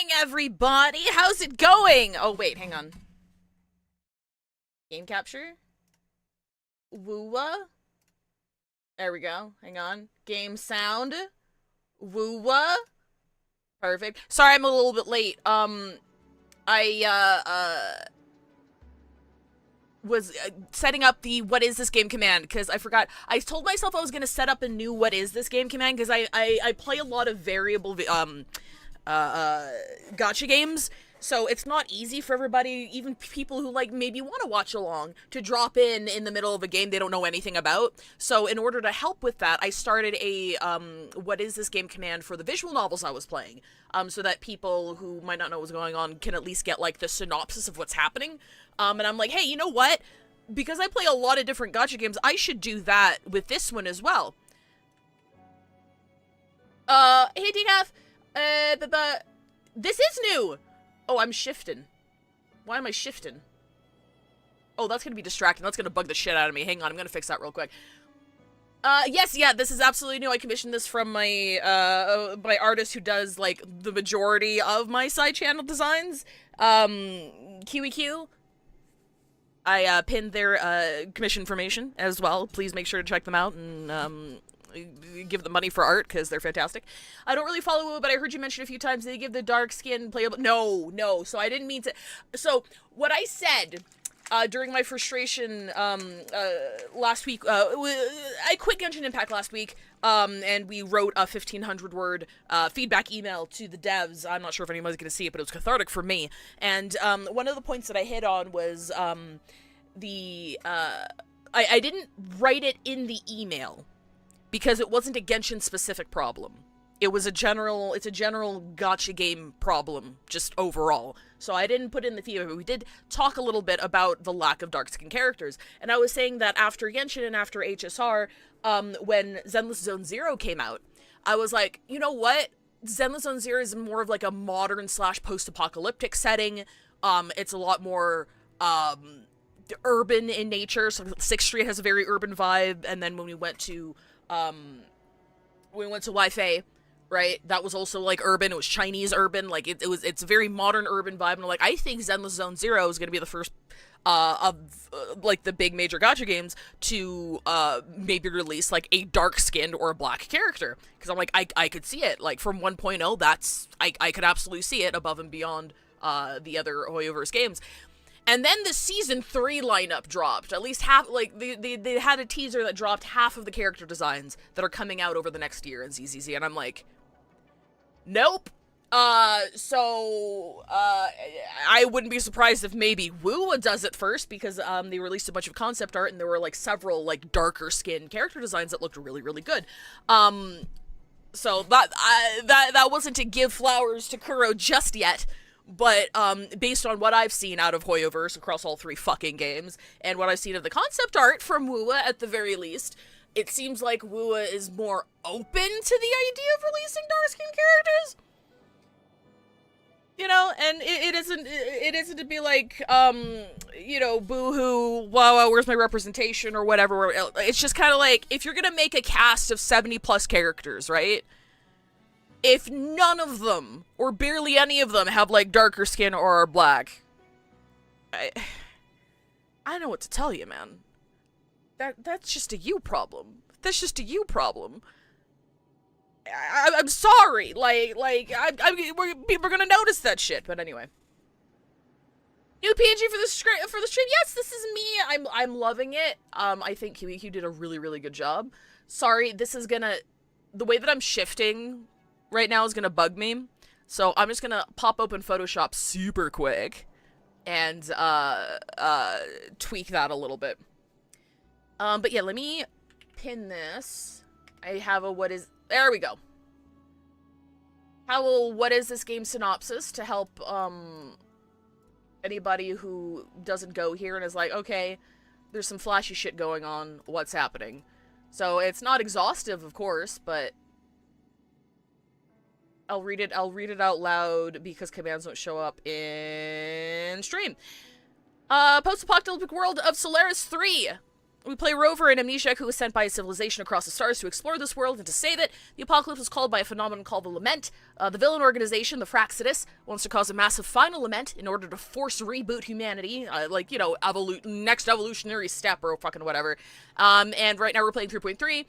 morning, everybody! How's it going? Oh, wait, hang on. Game capture? WuWa? There we go. Hang on. Game sound? WuWa? Perfect. Sorry I'm a little bit late. I was setting up the what is this game command because I forgot. I told myself I was going to set up a new what is this game command because I play a lot of variable gotcha games, so it's not easy for everybody, even people who like maybe want to watch along, to drop in the middle of a game they don't know anything about. So in order to help with that, I started a what is this game command for the visual novels I was playing, so that people who might not know what's going on can at least get like the synopsis of what's happening. And I'm like, hey, you know what? Because I play a lot of different gotcha games, I should do that with this one as well. Hey Decaf, but this is new! Oh, I'm shifting. Why am I shifting? Oh, that's gonna be distracting. That's gonna bug the shit out of me. Hang on, I'm gonna fix that real quick. Yes, yeah, this is absolutely new. I commissioned this from my, my artist who does, like, the majority of my side channel designs. QEQ. I, pinned their, commission information as well. Please make sure to check them out and, give them money for art, because they're fantastic. I don't really follow WuWa, but I heard you mention a few times they give the dark skin playable. No, so I didn't mean to. So, what I said, during my frustration, last week, I quit Genshin Impact last week, and we wrote a 1,500 word, feedback email to the devs. I'm not sure if anybody's gonna see it, but it was cathartic for me. And, one of the points that I hit on was, I didn't write it in the email, because it wasn't a Genshin-specific problem. It's a general gacha game problem, just overall. So I didn't put in the feedback, but we did talk a little bit about the lack of dark-skinned characters. And I was saying that after Genshin and after HSR, when Zenless Zone Zero came out, I was like, you know what? Zenless Zone Zero is more of like a modern / post-apocalyptic setting. It's a lot more, urban in nature. So 6th Street has a very urban vibe, and then when we went to Wi-Fi, right, that was also like urban. It was Chinese urban, like it's a very modern urban vibe. And I'm like, I think Zenless Zone Zero is going to be the first of like the big major gacha games to maybe release like a dark skinned or a black character, because I'm like, I could see it like from 1.0. That's I could absolutely see it above and beyond the other Hoyoverse games. And then the Season 3 lineup dropped. At least half, like, they had a teaser that dropped half of the character designs that are coming out over the next year in ZZZ, and I'm like, nope. I wouldn't be surprised if maybe WuWa does it first, because, they released a bunch of concept art, and there were, like, several, like, darker skinned character designs that looked really, really good. So that wasn't to give flowers to Kuro just yet. But, based on what I've seen out of Hoyoverse across all 3 fucking games, and what I've seen of the concept art from WuWa at the very least, it seems like WuWa is more open to the idea of releasing dark-skinned characters. You know, and it isn't to be like, you know, boo-hoo, wow, where's my representation, or whatever. It's just kind of like, if you're gonna make a cast of 70+ characters, right? If none of them, or barely any of them, have, like, darker skin or are black, I don't know what to tell you, man. That's just a you problem. That's just a you problem. I'm sorry. People are gonna notice that shit. But anyway, new PNG for the stream. Yes, this is me. I'm loving it. I think QEQ did a really, really good job. Sorry, the way that I'm shifting right now is gonna bug me, so I'm just gonna pop open Photoshop super quick and tweak that a little bit. But yeah, let me pin this. I have a there we go. What is this game synopsis to help anybody who doesn't go here and is like, okay, there's some flashy shit going on, what's happening? So it's not exhaustive, of course, but I'll read it out loud because commands don't show up in stream. Post-apocalyptic world of Solaris 3. We play Rover, an amnesiac who was sent by a civilization across the stars to explore this world and to save it. The apocalypse was called by a phenomenon called the Lament. The villain organization, the Fraxidus, wants to cause a massive final lament in order to force reboot humanity, like, you know, next evolutionary step or fucking whatever. And right now we're playing 3.3.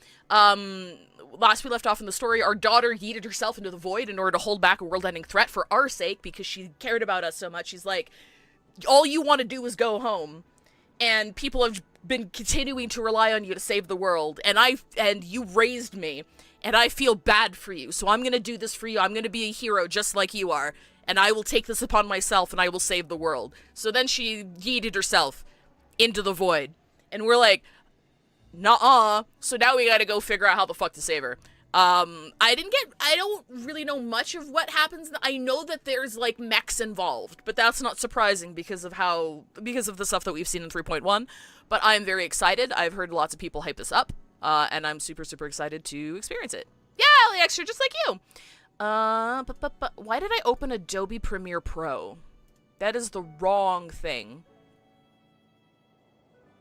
Last we left off in the story, our daughter yeeted herself into the void in order to hold back a world-ending threat for our sake because she cared about us so much. She's like, all you want to do is go home. And people have been continuing to rely on you to save the world, and you raised me, and I feel bad for you, so I'm gonna do this for you. I'm gonna be a hero just like you are, and I will take this upon myself, and I will save the world. So then she yeeted herself into the void, and we're like, nuh-uh. So now we gotta go figure out how the fuck to save her. I don't really know much of what happens. I know that there's, like, mechs involved, but that's not surprising because of the stuff that we've seen in 3.1, but I'm very excited. I've heard lots of people hype this up, and I'm super, super excited to experience it. Yeah, extra, just like you. Why did I open Adobe Premiere Pro? That is the wrong thing.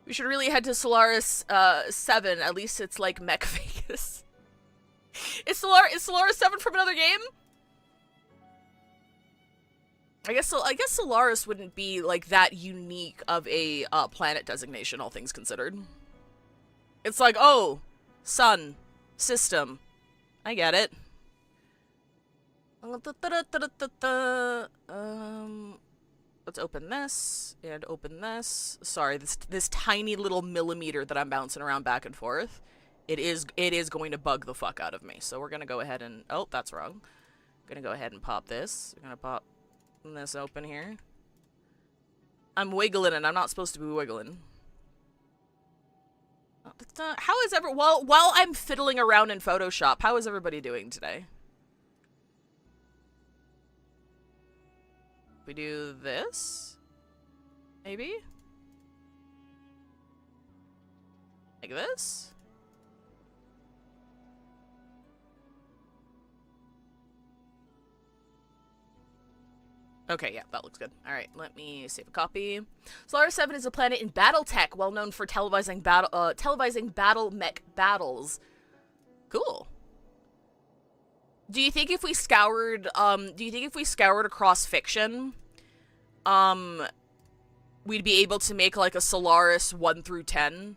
We should really head to Solaris, 7, at least it's like Mech Vegas. Is Solaris 7 from another game? I guess Solaris wouldn't be, like, that unique of a planet designation, all things considered. It's like, oh, sun, system. I get it. Let's open this, and open this. Sorry, this tiny little millimeter that I'm bouncing around back and forth. It is going to bug the fuck out of me. So we're going to go ahead and... Oh, that's wrong. Going to go ahead and pop this. We're going to pop this open here. I'm wiggling and I'm not supposed to be wiggling. How is while I'm fiddling around in Photoshop, how is everybody doing today? We do this? Maybe? Like this? Okay, yeah, that looks good. Alright, let me save a copy. Solaris 7 is a planet in Battletech, well known for televising battle mech battles. Cool. Do you think if we scoured across fiction, we'd be able to make, like, a Solaris 1 through 10?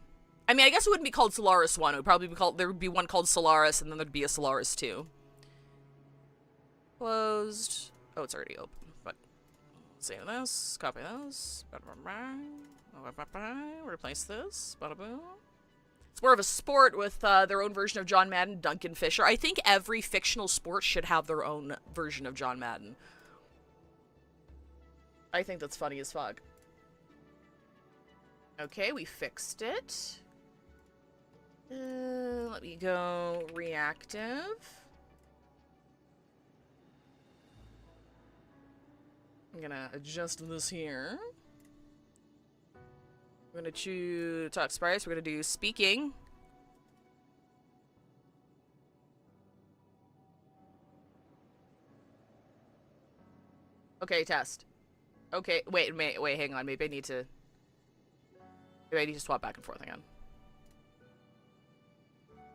I mean, I guess it wouldn't be called Solaris 1. It would probably be called, there would be one called Solaris, and then there'd be a Solaris 2. Closed. Oh, it's already open. Save this, copy this, replace this, bada boom. It's more of a sport with their own version of John Madden, Duncan Fisher. I think every fictional sport should have their own version of John Madden. I think that's funny as fuck. Okay, we fixed it. Let me go reactive. I'm gonna adjust this here. I'm gonna choose talk sprites. We're gonna do speaking. Okay, test. Okay, wait, hang on. Maybe I need to swap back and forth again.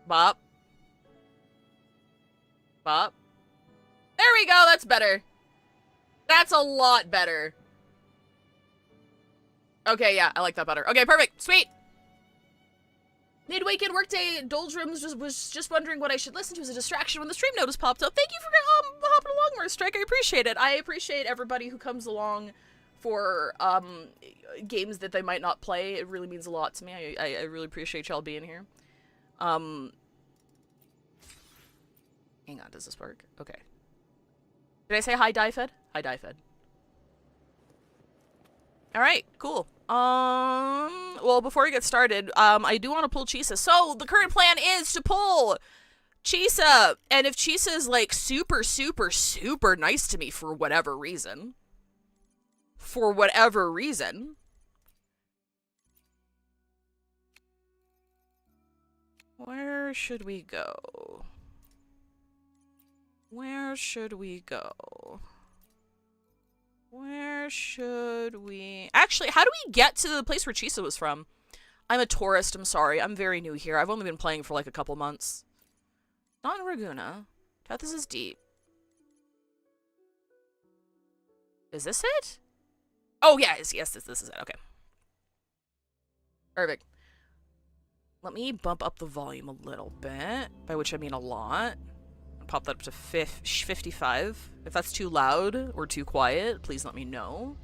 Bop. Bop. There we go, that's better. That's a lot better. Okay, yeah, I like that better. Okay, perfect. Sweet. Mid-weekend workday doldrums was just wondering what I should listen to as a distraction when the stream notice popped up. Thank you for hopping along, Mars Strike. I appreciate it. I appreciate everybody who comes along for games that they might not play. It really means a lot to me. I really appreciate y'all being here. Hang on, does this work? Okay. Did I say hi, Diefed? Hi, Diefed. Alright, cool. Well, before we get started, I do want to pull Chisa. So, the current plan is to pull Chisa. And if Chisa is, like, super, super, super nice to me for whatever reason. Where should we go? Where should we go? Where should we... Actually, how do we get to the place where Chisa was from? I'm a tourist, I'm sorry. I'm very new here. I've only been playing for like a couple months. Not in Raguna. Tethys is deep. Is this it? Oh, yeah, yes, this is it. Okay. Perfect. Let me bump up the volume a little bit, by which I mean a lot. Pop that up to 55. If that's too loud or too quiet, please let me know.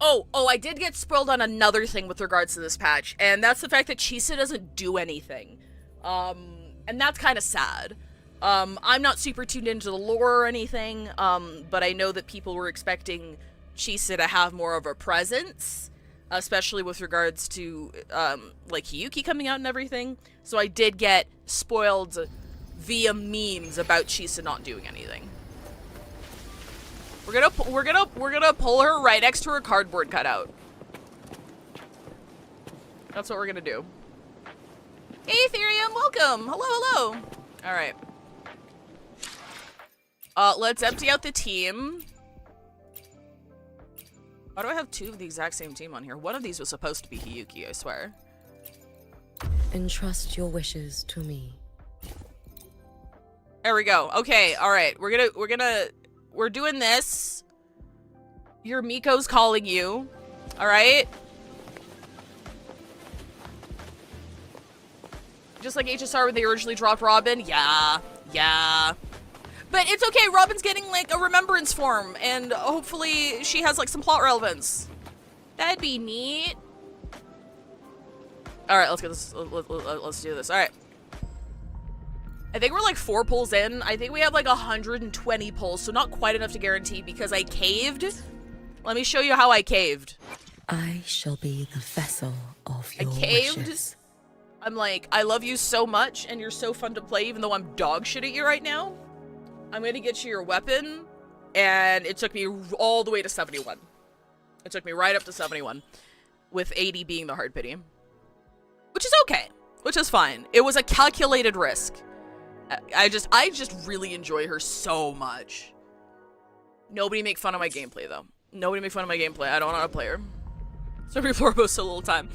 Oh, I did get spoiled on another thing with regards to this patch, and that's the fact that Chisa doesn't do anything. And that's kind of sad. I'm not super tuned into the lore or anything, but I know that people were expecting Chisa to have more of a presence, especially with regards to, like, Hiyuki coming out and everything. So I did get spoiled via memes about Chisa not doing anything. We're gonna pull her right next to her cardboard cutout. That's what we're gonna do. Hey, Ethereum, welcome. Hello. All right. Let's empty out the team. Why do I have two of the exact same team on here? One of these was supposed to be Hiyuki, I swear. Entrust your wishes to me. There we go. Okay, all right. We're doing this. Your Miko's calling you. All right. Just like HSR when they originally dropped Robin. Yeah. But it's okay. Robin's getting like a remembrance form, and hopefully she has like some plot relevance. That'd be neat. All right, let's get this. Let's do this. All right. I think we're like 4 pulls in. I think we have like 120 pulls, so not quite enough to guarantee because I caved. Let me show you how I caved. I shall be the vessel of your caved. wishes. I'm like, I love you so much, and you're so fun to play, even though I'm dog shit at you right now. I'm gonna get you your weapon, and it took me all the way to 71. It took me right up to 71, with 80 being the hard pity. Which is okay. Which is fine. It was a calculated risk. I just really enjoy her so much. Nobody make fun of my gameplay, though. Nobody make fun of my gameplay. I don't know how to play her. So before most a little time.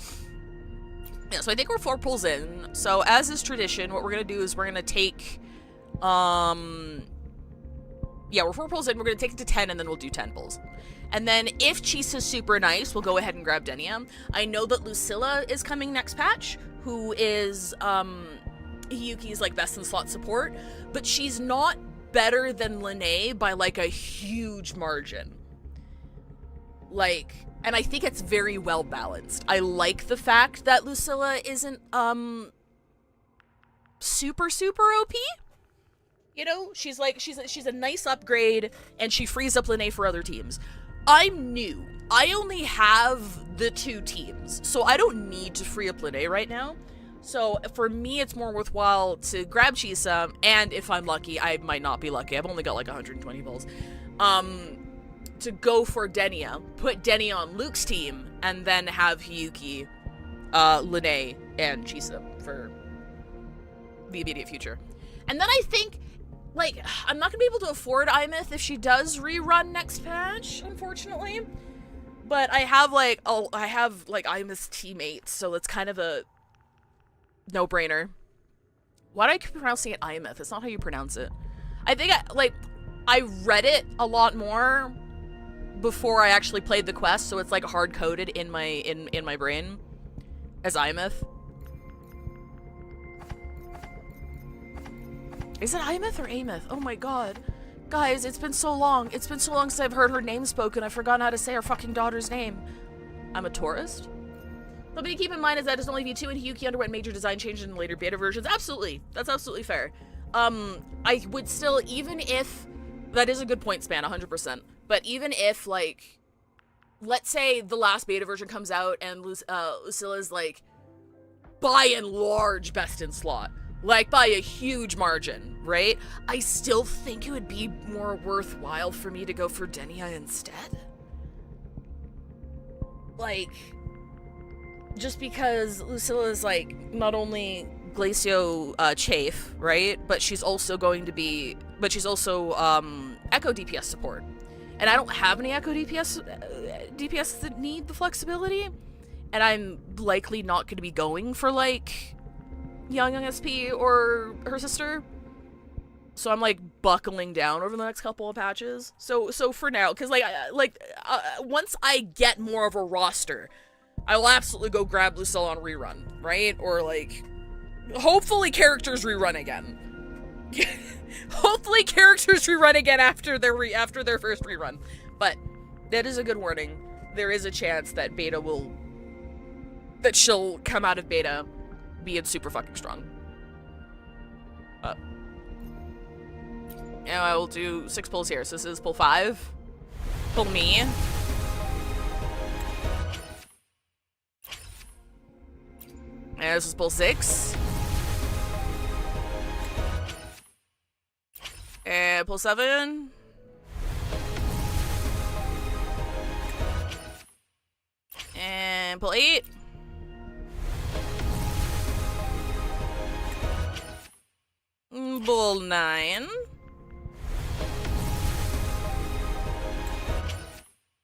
Yeah, so I think we're 4 pulls in. So as is tradition, what we're gonna do is we're gonna take, yeah, we're 4 pulls in. We're gonna take it to 10, and then we'll do 10 pulls. And then if Chisa's super nice, we'll go ahead and grab Denia. I know that Lucilla is coming next patch, who is, Hiyuki's like best in slot support, but she's not better than Lene by like a huge margin. Like, and I think it's very well balanced. I like the fact that Lucilla isn't super OP. You know, she's a nice upgrade, and she frees up Lene for other teams. I'm new. I only have the 2 teams, so I don't need to free up Lene right now. So for me, it's more worthwhile to grab Chisa, and if I'm lucky, I might not be lucky. I've only got like 120 balls. To go for Denia, put Denia on Luke's team, and then have Hiyuki, Lene, and Chisa for the immediate future. And then I think, like, I'm not gonna be able to afford Imeth if she does rerun next patch, unfortunately. But I have Imeth's teammates, so it's kind of a no-brainer. Why do I keep pronouncing it Imeth? It's not how you pronounce it. I think I read it a lot more before I actually played the quest, so it's like hard-coded in my brain as Imeth. Is it Imeth or Ameth? Oh my god. Guys, it's been so long. It's been so long since I've heard her name spoken. I've forgotten how to say her fucking daughter's name. I'm a tourist? Something to keep in mind is that it's only V2 and Hiyuki underwent major design changes in later beta versions. Absolutely. That's absolutely fair. I would still, even if, that is a good point, Span, 100%. But even if, like, let's say the last beta version comes out and Lucilla's, like, by and large best in slot. Like, by a huge margin, right? I still think it would be more worthwhile for me to go for Denia instead. Like, just because Lucilla is, like, not only Glacio Chafe, right? But she's also going to be, Echo DPS support. And I don't have any Echo DPS that need the flexibility. And I'm likely not going to be going for, like, Young SP or her sister. So I'm, like, buckling down over the next couple of patches. So for now, because, once I get more of a roster, I will absolutely go grab Lucilla on rerun, right? Or, like, hopefully characters rerun again. Hopefully characters rerun again after their first rerun. But that is a good warning. There is a chance that she'll come out of beta being super fucking strong. And I will do 6 pulls here. So this is pull 5. Pull me. And this is pull 6. And pull 7. And pull 8. Pull 9.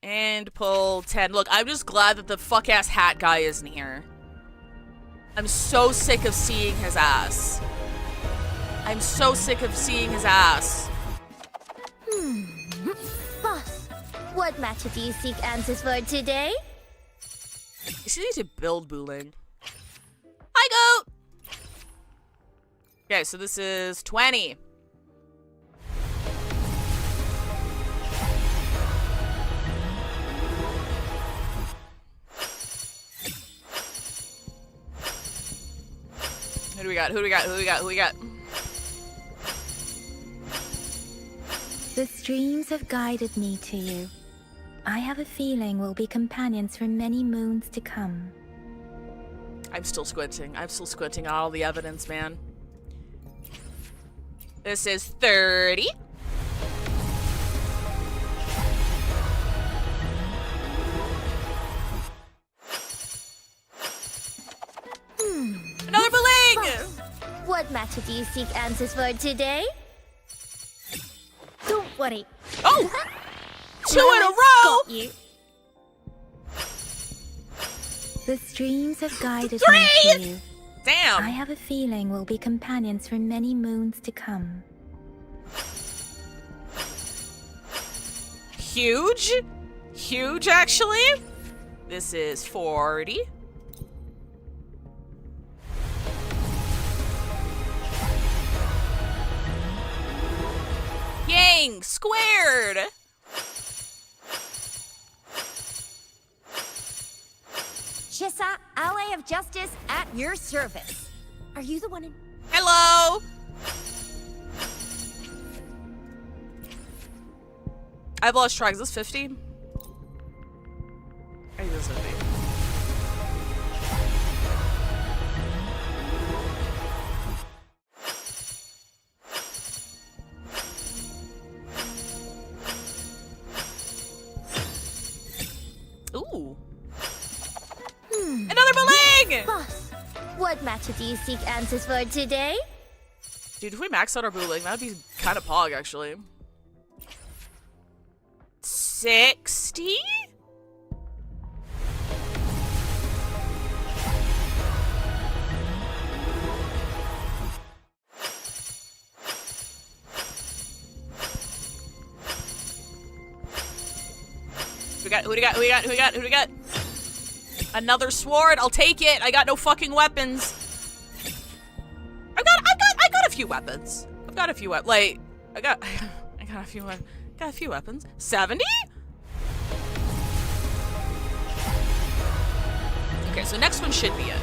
And pull 10. Look, I'm just glad that the fuck-ass hat guy isn't here. I'm so sick of seeing his ass. I'm so sick of seeing his ass. Boss, what matter do you seek answers for today? You see, need to build Booling. Hi, goat! Okay, so this is 20. Who do we got? Who do we got? Who do we got? Who do we got? The streams have guided me to you. I have a feeling we'll be companions for many moons to come. I'm still squinting. I'm still squinting on all the evidence, man. This is 30. Another Bling! What matter do you seek answers for today? Don't worry. Oh! 2 in a row! Got you. The streams have guided me to you. Damn! I have a feeling we'll be companions for many moons to come. Huge? Huge, actually? This is 40. Yang squared! Chisa, ally of justice at your service. Are you the one in... Hello! I've lost track. Is this 50? I think this is 50. Ooh. Another Bling! Boss, what matter do you seek answers for today? Dude, if we max out our Booling, that'd be kind of pog, actually. 60? Who do we got? Another sword, I'll take it. I got no fucking weapons. I got a few weapons. I got a few weapons. 70? Okay, so next one should be it.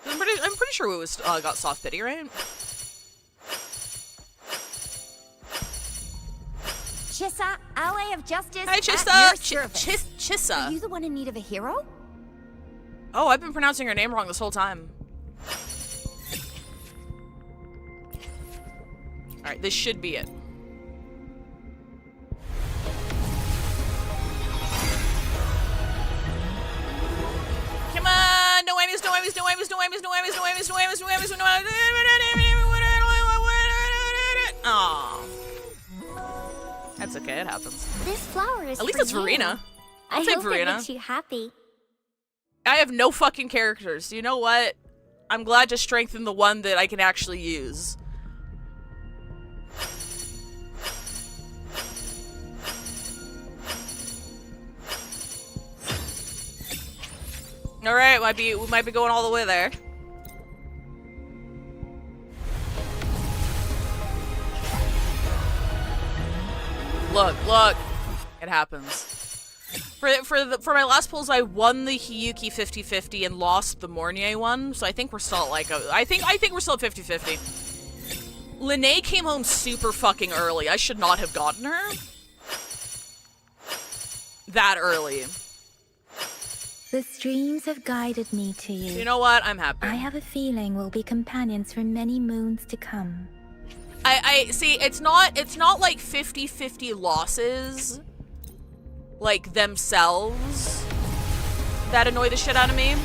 I'm pretty sure we was got soft pity, right? Chisa, ally of justice. Hi, at Chisa. your service. Chisa. Are you the one in need of a hero? Oh, I've been pronouncing her name wrong this whole time. Alright, this should be it. Come on! No whammies, no whammies, whammies, no whammies, no whammies, no whammies, no whammies, no whammies, no whammies, no whammies. Aww. That's okay, it happens. This flower is At least for it's you. Verena. I I'll take hope it Verena. makes you happy. I have no fucking characters. You know what? I'm glad to strengthen the one that I can actually use. Alright, we might be going all the way there. Look. It happens. For my last pulls, I won the Hiyuki 50-50 and lost the Mornier one, so I think we're still at like I think we're still at 50-50. Lene came home super fucking early. I should not have gotten her that early. The streams have guided me to you. You know what? I'm happy. I have a feeling we'll be companions for many moons to come. I see. It's not like 50-50 losses, like themselves, that annoy the shit out of me.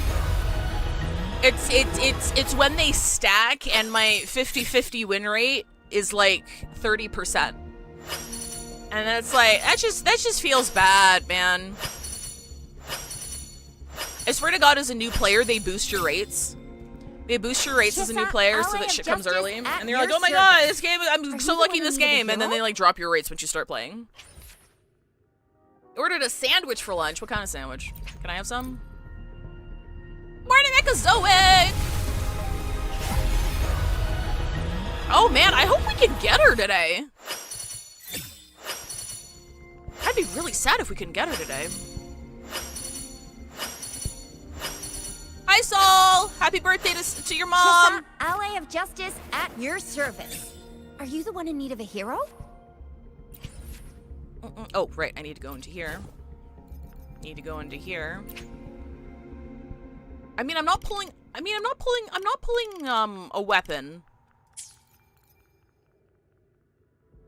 It's when they stack and my 50-50 win rate is like 30%, and then it's like that just feels bad, man. I swear to God, as a new player, they boost your rates. They boost your rates as a new player so that shit comes early. And you're like, oh my god, this game, I'm so lucky in this game. And then they like drop your rates once you start playing. Ordered a sandwich for lunch. What kind of sandwich? Can I have some? Morning, Zoe! Oh man, I hope we can get her today. I'd be really sad if we couldn't get her today. Hi, Sol! Happy birthday to your mom! Chisa, ally of justice at your service. Are you the one in need of a hero? Oh, right, I need to go into here. I mean, I'm not pulling a weapon.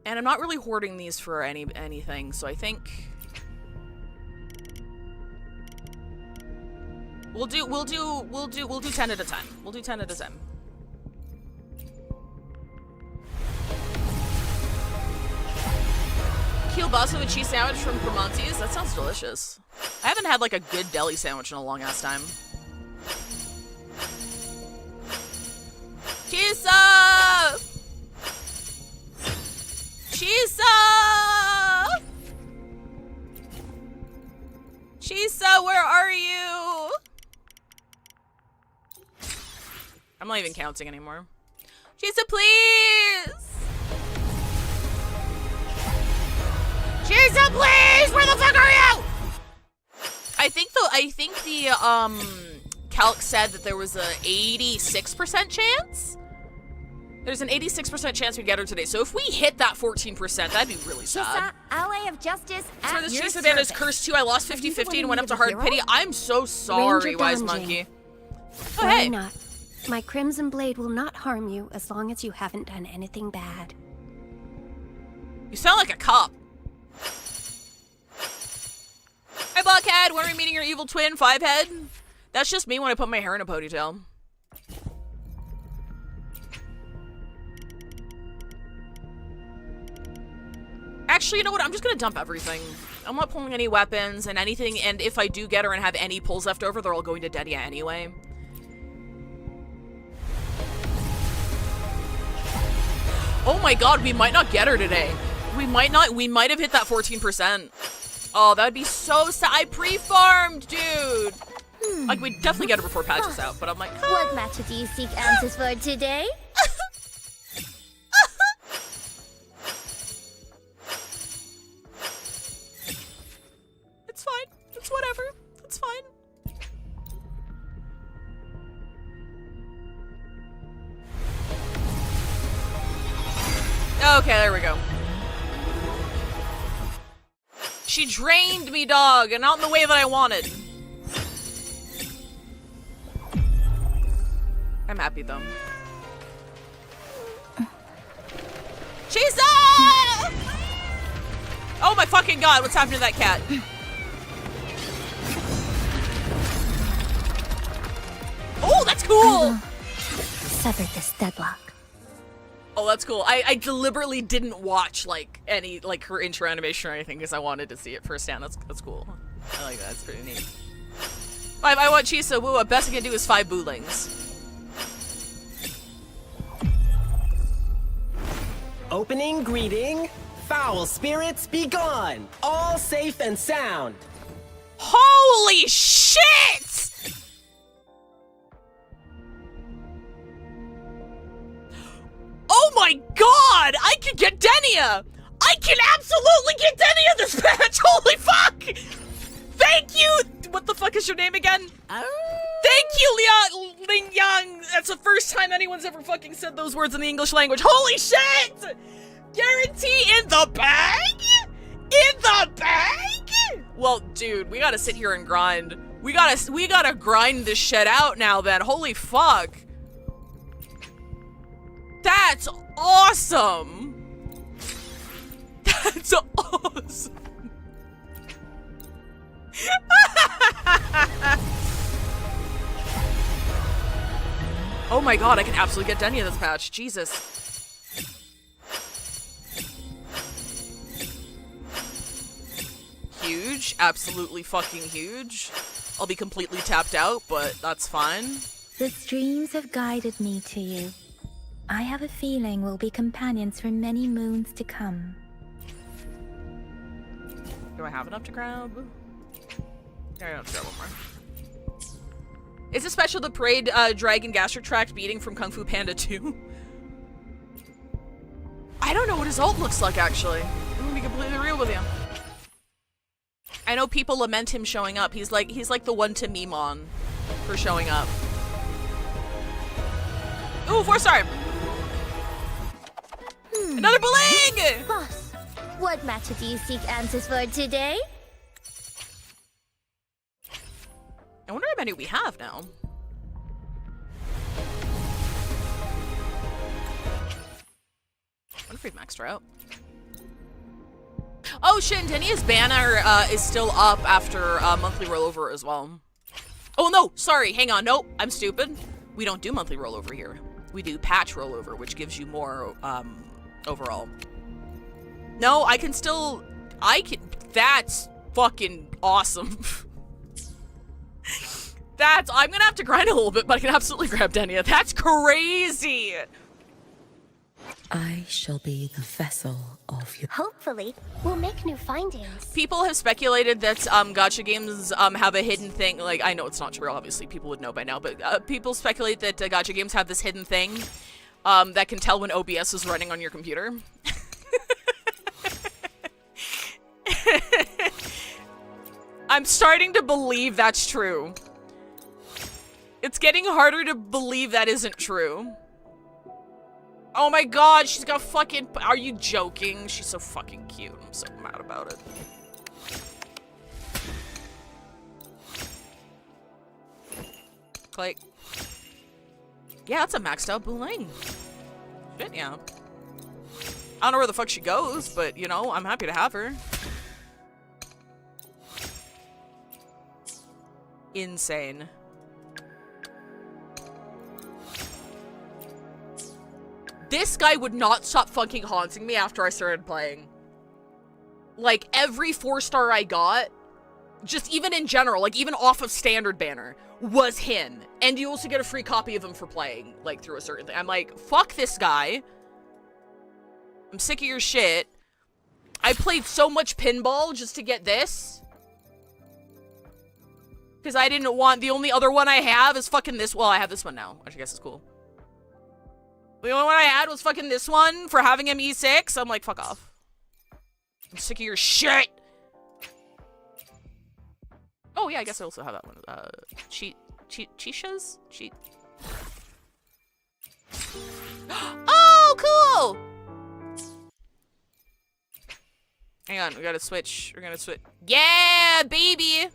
And I'm not really hoarding these for anything, so I think we'll do 10 at a time. We'll do 10 at a time. Kielbasa with cheese sandwich from Primanti's? That sounds delicious. I haven't had like a good deli sandwich in a long ass time. Chisa! Chisa! Chisa, where are you? I'm not even counting anymore. Chisa, please! Chisa, please! Where the fuck are you? I think the calc said that there was a 86% chance. There's an 86% chance we get her today. So if we hit that 14%, that'd be really sad. Chisa, ally of justice at So this your Chisa band is service. cursed too. I lost 50-50 and went up to a hard hero? pity. I'm so sorry, Ranger Wise Dungeon. Monkey. Oh, Why hey. not? My Crimson Blade will not harm you as long as you haven't done anything bad. You sound like a cop. Hi, Buckhead. When are we meeting your evil twin, Fivehead? That's just me when I put my hair in a ponytail. Actually, you know what? I'm just gonna dump everything. I'm not pulling any weapons and anything, and if I do get her and have any pulls left over, they're all going to Dedia anyway. Oh my god, we might not get her today. We might have hit that 14%. Oh, that would be so sad. I pre-farmed, dude. Like, we'd definitely get her before patches out, but I'm like, What matter do you seek answers for today? it's fine. It's whatever. It's fine. Okay, there we go. She drained me, dog, and not in the way that I wanted. I'm happy, though. Chisa! Oh my fucking god, what's happening to that cat? Oh, that cool! Sever this deadlock. Oh, that's cool. I deliberately didn't watch, like, any, like, her intro animation or anything because I wanted to see it firsthand. That's cool. I like that. It's pretty neat. I want Chisa, WuWa. Best I can do is 5 boolings. Opening greeting. Foul spirits be gone. All safe and sound. Holy shit! Oh my god! I can get Denia! I can absolutely get Denia this match! Holy fuck! Thank you! What the fuck is your name again? Thank you, Ling Yang! That's the first time anyone's ever fucking said those words in the English language. Holy shit! Guarantee in the bag? In the bag? Well, dude, we gotta sit here and grind. We gotta grind this shit out now then. Holy fuck. That's awesome! That's awesome! Oh my god, I can absolutely get Denia this patch. Jesus. Huge. Absolutely fucking huge. I'll be completely tapped out, but that's fine. The streams have guided me to you. I have a feeling we'll be companions for many moons to come. Do I have enough to grab? Yeah, I have to grab one more. Is it special the Parade Dragon Gastric Tract beating from Kung Fu Panda 2? I don't know what his ult looks like, actually. I'm gonna be completely real with you. I know people lament him showing up. He's like the one to meme on for showing up. Ooh, 4-star! Another bling! Boss, what matter do you seek answers for today? I wonder how many we have now. I wonder if we've maxed her out. Oh shit, and Denia's banner is still up after monthly rollover as well. Oh no, sorry, hang on, nope, I'm stupid. We don't do monthly rollover here. We do patch rollover, which gives you more overall. No, that's fucking awesome. I'm gonna have to grind a little bit, but I can absolutely grab Denia. That's crazy! I shall be the vessel of your... Hopefully, we'll make new findings. People have speculated that gacha games have a hidden thing. Like, I know it's not true, obviously, people would know by now, but people speculate that gacha games have this hidden thing that can tell when OBS is running on your computer. I'm starting to believe that's true. It's getting harder to believe that isn't true. Oh my god, she's got fucking... Are you joking? She's so fucking cute. I'm so mad about it. Click. Yeah, that's a maxed out Booling. Shit, yeah. I don't know where the fuck she goes, but, you know, I'm happy to have her. Insane. This guy would not stop fucking haunting me after I started playing. Like, every 4-star I got, just even in general, like, even off of standard banner, was him. And you also get a free copy of him for playing, like, through a certain thing. I'm like, fuck this guy. I'm sick of your shit. I played so much pinball just to get this. Because I didn't want... The only other one I have is fucking this... Well, I have this one now, which I guess is cool. The only one I had was fucking this one for having him E6. I'm like, fuck off. I'm sick of your shit. Oh, yeah, I guess I also have that one. Chisas? Oh, cool! Hang on, we gotta switch. We're gonna switch. Yeah, baby!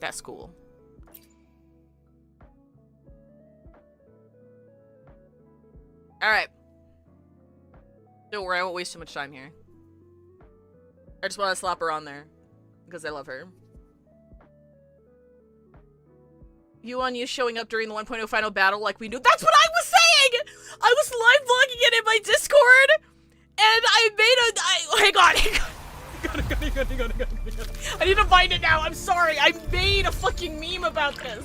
That's cool. Alright. Don't worry, I won't waste too much time here. I just want to slap her on there. Because I love her. You showing up during the 1.0 final battle like we knew. That's what I was saying! I was live blogging it in my Discord, and I made a... hang on. Hang on. I need to find it now. I'm sorry. I made a fucking meme about this.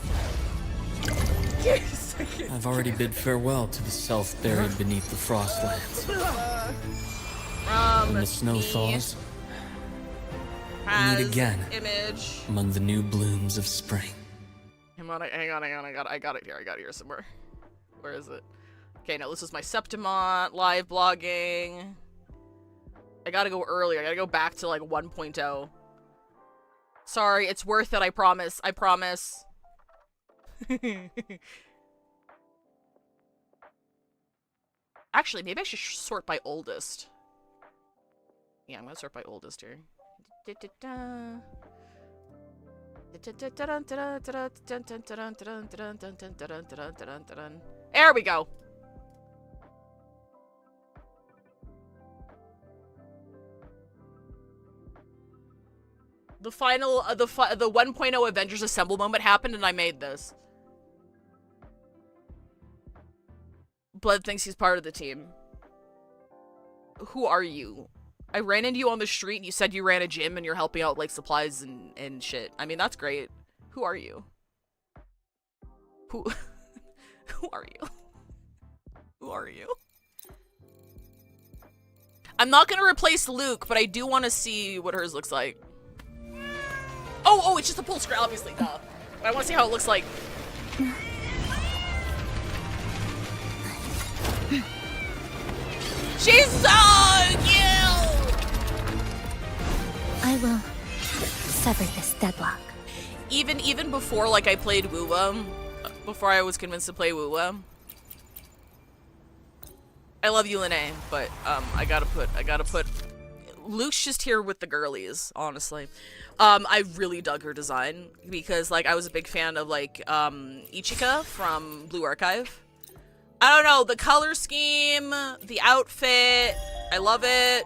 Yes. I've already bid farewell to the self buried beneath the frostlands. When the snow thaws, we meet again image among the new blooms of spring. Hang on, I got it here somewhere. Where is it? Okay, now this is my Septimont live blogging. I gotta go earlier. I gotta go back to like 1.0. Sorry, it's worth it, I promise. Actually, maybe I should sort by oldest. Yeah, I'm gonna sort by oldest here. There we go. The final, the 1.0 Avengers Assemble moment happened, and I made this. Blood thinks he's part of the team. Who are you? I ran into you on the street and you said you ran a gym and you're helping out like supplies and shit. I mean, that's great. Who are you? Who are you? Who are you? I'm not gonna replace Luke, but I do want to see what hers looks like. Oh, it's just a pull screen, obviously, duh. But I want to see how it looks like. She's so cute! I will sever this deadlock. Even before, like, I played WuWa, before I was convinced to play WuWa, I love Illuminate, but I gotta put Luke's just here with the girlies, honestly. I really dug her design because, like, I was a big fan of, like, Ichika from Blue Archive. I don't know, the color scheme, the outfit, I love it.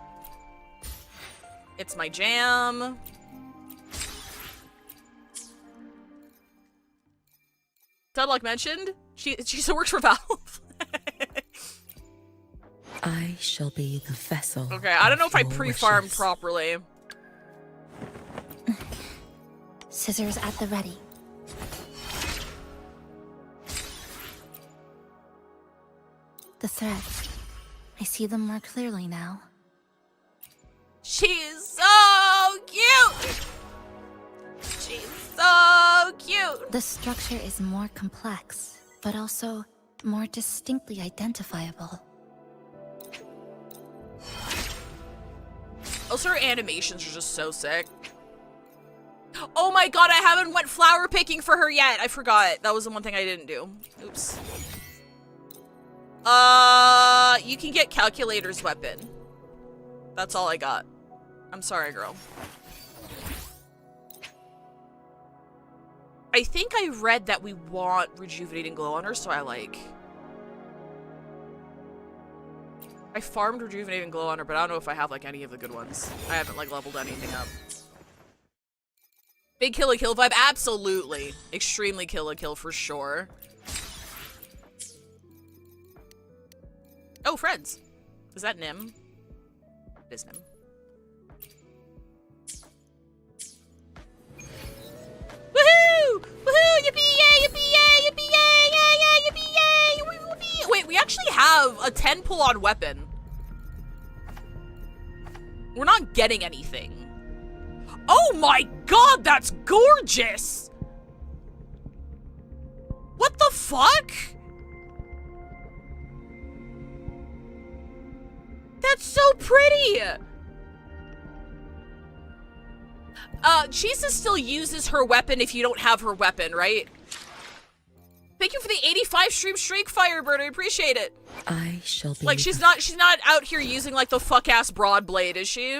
It's my jam. Deadlock mentioned, she still works for Valve. I shall be the vessel. Okay, I don't know if I your pre-farmed wishes. properly. Scissors at the ready. The threads. I see them more clearly now. She's so cute! She's so cute! The structure is more complex, but also more distinctly identifiable. Also, her animations are just so sick. Oh my god, I haven't went flower picking for her yet. I forgot. That was the one thing I didn't do. Oops. You can get Calculator's weapon. That's all I got. I'm sorry, girl. I think I read that we want Rejuvenating Glow on her, so I farmed Rejuvenating Glow on her, but I don't know if I have, like, any of the good ones. I haven't, like, leveled anything up. Big Kill la Kill vibe? Absolutely. Extremely Kill la Kill for sure. Oh, friends. Is that Nim? It is Nim. Woohoo! Woohoo! Yippee! Yay! Yippee! Yay! Yippee! Yay! Yay! Yay! Yippee! Yay! Yippee! Wait, we actually have a 10 pull-on weapon. We're not getting anything. Oh my god, that's gorgeous! What the fuck? That's so pretty! Chisa still uses her weapon if you don't have her weapon, right? Thank you for the 85 streak, Firebird. I appreciate it. I shall be. Like, she's not out here using, like, the fuck-ass broad blade, is she?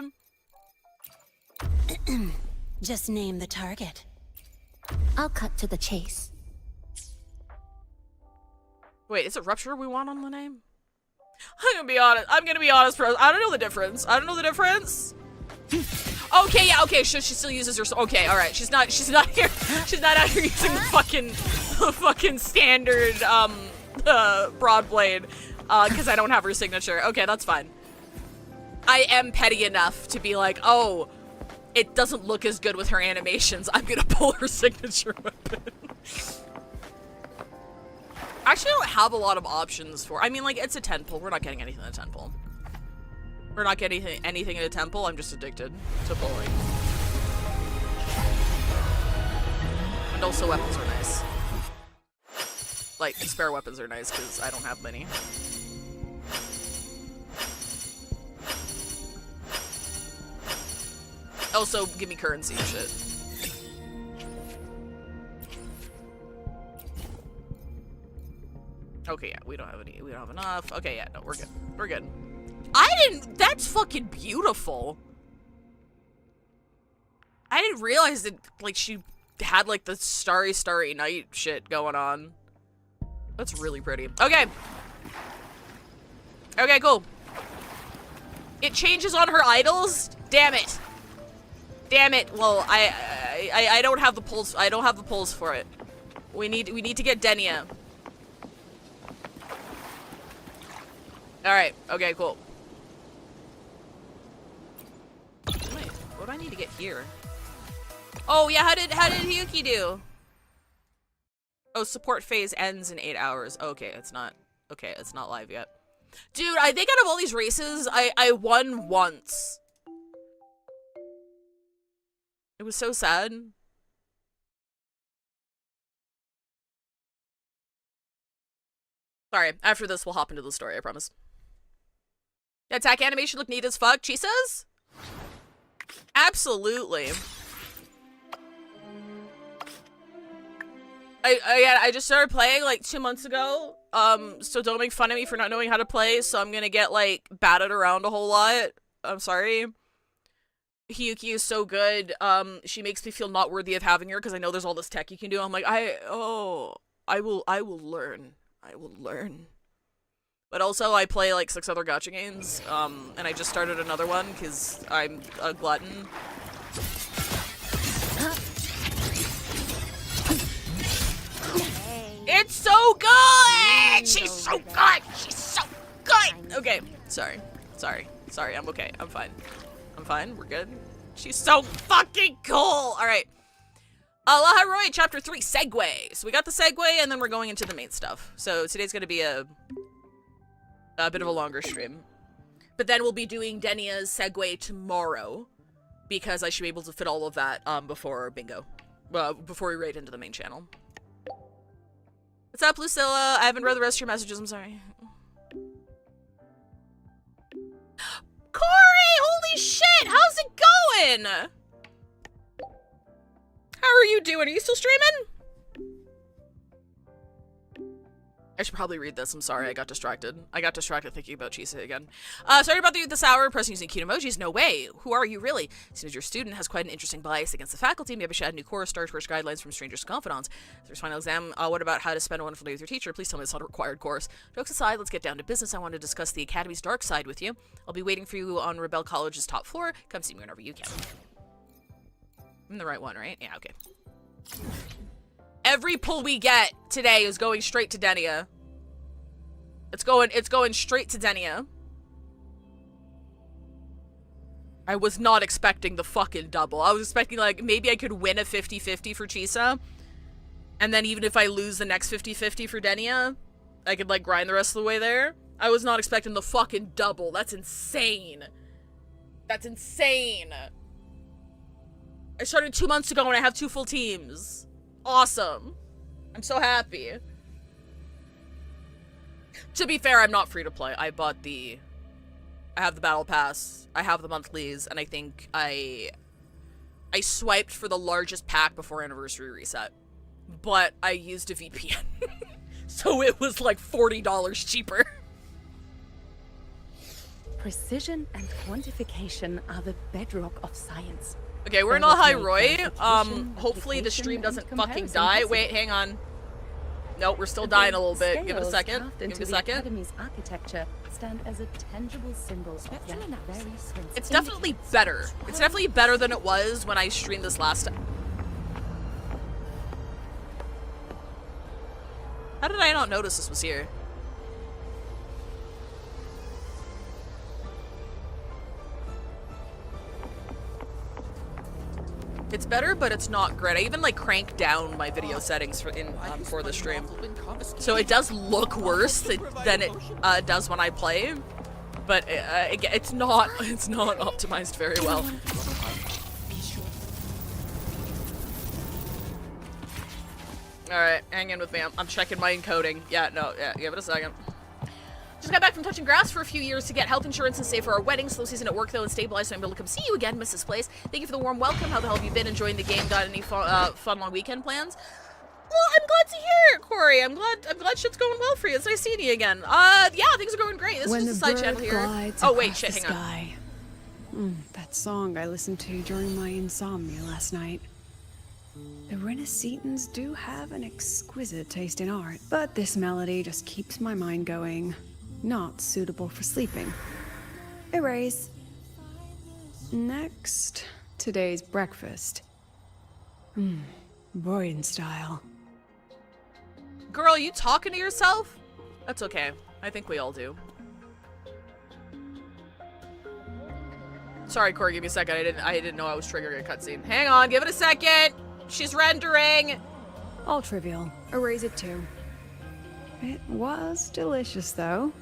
Just name the target. I'll cut to the chase. Wait, is it Rupture we want on the name? I'm gonna be honest, bro. I don't know the difference. Okay, yeah, okay, so she still uses her, okay, alright. She's not here, she's not out here using the fucking the fucking standard, broad blade, because I don't have her signature. Okay, that's fine. I am petty enough to be like, oh, it doesn't look as good with her animations. I'm gonna pull her signature weapon. Actually, I don't have a lot of options for. I mean, like, it's a 10 pull. We're not getting anything at a 10 pull. We're not getting anything at a 10 pull. I'm just addicted to pulling. And also, weapons are nice. Like, spare weapons are nice because I don't have many. Also, give me currency and shit. Okay, yeah, we don't have any. We don't have enough. Okay, yeah, no, we're good. We're good. That's fucking beautiful. I didn't realize that, like, she had, like, the starry night shit going on. That's really pretty. Okay. Okay, cool. It changes on her idols? Damn it. Damn it. Well, I don't have the pulls. I don't have the pulls for it. We need to get Denia. Alright, okay, cool. Wait, what do I need to get here? Oh yeah, how did Hiyuki do? Oh, support phase ends in 8 hours. Okay, it's not live yet. Dude, I think out of all these races, I won once. It was so sad. Sorry, after this we'll hop into the story, I promise. The attack animation look neat as fuck. Chisa's? Absolutely. I just started playing like 2 months ago. So don't make fun of me for not knowing how to play, so I'm gonna get like batted around a whole lot. I'm sorry. Hiyuki is so good. She makes me feel not worthy of having her because I know there's all this tech you can do. I'm like, I will learn. I will learn. But also, I play like 6 other gacha games, and I just started another one because I'm a glutton. It's so good! She's so good! She's so good! Okay, sorry. I'm okay. I'm fine. We're good. She's so fucking cool! Alright. Laha Roy, Chapter 3, Segue. So we got the segue, and then we're going into the main stuff. So today's gonna be a bit of a longer stream. But then we'll be doing Denia's segue tomorrow, because I should be able to fit all of that before bingo. Before we raid into the main channel. What's up, Lucilla? I haven't read the rest of your messages, I'm sorry. Corey! Holy shit! How's it going? How are you doing? Are you still streaming? I should probably read this. I'm sorry, I got distracted. Thinking about Chisa again. Sorry about this hour. Person using cute emojis. No way. Who are you, really? Seems your student has quite an interesting bias against the faculty. Maybe I should add a new course, Star Tours guidelines from strangers to confidants. There's final exam. What about how to spend a wonderful day with your teacher? Please tell me it's not a required course. Jokes aside, let's get down to business. I want to discuss the Academy's dark side with you. I'll be waiting for you on Rebel College's top floor. Come see me whenever you can. I'm the right one, right? Yeah, okay. Every pull we get today is going straight to Denia. It's going straight to Denia. I was not expecting the fucking double. I was expecting, like, maybe I could win a 50-50 for Chisa. And then even if I lose the next 50-50 for Denia, I could, like, grind the rest of the way there. I was not expecting the fucking double. That's insane. That's insane. I started 2 months ago and I have 2 full teams. Awesome. I'm so happy. To be fair, I'm not free to play. I have the battle pass, I have the monthlies, and I think I swiped for the largest pack before anniversary reset. But I used a VPN. So it was like $40 cheaper. Precision and quantification are the bedrock of science. Okay, we're in Laha Roy. Hopefully the stream doesn't fucking die. Wait, hang on. Nope, we're still dying a little bit. Give it a second. Give it a second. Academy's architecture stand as a tangible symbol of that very principle. It's definitely better. It's definitely better than it was when I streamed this last time. How did I not notice this was here? It's better, but it's not great. I even like crank down my video settings for the stream, so it does look worse than it does when I play. But it's not optimized very well. All right, hang in with me. I'm checking my encoding. Yeah, give it a second. Just got back from touching grass for a few years to get health insurance and save for our wedding. Slow season at work though and stabilized, so I'm able to come see you again, Mrs. Place. Thank you for the warm welcome. How the hell have you been? Enjoying the game? Got any fun long weekend plans? Well, I'm glad to hear it, Corey. I'm glad shit's going well for you. It's nice seeing you again. Yeah, things are going great. This is just a side channel here. Oh wait, shit, hang on. That song I listened to during my insomnia last night. The Renaissance do have an exquisite taste in art, but this melody just keeps my mind going. Not suitable for sleeping. Erase. Next, today's breakfast. Boyan style. Girl, are you talking to yourself? That's okay. I think we all do. Sorry, Corey, give me a second. I didn't know I was triggering a cutscene. Hang on, give it a second. She's rendering. All trivial. Erase it too. It was delicious, though.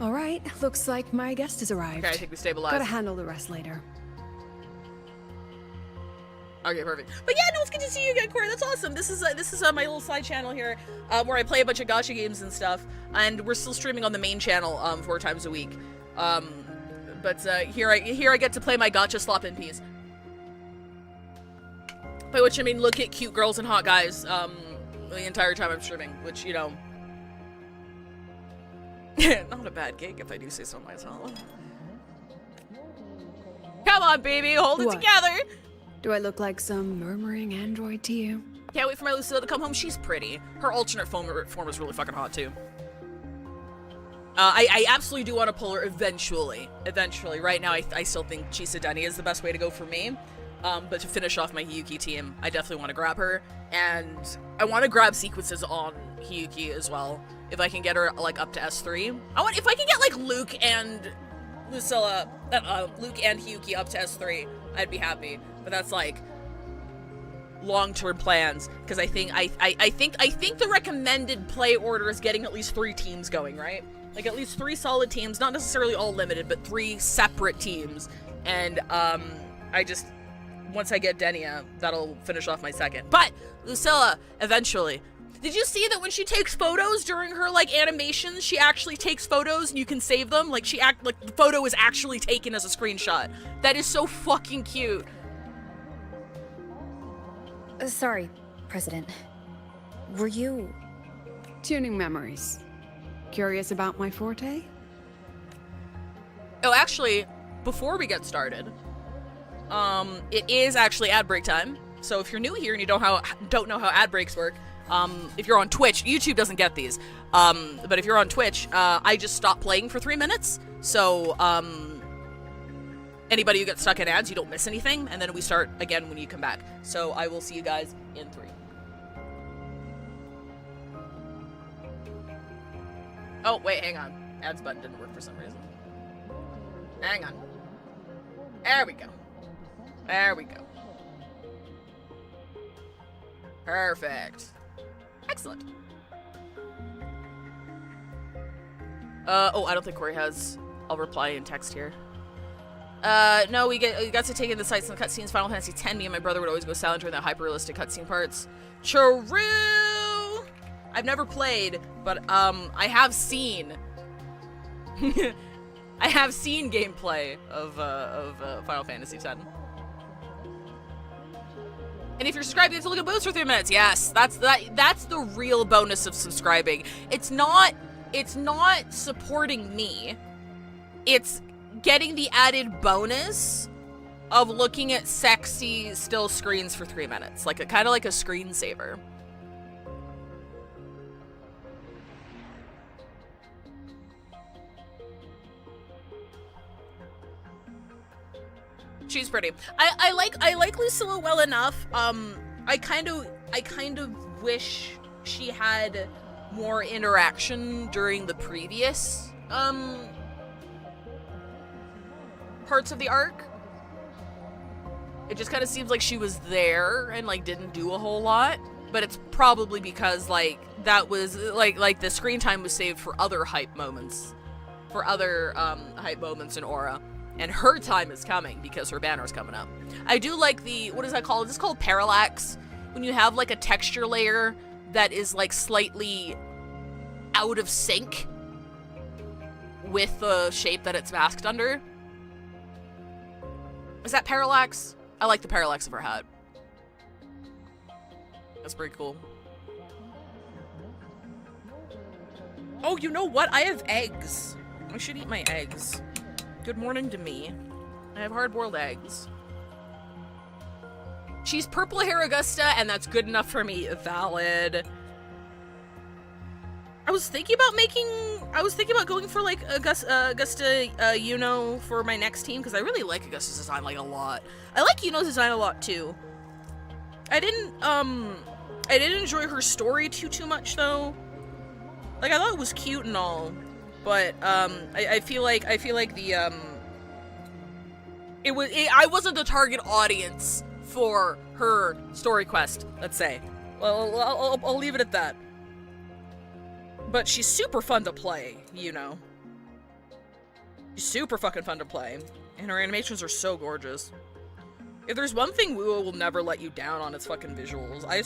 All right, looks like my guest has arrived. Okay, I think we stabilized. Gotta handle the rest later. Okay, perfect. But yeah, no, it's good to see you again, Corey. That's awesome. This is my little side channel here, where I play a bunch of gacha games and stuff, and we're still streaming on the main channel 4 times a week. But here I get to play my gacha slop in peace. By which I mean look at cute girls and hot guys the entire time I'm streaming, which, you know, not a bad gig if I do say so myself. Come on, baby, hold it together. Do I look like some murmuring android to you? Can't wait for my Lucilla to come home. She's pretty. Her alternate form is really fucking hot too. I absolutely do want to pull her eventually. Right now, I still think Chisa Denny is the best way to go for me. But to finish off my Hiyuki team, I definitely want to grab her. And I want to grab sequences on Hiyuki as well. If I can get her, like, up to S3. If I can get, like, Luke and Lucilla, Luke and Hiyuki up to S3, I'd be happy. But that's, like, long-term plans. Because I think the recommended play order is getting at least 3 teams going, right? Like, at least 3 solid teams, not necessarily all limited, but 3 separate teams. And, once I get Denia, that'll finish off my second. But, Lucilla, eventually. Did you see that when she takes photos during her, like, animations, she actually takes photos and you can save them? Like, the photo is actually taken as a screenshot. That is so fucking cute. Sorry, President. Were you... Tuning memories. Curious about my forte? Oh, actually, before we get started, it is actually ad break time. So if you're new here and you don't know how ad breaks work, if you're on Twitch, YouTube doesn't get these. But if you're on Twitch, I just stop playing for 3 minutes. So, anybody who gets stuck in ads, you don't miss anything. And then we start again when you come back. So I will see you guys in 3. Oh, wait, hang on. Ads button didn't work for some reason. Hang on. There we go. There we go. Perfect. Excellent. Oh, I don't think Corey has. I'll reply in text here. No, we got to take in the sights and the cutscenes. Final Fantasy X, me and my brother would always go silent during the hyper-realistic cutscene parts. True! I've never played, but, I have seen... I have seen gameplay of Final Fantasy X. And if you're subscribed, you have to look at boosts for 3 minutes. Yes, that's the real bonus of subscribing. It's not supporting me. It's getting the added bonus of looking at sexy still screens for 3 minutes, like kind of like a screensaver. She's pretty. I like Lucilla well enough. I kind of wish she had more interaction during the previous parts of the arc. It just kind of seems like she was there and like didn't do a whole lot, but it's probably because like that was like the screen time was saved for other hype moments, in Aura, and her time is coming because her banner's coming up. I do like the, what is that called? It's called parallax, when you have like a texture layer that is like slightly out of sync with the shape that it's masked under. Is that parallax? I like the parallax of her hat. That's pretty cool. Oh, you know what? I have eggs. I should eat my eggs. Good morning to me. I have hard-boiled eggs. She's purple hair Augusta, and that's good enough for me. Valid. I was thinking about going for like Augusta Yuno for my next team, because I really like Augusta's design like a lot. I like Yuno's design a lot too. I didn't enjoy her story too much though. Like, I thought it was cute and all, but I feel like the I wasn't the target audience for her story quest, let's say. Well, I'll leave it at that. But she's super fun to play, you know. She's super fucking fun to play. And her animations are so gorgeous. If there's one thing WuWa will never let you down on, its fucking visuals. I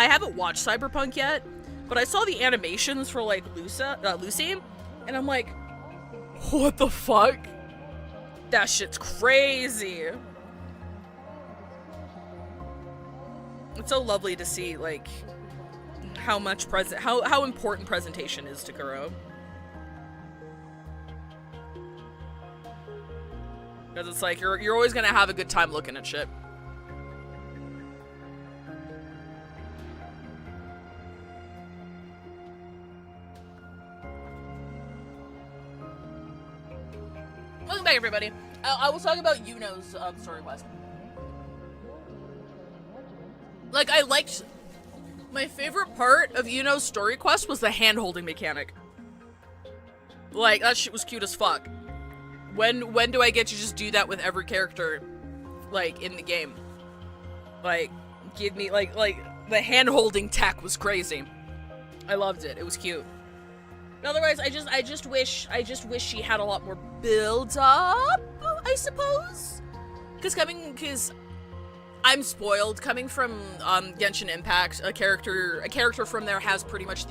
haven't watched Cyberpunk yet, but I saw the animations for, like, Lucy, and I'm like, what the fuck? That shit's crazy. It's so lovely to see, like, how important presentation is to Kuro. Because it's like, you're always gonna have a good time looking at shit. Welcome back, everybody. I was talking about Yuno's story quest. Like, I liked... My favorite part of Yuno's story quest was the hand-holding mechanic. Like, that shit was cute as fuck. When do I get to just do that with every character, like, in the game? Like, give me, like, the hand-holding tech was crazy. I loved it. It was cute. Otherwise, I just wish she had a lot more build-up, I suppose? Because I'm spoiled. Coming from Genshin Impact, a character from there has pretty much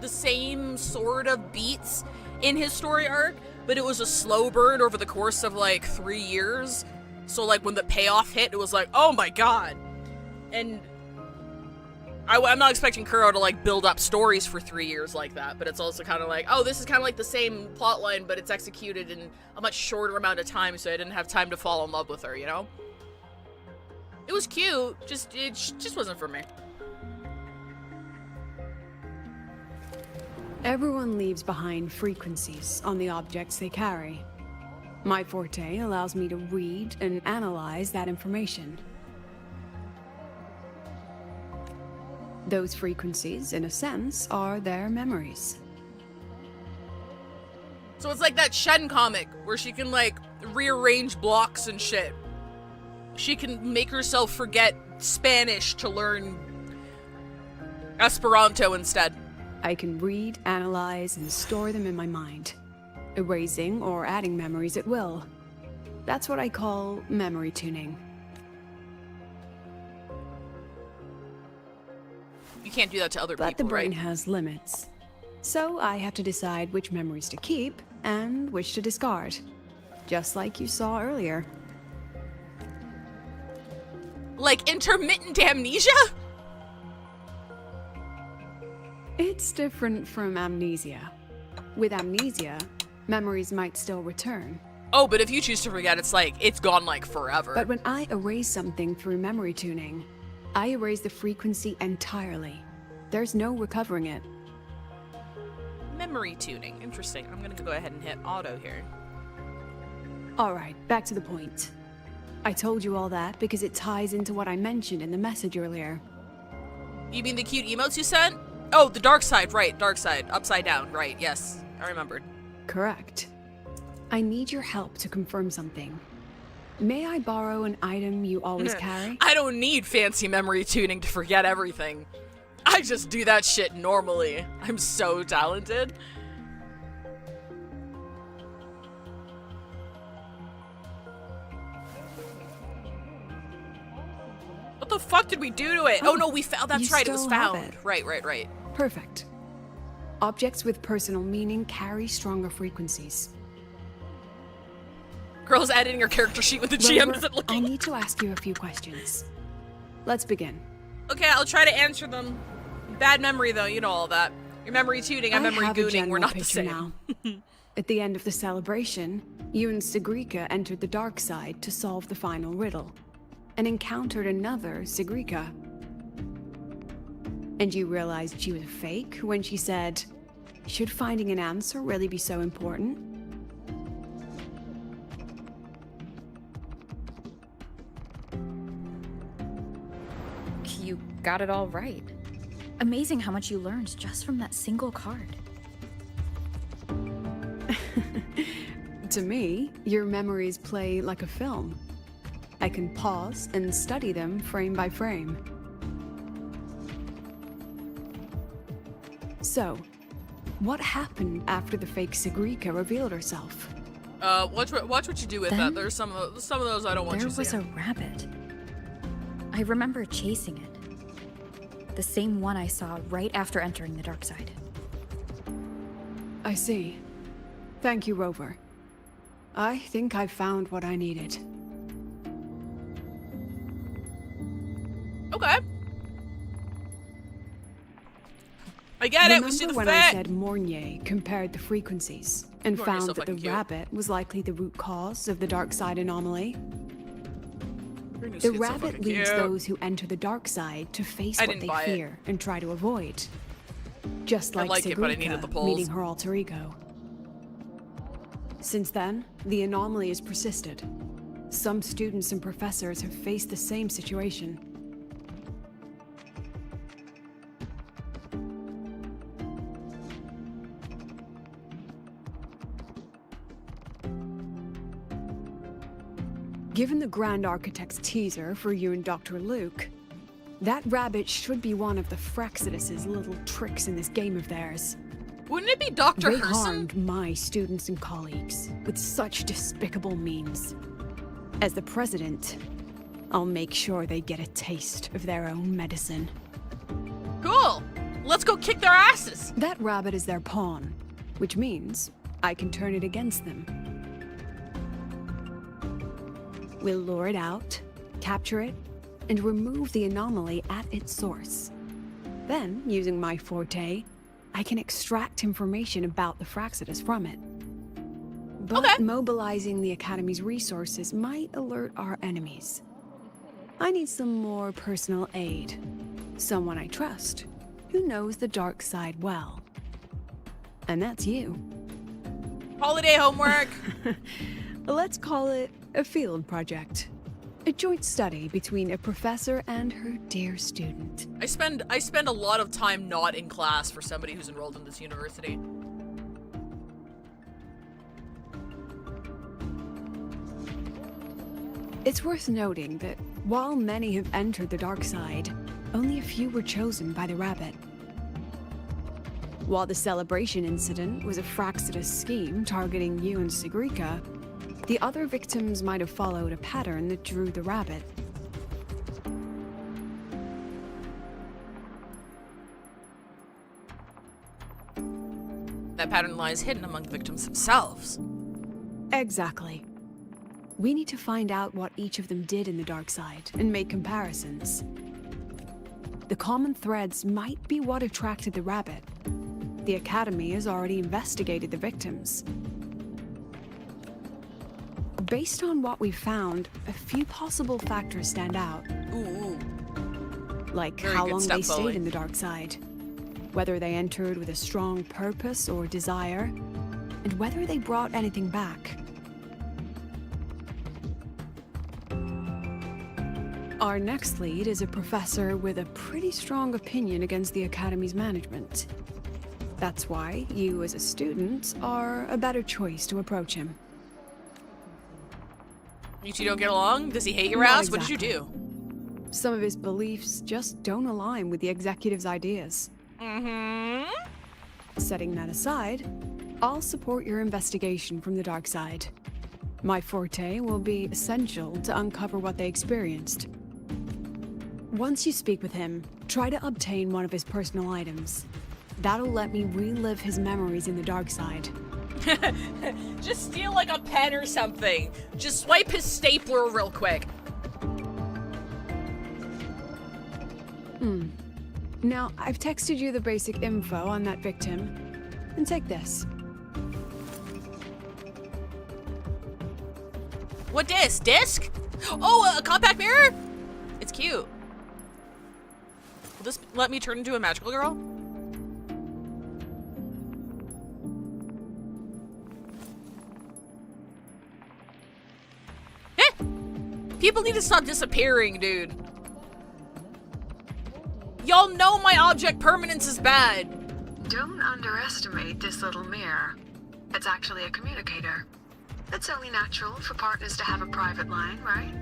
the same sort of beats in his story arc, but it was a slow burn over the course of like 3 years. So like when the payoff hit, it was like, oh my god. And I'm not expecting Kuro to like build up stories for 3 years like that, but it's also kind of like, oh, this is kind of like the same plotline, but it's executed in a much shorter amount of time, so I didn't have time to fall in love with her, you know? It was cute, it just wasn't for me. Everyone leaves behind frequencies on the objects they carry. My forte allows me to read and analyze that information. Those frequencies, in a sense, are their memories. So it's like that Shen comic, where she can, like, rearrange blocks and shit. She can make herself forget Spanish to learn Esperanto instead. I can read, analyze, and store them in my mind, erasing or adding memories at will. That's what I call memory tuning. You can't do that to other people, But the brain right? has limits. So I have to decide which memories to keep and which to discard. Just like you saw earlier. Like intermittent amnesia? It's different from amnesia. With amnesia, memories might still return. Oh, but if you choose to forget, it's like, it's gone like forever. But when I erase something through memory tuning, I erase the frequency entirely. There's no recovering it. Memory tuning. Interesting. I'm gonna go ahead and hit auto here. Alright, back to the point. I told you all that because it ties into what I mentioned in the message earlier. You mean the cute emotes you sent? Oh, the dark side, right. Dark side. Upside down, right. Yes, I remembered. Correct. I need your help to confirm something. May I borrow an item you always carry? I don't need fancy memory tuning to forget everything. I just do that shit normally. I'm so talented. What the fuck did we do to it? Oh no, we found. That's right. It was still have found. it. Right. Perfect. Objects with personal meaning carry stronger frequencies. Girl's editing her character sheet with the Rover, GM isn't I looking. need to ask you a few questions. Let's begin. Okay, I'll try to answer them. Bad memory though, you know all that. Your memory tuning, I'm memory have a gooning. We're general not the picture same. now. At the end of the celebration, you and Sigrika entered the dark side to solve the final riddle, and encountered another Sigrika. And you realized she was a fake when she said, "Should finding an answer really be so important?" You got it all right. Amazing how much you learned just from that single card. To me, your memories play like a film. I can pause and study them frame by frame. So, what happened after the fake Sigrika revealed herself? Watch what you do with Then that. There's some of those I don't want There you was a seeing. rabbit. I remember chasing it. The same one I saw right after entering the dark side. I see. Thank you, Rover. I think I've found what I needed. Okay. I get it. We see the Remember when I fit. said Mornier compared the frequencies and Mornier's found so that the fucking cute. rabbit was likely the root cause of the dark side anomaly? Goodness, The it's so rabbit fucking leads cute. those who enter the dark side to face I what didn't they buy it. fear and try to avoid. Just I like like it, but I needed the Sigrika polls. meeting her alter ego. Since then, the anomaly has persisted. Some students and professors have faced the same situation. Given the Grand Architect's teaser for you and Dr. Luke, that rabbit should be one of the Fraxidus' little tricks in this game of theirs. Wouldn't it be Dr. They Herson? harmed my students and colleagues with such despicable means. As the president, I'll make sure they get a taste of their own medicine. Cool. Let's go kick their asses. That rabbit is their pawn, which means I can turn it against them. We'll lure it out, capture it, and remove the anomaly at its source. Then, using my forte, I can extract information about the Fraxidus from it. But Okay. mobilizing the Academy's resources might alert our enemies. I need some more personal aid. Someone I trust, who knows the dark side well. And that's you. Holiday homework. Let's call it a field project. A joint study between a professor and her dear student. I spend a lot of time not in class for somebody who's enrolled in this university. It's worth noting that while many have entered the dark side, only a few were chosen by the rabbit. While the celebration incident was a Fraxidus scheme targeting you and Sigrika, the other victims might have followed a pattern that drew the rabbit. That pattern lies hidden among the victims themselves. Exactly. We need to find out what each of them did in the dark side and make comparisons. The common threads might be what attracted the rabbit. The Academy has already investigated the victims. Based on what we've found, a few possible factors stand out. Ooh. Like Very how good long step, they stayed Chloe. in the dark side, whether they entered with a strong purpose or desire, and whether they brought anything back. Our next lead is a professor with a pretty strong opinion against the Academy's management. That's why you, as a student, are a better choice to approach him. You two don't get along? Does he hate your Not ass? What did you exactly. do? Some of his beliefs just don't align with the executive's ideas. Mm-hmm. Setting that aside, I'll support your investigation from the dark side. My forte will be essential to uncover what they experienced. Once you speak with him, try to obtain one of his personal items. That'll let me relive his memories in the dark side. Just steal like a pen or something. Just swipe his stapler real quick. Now, I've texted you the basic info on that victim. And take this. What disc? Disc? Oh, a compact mirror? It's cute. Will this let me turn into a magical girl? People need to stop disappearing, dude. Y'all know my object permanence is bad. Don't underestimate this little mirror. It's actually a communicator. It's only natural for partners to have a private line, right?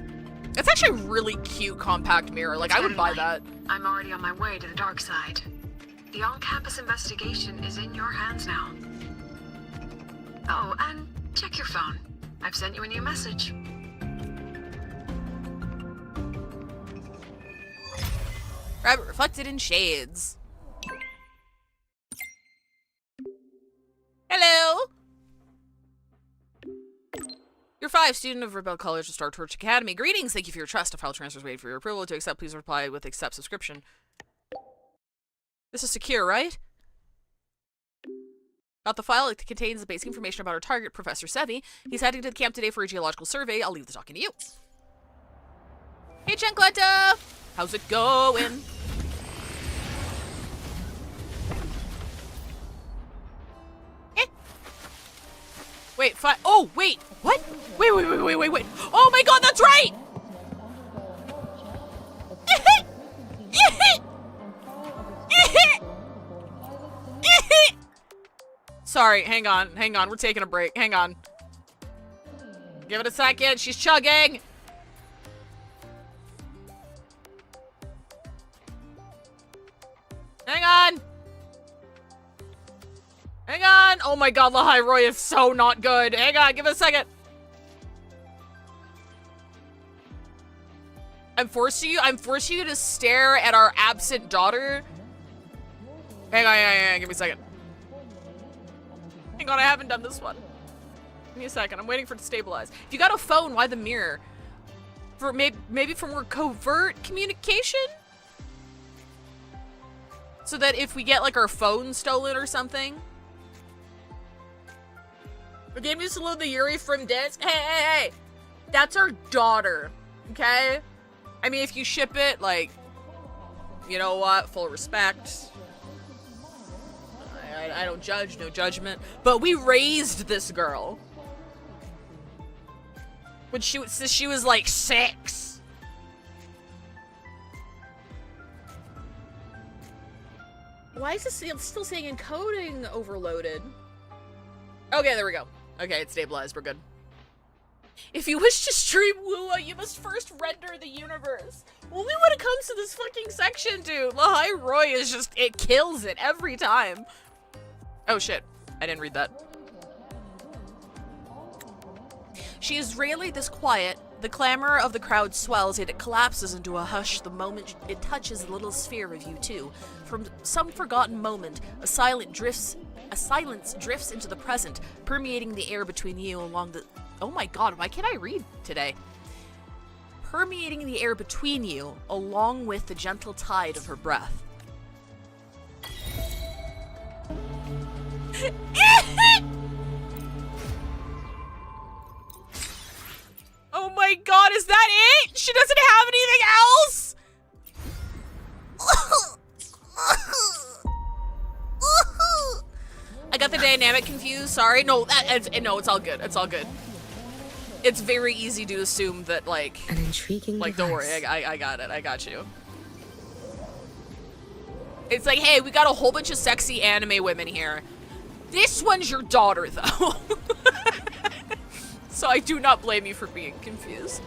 It's actually a really cute compact mirror. Like, I would buy that. I'm already on my way to the dark side. The on-campus investigation is in your hands now. Oh, and check your phone. I've sent you a new message. Rabbit reflected in shades. Hello! You're 5, student of Rebel College of Star Torch Academy. Greetings, thank you for your trust. A file transfer is waiting for your approval. To accept, please reply with accept subscription. This is secure, right? Got the file. It contains the basic information about our target, Professor Sevi. He's heading to the camp today for a geological survey. I'll leave the talking to you. Hey, Chancletta! How's it going? Wait, oh, wait, what? Wait. Oh my god, that's right! Sorry, hang on, we're taking a break, hang on. Give it a second, she's chugging! Hang on! Hang on! Oh my god, Lahai Roy is so not good. Hang on, give it a second. I'm forcing you to stare at our absent daughter. Hang on, give me a second. Hang on, I haven't done this one. Give me a second, I'm waiting for it to stabilize. If you got a phone, why the mirror? For maybe for more covert communication? So that if we get like our phone stolen or something. The game used to load the Yuri from disc. Hey! That's our daughter, okay? I mean, if you ship it, like, you know what? Full respect. I don't judge, no judgment. But we raised this girl. When she was like 6. Why is this still saying encoding overloaded? Okay, there we go. Okay, it's stabilized. We're good. If you wish to stream WuWa, you must first render the universe. Only when it comes to this fucking section, dude. Lahai Roy is just, it kills it every time. Oh shit, I didn't read that. She is rarely this quiet. The clamor of the crowd swells, yet it collapses into a hush the moment it touches a little sphere of you two. From some forgotten moment, a silence drifts into the present, permeating the air between you along the... Oh my god, why can't I read today? Permeating the air between you, along with the gentle tide of her breath. Oh my god, is that it? She doesn't have anything else? I got the dynamic confused, sorry. No, no, it's all good. It's all good. it's very easy to assume that, like... An intriguing Like, device. don't worry, I got it. I got you. It's like, hey, we got a whole bunch of sexy anime women here. This one's your daughter, though. So I do not blame you for being confused.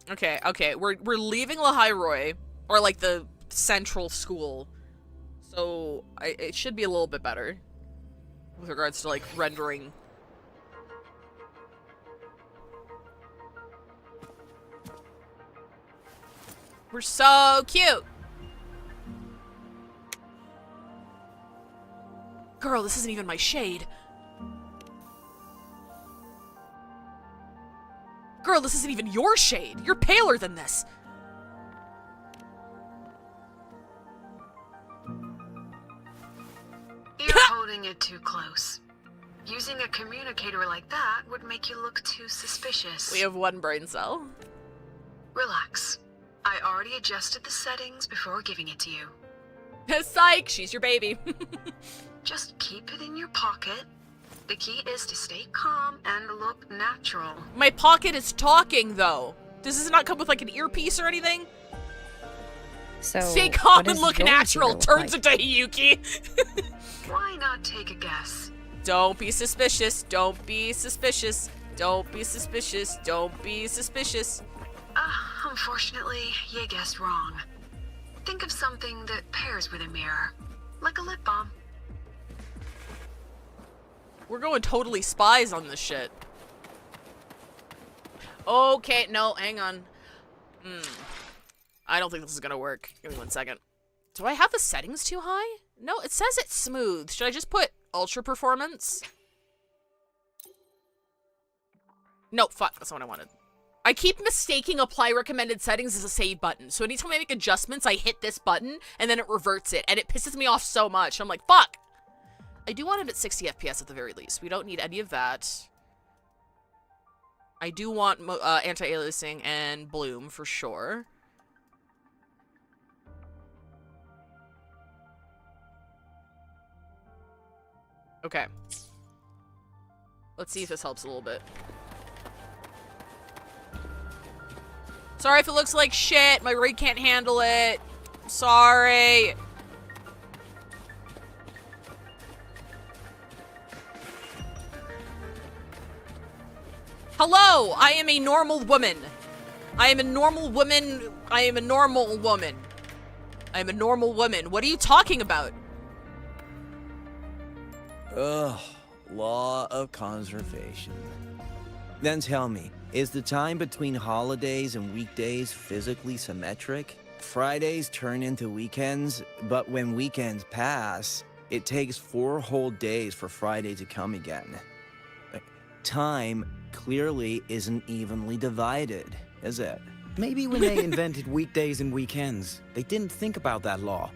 Okay, we're leaving Lahiroi, or like the central school, so it should be a little bit better with regards to like rendering. We're so cute. Girl, this isn't even my shade. Girl, this isn't even your shade. You're paler than this. You're holding it too close. Using a communicator like that would make you look too suspicious. We have one brain cell. Relax. I already adjusted the settings before giving it to you. Psych, she's your baby. Just keep it in your pocket. The key is to stay calm and look natural. My pocket is talking, though. Does this not come with, like, an earpiece or anything? So, stay calm what and does look your natural. hero Turns look into Hiyuki. Why not take a guess? Don't be suspicious. Don't be suspicious. Don't be suspicious. Don't be suspicious. Unfortunately, you guessed wrong. Think of something that pairs with a mirror. Like a lip balm. We're going totally spies on this shit. Okay, no, hang on. I don't think this is gonna work. Give me 1 second. Do I have the settings too high? No, it says it's smooth. Should I just put ultra performance? No, fuck, that's not what I wanted. I keep mistaking apply recommended settings as a save button. So anytime I make adjustments, I hit this button and then it reverts it. And it pisses me off so much. I'm like, fuck. I do want it at 60 FPS at the very least. We don't need any of that. I do want anti-aliasing and bloom for sure. Okay. Let's see if this helps a little bit. Sorry if it looks like shit. My rig can't handle it. Sorry. Hello, I am a normal woman. I am a normal woman. I am a normal woman. I am a normal woman. What are you talking about? Ugh, law of conservation. Then tell me, is the time between holidays and weekdays physically symmetric? Fridays turn into weekends, but when weekends pass, it takes 4 whole days for Friday to come again. Time clearly isn't evenly divided, is it? Maybe when they invented weekdays and weekends, they didn't think about that law.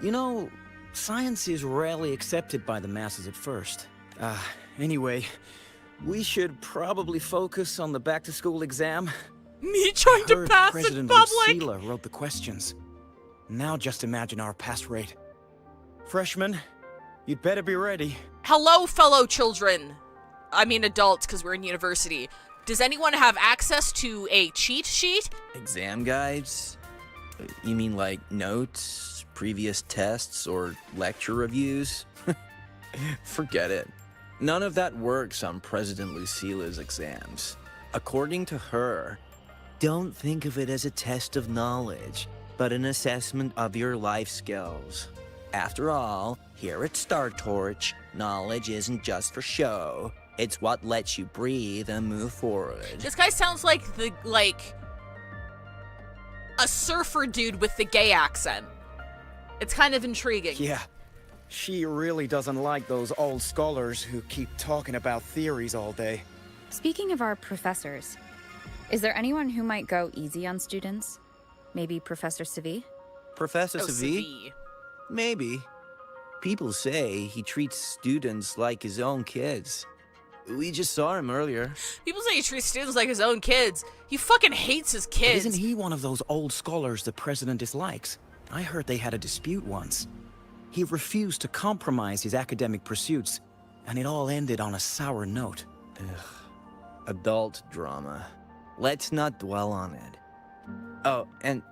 You know, science is rarely accepted by the masses at first. Anyway, we should probably focus on the back-to-school exam. Me trying to pass President in public? Lucilla wrote the questions. Now just imagine our pass rate. Freshmen, you'd better be ready. Hello, fellow children. I mean adults, because we're in university. Does anyone have access to a cheat sheet? Exam guides? You mean like notes, previous tests, or lecture reviews? Forget it. None of that works on President Lucilla's exams. According to her, don't think of it as a test of knowledge, but an assessment of your life skills. After all, here at Star Torch, knowledge isn't just for show. It's what lets you breathe and move forward. This guy sounds like a surfer dude with the gay accent. It's kind of intriguing. Yeah, she really doesn't like those old scholars who keep talking about theories all day. Speaking of our professors, is there anyone who might go easy on students? Maybe Professor Segues? Professor Segues? Maybe. People say he treats students like his own kids. We just saw him earlier. People say he treats students like his own kids. He fucking hates his But kids. isn't he one of those old scholars the president dislikes? I heard they had a dispute once. He refused to compromise his academic pursuits, and it all ended on a sour note. Ugh. Adult drama. Let's not dwell on it. Oh, and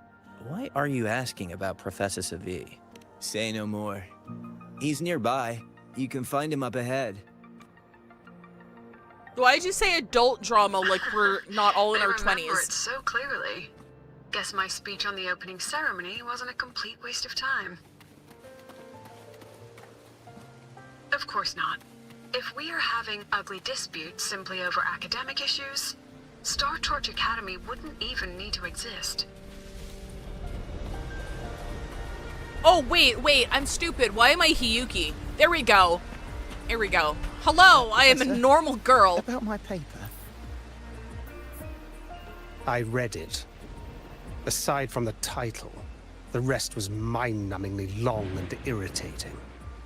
why are you asking about Professor Segues? Say no more. He's nearby. You can find him up ahead. Why did you say adult drama like we're not all in our remember 20s? it so clearly. Guess my speech on the opening ceremony wasn't a complete waste of time. Of course not. If we are having ugly disputes simply over academic issues, Star Torch Academy wouldn't even need to exist. Oh, wait, I'm stupid. Why am I Hiyuki? There we go. Here we go. Hello, I am a normal girl. About my paper. I read it. Aside from the title, the rest was mind-numbingly long and irritating.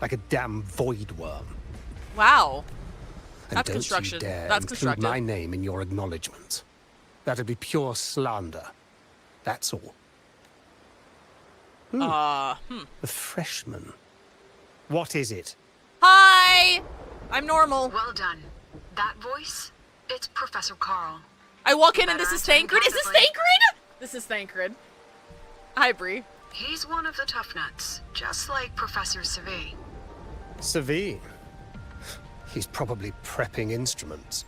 Like a damn void worm. Wow. And That's don't construction. you dare That's include constructive. my name in your acknowledgements. That'd be pure slander. That's all. The freshman. What is it? Hi! I'm normal. Well done. That voice? It's Professor Carl. I walk in and this is Thancred? Is this Thancred? This is Thancred. Hi, Bree. He's one of the tough nuts, just like Professor Segues. Segues? He's probably prepping instruments.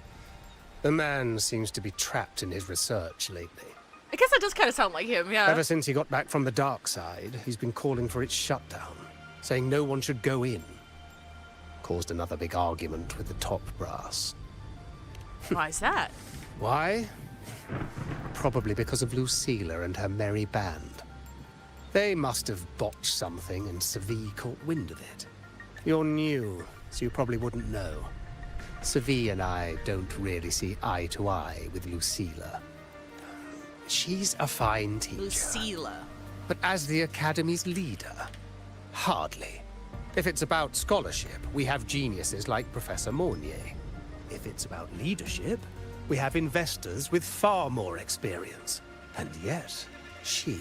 The man seems to be trapped in his research lately. I guess that does kind of sound like him, yeah. Ever since he got back from the dark side, he's been calling for its shutdown, saying no one should go in. Caused another big argument with the top brass. Why is that? Why? Probably because of Lucilla and her merry band. They must have botched something and Segues caught wind of it. You're new, so you probably wouldn't know. Segues and I don't really see eye to eye with Lucilla. She's a fine teacher. Lucilla. But as the Academy's leader, hardly. If it's about scholarship, we have geniuses like Professor Mornier. If it's about leadership, we have investors with far more experience. And yet, she,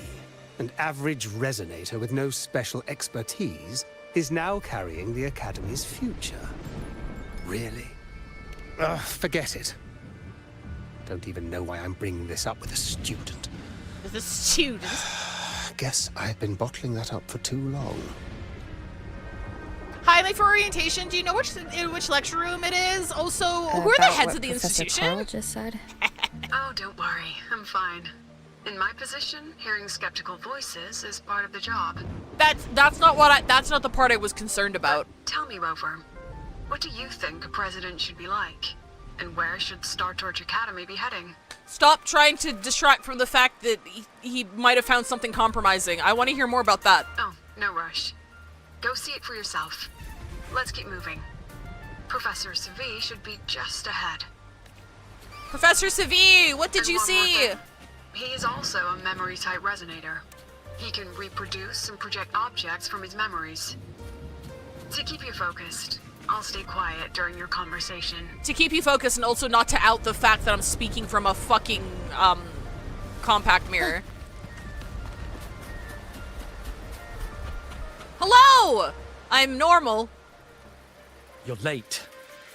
an average resonator with no special expertise, is now carrying the Academy's future. Really? Forget it. Don't even know why I'm bringing this up with a student. With a student? Guess I've been bottling that up for too long. Hi, like for orientation, do you know which lecture room it is? Also, who are the heads of the institution? Carl just said. Oh, don't worry. I'm fine. In my position, hearing skeptical voices is part of the job. That's not the part I was concerned about. Tell me, Rover, what do you think a president should be like? And where should Star Torch Academy be heading? Stop trying to distract from the fact that he might have found something compromising. I want to hear more about that. Oh, no rush. Go see it for yourself. Let's keep moving. Professor Segues should be just ahead. Professor Segues, what did you see? He is also a memory-type resonator. He can reproduce and project objects from his memories. To keep you focused, I'll stay quiet during your conversation. To keep you focused and also not to out the fact that I'm speaking from a fucking, compact mirror. Hello! I'm normal. You're late.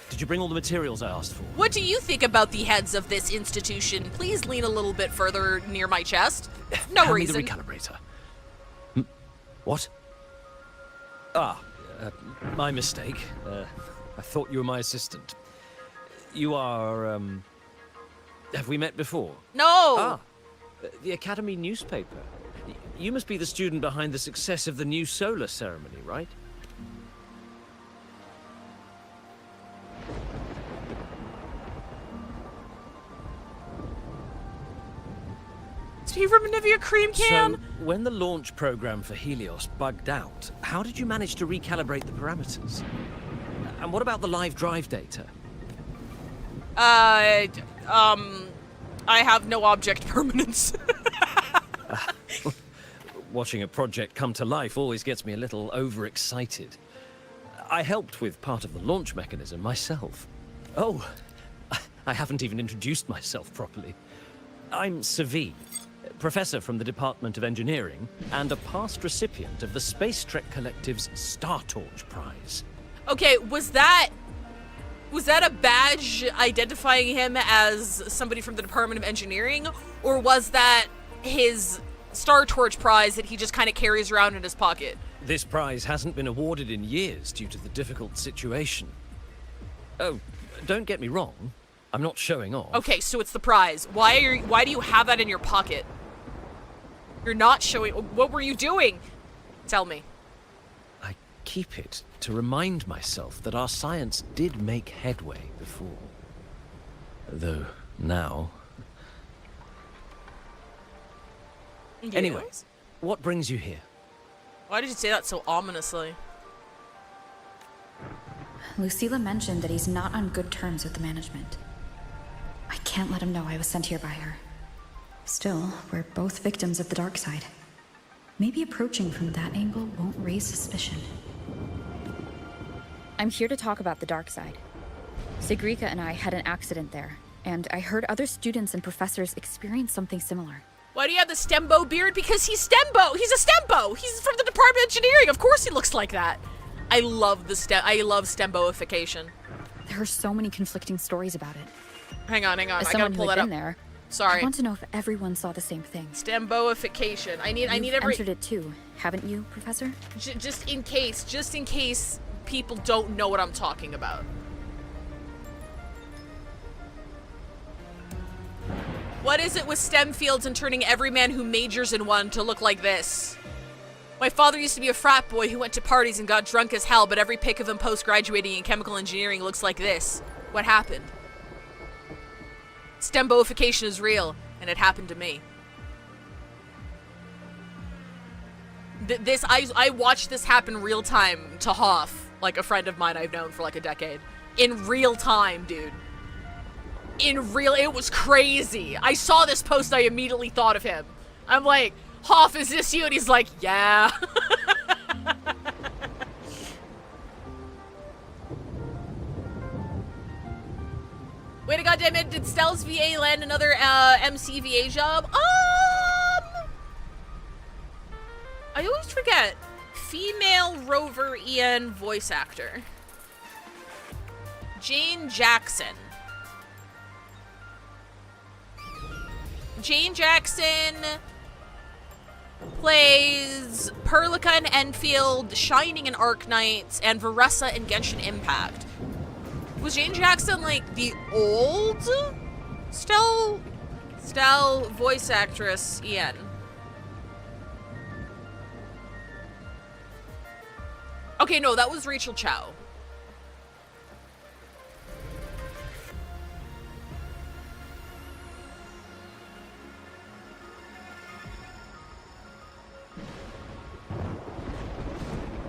Did you bring all the materials I asked for? What do you think about the heads of this institution? Please lean a little bit further near my chest. No Hand reason. me the recalibrator. What? My mistake. I thought you were my assistant. You are, have we met before? No! The Academy newspaper. You must be the student behind the success of the new solar ceremony, right? Is he from a Nivea cream can? So, when the launch program for Helios bugged out, how did you manage to recalibrate the parameters? And what about the live drive data? I have no object permanence. Watching a project come to life always gets me a little overexcited. I helped with part of the launch mechanism myself. Oh, I haven't even introduced myself properly. I'm Segues, professor from the Department of Engineering, and a past recipient of the Space Trek Collective's Star Torch Prize. Okay, was that a badge identifying him as somebody from the Department of Engineering, or was that his Star Torch prize that he just kind of carries around in his pocket? This prize hasn't been awarded in years due to the difficult situation. Oh, don't get me wrong. I'm not showing off. Okay, so it's the prize. Why do you have that in your pocket? You're not showing. What were you doing? Tell me. I keep it to remind myself that our science did make headway before. Though now... Yes. Anyway, what brings you here? Why did you say that so ominously? Lucilla mentioned that he's not on good terms with the management. I can't let him know I was sent here by her. Still, we're both victims of the dark side. Maybe approaching from that angle won't raise suspicion. I'm here to talk about the dark side. Segues and I had an accident there, and I heard other students and professors experience something similar. Why do you have the Stembo beard? Because he's Stembo! He's a Stembo! He's from the Department of Engineering! Of course he looks like that! I love Stemboification. There are so many conflicting stories about it. Hang on. As I gotta someone pull who had that been up. there, Sorry. I want to know if everyone saw the same thing. Stemboification. I need You've every... entered it too, haven't you, Professor? Just in case people don't know what I'm talking about. What is it with STEM fields and turning every man who majors in one to look like this? My father used to be a frat boy who went to parties and got drunk as hell, but every pic of him post-graduating in chemical engineering looks like this. What happened? Stemboification is real, and it happened to me. I watched this happen real time to Hoff, like a friend of mine I've known for like a decade. In real time, dude. It was crazy. I saw this post, I immediately thought of him. I'm like, Hoff, is this you? And he's like, yeah. Wait a goddamn it, did Stell's VA land another MCVA job? I always forget. Female Rover EN voice actor. Jane Jackson. Jane Jackson plays Perlica in Enfield, Shining in Arknights, and Varessa in Genshin Impact. Was Jane Jackson like the old Stell voice actress EN? Okay, no, that was Rachel Chow.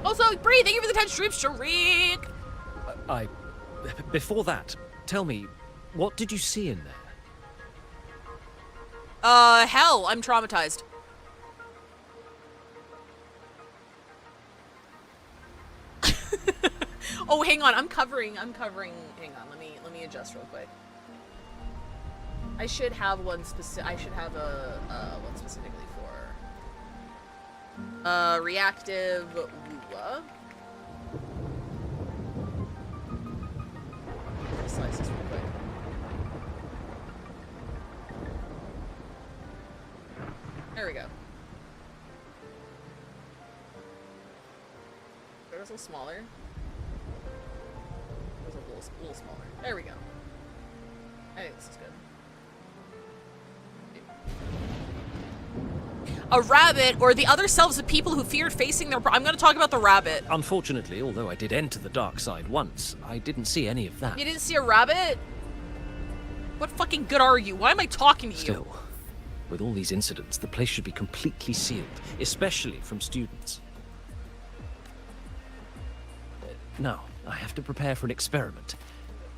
Also, Bree, thank you for the 10 strips, Sharik! Before that, tell me, what did you see in there? Hell, I'm traumatized. Oh, hang on, I'm covering, hang on, let me adjust real quick. I should have one I should have one specifically for, reactive WuWa. Slice this real quick. There we go. It was a little smaller. It was a little smaller. There we go. I think this is good. A rabbit, or the other selves of people who feared facing their... I'm going to talk about the rabbit. Unfortunately, although I did enter the dark side once, I didn't see any of that. You didn't see a rabbit? What fucking good are you? Why am I talking to you? Still, with all these incidents, the place should be completely sealed, especially from students. Now, I have to prepare for an experiment.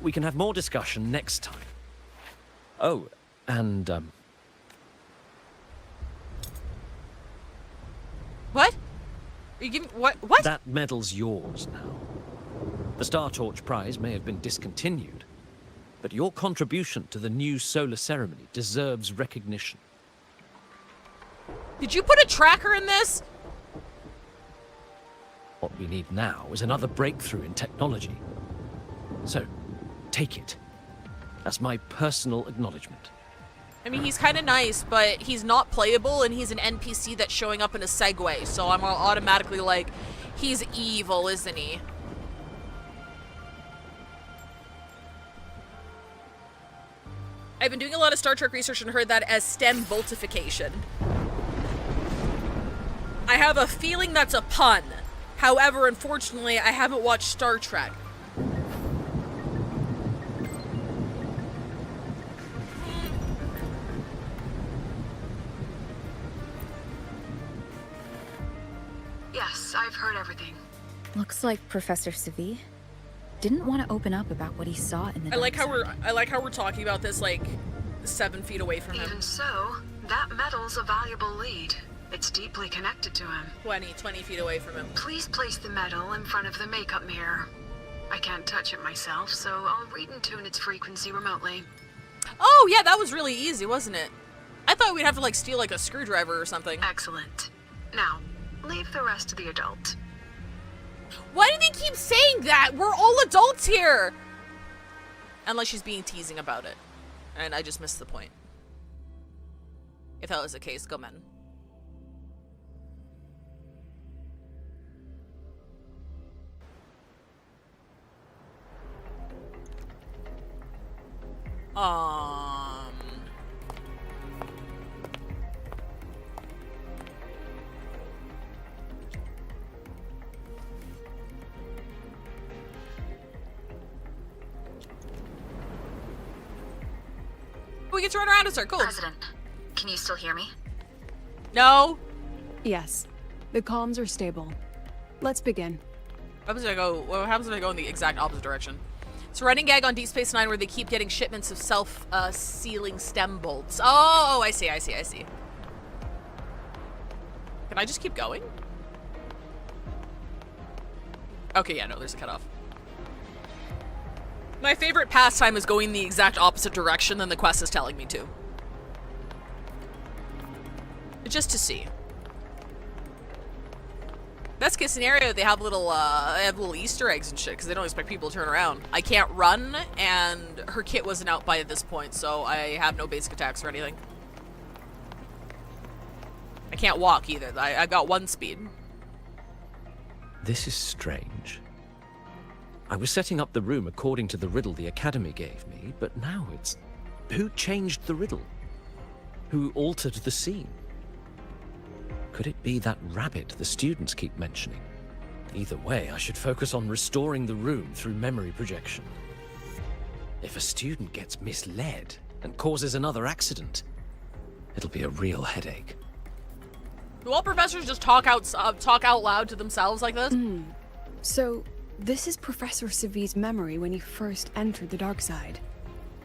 We can have more discussion next time. Oh, and, What? Are you giving... What? That medal's yours now. The Star Torch Prize may have been discontinued, but your contribution to the new solar ceremony deserves recognition. Did you put a tracker in this? What we need now is another breakthrough in technology. So, take it. As my personal acknowledgement. I mean, he's kind of nice, but he's not playable, and he's an NPC that's showing up in a Segway, so I'm automatically like, he's evil, isn't he? I've been doing a lot of Star Trek research and heard that as STEM voltification. I have a feeling that's a pun. However, unfortunately, I haven't watched Star Trek. Yes, I've heard everything. Looks like Professor Segues didn't want to open up about what he saw in the I like how we're talking about this like 7 feet away from him. Even so, that metal's a valuable lead. It's deeply connected to him. 20 feet away from him. Please place the metal in front of the makeup mirror. I can't touch it myself, so I'll read and tune its frequency remotely. Oh, yeah, that was really easy, wasn't it? I thought we'd have to, like, steal, like, a screwdriver or something. Excellent. Now, leave the rest to the adult. Why do they keep saying that? We're all adults here! Unless she's being teasing about it. And I just missed the point. If that was the case, go men. We get to run around with her. Cool. President, can you still hear me? No. Yes. The comms are stable. Let's begin. What happens if I go in the exact opposite direction? It's a running gag on Deep Space Nine where they keep getting shipments of self-sealing stem bolts. Oh, I see. Can I just keep going? Okay, yeah, no, there's a cutoff. My favorite pastime is going the exact opposite direction than the quest is telling me to. Just to see. Best case scenario, they have little Easter eggs and shit because they don't expect people to turn around. I can't run, and her kit wasn't out by this point, so I have no basic attacks or anything. I can't walk either. I've got 1 speed. This is strange. I was setting up the room according to the riddle the Academy gave me, but now it's... Who changed the riddle? Who altered the scene? Could it be that rabbit the students keep mentioning? Either way, I should focus on restoring the room through memory projection. If a student gets misled and causes another accident, it'll be a real headache. Do all professors just talk out loud to themselves like this? So, this is Professor Segues' memory when he first entered the dark side.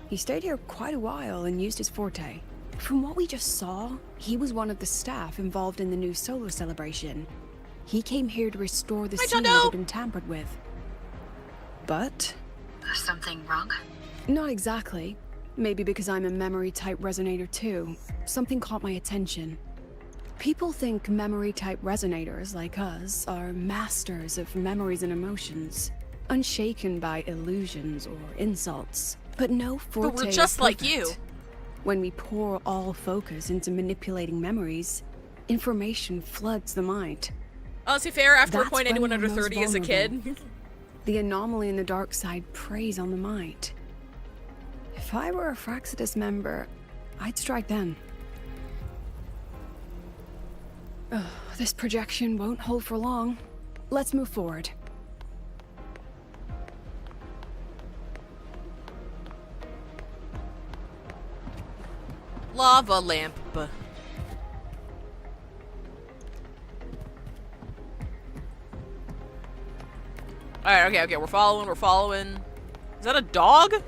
He stayed here quite a while and used his forte. From what we just saw, he was one of the staff involved in the new solar celebration. He came here to restore the scene that had been tampered with. But... Something wrong? Not exactly. Maybe because I'm a memory-type resonator too. Something caught my attention. People think memory-type resonators like us are masters of memories and emotions, unshaken by illusions or insults. But no forte But we're just is like perfect. you. When we pour all focus into manipulating memories, information floods the mind. Honestly, fair, after a That's point, when anyone we're under most 30 is a kid. The anomaly in the dark side preys on the mind. If I were a Fraxidus member, I'd strike then. Ugh, this projection won't hold for long. Let's move forward. Lava lamp. Alright, okay, we're following. Is that a dog?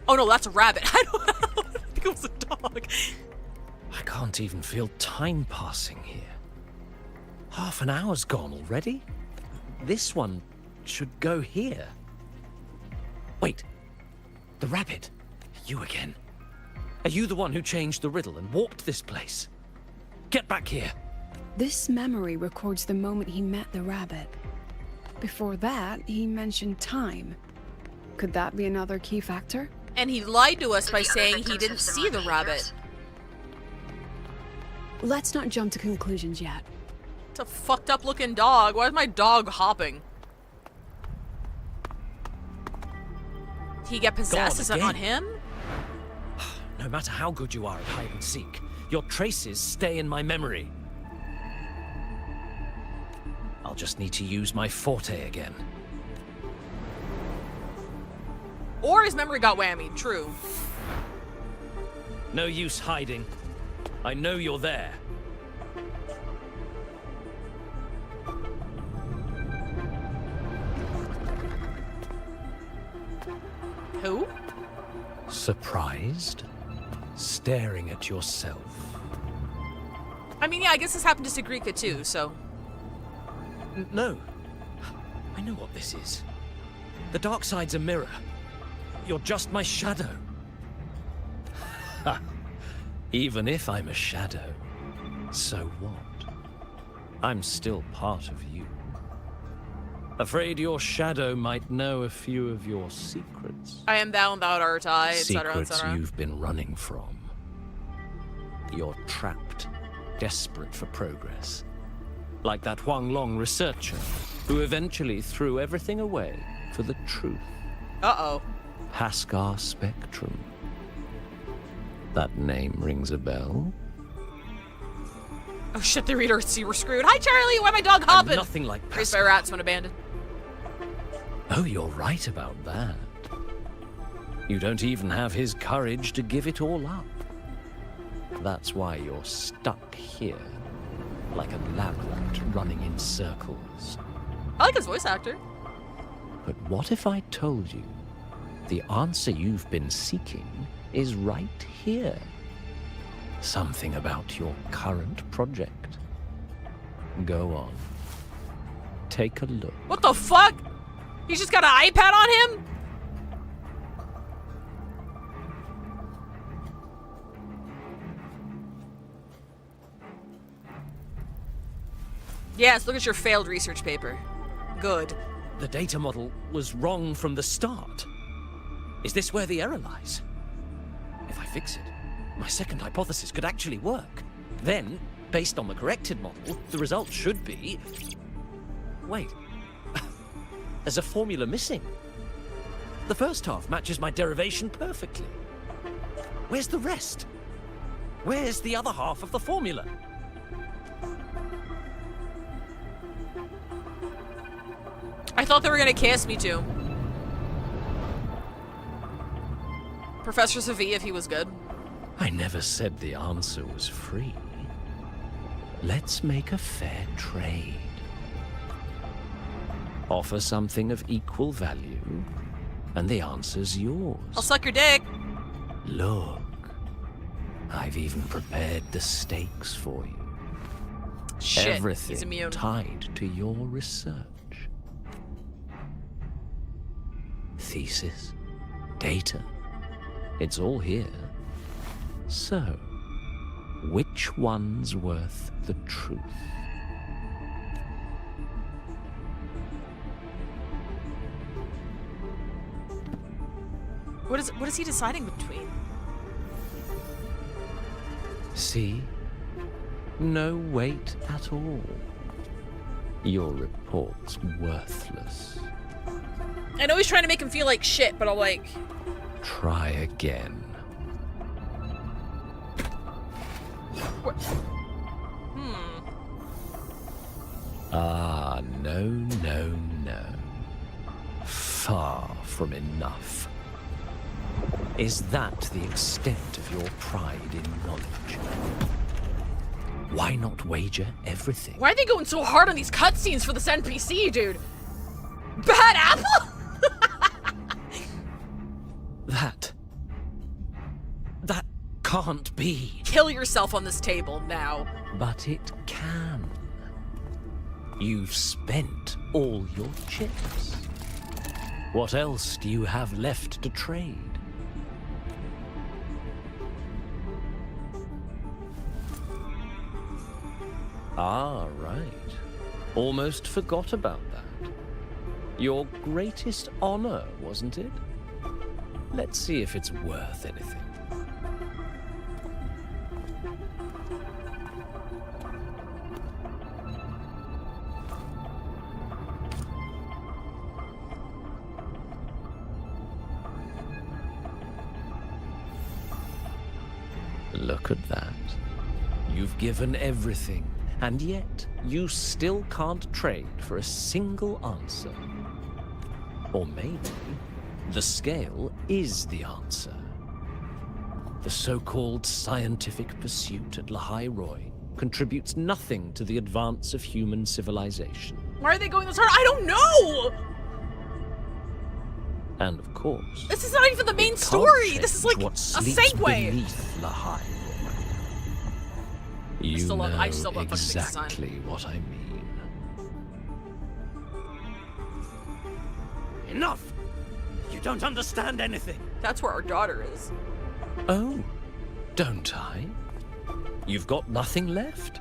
Oh no, that's a rabbit. I think it was a dog. I can't even feel time passing here. Half an hour's gone already? This one should go here. Wait, the rabbit. You again. Are you the one who changed the riddle and warped this place? Get back here. This memory records the moment he met the rabbit. Before that, he mentioned time. Could that be another key factor? And he lied to us by saying he didn't see the rabbit. Let's not jump to conclusions yet. It's a fucked up looking dog. Why is my dog hopping? He get possessed? Is that on him? No matter how good you are at hide and seek, your traces stay in my memory. I'll just need to use my forte again. Or his memory got whammied, true. No use hiding. I know you're there. Who? Surprised? Staring at yourself. I mean, yeah, I guess this happened to Segrika too, so... No. I know what this is. The dark side's a mirror. You're just my shadow. Ha! Even if I'm a shadow, so what? I'm still part of you. Afraid your shadow might know a few of your secrets. I am thou and thou art I, etc., Secrets etc. you've been running from. You're trapped, desperate for progress. Like that Huanglong researcher, who eventually threw everything away for the truth. Uh-oh. Haskar Spectrum. That name rings a bell? Oh shit, the reader, see, we're screwed. Hi, Charlie, why my dog hopping? Nothing like Raised by rats when abandoned. Oh, you're right about that. You don't even have his courage to give it all up. That's why you're stuck here, like a lab rat running in circles. I like his voice actor. But what if I told you the answer you've been seeking is right here? Something about your current project. Go on. Take a look. What the fuck? He's just got an iPad on him? Yes, look at your failed research paper. Good. The data model was wrong from the start. Is this where the error lies? If I fix it, my second hypothesis could actually work. Then, based on the corrected model, the result should be... Wait. There's a formula missing. The first half matches my derivation perfectly. Where's the rest? Where's the other half of the formula? I thought they were gonna kiss me too. Professor Savi, if he was good. I never said the answer was free. Let's make a fair trade. Offer something of equal value, and the answer's yours. I'll suck your dick. Look, I've even prepared the stakes for you. Shit, he's Everything immune. tied to your research. Thesis, data, it's all here. So, which one's worth the truth? What is he deciding between? See? No weight at all. Your report's worthless. I know he's trying to make him feel like shit, but I'm like... Try again. What? Ah, no, no, no. Far from enough. Is that the extent of your pride in knowledge? Why not wager everything? Why are they going so hard on these cutscenes for this NPC, dude? Bad apple? That can't be. Kill yourself on this table now. But it can. You've spent all your chips. What else do you have left to trade? Ah, right. Almost forgot about that. Your greatest honor, wasn't it? Let's see if it's worth anything. Look at that. You've given everything, and yet you still can't trade for a single answer. Or maybe the scale is the answer. The so-called scientific pursuit at Lahai Roy contributes nothing to the advance of human civilization. Why are they going this hard? I don't know! And of course, This is not even the main it can't story! This is change like what a sleeps segue! beneath Lahai Roy. You still love- know I still love fucking Chisa. exactly what I mean. Enough! You don't understand anything. That's where our daughter is. Oh, don't I? You've got nothing left?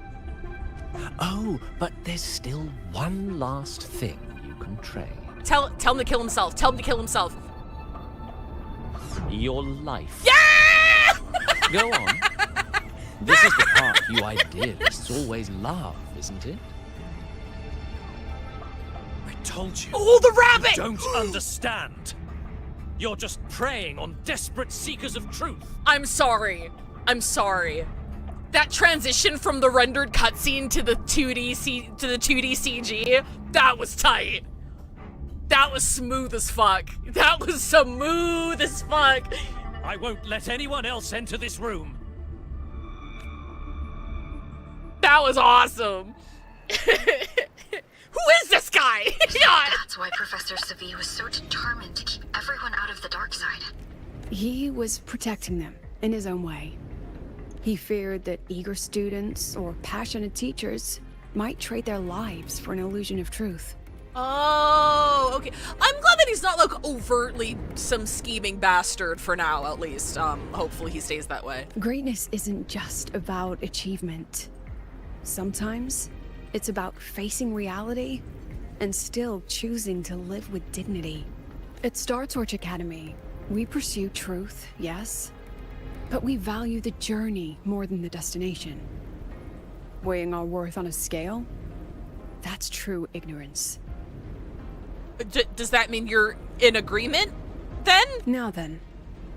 Oh, but there's still one last thing you can trade. Tell him to kill himself. Tell him to kill himself. Your life. Yeah! Go on. This is the part you idealists always love, isn't it? I told you. Oh, the rabbit! You don't understand. You're just preying on desperate seekers of truth. I'm sorry. I'm sorry. That transition from the rendered cutscene to the 2D CG, that was tight. That was smooth as fuck. That was smooth as fuck. I won't let anyone else enter this room. That was awesome. Who is this guy? God. That's why Professor Segues was so determined to keep everyone out of the dark side. He was protecting them in his own way. He feared that eager students or passionate teachers might trade their lives for an illusion of truth. Oh, okay. I'm glad that he's not like overtly some scheming bastard for now, at least. Hopefully he stays that way. Greatness isn't just about achievement. Sometimes it's about facing reality and still choosing to live with dignity. At Star Torch Academy, we pursue truth, yes, but we value the journey more than the destination. Weighing our worth on a scale? That's true ignorance. Does that mean you're in agreement, then? Now then,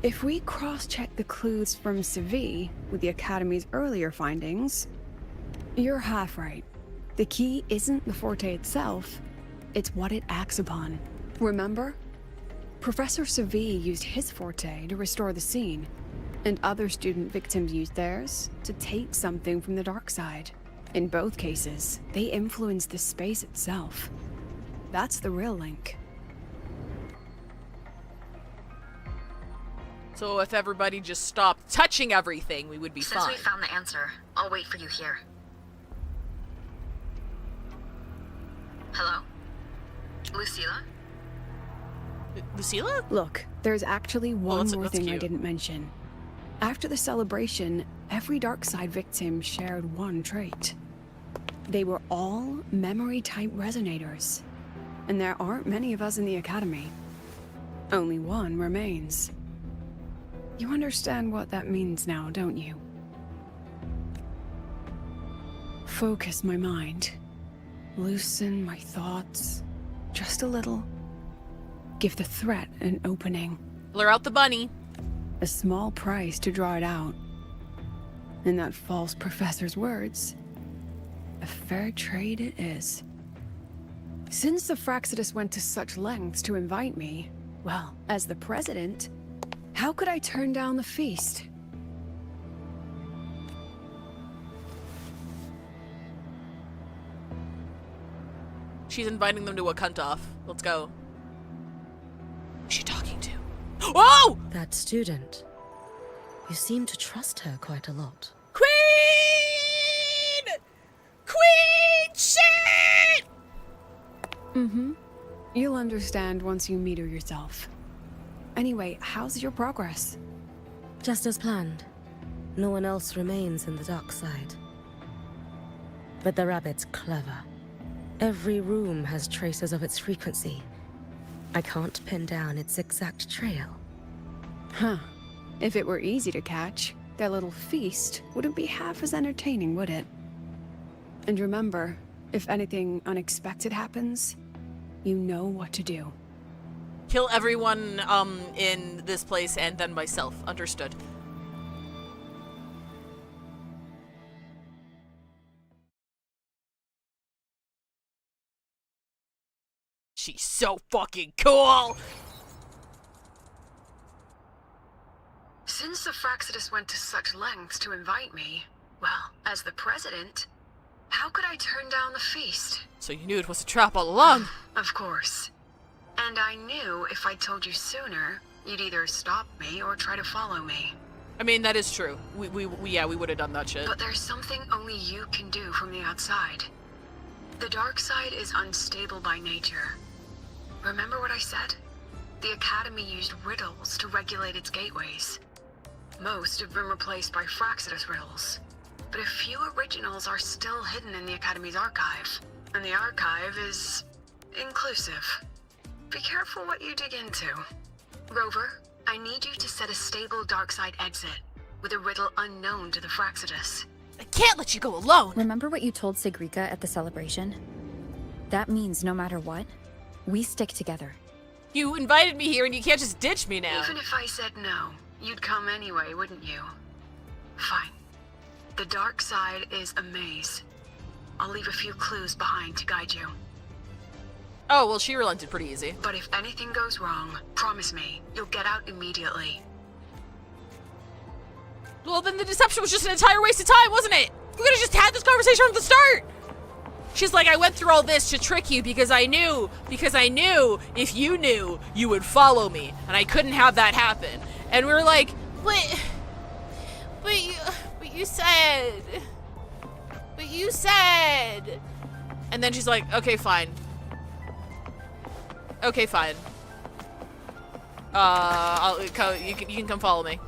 if we cross-check the clues from Segues with the Academy's earlier findings, you're half right. The key isn't the forte itself, it's what it acts upon. Remember? Professor Segues used his forte to restore the scene, and other student victims used theirs to take something from the dark side. In both cases, they influenced the space itself. That's the real link. So if everybody just stopped touching everything, we would be Since fine. we found the answer, I'll wait for you here. Hello? Lucilla? Lucilla? Look, there's actually one more that's thing I cute. didn't mention. After the celebration, every dark side victim shared one trait. They were all memory-type resonators. And there aren't many of us in the Academy. Only one remains. You understand what that means now, don't you? Focus my mind. Loosen my thoughts. Just a little. Give the threat an opening. Blur out the bunny. A small price to draw it out. In that false professor's words, a fair trade it is. Since the Fraxidus went to such lengths to invite me, well, as the president, how could I turn down the feast? She's inviting them to a cunt-off. Let's go. Who's she talking to? Whoa! That student. You seem to trust her quite a lot. Queen! Queen shit! Mm-hmm. You'll understand once you meet her yourself. Anyway, how's your progress? Just as planned. No one else remains in the dark side. But the rabbit's clever. Every room has traces of its frequency. I can't pin down its exact trail. Huh. If it were easy to catch, their little feast wouldn't be half as entertaining, would it? And remember, if anything unexpected happens, you know what to do. Kill everyone in this place and then myself. Understood. She's so fucking cool! Since the Fraxidus went to such lengths to invite me, well, as the president, how could I turn down the feast? So you knew it was a trap all along? Of course. And I knew if I told you sooner, you'd either stop me or try to follow me. I mean, that is true. We would have done that shit. But there's something only you can do from the outside. The dark side is unstable by nature. Remember what I said? The Academy used riddles to regulate its gateways. Most have been replaced by Fraxidus riddles. But a few originals are still hidden in the Academy's archive. And the archive is inclusive. Be careful what you dig into. Rover, I need you to set a stable dark side exit with a riddle unknown to the Fraxidus. I can't let you go alone! Remember what you told Sigrika at the celebration? That means no matter what, we stick together. You invited me here and you can't just ditch me now. Even if I said no, you'd come anyway, wouldn't you? Fine. The dark side is a maze. I'll leave a few clues behind to guide you. Oh, well, she relented pretty easy. But if anything goes wrong, promise me, you'll get out immediately. Well, then the deception was just an entire waste of time, wasn't it? We could have just had this conversation from the start! She's like, I went through all this to trick you because I knew if you knew, you would follow me, and I couldn't have that happen. And we were like, but you said. And then she's like, okay, fine. Okay, fine. You can come follow me.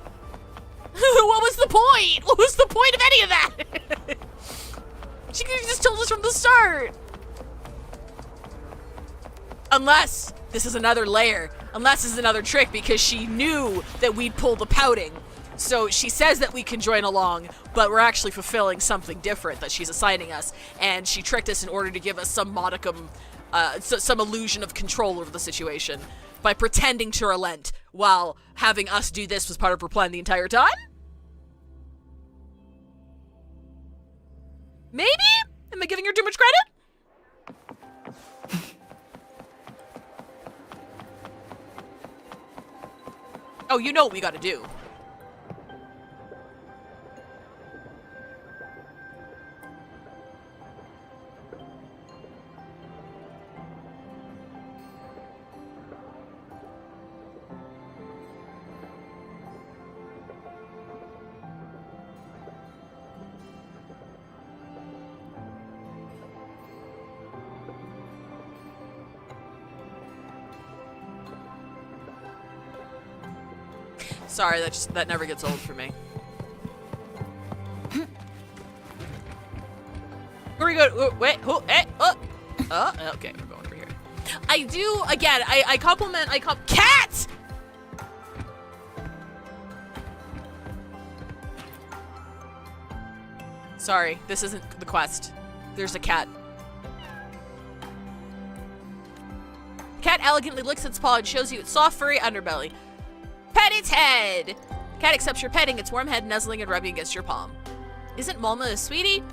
What was the point? What was the point of any of that? She could have just told us from the start. Unless this is another layer. Unless this is another trick because she knew that we'd pull the pouting. So she says that we can join along, but we're actually fulfilling something different that she's assigning us. And she tricked us in order to give us some modicum, some illusion of control over the situation by pretending to relent while having us do this was part of her plan the entire time? Maybe? Am I giving her too much credit? Oh, you know what we gotta do. Sorry, that never gets old for me. Where we go? Wait, okay, we're going over here. I do, again, I compliment, cats! Sorry, this isn't the quest. There's a cat. Cat elegantly licks its paw and shows you its soft, furry underbelly. Pet its head! Cat accepts your petting, its warm head nuzzling and rubbing against your palm. Isn't Malma a sweetie?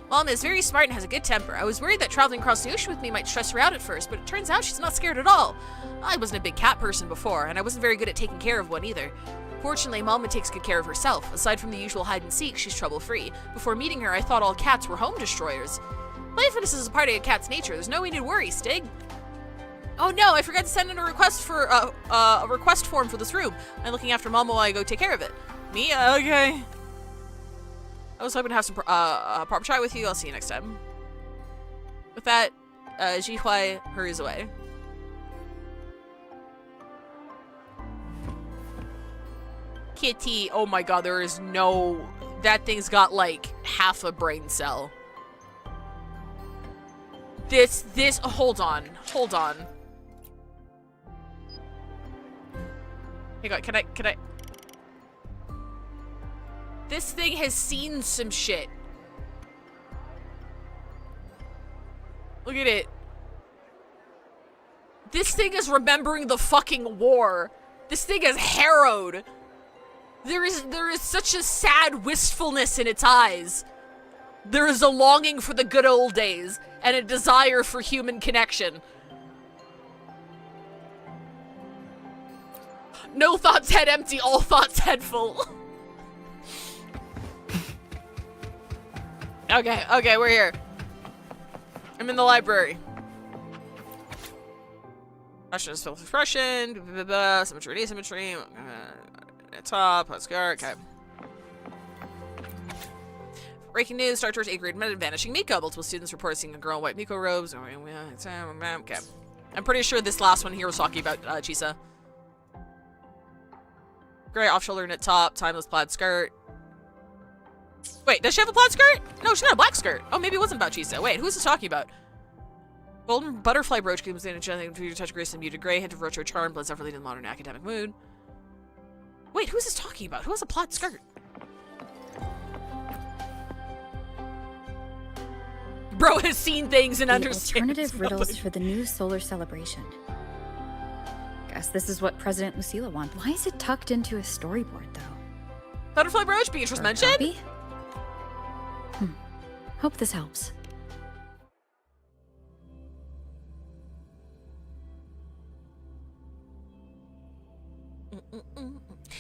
Malma is very smart and has a good temper. I was worried that traveling across the ocean with me might stress her out at first, but it turns out she's not scared at all. I wasn't a big cat person before, and I wasn't very good at taking care of one either. Fortunately, Malma takes good care of herself. Aside from the usual hide and seek, she's trouble-free. Before meeting her, I thought all cats were home destroyers. Playfulness is a part of a cat's nature. There's no need to worry, Stig. Oh no, I forgot to send in a request for a request form for this room. I'm looking after Mama while I go take care of it. Me? Okay. I was hoping to have some proper chat with you. I'll see you next time. With that, Jihuai hurries away. Kitty, oh my god, there is no... That thing's got like half a brain cell. hold on. Hang on, can I? This thing has seen some shit. Look at it. This thing is remembering the fucking war. This thing is harrowed. There is such a sad wistfulness in its eyes. There is a longing for the good old days and a desire for human connection. No thoughts head empty, all thoughts head full. Okay, we're here. I'm in the library. Expression is filled with expression. Symmetry, asymmetry. Top, let's go. Okay. Breaking news: Star Tours 8th grade met vanishing Miko. Multiple students report seeing a girl in white Miko robes. Okay. I'm pretty sure this last one here was talking about Chisa. Gray off-shoulder knit top, timeless plaid skirt. Wait, does she have a plaid skirt? No, she's got a black skirt. Oh, maybe it wasn't about Chisa. Wait, who's this talking about? Golden butterfly brooch comes in a gently to touch grace and muted gray, hint of retro charm, blends effortlessly to the modern academic mood. Wait, who's this talking about? Who has a plaid skirt? Bro has seen things and understands. Alternative riddles for the new solar celebration. Guess this is what President Lucilla wants. Why is it tucked into a storyboard, though? Butterfly brooch, Beatrice mentioned? Hope this helps.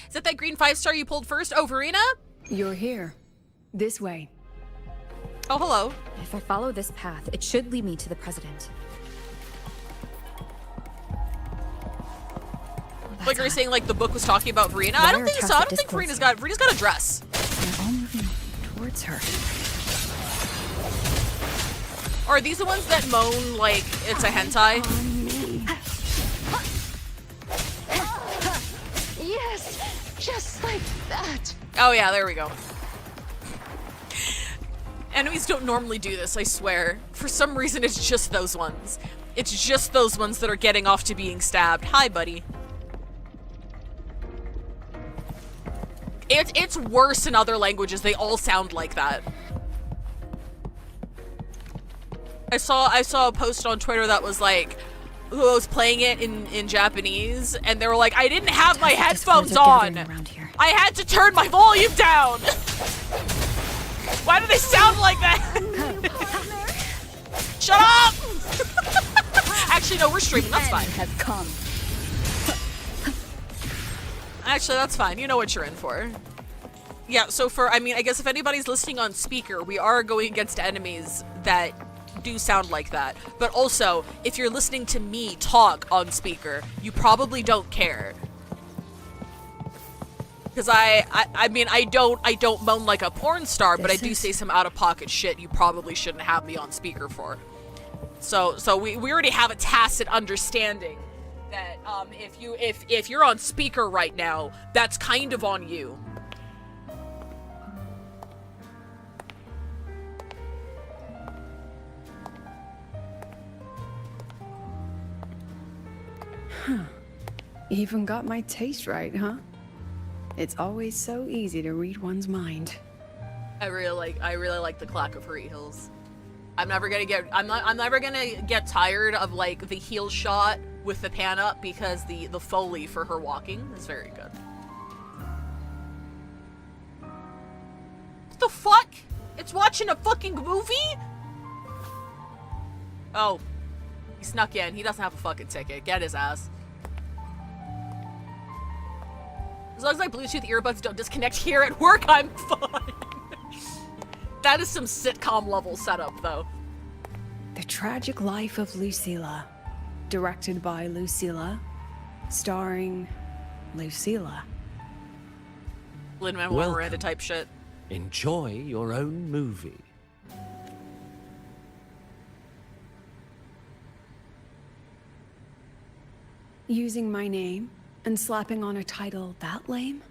Is that green 5-star you pulled first? Oh, Verena? You're here. This way. Oh, hello. If I follow this path, it should lead me to the president. Like you're saying, like the book was talking about Verena? I don't think so. I don't think Verena's got a dress. They're all moving towards her. Or are these the ones that moan like it's a hentai? Yes, just like that. Oh yeah, there we go. Enemies don't normally do this, I swear. For some reason, it's just those ones. It's just those ones that are getting off to being stabbed. Hi, buddy. It's worse in other languages. They all sound like that. I saw a post on Twitter that was like, who was playing it in Japanese, and they were like, I didn't have my headphones on. I had to turn my volume down. Why do they sound like that? Shut up! Actually, no, we're streaming. That's fine. Has come. Actually, that's fine. You know what you're in for. Yeah, so I guess if anybody's listening on speaker, we are going against enemies that do sound like that. But also, if you're listening to me talk on speaker, you probably don't care. Because I don't moan like a porn star, but I do say some out-of-pocket shit you probably shouldn't have me on speaker for. So we already have a tacit understanding that if you're on speaker right now, that's kind of on you. Huh. Even got my taste right, huh? It's always so easy to read one's mind. I really like the clack of her heels. I'm never gonna get tired of like the heel shot with the pan up because the Foley for her walking is very good. What the fuck? It's watching a fucking movie? Oh. He snuck in. He doesn't have a fucking ticket. Get his ass. As long as my Bluetooth earbuds don't disconnect here at work, I'm fine. That is some sitcom level setup, though. The Tragic Life of Lucilla. Directed by Lucilla. Starring Lucilla. Lin-Manuel Miranda type shit. Enjoy your own movie. Using my name and slapping on a title that lame?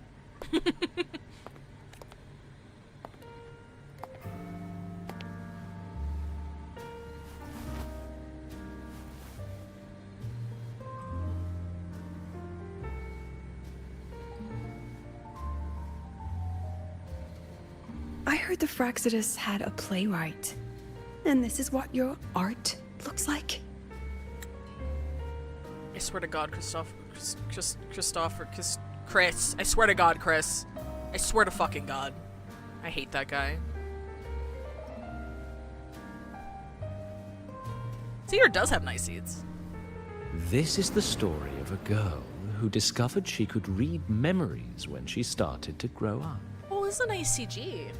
heard the Fraxidus had a playwright. And this is what your art looks like? I swear to God, Chris. I swear to God, Chris. I swear to fucking God. I hate that guy. Cedar does have nice seeds. This is the story of a girl who discovered she could read memories when she started to grow up. Oh, it's a nice CG.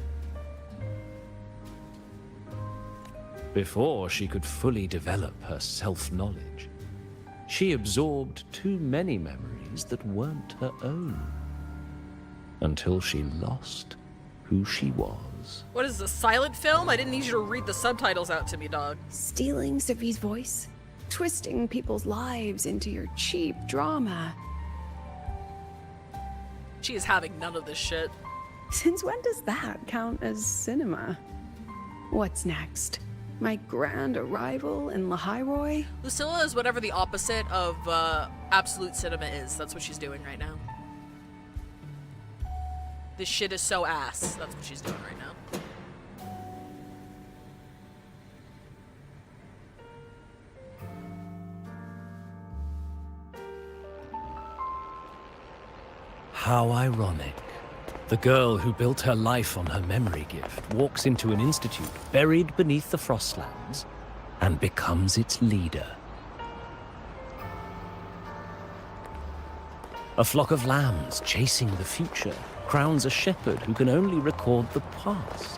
Before she could fully develop her self-knowledge, she absorbed too many memories that weren't her own. Until she lost who she was. What is this, silent film? I didn't need you to read the subtitles out to me, dog. Stealing Sophie's voice? Twisting people's lives into your cheap drama? She is having none of this shit. Since when does that count as cinema? What's next? My grand arrival in Lahairoi? Lucilla is whatever the opposite of absolute cinema is. That's what she's doing right now. This shit is so ass. That's what she's doing right now. How ironic. The girl who built her life on her memory gift walks into an institute buried beneath the Frostlands and becomes its leader. A flock of lambs chasing the future crowns a shepherd who can only record the past.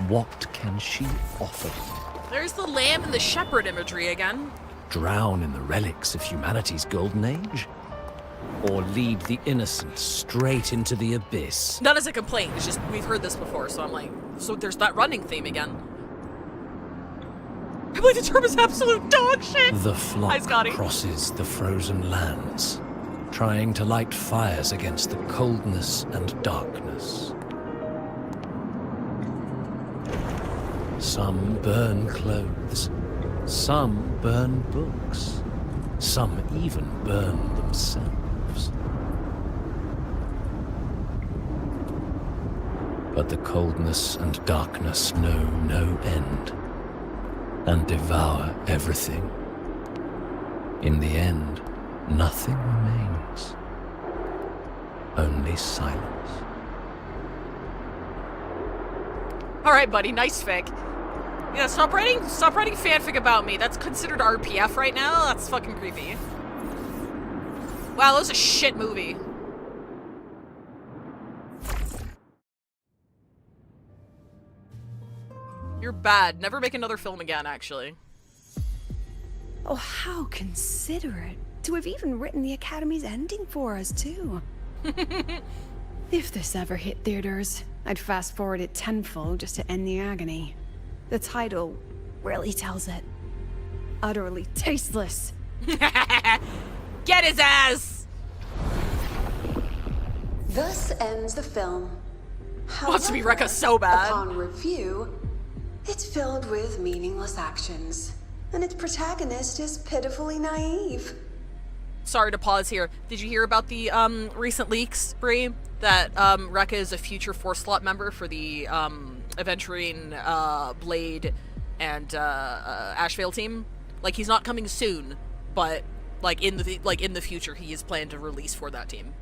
What can she offer them? There's the lamb and the shepherd imagery again. Drown in the relics of humanity's golden age? Or lead the innocent straight into the abyss? Not as a complaint, it's just we've heard this before, so I'm like, so there's that running theme again. I believe the term is absolute dog shit! The flock Hi, Scotty. crosses the frozen lands, trying to light fires against the coldness and darkness. Some burn clothes, some burn books, some even burn themselves. But the coldness and darkness know no end, and devour everything. In the end, nothing remains. Only silence. Alright, buddy, nice fic. Yeah, stop writing fanfic about me. That's considered RPF right now? That's fucking creepy. Wow, that was a shit movie. You're bad. Never make another film again, actually. Oh, how considerate. To have even written the Academy's ending for us, too. If this ever hit theaters, I'd fast forward it tenfold just to end the agony. The title really tells it. Utterly tasteless. Get his ass! Thus ends the film. Wants to be Rekka so bad. Upon review, it's filled with meaningless actions, and its protagonist is pitifully naive. Sorry to pause here. Did you hear about the recent leaks, Bree? That Rekka is a future Force Slot member for the Aventurine, Blade, and Ashvale team? Like, he's not coming soon, but in the future he is planned to release for that team.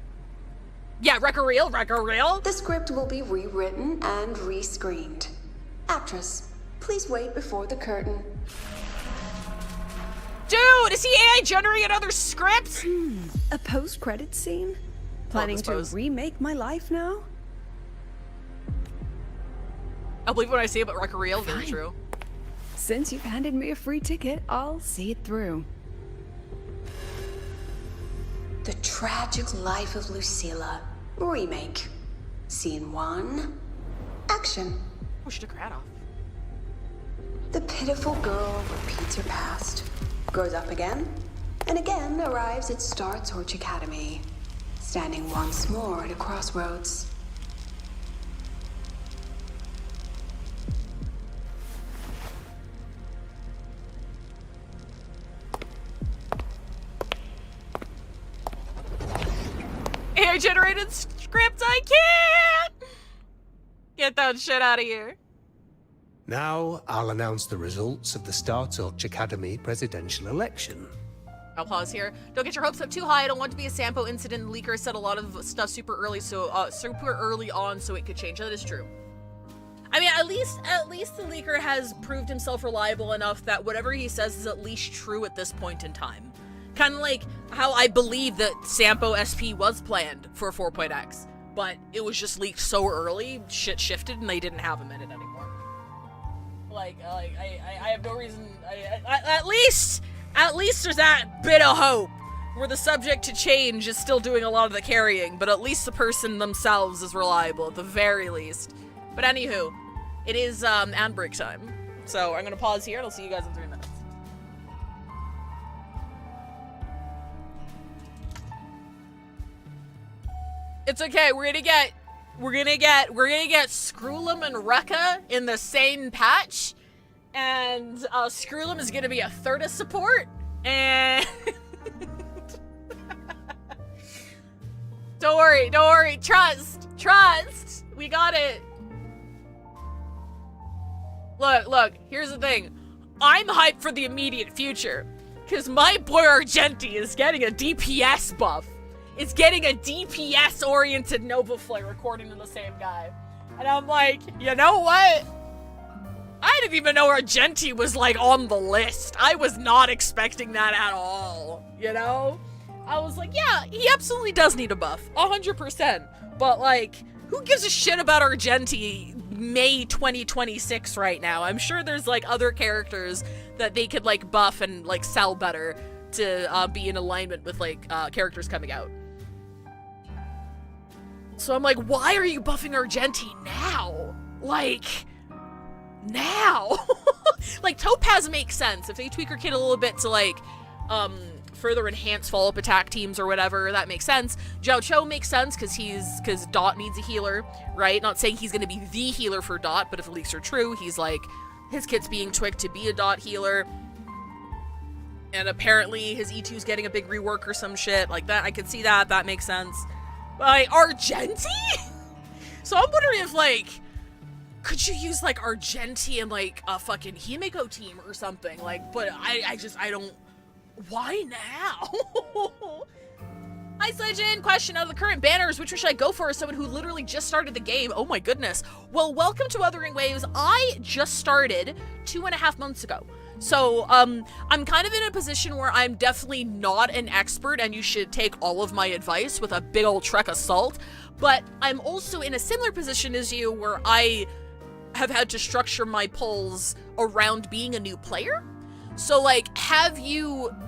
Yeah, Rekka Real. The script will be rewritten and rescreened. Actress, please wait before the curtain. Dude, is he AI generating other scripts? A post-credit scene? Planning to remake my life now? I'll believe what I say about Rekka Real, very true. Since you've handed me a free ticket, I'll see it through. The Tragic Life of Lucilla. Remake. Scene 1. Action. Oh, she took her hat off. The pitiful girl repeats her past, grows up again, and again arrives at Star Torch Academy, standing once more at a crossroads. AI-generated script, I can't! Get that shit out of here. Now, I'll announce the results of the Startalk Academy presidential election. I'll pause here. Don't get your hopes up too high. I don't want to be a Sampo incident. The leaker said a lot of stuff super early on, so it could change. That is true. I mean, at least the leaker has proved himself reliable enough that whatever he says is at least true at this point in time. Kind of like how I believe that Sampo SP was planned for 4.x, but it was just leaked so early, shit shifted, and they didn't have him in it anymore. I have no reason. At least there's that bit of hope where the subject to change is still doing a lot of the carrying, but at least the person themselves is reliable at the very least. But anywho, it is ad break time, so I'm gonna pause here and I'll see you guys in 3 minutes. It's okay. We're gonna get Skrullum and Rekka in the same patch, and Skrullum is gonna be a third of support, and don't worry, trust, we got it. Look, here's the thing, I'm hyped for the immediate future, because my boy Argenti is getting a DPS buff. It's getting a DPS-oriented Nova Flare according to the same guy. And I'm like, you know what? I didn't even know Argenti was, like, on the list. I was not expecting that at all, you know? I was like, yeah, he absolutely does need a buff. 100%. But, like, who gives a shit about Argenti May 2026 right now? I'm sure there's, like, other characters that they could, like, buff and, like, sell better to be in alignment with, like, characters coming out. So I'm like, why are you buffing Argenti now? Like, now? Like, Topaz makes sense. If they tweak her kit a little bit to, like, further enhance follow-up attack teams or whatever, that makes sense. Zhao Cho makes sense because Dot needs a healer, right? Not saying he's going to be the healer for Dot, but if the leaks are true, he's, like, his kit's being tweaked to be a Dot healer. And apparently his E2's getting a big rework or some shit. Like, that, I can see that. That makes sense. Like, Argenti? So I'm wondering if, like, could you use, like, Argenti in, like, a fucking Himiko team or something? Like, but I don't... Why now? Hi, Sledgen. Question, out of the current banners, which one should I go for as someone who literally just started the game? Oh my goodness. Well, welcome to Wuthering Waves. I just started 2.5 months ago. So, I'm kind of in a position where I'm definitely not an expert, and you should take all of my advice with a big old truck of salt, but I'm also in a similar position as you, where I have had to structure my pulls around being a new player. So, like,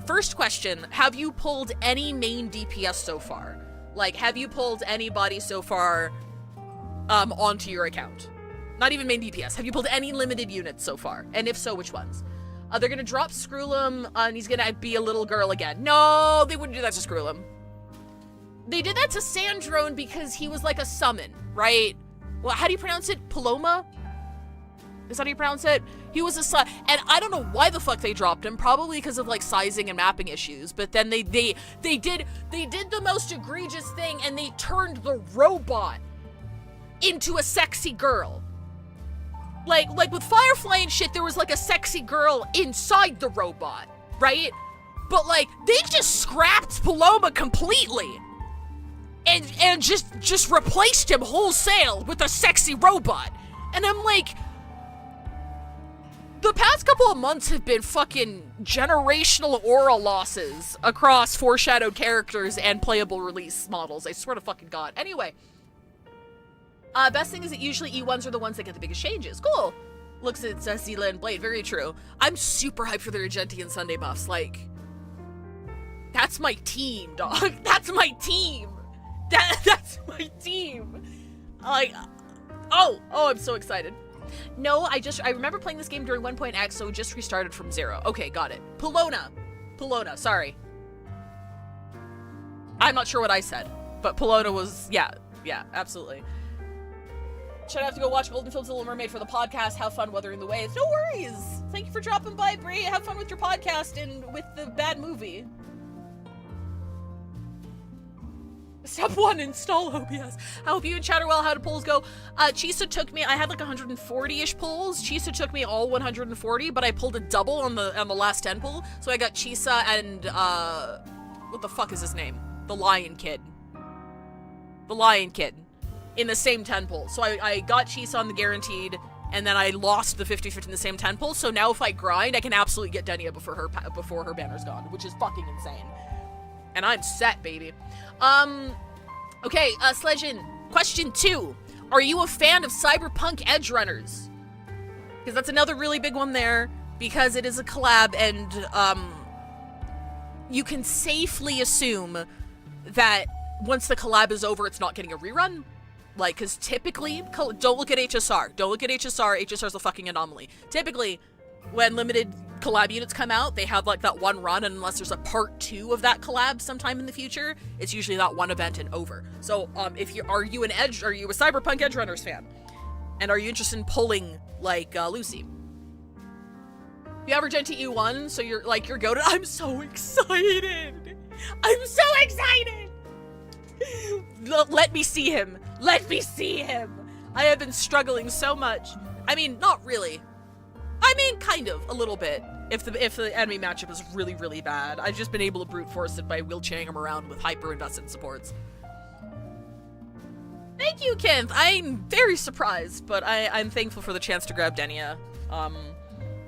first question, have you pulled any main DPS so far? Like, have you pulled anybody so far, onto your account? Not even main DPS. Have you pulled any limited units so far? And if so, which ones? They're gonna drop Skrullum, and he's gonna be a little girl again. No, they wouldn't do that to Skrullum. They did that to Sandrone because he was like a summon, right? Well, how do you pronounce it? Paloma? Is that how you pronounce it? He was a and I don't know why the fuck they dropped him. Probably because of like sizing and mapping issues. But then they did the most egregious thing, and they turned the robot into a sexy girl. Like with Firefly and shit, there was like a sexy girl inside the robot, right? But like they just scrapped Paloma completely and just replaced him wholesale with a sexy robot. And I'm like, the past couple of months have been fucking generational aura losses across foreshadowed characters and playable release models. I swear to fucking God. Anyway. Best thing is that usually E1s are the ones that get the biggest changes. Cool. Looks at Zila and Blade. Very true. I'm super hyped for the Argenti and Sunday buffs. Like, that's my team, dog. That's my team. That's my team. Like, oh, I'm so excited. No, I remember playing this game during 1.x, so it just restarted from 0. Okay, got it. Palona, sorry. I'm not sure what I said, but Palona was, yeah, absolutely. Should I have to go watch Golden Films The Little Mermaid for the podcast? Have fun Wuthering the Waves. No worries. Thank you for dropping by, Brie. Have fun with your podcast and with the bad movie. Step 1, install OBS. I hope you and chat are well. How did polls go? Chisa took me, I had like 140-ish polls. Chisa took me all 140, but I pulled a double on the last 10 poll. So I got Chisa and, what the fuck is his name? The Lion Kid. The Lion Kid. In the same 10 poll. So I got Chisa on the guaranteed, and then I lost the 50-50 in the same 10 poll. So now if I grind, I can absolutely get Denia before her banner's gone, which is fucking insane. And I'm set, baby. Okay, Sledgen, question 2. Are you a fan of Cyberpunk Edgerunners? Because that's another really big one there, because it is a collab, and, you can safely assume that once the collab is over, it's not getting a rerun. Like, because typically, don't look at HSR. Don't look at HSR. HSR's a fucking anomaly. Typically, when limited collab units come out, they have like that one run, and unless there's a part 2 of that collab sometime in the future, it's usually that one event and over. So, are you a Cyberpunk Edgerunners fan? And are you interested in pulling, like, Lucy? You average NTU1, so you're goated. I'm so excited! I'm so excited! Let me see him. Let me see him. I have been struggling so much. I mean, not really. I mean, kind of, a little bit. If the enemy matchup is really, really bad. I've just been able to brute force it by wheelchairing him around with hyper-invested supports. Thank you, Kent. I'm very surprised, but I'm thankful for the chance to grab Denia.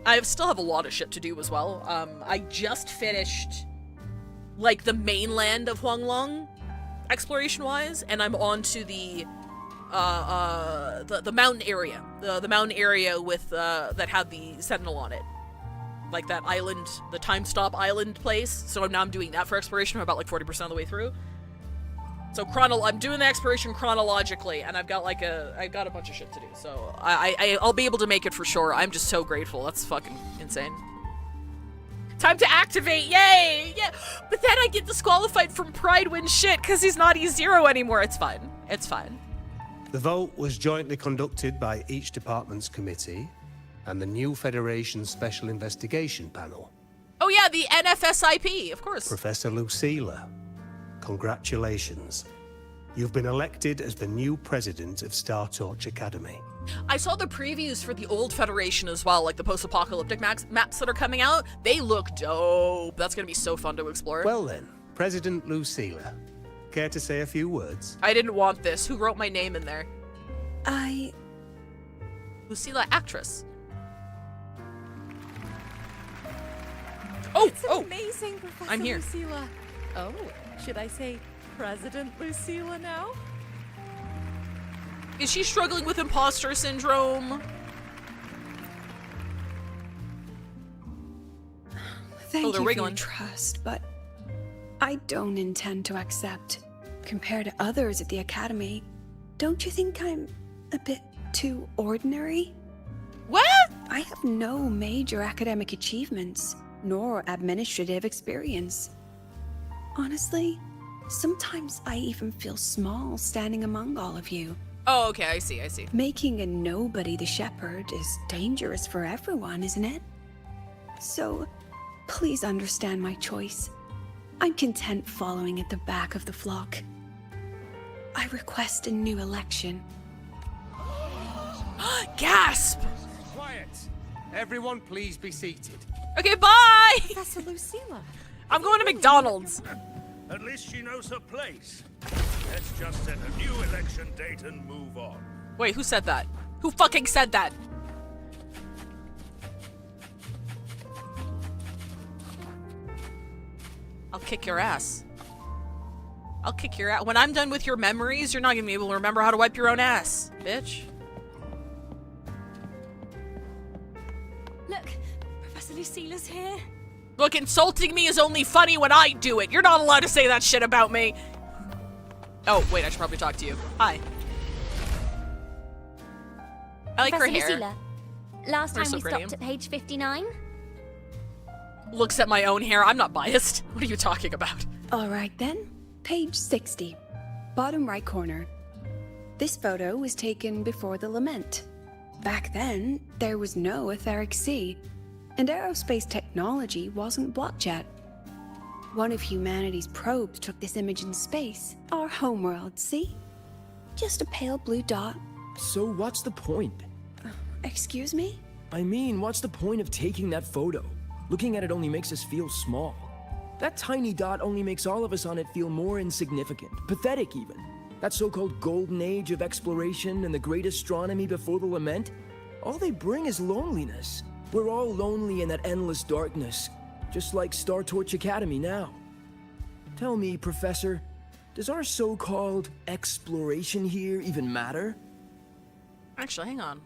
I still have a lot of shit to do as well. I just finished, like, the mainland of Huanglong, exploration-wise, and I'm on to the mountain area. The mountain area with, that had the Sentinel on it. Like that island, the Time Stop Island place. So now I'm doing that for exploration. I'm about, like, 40% of the way through. So I'm doing the exploration chronologically, and I've got a bunch of shit to do. So I'll be able to make it for sure. I'm just so grateful. That's fucking insane. Time to activate, yay! Yeah, but then I get disqualified from Pride Win shit because he's not E0 anymore. It's fine. It's fine. The vote was jointly conducted by each department's committee and the new Federation's Special Investigation Panel. Oh yeah, the NFSIP, of course. Professor Lucilla, congratulations. You've been elected as the new president of Star Torch Academy. I saw the previews for the old Federation as well, like the post-apocalyptic maps that are coming out. They look dope. That's gonna be so fun to explore. Well then, President Lucilla, care to say a few words? I didn't want this. Who wrote my name in there? Lucilla, actress. It's amazing, Professor I'm here. Lucilla. Oh, should I say President Lucilla now? Is she struggling with imposter syndrome? Thank they're you wiggling. for your trust, but I don't intend to accept. Compared to others at the Academy, don't you think I'm a bit too ordinary? What? I have no major academic achievements, nor administrative experience. Honestly, sometimes I even feel small standing among all of you. Oh, okay, I see. Making a nobody the shepherd is dangerous for everyone, isn't it? So, please understand my choice. I'm content following at the back of the flock. I request a new election. Gasp! Quiet! Everyone please be seated. Okay, bye! Professor Lucilla. I'm going to McDonald's. At least she knows her place. Let's just set a new election date and move on. Wait, who said that? Who fucking said that? I'll kick your ass. I'll kick your ass. When I'm done with your memories, you're not gonna be able to remember how to wipe your own ass, bitch. Look, Professor Lucilla's here. Look, insulting me is only funny when I do it. You're not allowed to say that shit about me. Oh, wait, I should probably talk to you. Hi. I like her hair. Lucilla, last time so we pretty. stopped at page 59. Looks at my own hair. I'm not biased. What are you talking about? All right then, page 60, bottom right corner. This photo was taken before the lament. Back then, there was no etheric sea, and aerospace technology wasn't blocked yet. One of humanity's probes took this image in space. Our homeworld, see? Just a pale blue dot. So what's the point? Excuse me? I mean, what's the point of taking that photo? Looking at it only makes us feel small. That tiny dot only makes all of us on it feel more insignificant, pathetic even. That so-called golden age of exploration and the great astronomy before the lament, all they bring is loneliness. We're all lonely in that endless darkness, just like Star Torch Academy now. Tell me, Professor, does our so-called exploration here even matter? Actually, hang on.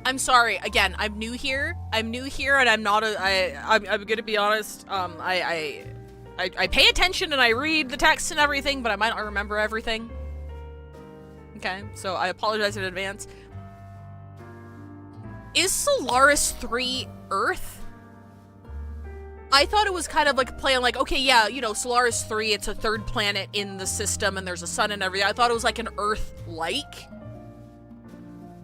I'm sorry. Again, I'm new here. And I'm not I'm gonna be honest. I pay attention and I read the text and everything, but I might not remember everything. Okay, so I apologize in advance. Is Solaris 3 Earth? I thought it was kind of like playing like, okay, yeah, you know, Solaris 3, it's a third planet in the system and there's a sun and everything. I thought it was like an Earth-like.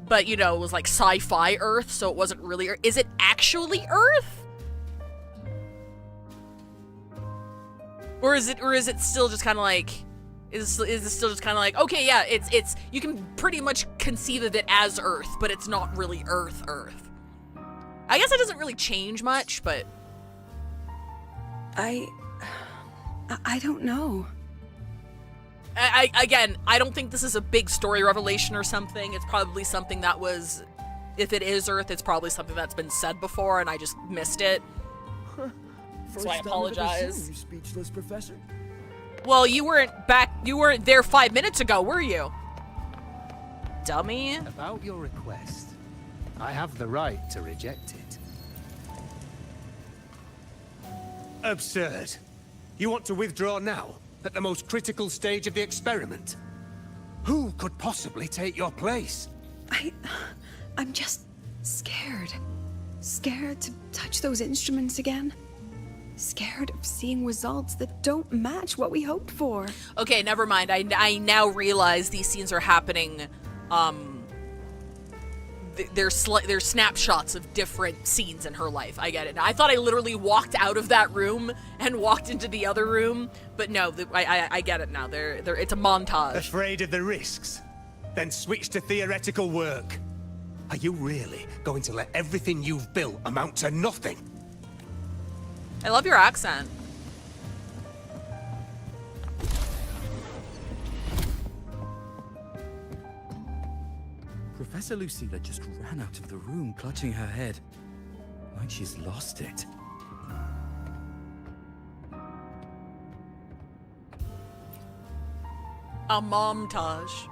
But, you know, it was like sci-fi Earth, so it wasn't really... Is it actually Earth? Or is it still just kind of like... Is it still just kind of like, okay, yeah, it's... You can pretty much conceive of it as Earth, but it's not really Earth. I guess it doesn't really change much, but... I don't know. Again, I don't think this is a big story revelation or something. It's probably something that was, if it is Earth, it's probably something that's been said before and I just missed it. So I apologize. You speechless, Professor. Well, you weren't there 5 minutes ago, were you? Dummy. About your request, I have the right to reject it. Absurd. You want to withdraw now? At the most critical stage of the experiment? Who could possibly take your place? I'm just scared. Scared to touch those instruments again. Scared of seeing results that don't match what we hoped for. Okay, never mind. I now realize these scenes are happening, they're snapshots of different scenes in her life. I get it. I thought I literally walked out of that room and walked into the other room, but no, I get it now. It's a montage. Afraid of the risks? Then switch to theoretical work. Are you really going to let everything you've built amount to nothing? I love your accent. Professor Lucilla just ran out of the room, clutching her head. Like she's lost it. A montage.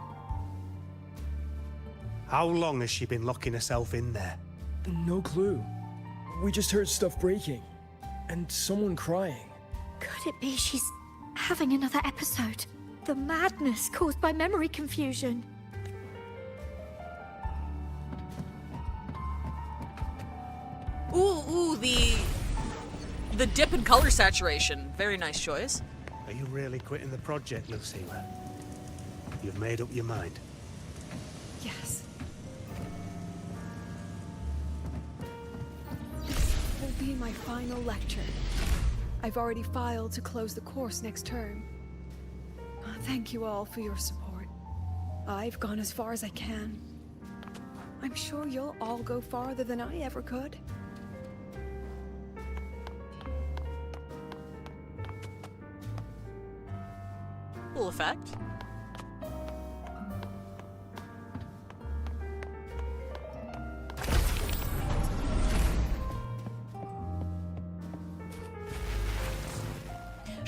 How long has she been locking herself in there? No clue. We just heard stuff breaking. And someone crying. Could it be she's having another episode? The madness caused by memory confusion. Ooh, the dip in color saturation. Very nice choice. Are you really quitting the project, Lucilla? You've made up your mind? Yes. This will be my final lecture. I've already filed to close the course next term. Thank you all for your support. I've gone as far as I can. I'm sure you'll all go farther than I ever could. Cool effect.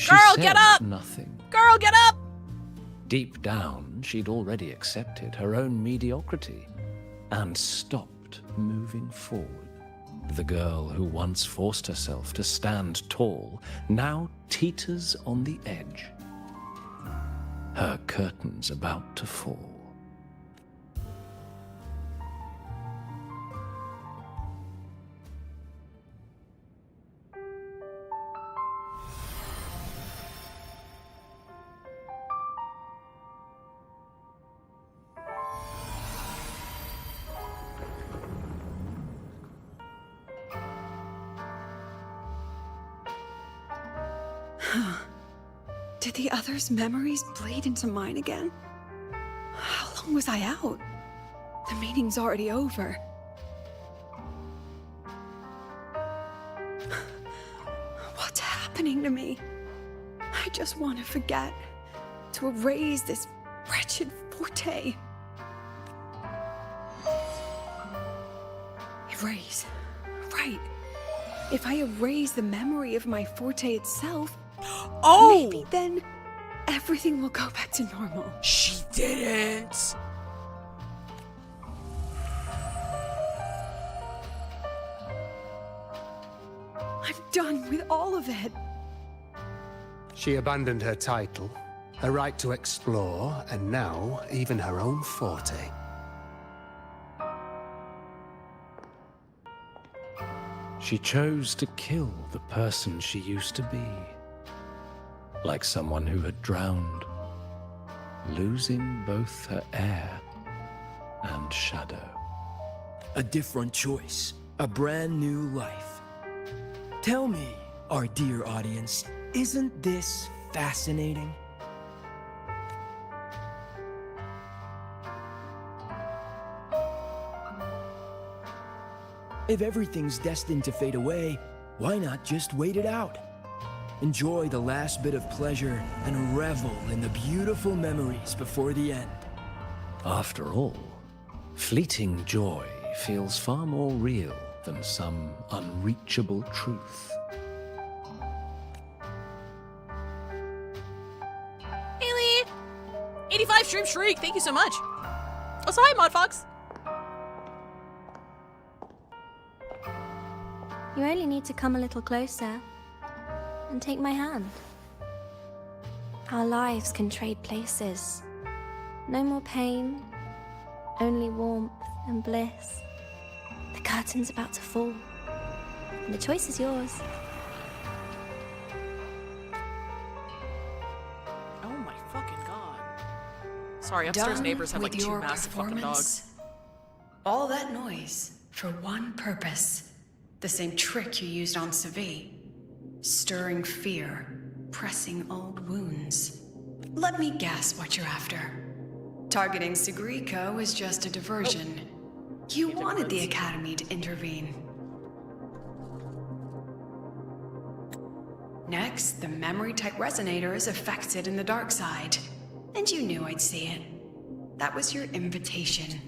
Girl, get up! Nothing. Girl, get up! Deep down, she'd already accepted her own mediocrity and stopped moving forward. The girl who once forced herself to stand tall now teeters on the edge. Her curtains about to fall. Did the others' memories bleed into mine again? How long was I out? The meeting's already over. What's happening to me? I just want to forget. To erase this wretched forte. Erase. Right. If I erase the memory of my forte itself, maybe then everything will go back to normal. She didn't. I'm done with all of it. She abandoned her title, her right to explore, and now even her own forte. She chose to kill the person she used to be. Like someone who had drowned, losing both her air and shadow. A different choice, a brand new life. Tell me, our dear audience, isn't this fascinating? If everything's destined to fade away, why not just wait it out? Enjoy the last bit of pleasure and revel in the beautiful memories before the end. After all, fleeting joy feels far more real than some unreachable truth. Haley! 85 stream shriek, thank you so much. Also, hi, Mod Fox. You only need to come a little closer and take my hand. Our lives can trade places. No more pain, only warmth and bliss. The curtain's about to fall, and the choice is yours. Oh my fucking god. Sorry, upstairs neighbors have like 2 massive fucking dogs. All that noise for one purpose. The same trick you used on Segues. Stirring fear, pressing old wounds. Let me guess what you're after. Targeting Segues was just a diversion. You wanted the Academy to intervene. Next, the memory-type resonator is affected in the dark side. And you knew I'd see it. That was your invitation.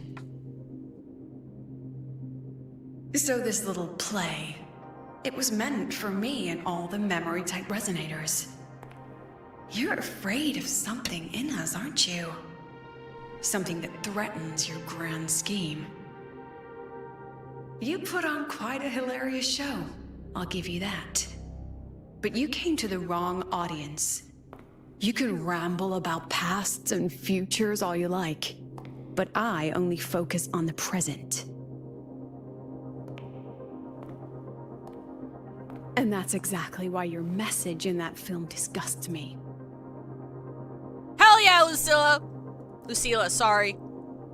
So this little play, it was meant for me and all the memory-type resonators. You're afraid of something in us, aren't you? Something that threatens your grand scheme. You put on quite a hilarious show, I'll give you that. But you came to the wrong audience. You can ramble about pasts and futures all you like, but I only focus on the present. And that's exactly why your message in that film disgusts me. Hell yeah, Lucilla! Lucilla, sorry.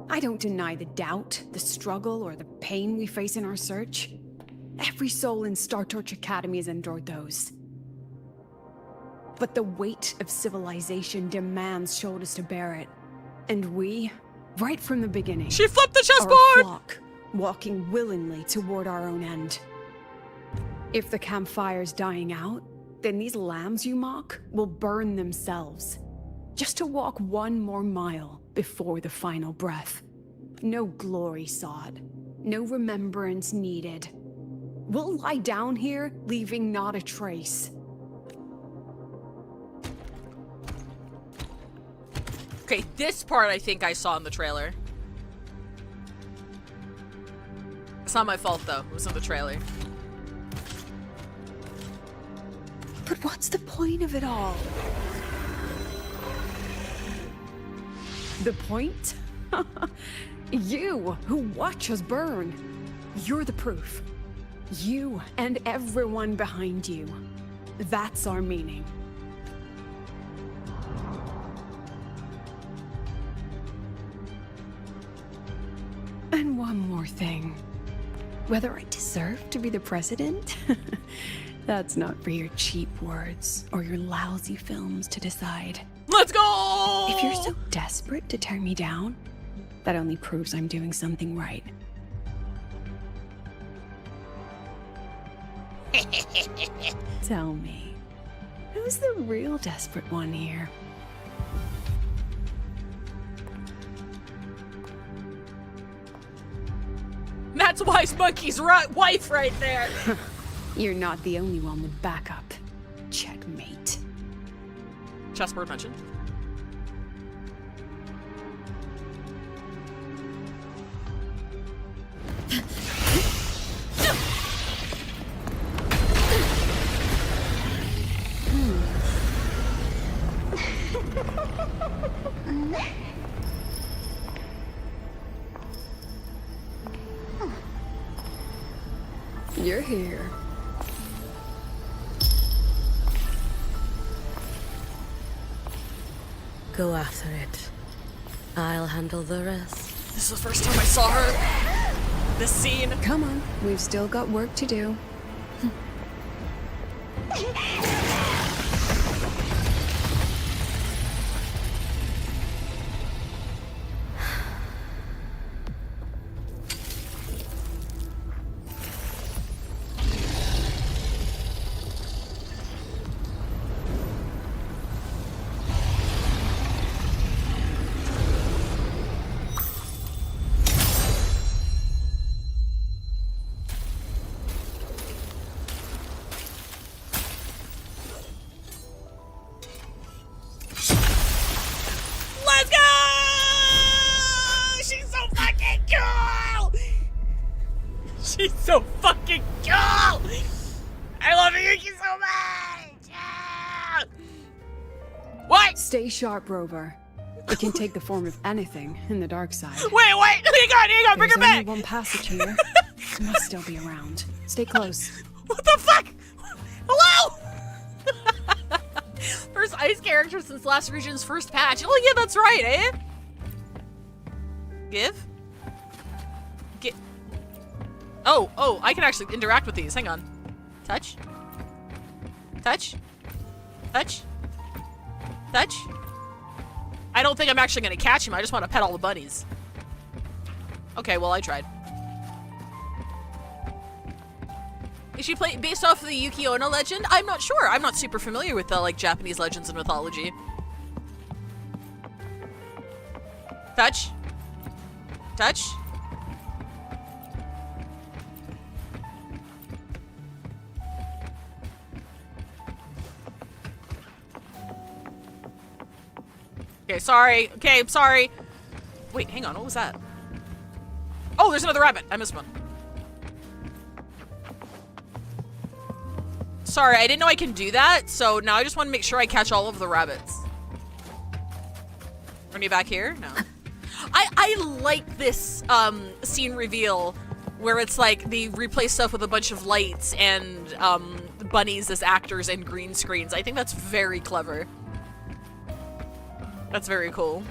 I don't deny the doubt, the struggle, or the pain we face in our search. Every soul in Star Torch Academy has endured those. But the weight of civilization demands shoulders to bear it. And we, right from the beginning... She flipped the chessboard! Are a flock, walking willingly toward our own end. If the campfire's dying out, then these lambs you mock will burn themselves. Just to walk one more mile before the final breath. No glory sought, no remembrance needed. We'll lie down here, leaving not a trace. Okay, this part I think I saw in the trailer. It's not my fault though, it was in the trailer. But what's the point of it all? The point? You, who watch us burn. You're the proof. You and everyone behind you. That's our meaning. And one more thing. Whether I deserve to be the president? That's not for your cheap words or your lousy films to decide. Let's go! If you're so desperate to tear me down, that only proves I'm doing something right. Tell me, who's the real desperate one here? That's Wise Monkey's wife right there. You're not the only one with backup. Checkmate. Chessboard mentioned. You're here. Go after it. I'll handle the rest. This is the first time I saw her. This scene. Come on, we've still got work to do. Let's go! She's so fucking cool! She's so fucking cool! I love Hiyuki so much! Ah! What? Stay sharp, Rover. It can take the form of anything in the dark side. Wait, hang on, bring her back! There's only one passage here. It must still be around. Stay close. What the fuck? Hello? First ice character since last region's first patch. Oh yeah, that's right, eh? Give? Oh, I can actually interact with these. Hang on. Touch. Touch. Touch. Touch. I don't think I'm actually gonna catch him. I just want to pet all the bunnies. Okay, well, I tried. Is she based off of the Yuki Onna legend? I'm not sure. I'm not super familiar with the like Japanese legends and mythology. Touch. Touch. Okay, sorry. Okay, I'm sorry. Wait, hang on. What was that? Oh, there's another rabbit. I missed one. Sorry, I didn't know I can do that, so now I just want to make sure I catch all of the rabbits. Are you back here? No. I like this scene reveal where it's like they replace stuff with a bunch of lights and bunnies as actors and green screens. I think that's very clever. That's very cool.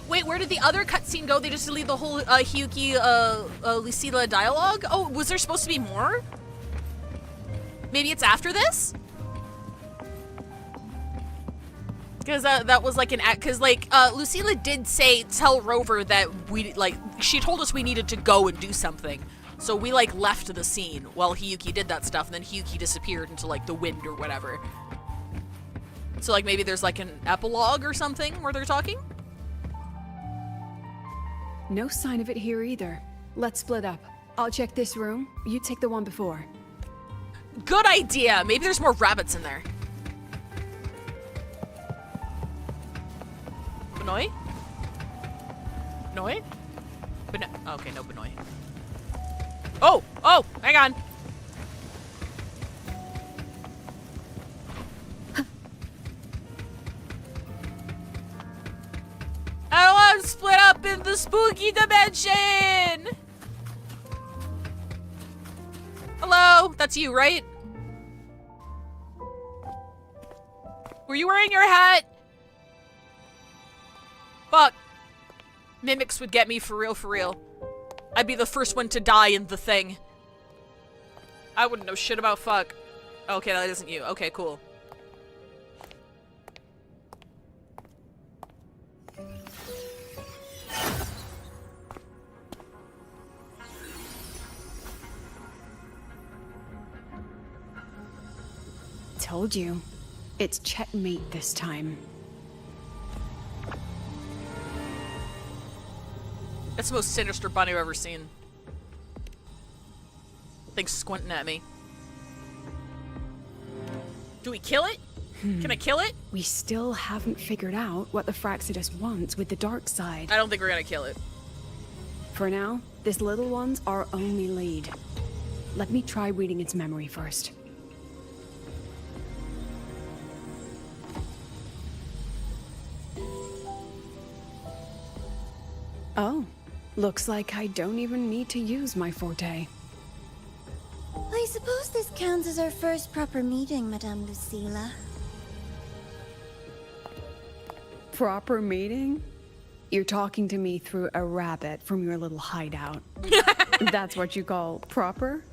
Wait, where did the other cutscene go? They just deleted the whole Hiyuki, Lucilla dialogue? Oh, was there supposed to be more? Maybe it's after this? Because that was like an act, because like, Lucilla did tell Rover that she told us we needed to go and do something. So we like left the scene while Hiyuki did that stuff, and then Hiyuki disappeared into like the wind or whatever. So like maybe there's like an epilogue or something where they're talking? No sign of it here either. Let's split up. I'll check this room. You take the one before. Good idea. Maybe there's more rabbits in there. Benoy? Benoy? Oh, okay, no Benoy. Oh! Oh! Hang on! I don't want to split up in the spooky dimension! Hello? That's you, right? Were you wearing your hat? Fuck. Mimics would get me for real, for real. I'd be the first one to die in the thing. I wouldn't know shit about fuck. Okay, that isn't you. Okay, cool. Told you. It's checkmate this time. That's the most sinister bunny I've ever seen. Thing's squinting at me. Do we kill it? Can I kill it? We still haven't figured out what the Fraxidus wants with the dark side. I don't think we're gonna kill it. For now, this little one's our only lead. Let me try reading its memory first. Oh, looks like I don't even need to use my forte. I suppose this counts as our first proper meeting, Madame Lucilla. Proper meeting? You're talking to me through a rabbit from your little hideout. That's what you call proper?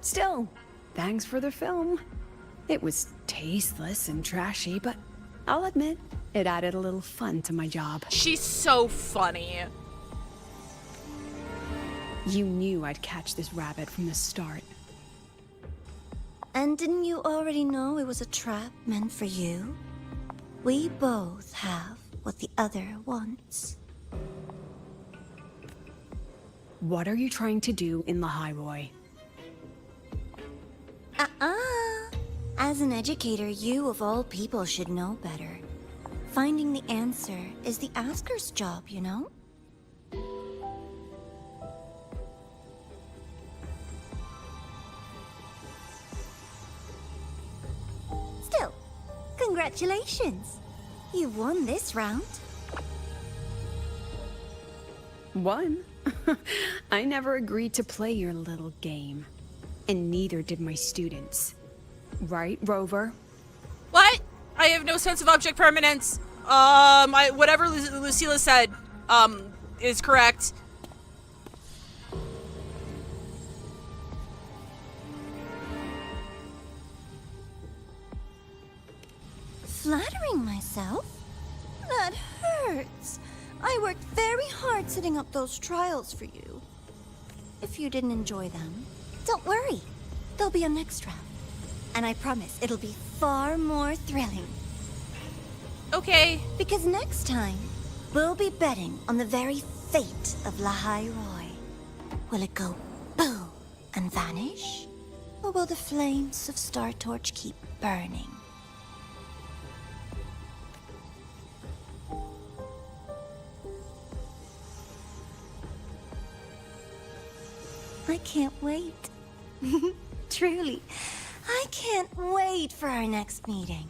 Still, thanks for the film. It was tasteless and trashy, but I'll admit, it added a little fun to my job. She's so funny. You knew I'd catch this rabbit from the start. And didn't you already know it was a trap meant for you? We both have what the other wants. What are you trying to do in the highway? As an educator, you of all people should know better. Finding the answer is the asker's job, you know? Still, congratulations. You won this round. Won? I never agreed to play your little game. And neither did my students. Right, Rover? What? I have no sense of object permanence. Whatever Lucilla said, is correct. Flattering myself? That hurts. I worked very hard setting up those trials for you. If you didn't enjoy them, don't worry. There'll be a next round. And I promise it'll be far more thrilling. Okay. Because next time, we'll be betting on the very fate of Lahai Roy. Will it go boom and vanish? Or will the flames of Star Torch keep burning? I can't wait. Truly, I can't wait for our next meeting.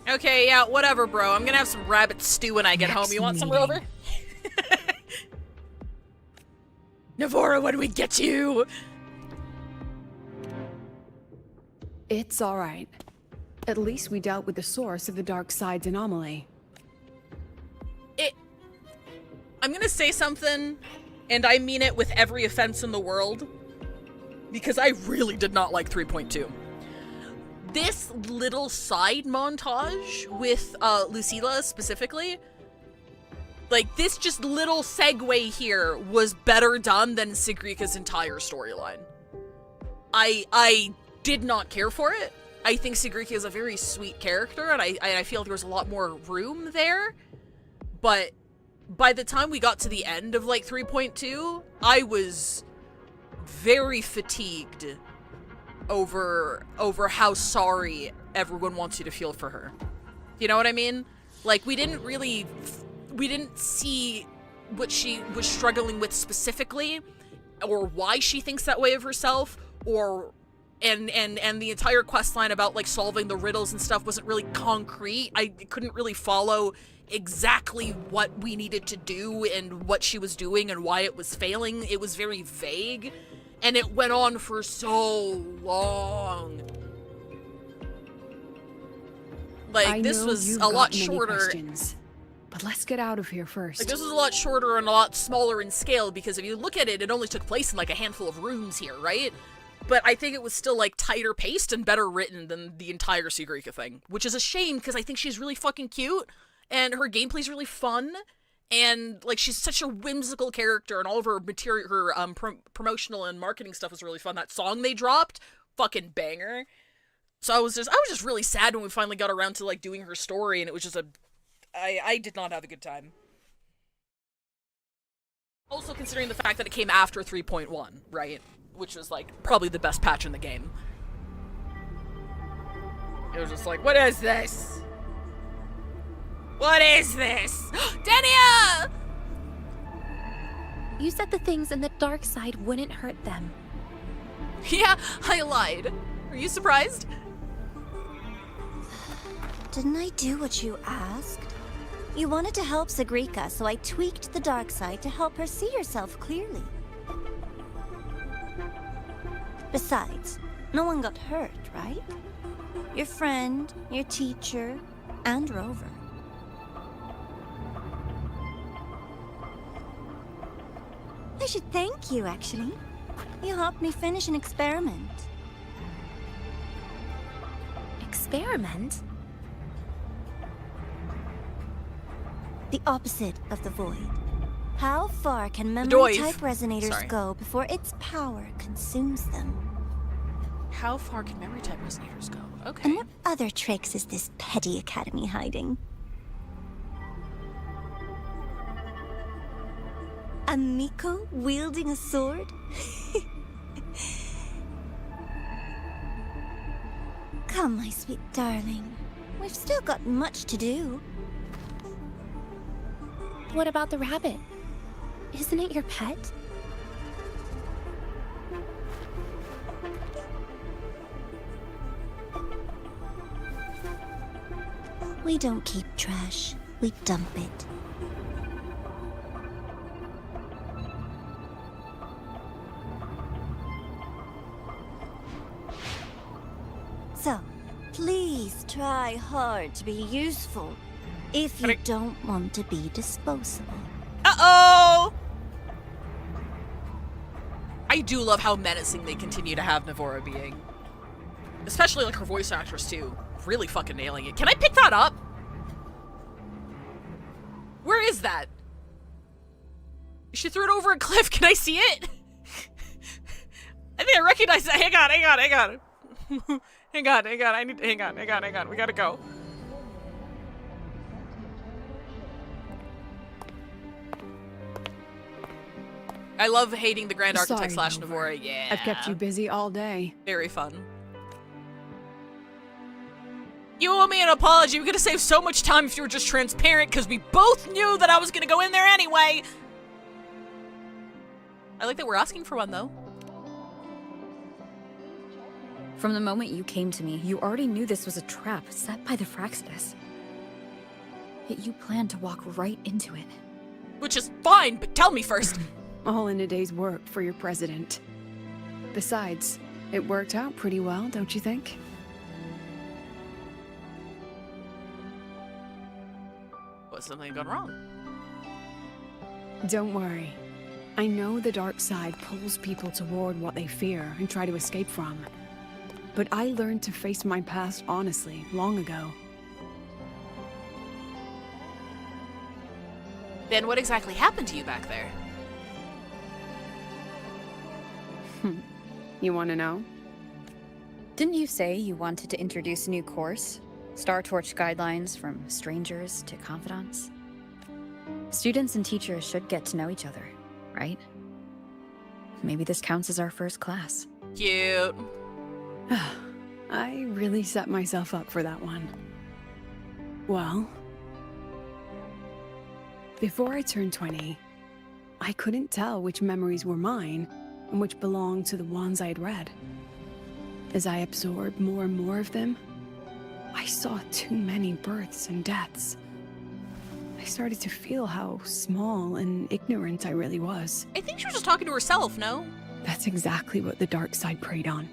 Okay, yeah, whatever, bro. I'm gonna have some rabbit stew when I get home. You want some, Rover? Navora, when we get you! It's alright. At least we dealt with the source of the dark side's anomaly. I'm gonna say something, and I mean it with every offense in the world, because I really did not like 3.2. This little side montage with Lucilla specifically, like this just little segue here was better done than Sigrika's entire storyline. I did not care for it. I think Sigrika is a very sweet character, and I feel there was a lot more room there, but by the time we got to the end of like 3.2, I was very fatigued over how sorry everyone wants you to feel for her. You know what I mean? Like, we didn't see what she was struggling with specifically, or why she thinks that way of herself, or and the entire quest line about like solving the riddles and stuff wasn't really concrete. I couldn't really follow exactly what we needed to do and what she was doing and why it was failing. It was very vague, and it went on for so long. Like, this was a lot shorter. But let's get out of here first. Like, this was a lot shorter and a lot smaller in scale, because if you look at it, it only took place in like a handful of rooms here, right? But I think it was still like tighter paced and better written than the entire Sugrika thing, which is a shame because I think she's really fucking cute and her gameplay's really fun, and like she's such a whimsical character, and all of her material, her promotional and marketing stuff was really fun. That song they dropped, fucking banger. So I was just really sad when we finally got around to like doing her story, and it was just I did not have a good time. Also considering the fact that it came after 3.1, right? Which was like probably the best patch in the game. It was just like, what is this? What is this? Denia! You said the things in the dark side wouldn't hurt them. Yeah, I lied. Are you surprised? Didn't I do what you asked? You wanted to help Sugrika, so I tweaked the dark side to help her see herself clearly. Besides, no one got hurt, right? Your friend, your teacher, and Rover. I should thank you, actually. You helped me finish an experiment. Experiment? The opposite of the void. How far can memory-type resonators go before its power consumes them? How far can memory-type resonators go? Okay. And what other tricks is this petty academy hiding? A Miko wielding a sword? Come, my sweet darling. We've still got much to do. What about the rabbit? Isn't it your pet? We don't keep trash. We dump it. So, please try hard to be useful if you don't want to be disposable. Uh-oh! I do love how menacing they continue to have Navora being. Especially like her voice actress too. Really fucking nailing it. Can I pick that up? Where is that? She threw it over a cliff. Can I see it? I think I recognize that. Hang on. hang on. I need to hang on. We gotta go. I love hating the Grand Architect slash Navora. Yeah. I've kept you busy all day. Very fun. You owe me an apology. We could have saved so much time if you were just transparent, because we both knew that I was gonna go in there anyway. I like that we're asking for one, though. From the moment you came to me, you already knew this was a trap set by the Fraxidus. Yet you planned to walk right into it. Which is fine, but tell me first. All in a day's work for your president. Besides, it worked out pretty well, don't you think? Was something gone wrong? Don't worry. I know the dark side pulls people toward what they fear and try to escape from. But I learned to face my past honestly long ago. Then what exactly happened to you back there? You want to know? Didn't you say you wanted to introduce a new course? Star Torch guidelines from strangers to confidants? Students and teachers should get to know each other, right? Maybe this counts as our first class. Cute. I really set myself up for that one. Well, before I turned 20, I couldn't tell which memories were mine and which belonged to the ones I'd read. as I absorbed more and more of them, I saw too many births and deaths. I started to feel how small and ignorant I really was. I think she was just talking to herself, no? That's exactly what the dark side preyed on.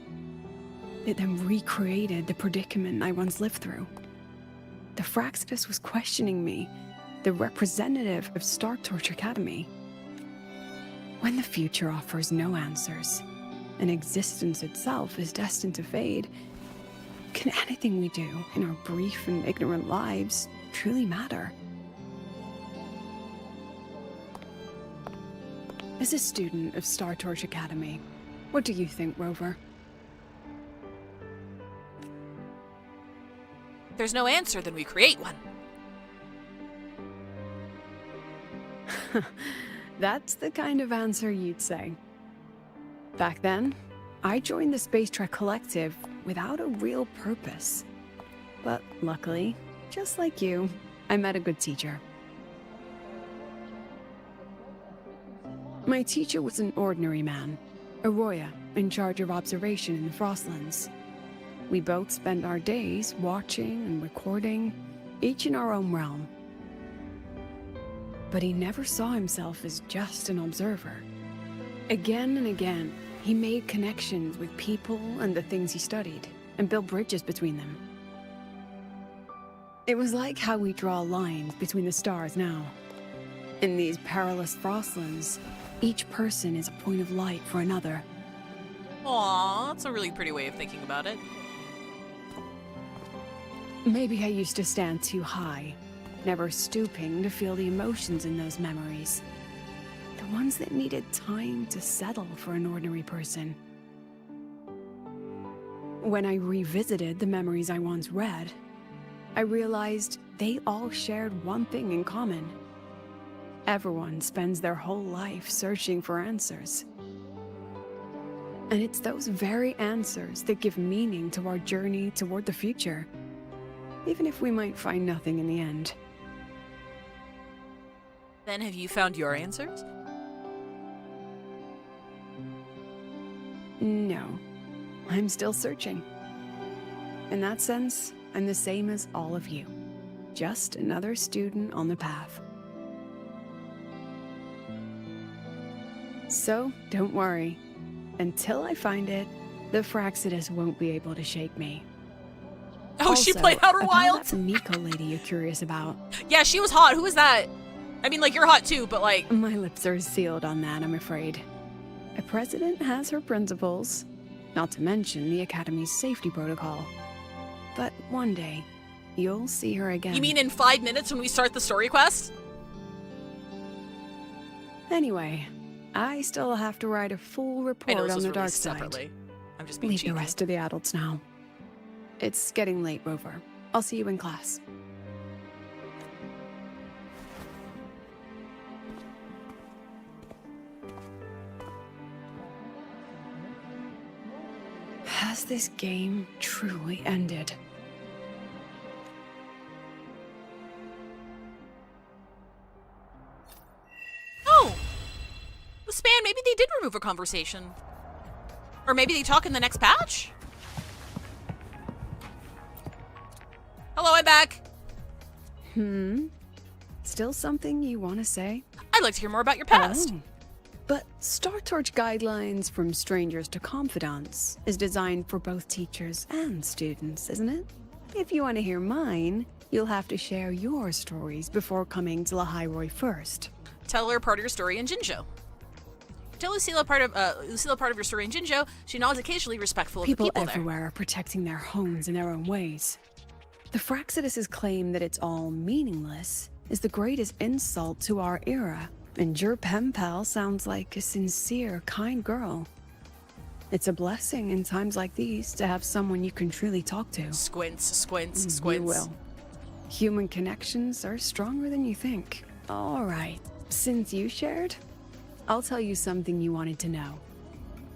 It then recreated the predicament I once lived through. The Fraxidus was questioning me, the representative of Star Torch Academy. When the future offers no answers, and existence itself is destined to fade, can anything we do in our brief and ignorant lives truly matter? As a student of Star Torch Academy, what do you think, Rover? If there's no answer, then we create one. That's the kind of answer you'd say. Back then, I joined the Space Trek Collective without a real purpose. But luckily, just like you, I met a good teacher. My teacher was an ordinary man, Arroya, in charge of observation in the Frostlands. We both spent our days watching and recording, each in our own realm. But he never saw himself as just an observer. Again and again, he made connections with people and the things he studied, and built bridges between them. It was like how we draw lines between the stars now. In these perilous Frostlands, each person is a point of light for another. Aww, that's a really pretty way of thinking about it. Maybe I used to stand too high, never stooping to feel the emotions in those memories. The ones that needed time to settle for an ordinary person. When I revisited the memories I once read, I realized they all shared one thing in common. Everyone spends their whole life searching for answers. And it's those very answers that give meaning to our journey toward the future, even if we might find nothing in the end. Then have you found your answers? No, I'm still searching. In that sense, I'm the same as all of you. Just another student on the path. So, don't worry. Until I find it, the Fraxidus won't be able to shake me. Oh, also, she played Outer about Wilds? that Miko lady you're curious about. Yeah, she was hot. Who was that? I mean, like, you're hot too, but like... My lips are sealed on that, I'm afraid. A president has her principles, not to mention the Academy's safety protocol. But one day, you'll see her again. You mean in 5 minutes when we start the story quest? Anyway, I still have to write a full report on the dark side. Separately. I'm just being Leave cheeky. the rest to the adults now. It's getting late, Rover. I'll see you in class. Has this game truly ended? Oh! The span, maybe they did remove a conversation. Or maybe they talk in the next patch? Hello, I'm back. Still something you want to say? I'd like to hear more about your past. Oh. But Star Torch Guidelines from Strangers to Confidants is designed for both teachers and students, isn't it? If you want to hear mine, you'll have to share your stories before coming to Lahairoi first. Tell her part of your story in Jinzhou. Tell Lucilla part of your story in Jinzhou. She nods occasionally, respectful of the people there. People everywhere are protecting their homes in their own ways. The Fraxidus' claim that it's all meaningless is the greatest insult to our era. And your pen pal sounds like a sincere, kind girl. It's a blessing in times like these to have someone you can truly talk to. Squints, squints, You squints. will. Human connections are stronger than you think. All right, since you shared, I'll tell you something you wanted to know.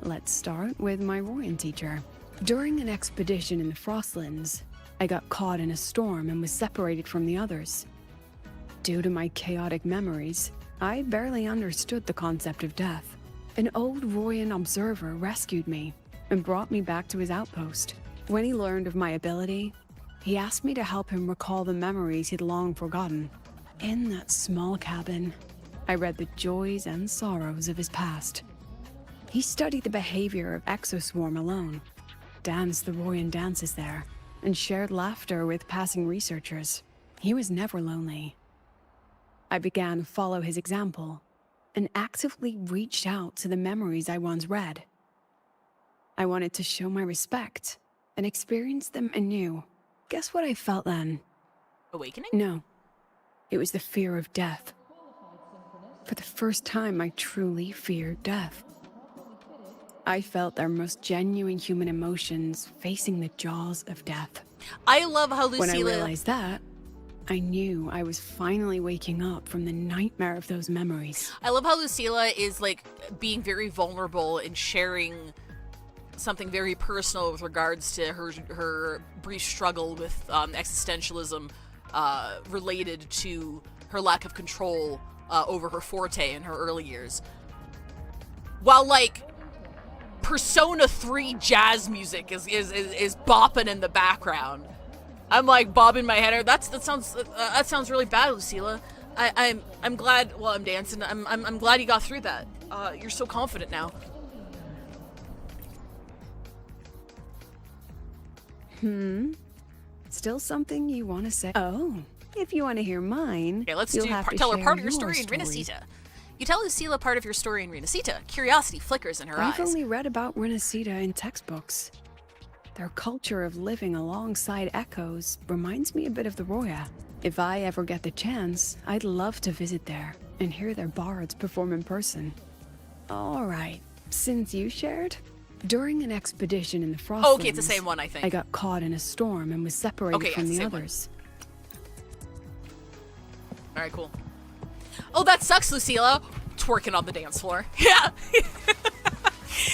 Let's start with my Royan teacher. During an expedition in the Frostlands, I got caught in a storm and was separated from the others. Due to my chaotic memories, I barely understood the concept of death. An old Royan observer rescued me, and brought me back to his outpost. When he learned of my ability, he asked me to help him recall the memories he'd long forgotten. In that small cabin, I read the joys and sorrows of his past. He studied the behavior of Exoswarm alone, danced the Royan dances there, and shared laughter with passing researchers. He was never lonely. I began to follow his example and actively reached out to the memories I once read. I wanted to show my respect and experience them anew. Guess what I felt then? Awakening? No. It was the fear of death. For the first time, I truly feared death. I felt their most genuine human emotions facing the jaws of death. I love how Lucilla... When I realized that, I knew I was finally waking up from the nightmare of those memories. I love how Lucilla is, like, being very vulnerable and sharing something very personal with regards to her brief struggle with existentialism related to her lack of control over her forte in her early years. While, like, Persona 3 jazz music is bopping in the background. I'm like bobbing my head. That sounds really bad, Lucilla. I'm glad. Well, I'm dancing. I'm glad you got through that. You're so confident now. Still something you want to say? Oh, if you want to hear mine, okay, let's tell her part of your story in Renacita. You tell Lucilla part of your story in Renacita. Curiosity flickers in her eyes. I've only read about Renacita in textbooks. Their culture of living alongside echoes reminds me a bit of the Roya. If I ever get the chance, I'd love to visit there and hear their bards perform in person. All right, since you shared, during an expedition in the Frostlands... Oh, okay, it's the same one, I think. I got caught in a storm and was separated from the others. Alright, cool. Oh, that sucks, Lucilla. Twerking on the dance floor. Yeah.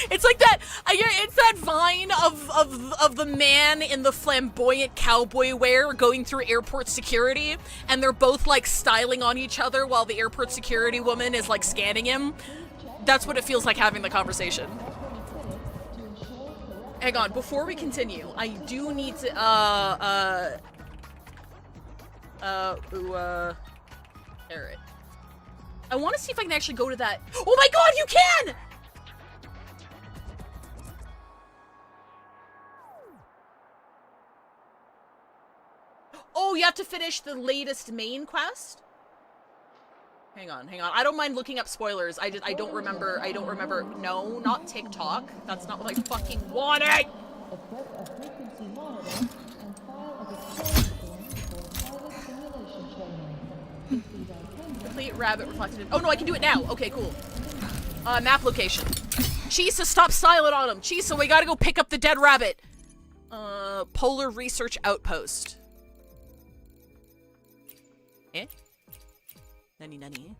It's like that. It's that vine of the man in the flamboyant cowboy wear going through airport security, and they're both like styling on each other while the airport security woman is like scanning him. That's what it feels like having the conversation. Hang on, before we continue, I do need to Alright. I want to see if I can actually go to that. Oh my god, you can! Oh, you have to finish the latest main quest? Hang on. I don't mind looking up spoilers. I don't remember. No, not TikTok. That's not what I fucking wanted! Complete rabbit reflected in... Oh no, I can do it now! Okay, cool. Map location. Chisa, stop silent on him! Chisa, we gotta go pick up the dead rabbit! Polar Research Outpost. Eh? Nani.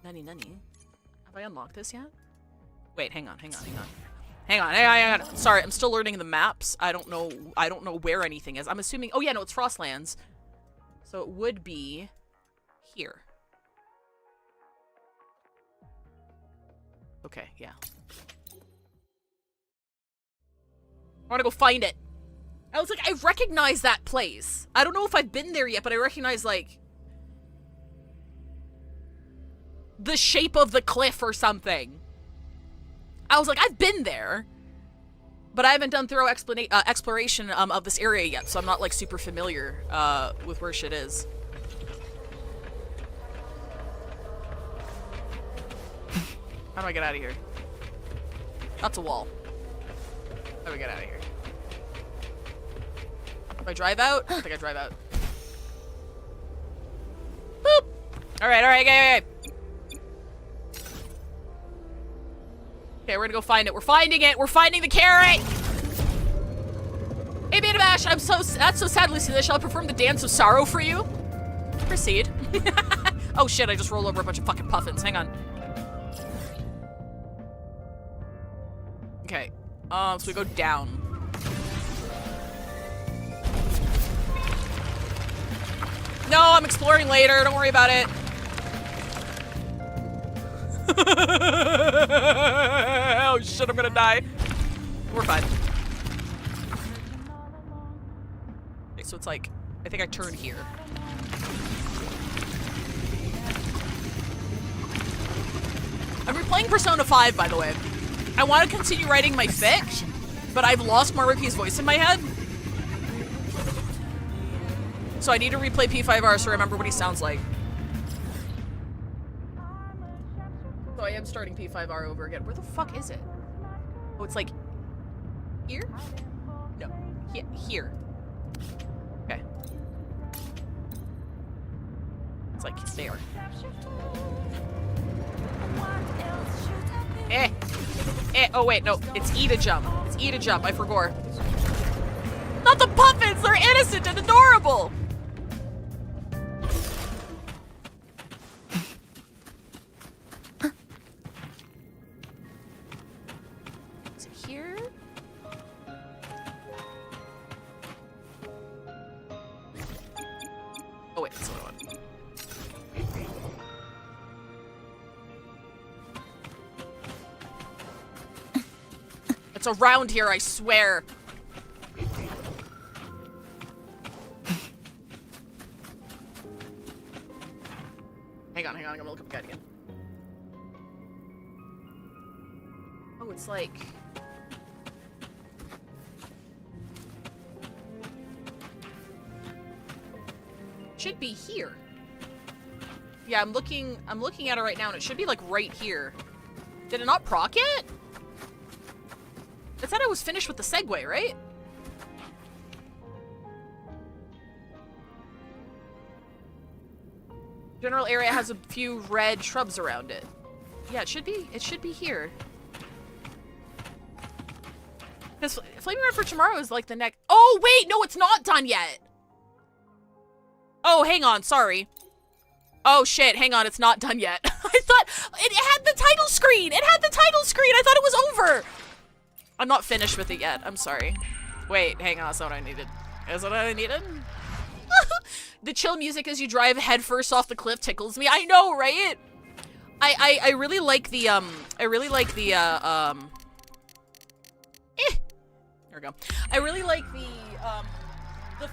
Have I unlocked this yet? Wait, hang on. Sorry, I'm still learning the maps. I don't know where anything is. I'm assuming... Oh yeah, no, it's Frostlands. So it would be here. Okay, yeah. I want to go find it. I was like, I recognize that place. I don't know if I've been there yet, but I recognize, like, the shape of the cliff or something. I was like, I've been there. But I haven't done thorough exploration of this area yet, so I'm not, like, super familiar with where shit is. How do I get out of here? That's a wall. How do I get out of here? Do I drive out? I don't think I drive out. Boop! Alright, okay. Okay, we're gonna go find it. We're finding it! We're finding the carrot! Hey, Beta Bash, that's so sad, Lucilla. Shall I perform the dance of sorrow for you? Proceed. Oh shit, I just rolled over a bunch of fucking puffins. Hang on. Okay. So we go down. No, I'm exploring later. Don't worry about it. shit, I'm gonna die. We're fine. Okay, so it's like, I think I turned here. I'm replaying Persona 5, by the way. I want to continue writing my fic, but I've lost Maruki's voice in my head. So I need to replay P5R so I remember what he sounds like. So I am starting P5R over again. Where the fuck is it? Oh, it's like here? No, here. Okay. It's like there. Oh wait, no, it's E to jump. It's E to jump, I forgot. Not the puppets, they're innocent and adorable! Is it here? Oh wait, that's what I want. It's around here, I swear. Hang on, I'm gonna look up the guide again. Oh, it's like... should be here. Yeah, I'm looking at it right now and it should be like right here. Did it not proc it? It said I was finished with the segue, right? General area has a few red shrubs around it. Yeah, it should be here. Because Flaming Red for Tomorrow is like the next— oh wait, no, it's not done yet! Oh, hang on, sorry. Oh shit, hang on, it's not done yet. I thought it had the title screen! It had the title screen! I thought it was over! I'm not finished with it yet. I'm sorry. Wait, hang on. That's not what I needed. Is that what I needed? The chill music as you drive headfirst off the cliff tickles me. I know, right? I really like the there we go. I really like the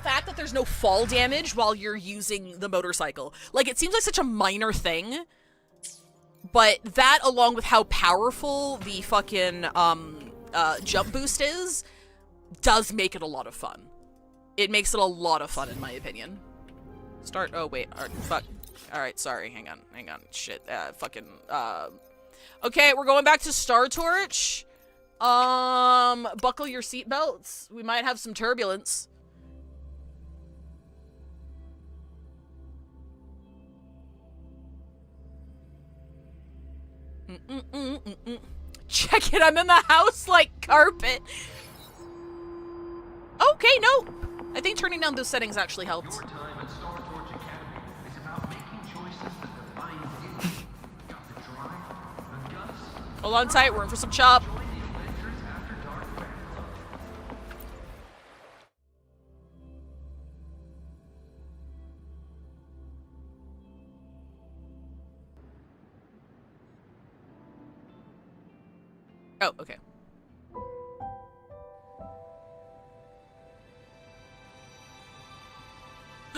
fact that there's no fall damage while you're using the motorcycle. Like, it seems like such a minor thing, but that, along with how powerful the fucking jump boost is, does make it a lot of fun. It makes it a lot of fun, in my opinion. Start— oh wait, fuck. Alright, sorry, hang on, shit, okay, we're going back to Star Torch. Buckle your seatbelts. We might have some turbulence. Check it, I'm in the house like carpet. Okay, no. I think turning down those settings actually helped. Hold on tight, we're in for some chop. Oh, okay.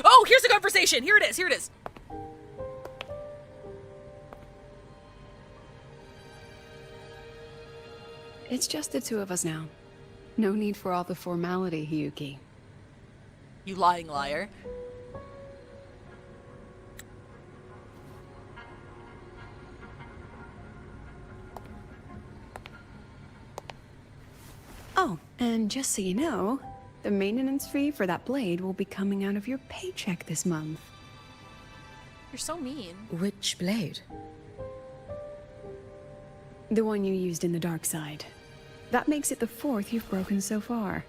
Oh, here's the conversation. Here it is. Here it is. It's just the two of us now. No need for all the formality, Hiyuki. You lying liar. Oh, and just so you know, the maintenance fee for that blade will be coming out of your paycheck this month. You're so mean. Which blade? The one you used in the dark side. That makes it the 4th you've broken so far.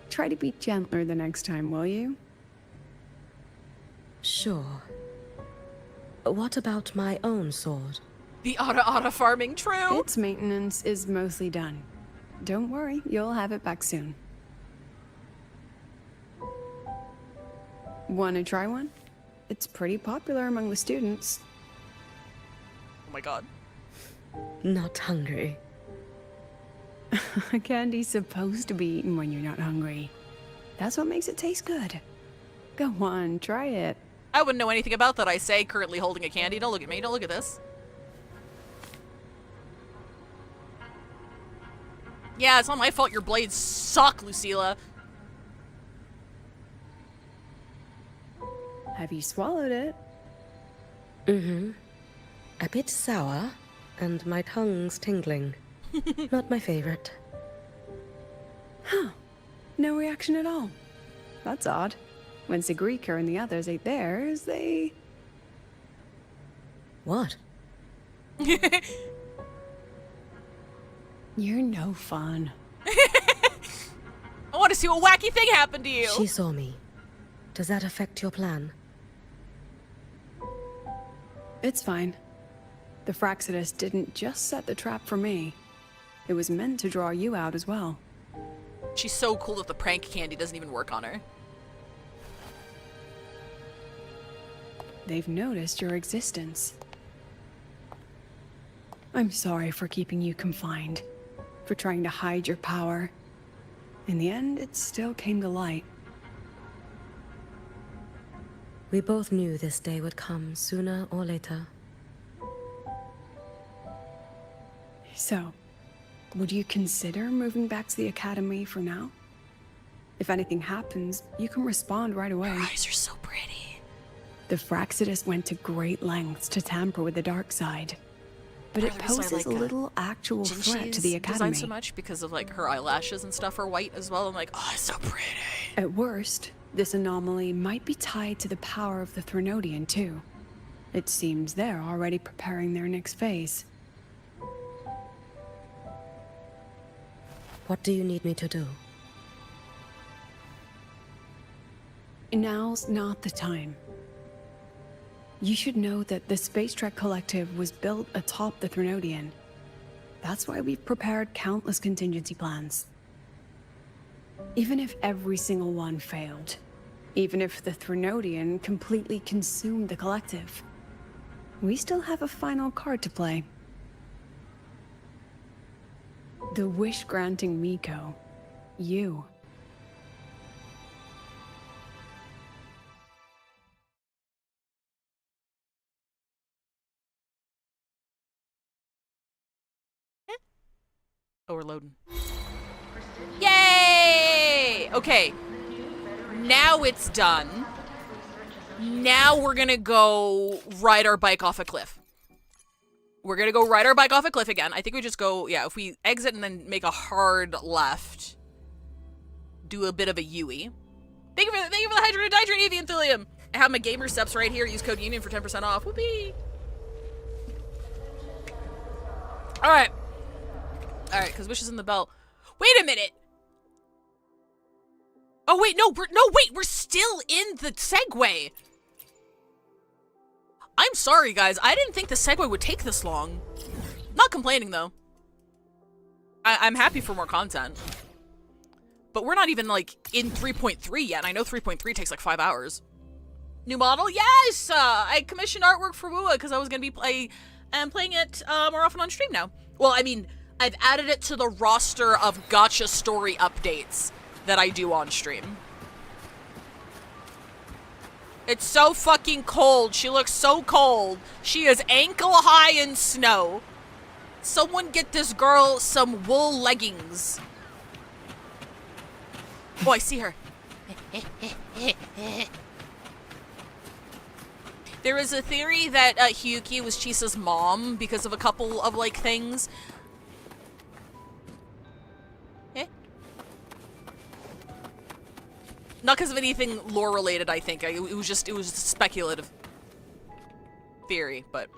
Try to be gentler the next time, will you? Sure. What about my own sword? The Ara farming, true. Its maintenance is mostly done. Don't worry, you'll have it back soon. Wanna try one? It's pretty popular among the students. Oh my god. Not hungry. Candy's supposed to be eaten when you're not hungry. That's what makes it taste good. Go on, try it. I wouldn't know anything about that, I say, currently holding a candy. Don't look at me. Don't look at this. Yeah, it's not my fault your blades suck, Lucilla. Have you swallowed it? Mm-hmm. A bit sour, and my tongue's tingling. Not my favorite. Huh. No reaction at all. That's odd. When Segues and the others ate theirs, they... What? You're no fun. I want to see what wacky thing happened to you. She saw me. Does that affect your plan? It's fine. The Fraxidus didn't just set the trap for me. It was meant to draw you out as well. She's so cool that the prank candy doesn't even work on her. They've noticed your existence. I'm sorry for keeping you confined, for trying to hide your power. In the end, it still came to light. We both knew this day would come sooner or later. So, would you consider moving back to the academy for now? If anything happens, you can respond right away. Her eyes are so pretty. The Fraxidus went to great lengths to tamper with the dark side. But it poses a little actual threat to the academy. So much because of like her eyelashes and stuff are white as well. I'm like, oh, it's so pretty. At worst, this anomaly might be tied to the power of the Threnodian too. It seems they're already preparing their next phase. What do you need me to do? Now's not the time. You should know that the Space Trek Collective was built atop the Threnodian. That's why we've prepared countless contingency plans. Even if every single one failed, even if the Threnodian completely consumed the Collective, we still have a final card to play. The wish-granting Miko. You. Oh, we're loading. Yay! Okay. Now it's done. Now we're gonna go ride our bike off a cliff. We're gonna go ride our bike off a cliff again. I think we just go, yeah, if we exit and then make a hard left, do a bit of a Yui. Thank you for the hydrate Evian Thulium. I have my gamer steps right here. Use code UNION for 10% off. Whoopee! Alright. Alright, because Wish is in the bell. Wait a minute! Oh wait, we're still in the Segway! I'm sorry, guys. I didn't think the Segway would take this long. Not complaining, though. I'm happy for more content. But we're not even, like, in 3.3 yet. I know 3.3 takes, like, 5 hours. New model? Yes! I commissioned artwork for WuWa because I was going to be playing it more often on stream now. Well, I mean, I've added it to the roster of gacha story updates that I do on stream. It's so fucking cold. She looks so cold. She is ankle high in snow. Someone get this girl some wool leggings. Oh, I see her. There is a theory that Hiyuki was Chisa's mom because of a couple of, like, things. Not because of anything lore related, I think. It was just a speculative theory, but.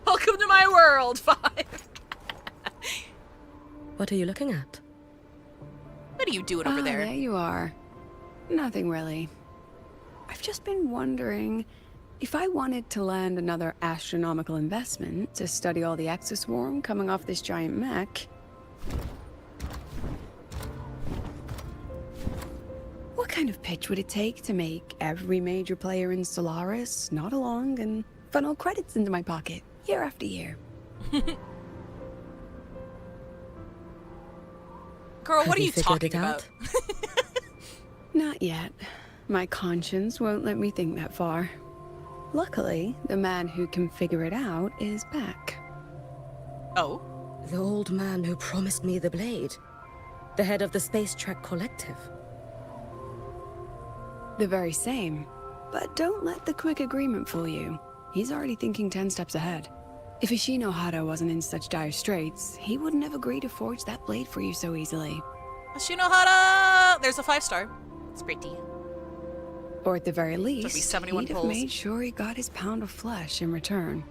Welcome to my world, 5. What are you looking at? What are you doing over there? There you are. Nothing really. I've just been wondering if I wanted to land another astronomical investment to study all the exoswarm coming off this giant mech. What kind of pitch would it take to make every major player in Solaris nod along and funnel credits into my pocket year after year? Girl, what Have are you you figured talking it about? Not yet. My conscience won't let me think that far. Luckily, the man who can figure it out is back. Oh? The old man who promised me the blade. The head of the Space Trek Collective. The very same. But don't let the quick agreement fool you. He's already thinking 10 steps ahead. If Ishinohara wasn't in such dire straits, he wouldn't have agreed to forge that blade for you so easily. Shinohara! There's a 5-star. It's pretty. Or at the very That'd be least, 71 he'd have pulls. made sure he got his pound of flesh in return.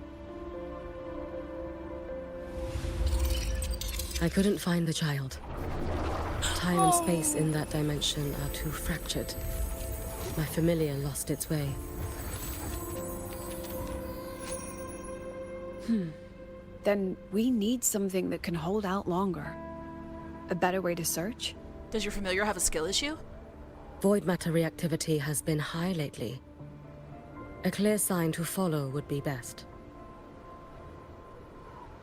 I couldn't find the child. Time and space in that dimension are too fractured. My familiar lost its way. Then we need something that can hold out longer. A better way to search? Does your familiar have a skill issue? Void matter reactivity has been high lately. A clear sign to follow would be best.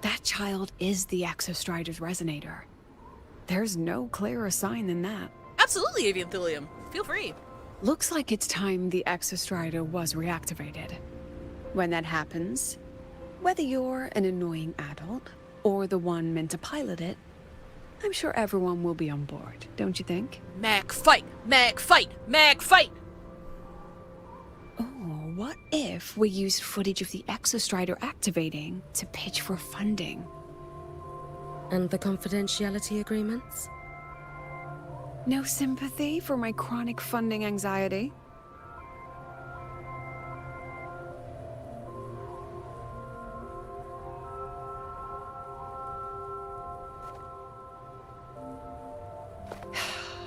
That child is the Exostrider's resonator. There's no clearer sign than that. Absolutely, Avian Thulium. Feel free. Looks like it's time the Exostrider was reactivated. When that happens, whether you're an annoying adult or the one meant to pilot it, I'm sure everyone will be on board, don't you think? Mac fight! Mac fight! Mac fight! Oh, what if we used footage of the Exostrider activating to pitch for funding? And the confidentiality agreements? No sympathy for my chronic funding anxiety?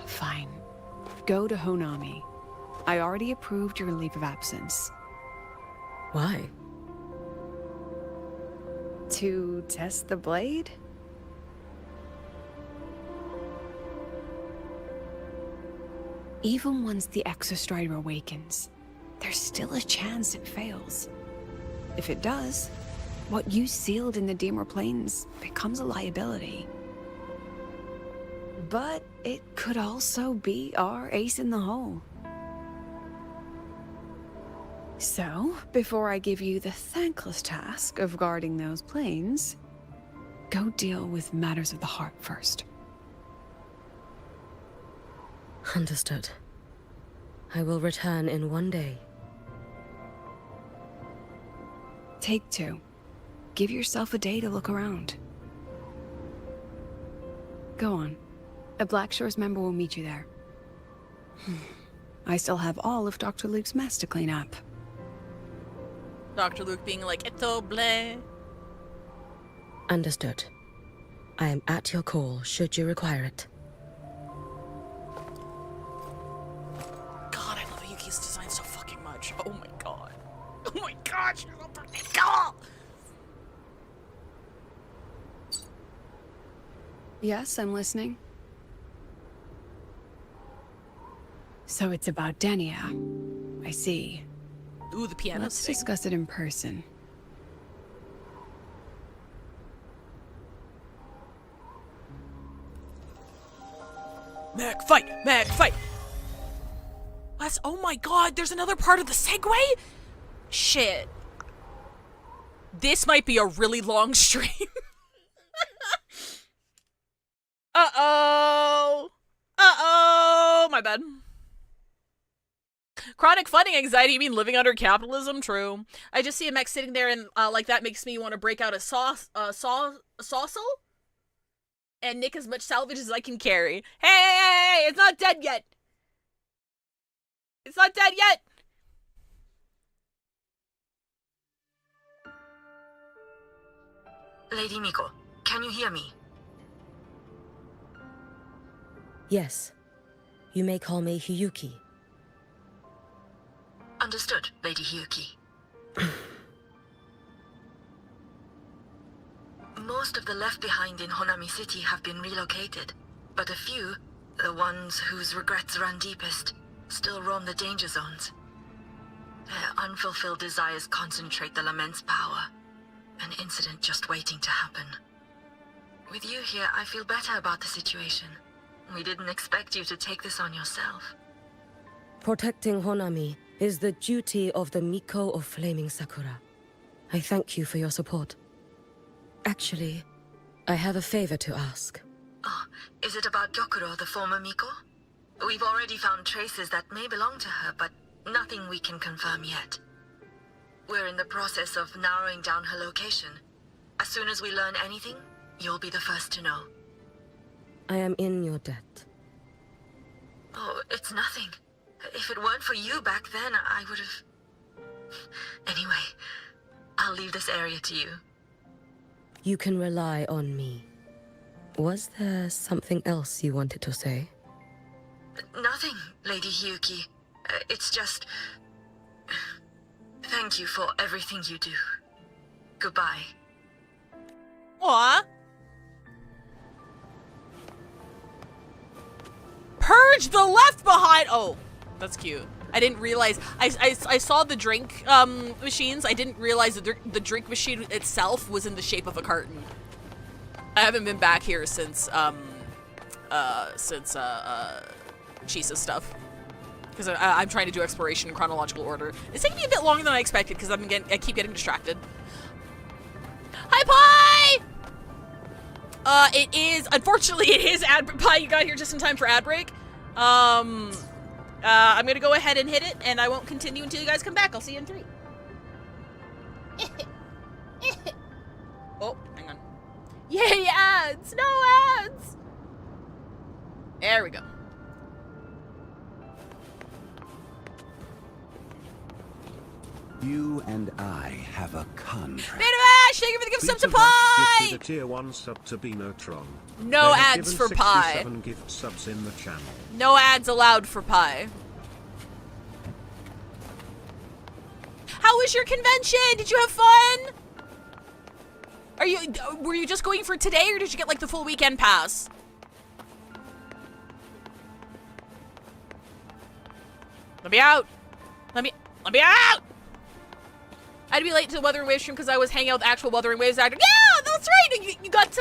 Fine. Go to Honami. I already approved your leave of absence. Why? To test the blade? Even once the Exostrider awakens, there's still a chance it fails. If it does, what you sealed in the Dimmer Plains becomes a liability. But it could also be our ace in the hole. So, before I give you the thankless task of guarding those planes, go deal with matters of the heart first. Understood. I will return in one day. Take 2. Give yourself a day to look around. Go on. A Black Shores member will meet you there. I still have all of Dr. Luke's mess to clean up. Dr. Luke being like, "Eto bleh." Understood. I am at your call, should you require it. God, I love Hiyuki's design so fucking much. Oh my god. Oh my god, she's so pretty. God. Yes, I'm listening. So it's about Denia. I see. Ooh, the piano. Let's discuss it in person. Mac fight! Mac fight! That's, oh my god, there's another part of the segue? Shit. This might be a really long stream. Uh-oh. Uh-oh. My bad. Chronic funding anxiety, you mean living under capitalism? True. I just see a mech sitting there and like that makes me want to break out a saucil and nick as much salvage as I can carry. Hey, it's not dead yet. It's not dead yet. Lady Miko, can you hear me? Yes. You may call me Hiyuki. Understood, Lady Hiyuki. Most of the left behind in Honami City have been relocated, but a few, the ones whose regrets run deepest, still roam the danger zones. Their unfulfilled desires concentrate the Lamente's power, an incident just waiting to happen. With you here, I feel better about the situation. We didn't expect you to take this on yourself. Protecting Honami is the duty of the Miko of Flaming Sakura. I thank you for your support. Actually, I have a favor to ask. Oh, is it about Gyokuro, the former Miko? We've already found traces that may belong to her, but nothing we can confirm yet. We're in the process of narrowing down her location. As soon as we learn anything, you'll be the first to know. I am in your debt. Oh, it's nothing. If it weren't for you back then, I would have... Anyway, I'll leave this area to you. You can rely on me. Was there something else you wanted to say? Nothing, Lady Hiyuki. It's just... Thank you for everything you do. Goodbye. Aww. Purge the left behind. Oh, that's cute. I didn't realize. I saw the drink machines. I didn't realize that the drink machine itself was in the shape of a carton. I haven't been back here since Chisa stuff. Because I'm trying to do exploration in chronological order. It's taking me a bit longer than I expected because I keep getting distracted. Hi, Pie! Unfortunately, it is Pie, you got here just in time for ad break. I'm gonna go ahead and hit it, and I won't continue until you guys come back. I'll see you in 3. Oh, hang on. Yay, ads! No ads! There we go. You and I have a contract. Betamash, thank you for the gift sub to Pie! Gifted a tier 1 sub to Binotron. No They have ads given for Pie. 67 gift subs in the channel. No ads allowed for Pie. How was your convention? Did you have fun? Were you just going for today, or did you get like the full weekend pass? Let me out. Let me out. I had to be late to the Wuthering Waves stream because I was hanging out with actual Wuthering Waves actors. Yeah, that's right. You got to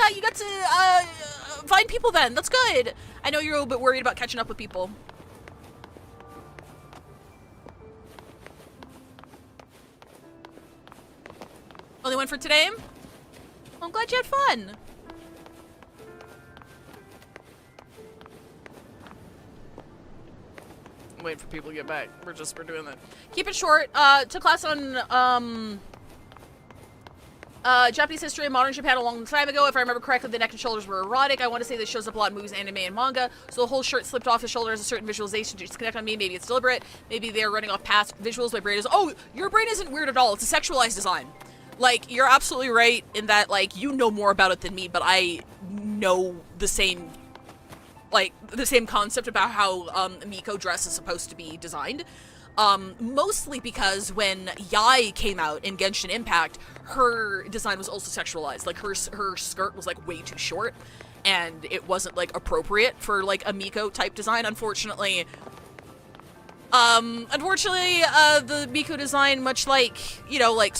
find people then. That's good. I know you're a little bit worried about catching up with people. Only one for today? Well, I'm glad you had fun. I'm waiting for people to get back. We're doing that. Keep it short. Took class on Japanese history and modern Japan a long time ago. If I remember correctly, the neck and shoulders were erotic. I want to say this shows up a lot in movies, anime, and manga. So the whole shirt slipped off the shoulder has a certain visualization to disconnect on me. Maybe it's deliberate. Maybe they're running off past visuals. My brain is, oh, your brain isn't weird at all. It's a sexualized design. Like, you're absolutely right in that, like, you know more about it than me, but I know the same, like, the same concept about how Miko dress is supposed to be designed. Mostly because when Yai came out in Genshin Impact, her design was also sexualized. Like, her skirt was, like, way too short, and it wasn't, like, appropriate for, like, a Miko type design, unfortunately. The Miko design, much like, you know, like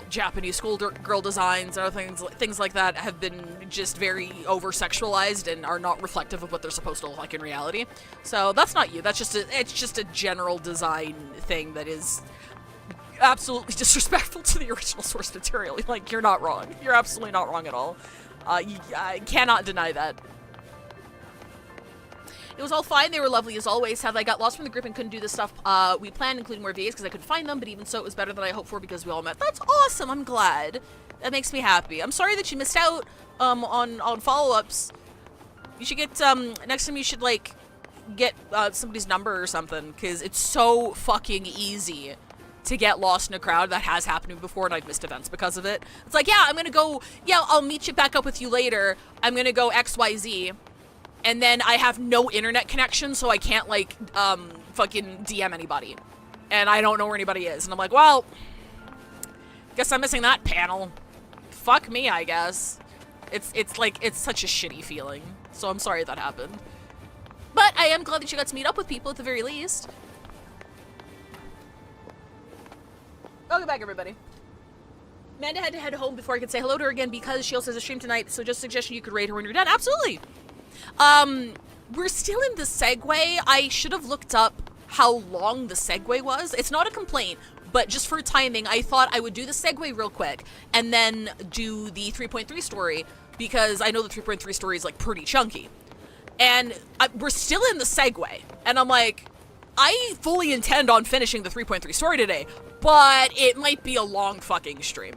Japanese schoolgirl designs and other things like that, have been just very over-sexualized and are not reflective of what they're supposed to look like in reality. So that's not you. It's just a general design thing that is absolutely disrespectful to the original source material. Like, you're not wrong. You're absolutely not wrong at all. I cannot deny that. It was all fine. They were lovely as always. Had I got lost from the group and couldn't do the stuff we planned, including more VAs because I couldn't find them, but even so, it was better than I hoped for because we all met. That's awesome. I'm glad. That makes me happy. I'm sorry that you missed out on follow-ups. You should get, next time you should, like, get somebody's number or something, because it's so fucking easy to get lost in a crowd. That has happened to me before, and I've missed events because of it. It's like, yeah, I'm gonna go, yeah, I'll meet you back up with you later. I'm gonna go XYZ. And then I have no internet connection, so I can't, like, fucking DM anybody. And I don't know where anybody is. And I'm like, well, guess I'm missing that panel. Fuck me, I guess. It's like, it's such a shitty feeling. So I'm sorry that happened. But I am glad that you got to meet up with people at the very least. Welcome back, everybody. Amanda had to head home before I could say hello to her again because she also has a stream tonight, so just a suggestion you could raid her when you're done. Absolutely! we're still in the segue. I should have looked up how long the segue was. It's not a complaint, but just for timing, I thought I would do the segue real quick and then do the 3.3 story, because I know the 3.3 story is like pretty chunky. And we're still in the segue, and I'm like, I fully intend on finishing the 3.3 story today, but it might be a long fucking stream.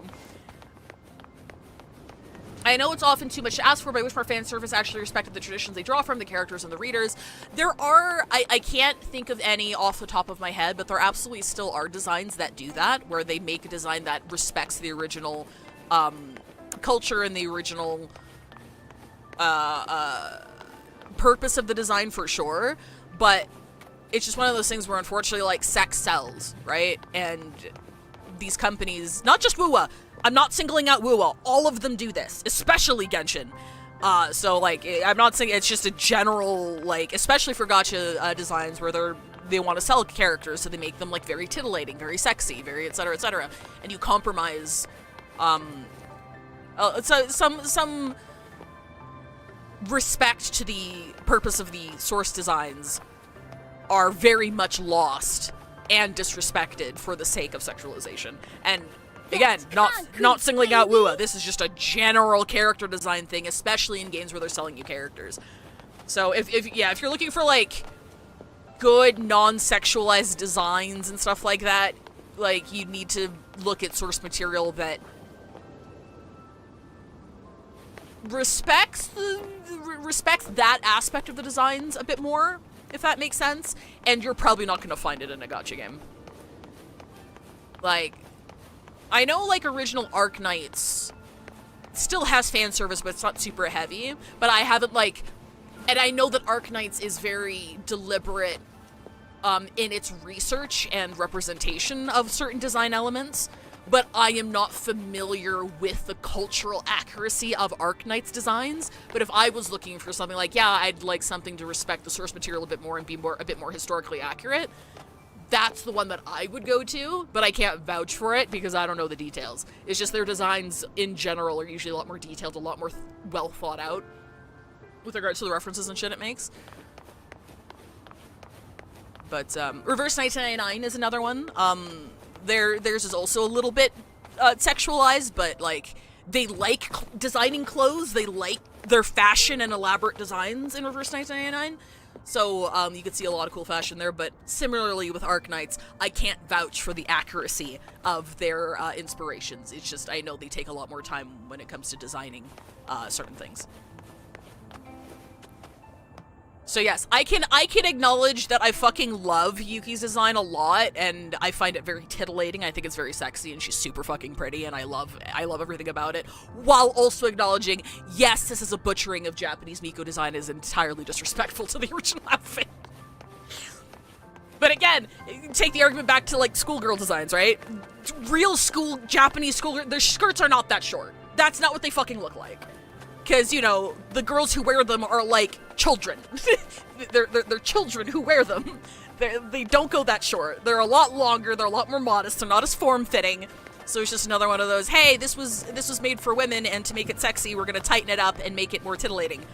I know it's often too much to ask for, but I wish more fan service actually respected the traditions they draw from, the characters and the readers. There are, I can't think of any off the top of my head, but there absolutely still are designs that do that, where they make a design that respects the original culture and the original purpose of the design for sure. But it's just one of those things where unfortunately, like, sex sells, right? And these companies, not just WuWa, I'm not singling out WuWa, all of them do this, especially Genshin. So, like, I'm not saying it's just a general, like, especially for gacha designs where they want to sell characters, so they make them, like, very titillating, very sexy, very etc., etc. And you compromise, some respect to the purpose of the source designs are very much lost and disrespected for the sake of sexualization. And again, not singling out WuWa, this is just a general character design thing, especially in games where they're selling you characters. So if you're looking for, like, good non-sexualized designs and stuff like that, like, you need to look at source material that respects that aspect of the designs a bit more, if that makes sense, and you're probably not going to find it in a gacha game. Like, I know, like, original Arknights still has fan service, but it's not super heavy, but I haven't, like, and I know that Arknights is very deliberate in its research and representation of certain design elements, but I am not familiar with the cultural accuracy of Arknights designs. But if I was looking for something like, yeah, I'd like something to respect the source material a bit more and be a bit more historically accurate, that's the one that I would go to, but I can't vouch for it because I don't know the details. It's just their designs in general are usually a lot more detailed, a lot more well thought out with regards to the references and shit it makes. But Reverse 1999 is another one. Theirs is also a little bit sexualized, but, like, they like designing clothes. They like their fashion and elaborate designs in Reverse 1999. So you can see a lot of cool fashion there, but similarly with Arknights, I can't vouch for the accuracy of their inspirations. It's just I know they take a lot more time when it comes to designing certain things. So yes, I can acknowledge that I fucking love Hiyuki's design a lot, and I find it very titillating. I think it's very sexy, and she's super fucking pretty, and I love everything about it, while also acknowledging, yes, this is a butchering of Japanese Miko design, is entirely disrespectful to the original outfit. But again, take the argument back to, like, schoolgirl designs, right? Real Japanese schoolgirl, their skirts are not that short. That's not what they fucking look like. Because, you know, the girls who wear them are, like, children. they're children who wear them. They don't go that short. They're a lot longer, they're a lot more modest, they're not as form-fitting. So it's just another one of those, hey, this was made for women, and to make it sexy, we're gonna tighten it up and make it more titillating.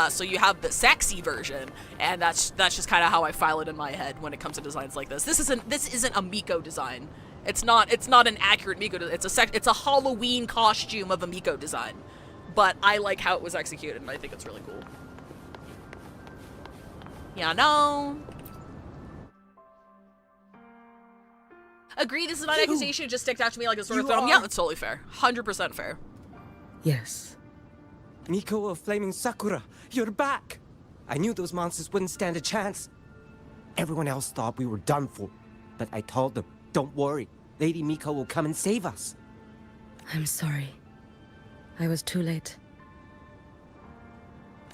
So you have the sexy version, and that's just kind of how I file it in my head when it comes to designs like this. This isn't a Miko design. It's not an accurate Miko design. It's a Halloween costume of a Miko design. But I like how it was executed, and I think it's really cool. Yeah, no. Agree, this is not an accusation, it just sticked out to me like a sore thumb. Yeah, that's totally fair. 100% fair. Yes. Miko of Flaming Sakura, you're back! I knew those monsters wouldn't stand a chance. Everyone else thought we were done for, but I told them, don't worry, Lady Miko will come and save us. I'm sorry. I was too late.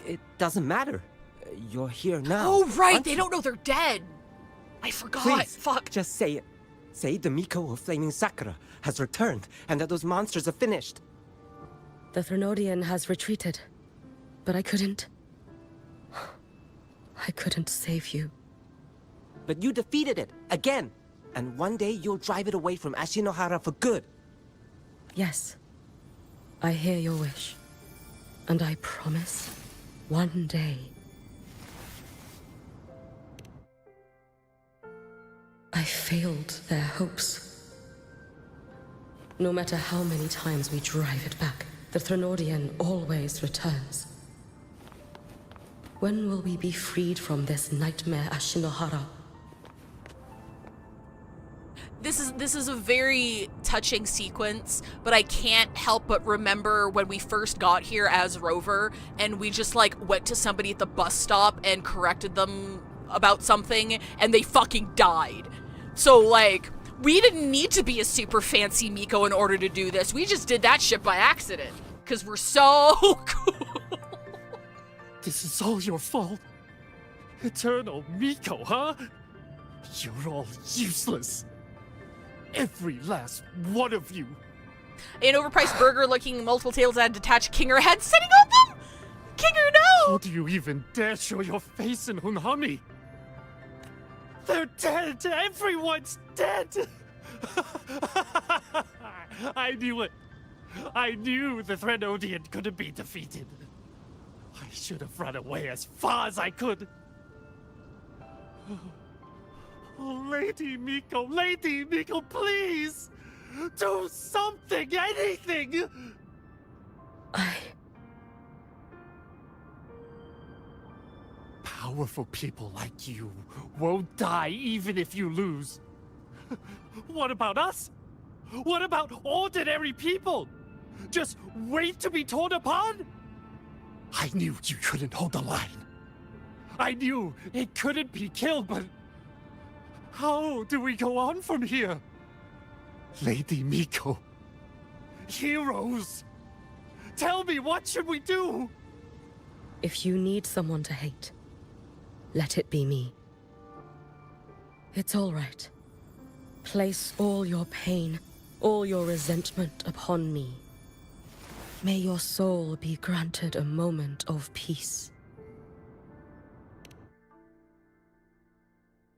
It doesn't matter. You're here now. Oh, right! They don't know they're dead! I forgot! Please, fuck! Just say it. Say the Miko of Flaming Sakura has returned, and that those monsters are finished. The Threnodian has retreated, but I couldn't save you. But you defeated it, again! And one day you'll drive it away from Ashinohara for good. Yes. I hear your wish. And I promise, one day, I failed their hopes. No matter how many times we drive it back, the Threnodian always returns. When will we be freed from this nightmare Ashinohara? This is a very touching sequence, but I can't help but remember when we first got here as Rover, and we just, like, went to somebody at the bus stop and corrected them about something, and they fucking died. So, like, we didn't need to be a super fancy Miko in order to do this. We just did that shit by accident, because we're so cool. This is all your fault. Eternal Miko, huh? You're all useless. Every last one of you. An overpriced burger looking multiple tails and detached Kinger head setting up them? Kinger, no! How do you even dare show your face in Hunhami? They're dead! Everyone's dead! I knew it. I knew the Threnodian couldn't be defeated. I should have run away as far as I could. Oh, Lady Miko, please! Do something, anything! Powerful people like you won't die even if you lose. What about us? What about ordinary people? Just wait to be torn apart? I knew you couldn't hold the line. I knew it couldn't be killed, but how do we go on from here? Lady Miko, heroes, tell me, what should we do? If you need someone to hate, let it be me. It's all right. Place all your pain, all your resentment upon me. May your soul be granted a moment of peace.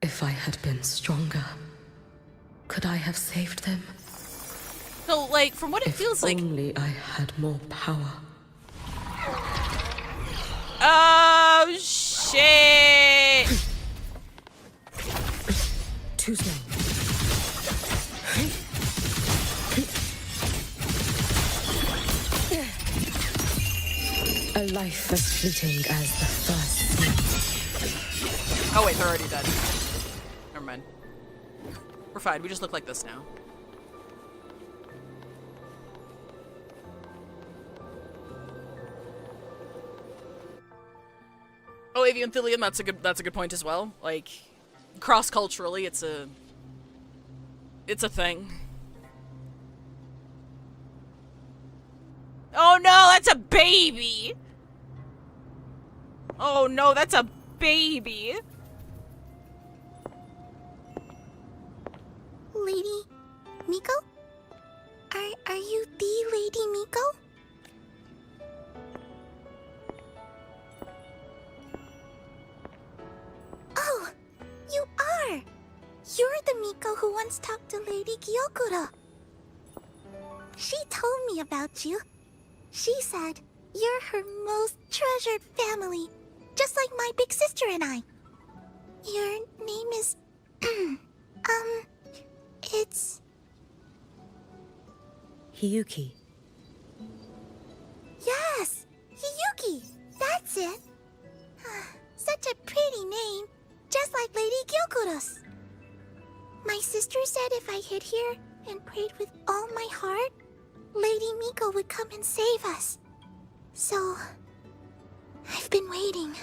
If I had been stronger, could I have saved them? So, like, from what it feels like... If only I had more power. Oh, shit! Too slow. A life as fleeting as the first snake. Oh wait, they're already dead. Never mind. We're fine, we just look like this now. Oh, avian thilium, that's a good point as well. Like, cross-culturally, it's a thing. Oh no, that's a baby! Oh no, that's a baby! Lady Miko? Are you the Lady Miko? Oh, you are! You're the Miko who once talked to Lady Gyokuro. She told me about you. She said you're her most treasured family, just like my big sister and I. Your name is... it's... Hiyuki. Yes! Hiyuki! That's it! Such a pretty name, just like Lady Gyokuro's. My sister said if I hid here and prayed with all my heart, Lady Miko would come and save us. So, I've been waiting.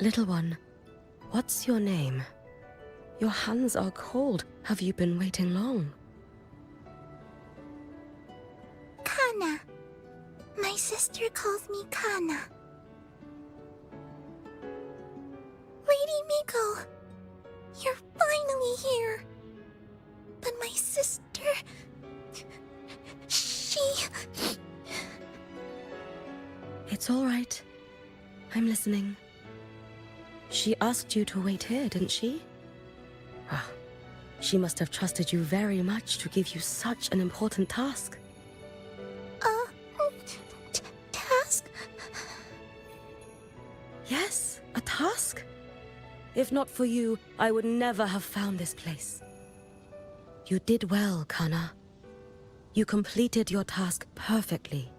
Little one, what's your name? Your hands are cold. Have you been waiting long? Kana. My sister calls me Kana. Lady Miko, you're finally here. But my sister... she... It's all right. I'm listening. She asked you to wait here, didn't she? Ah, she must have trusted you very much to give you such an important task. Task? If not for you, I would never have found this place. You did well, Kana. You completed your task perfectly.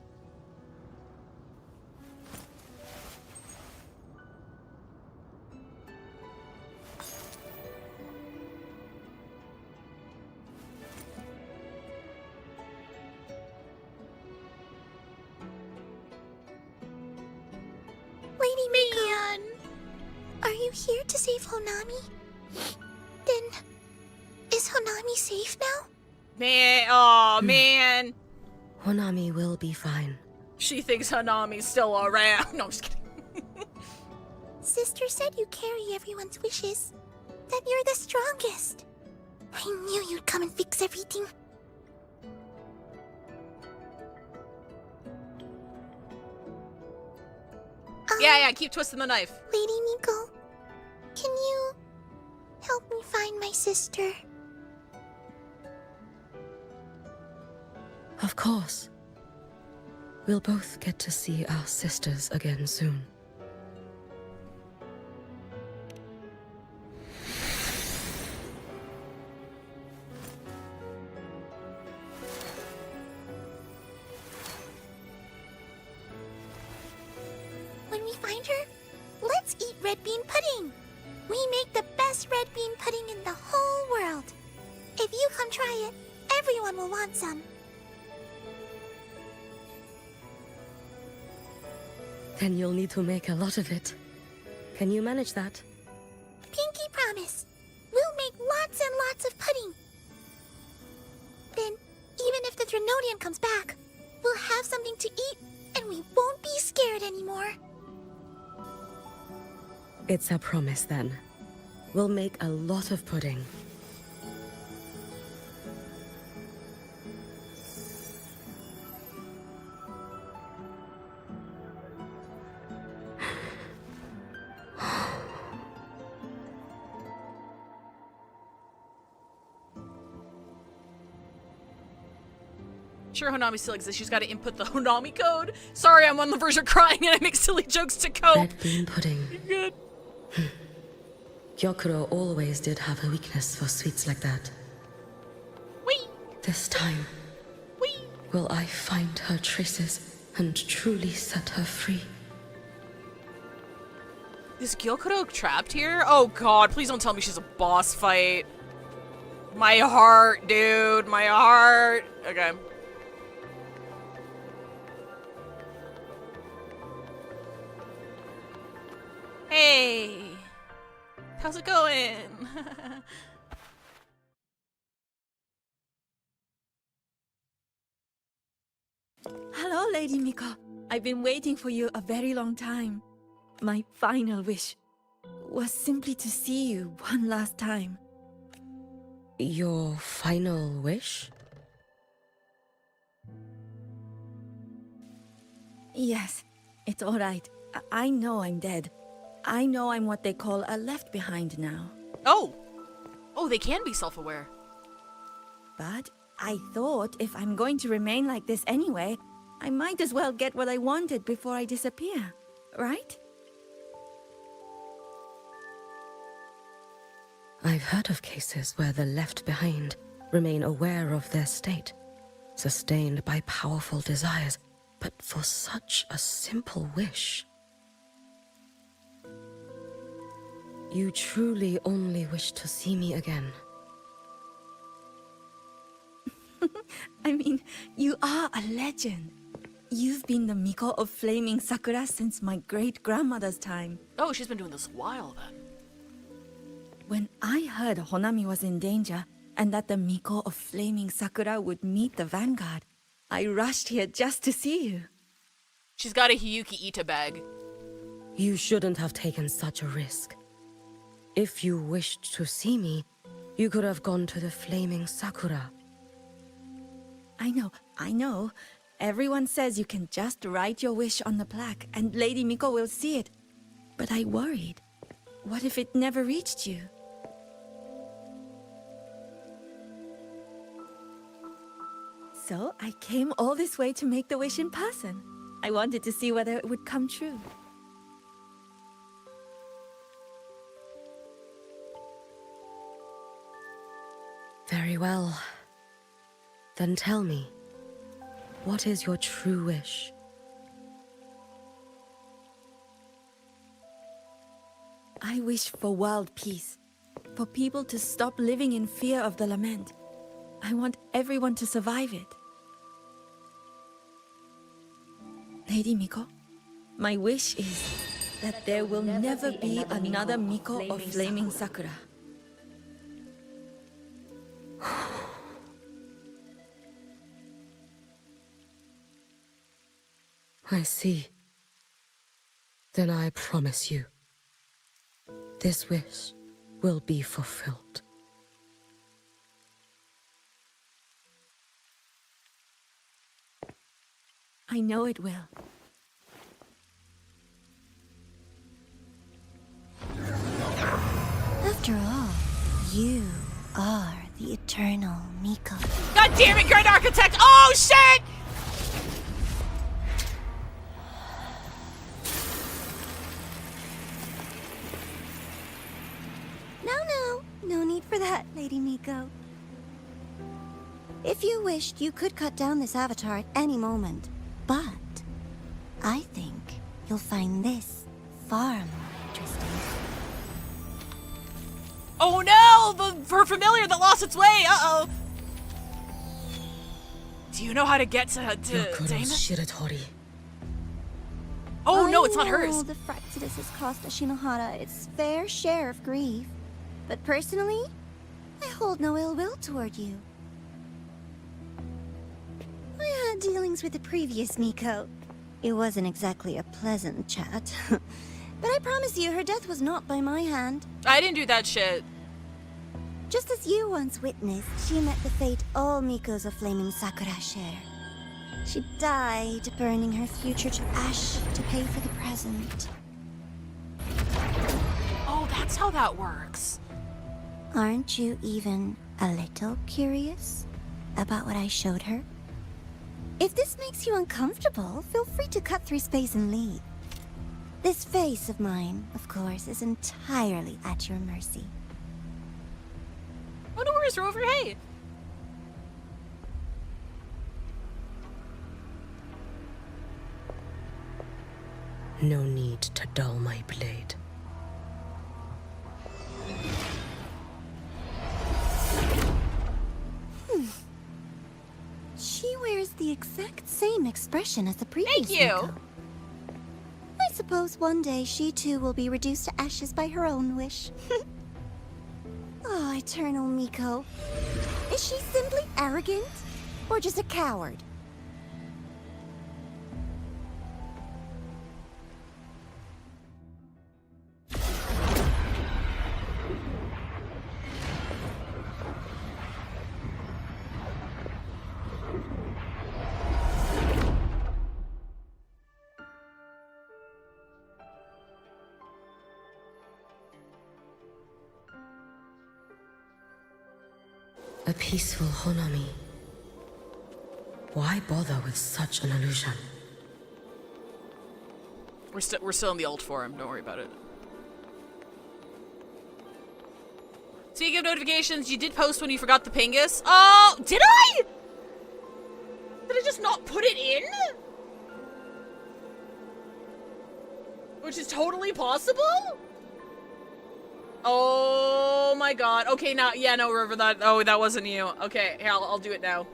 Lady Miko, are you here to save Honami? Then, is Honami safe now? Man, oh man. Honami will be fine. She thinks Hanami's still around. No, I'm just kidding. Sister said you carry everyone's wishes. That you're the strongest. I knew you'd come and fix everything. Yeah, keep twisting the knife. Lady Miko, can you help me find my sister? Of course. We'll both get to see our sisters again soon. When we find her, let's eat red bean pudding. We make the best red bean pudding in the whole world. If you come try it, everyone will want some. Then you'll need to make a lot of it. Can you manage that? Pinky promise. We'll make lots and lots of pudding. Then, even if the Drenodian comes back, we'll have something to eat and we won't be scared anymore. It's a promise then. We'll make a lot of pudding. Sure, Honami still exists. She's got to input the Honami code. Sorry, I'm on the verge of crying and I make silly jokes to cope. Red bean pudding. Good. Gyokuro always did have a weakness for sweets like that. Whee! This time, will I find her traces and truly set her free? Is Gyokuro trapped here? Oh god, please don't tell me she's a boss fight. My heart, dude. My heart. Okay. Hey. How's it going? Hello, Lady Miko. I've been waiting for you a very long time. My final wish was simply to see you one last time. Your final wish? Yes, it's all right. I know I'm dead. I know I'm what they call a left behind now. Oh! Oh, they can be self-aware. But I thought if I'm going to remain like this anyway, I might as well get what I wanted before I disappear, right? I've heard of cases where the left behind remain aware of their state, sustained by powerful desires, but for such a simple wish. You truly only wish to see me again. I mean, you are a legend. You've been the Miko of Flaming Sakura since my great-grandmother's time. Oh, she's been doing this a while then. When I heard Honami was in danger, and that the Miko of Flaming Sakura would meet the Vanguard, I rushed here just to see you. She's got a Hiyuki Ita bag. You shouldn't have taken such a risk. If you wished to see me, you could have gone to the Flaming Sakura. I know. Everyone says you can just write your wish on the plaque, and Lady Miko will see it. But I worried. What if it never reached you? So I came all this way to make the wish in person. I wanted to see whether it would come true. Very well. Then tell me, what is your true wish? I wish for world peace. For people to stop living in fear of the lament. I want everyone to survive it. Lady Miko, my wish is that there will never be another Miko of Flaming Sakura. I see. Then I promise you, this wish will be fulfilled. I know it will. After all, you are the eternal Miko. God damn it, Grand Architect! Oh, shit! No need for that, Lady Miko. If you wished, you could cut down this avatar at any moment. But I think you'll find this far more interesting. Oh no! Her familiar that lost its way! Uh-oh! Do you know how to get to Damon? Shiratori. Oh no, it's not hers! The Fraxidus has cost Ashinohara its fair share of grief. But personally, I hold no ill will toward you. I had dealings with the previous Miko. It wasn't exactly a pleasant chat. But I promise you, her death was not by my hand. I didn't do that shit. Just as you once witnessed, she met the fate all Mikos of Flaming Sakura share. She died, burning her future to ash to pay for the present. Oh, that's how that works. Aren't you even a little curious about what I showed her? If this makes you uncomfortable, feel free to cut through space and leave. This face of mine, of course, is entirely at your mercy. Oh, no worries, Rover, hey! No need to dull my blade. She wears the exact same expression as the previous Thank you! Miko. I suppose one day she too will be reduced to ashes by her own wish. Oh, eternal Miko. Is she simply arrogant? Or just a coward? A peaceful Honami. Why bother with such an illusion? We're still in the old forum, don't worry about it. Speaking of notifications, you did post when you forgot the pingus. Oh, did I? Did I just not put it in? Which is totally possible? Oh my god. Okay, now, yeah, no, River, that wasn't you. Okay, here, I'll do it now.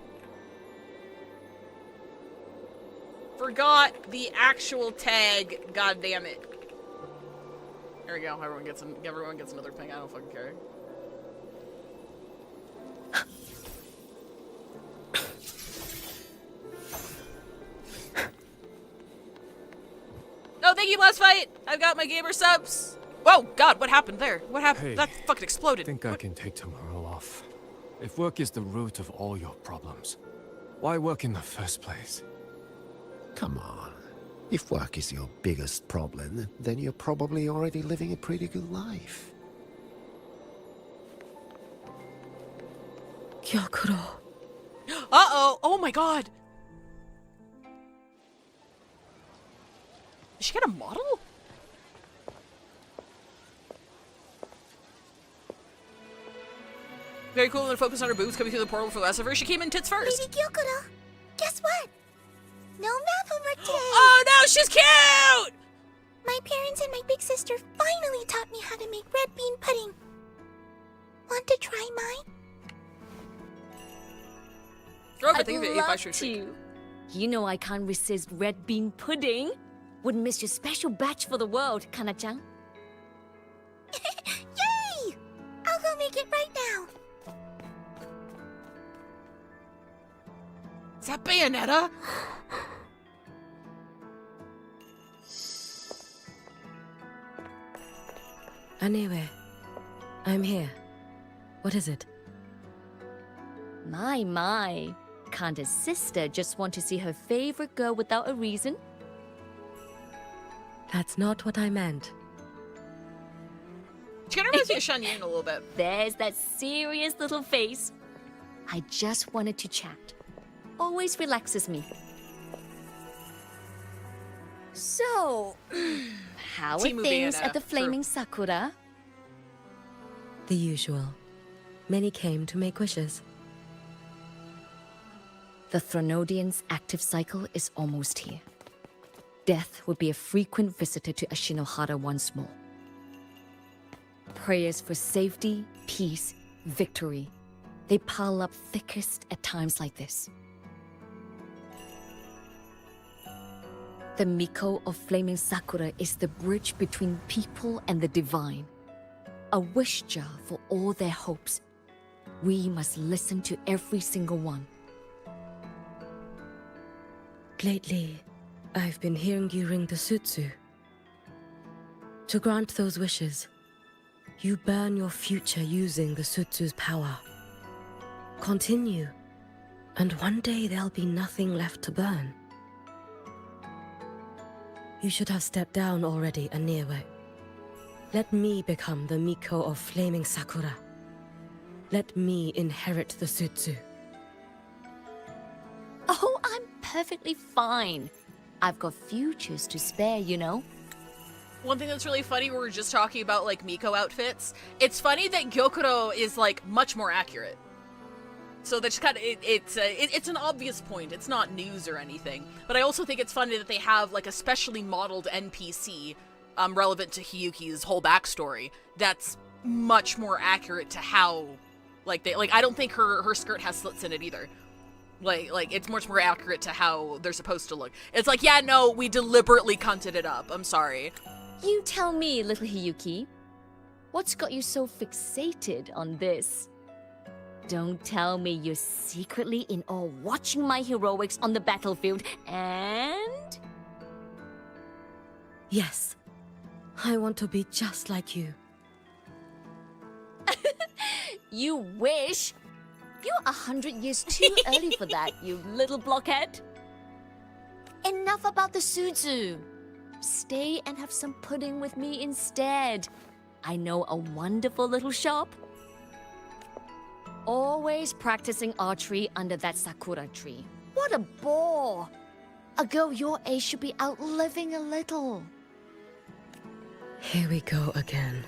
Forgot the actual tag, god damn it. There we go, everyone gets another ping, I don't fucking care. Oh, thank you, last fight! I've got my gamer subs! Whoa, God, what happened there? What happened? Hey, that fucking exploded. I think I can take tomorrow off. If work is the root of all your problems, why work in the first place? Come on. If work is your biggest problem, then you're probably already living a pretty good life. Gyakuro. Uh-oh! Oh my god! Did she get a model? Very cool and focus on her boobs coming through the portal for the rest of her. She came in tits first. Lady Gyokuro, guess what? No math homework today. Oh no, she's cute! My parents and my big sister finally taught me how to make red bean pudding. Want to try mine? I'd love to. You know I can't resist red bean pudding. Wouldn't miss your special batch for the world, Kana-chan. Yay! I'll go make it right now. Is that Bayonetta? Anyway, I'm here. What is it? My. Can't a sister just want to see her favorite girl without a reason? That's not what I meant. She kind of reminds me of Shan Yin a little bit. There's that serious little face. I just wanted to chat. Always relaxes me. So, how are Timu things Bayonetta, at the Flaming Sakura? The usual. Many came to make wishes. The Thronodian's active cycle is almost here. Death would be a frequent visitor to Ashinohara once more. Prayers for safety, peace, victory. They pile up thickest at times like this. The Miko of Flaming Sakura is the bridge between people and the divine. A wish jar for all their hopes. We must listen to every single one. Lately, I've been hearing you ring the sutsu. To grant those wishes, you burn your future using the sutsu's power. Continue, and one day there'll be nothing left to burn. You should have stepped down already, Aniwe. Let me become the Miko of Flaming Sakura. Let me inherit the sutsu. Oh, I'm perfectly fine. I've got futures to spare, you know. One thing that's really funny, we were just talking about like Miko outfits. It's funny that Gyokuro is like much more accurate. So that's kind of it's an obvious point. It's not news or anything. But I also think it's funny that they have like a specially modeled NPC relevant to Hiyuki's whole backstory. That's much more accurate to how like they like. I don't think her skirt has slits in it either. Like it's much more accurate to how they're supposed to look. It's like, yeah, no, we deliberately cunted it up. I'm sorry. You tell me, little Hiyuki. What's got you so fixated on this? Don't tell me you're secretly in awe watching my heroics on the battlefield and... Yes, I want to be just like you. You wish? You're 100 years too early for that, you little blockhead. Enough about the Suzu. Stay and have some pudding with me instead. I know a wonderful little shop. Always practicing archery under that sakura tree. What a bore! A girl your age should be out living a little. Here we go again.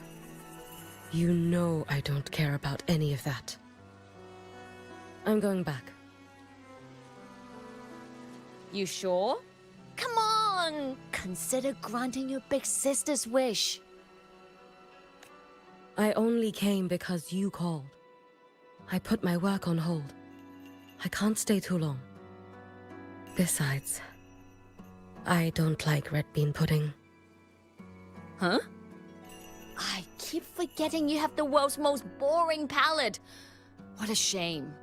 You know I don't care about any of that. I'm going back. You sure? Come on! Consider granting your big sister's wish. I only came because you called. I put my work on hold. I can't stay too long. Besides, I don't like red bean pudding. Huh? I keep forgetting you have the world's most boring palate. What a shame.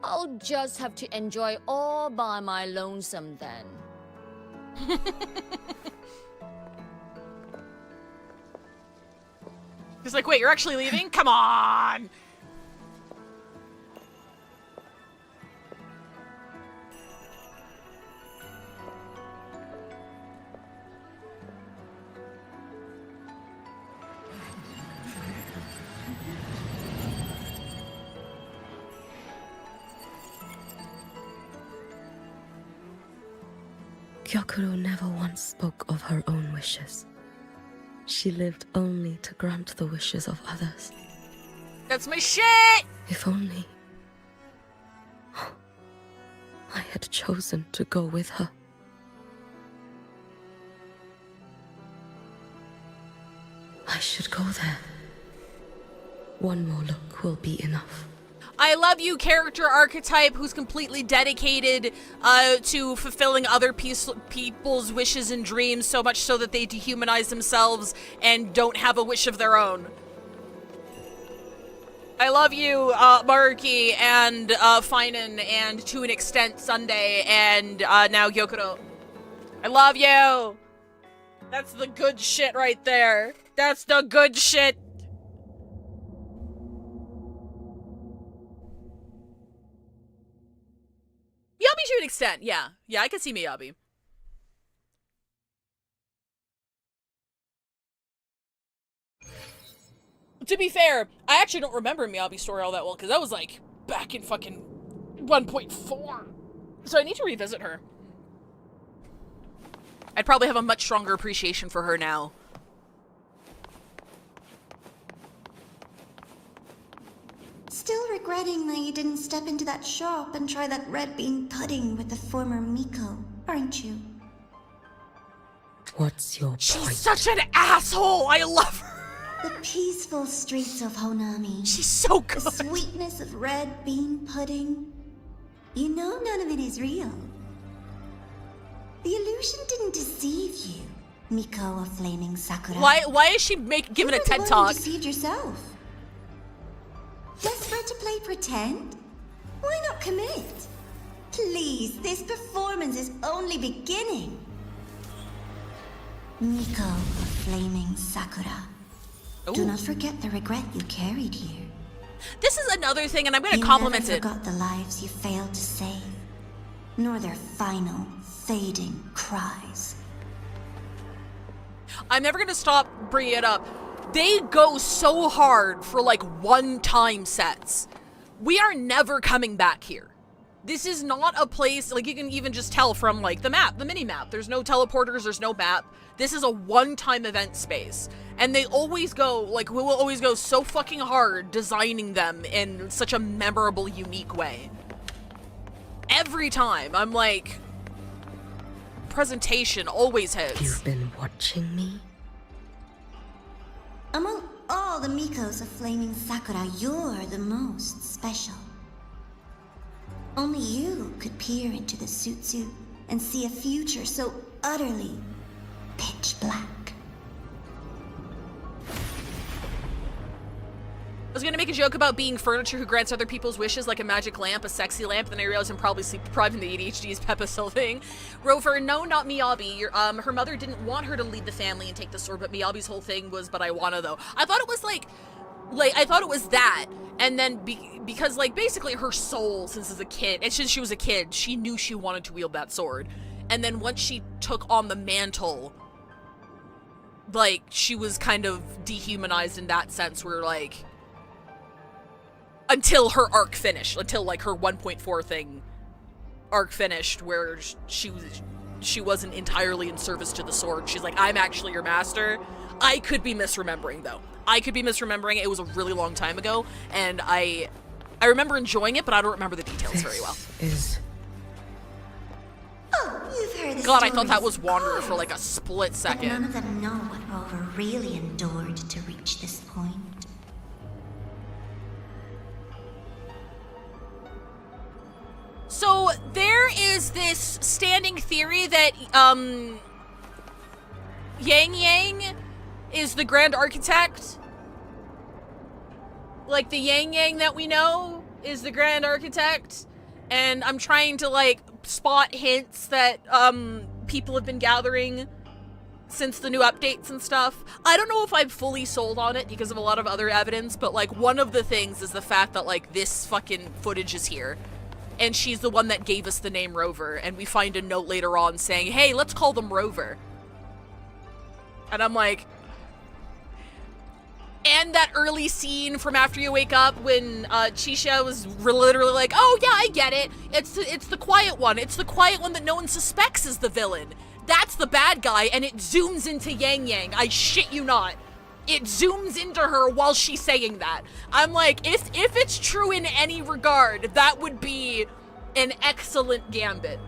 I'll just have to enjoy all by my lonesome then. He's like, wait, you're actually leaving? Come on! Gyokuro never once spoke of her own wishes. She lived only to grant the wishes of others. That's my shit! If only I had chosen to go with her. I should go there. One more look will be enough. I love you, character archetype who's completely dedicated to fulfilling other people's wishes and dreams, so much so that they dehumanize themselves and don't have a wish of their own. I love you, Maruki, and Finan, and to an extent Sunday, and now Gyokuro. I love you! That's the good shit right there. That's the good shit. Miyabi to an extent, yeah. Yeah, I can see Miyabi. To be fair, I actually don't remember Miyabi's story all that well, because that was like back in fucking 1.4. So I need to revisit her. I'd probably have a much stronger appreciation for her now. Still regretting that you didn't step into that shop and try that red bean pudding with the former Miko, aren't you? What's your point? She's such an asshole! I love her! The peaceful streets of Honami. She's so good! The sweetness of red bean pudding. You know none of it is real. The illusion didn't deceive you, Miko of Flaming Sakura. Why is she giving a TED Talk? You deceived yourself. Desperate to play pretend? Why not commit? Please, this performance is only beginning. Miko of Flaming Sakura. Ooh. Do not forget the regret you carried here. This is another thing, and I'm gonna compliment it. You never forgot the lives you failed to save, nor their final, fading cries. I'm never gonna stop bringing it up. They go so hard for like one-time sets. We are never coming back here. This is not a place, like you can even just tell from like the map, the mini-map. There's no teleporters, there's no map. This is a one-time event space. And they always go, like, we will always go so fucking hard designing them in such a memorable, unique way. Every time, I'm like, presentation always hits. You've been watching me? Among all the Mikos of Flaming Sakura, you're the most special. Only you could peer into the Sutsu and see a future so utterly pitch black. I was gonna make a joke about being furniture who grants other people's wishes, like a magic lamp, a sexy lamp, then I realized I'm probably sleep deprived in the ADHD's Peppa thing. Rover, no, not Miyabi. Her mother didn't want her to lead the family and take the sword, but Miyabi's whole thing was, but I wanna though. I thought it was like I thought it was that, and then because like basically her soul, since as a kid, and since she was a kid, she knew she wanted to wield that sword, and then once she took on the mantle, like she was kind of dehumanized in that sense, where like. Until her arc finished, until like her 1.4 thing arc finished, where she wasn't entirely in service to the sword. She's like, I'm actually your master. I could be misremembering though. I could be misremembering. It was a really long time ago, and I remember enjoying it, but I don't remember the details very well. Oh, you've heard the God, I thought stories, that was of Wanderer course. for like a split But second. none of them know what Rover really endured to reach this point. So there is this standing theory that Yang Yang is the Grand Architect. Like the Yang Yang that we know is the Grand Architect, and I'm trying to like spot hints that people have been gathering since the new updates and stuff. I don't know if I'm fully sold on it because of a lot of other evidence, but like one of the things is the fact that like this fucking footage is here. And she's the one that gave us the name Rover, and we find a note later on saying, hey, let's call them Rover. And I'm like... And that early scene from After You Wake Up when Chisa was literally like, oh yeah, I get it. It's the quiet one. It's the quiet one that no one suspects is the villain. That's the bad guy, and it zooms into Yang Yang. I shit you not. it zooms into her while she's saying that. I'm like, if it's true in any regard, that would be an excellent gambit.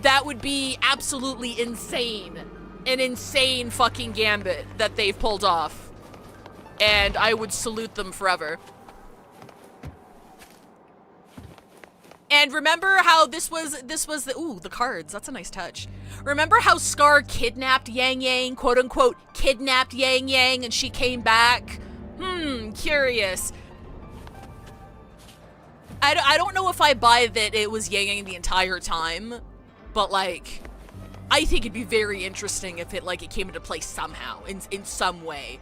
That would be absolutely insane. An insane fucking gambit that they've pulled off. And I would salute them forever. And remember how this was the, ooh, the cards, that's a nice touch. Remember how Scar kidnapped Yang Yang, quote unquote, kidnapped Yang Yang, and she came back? Curious. I don't know if I buy that it was Yang Yang the entire time, but like, I think it'd be very interesting if it came into play somehow, in some way,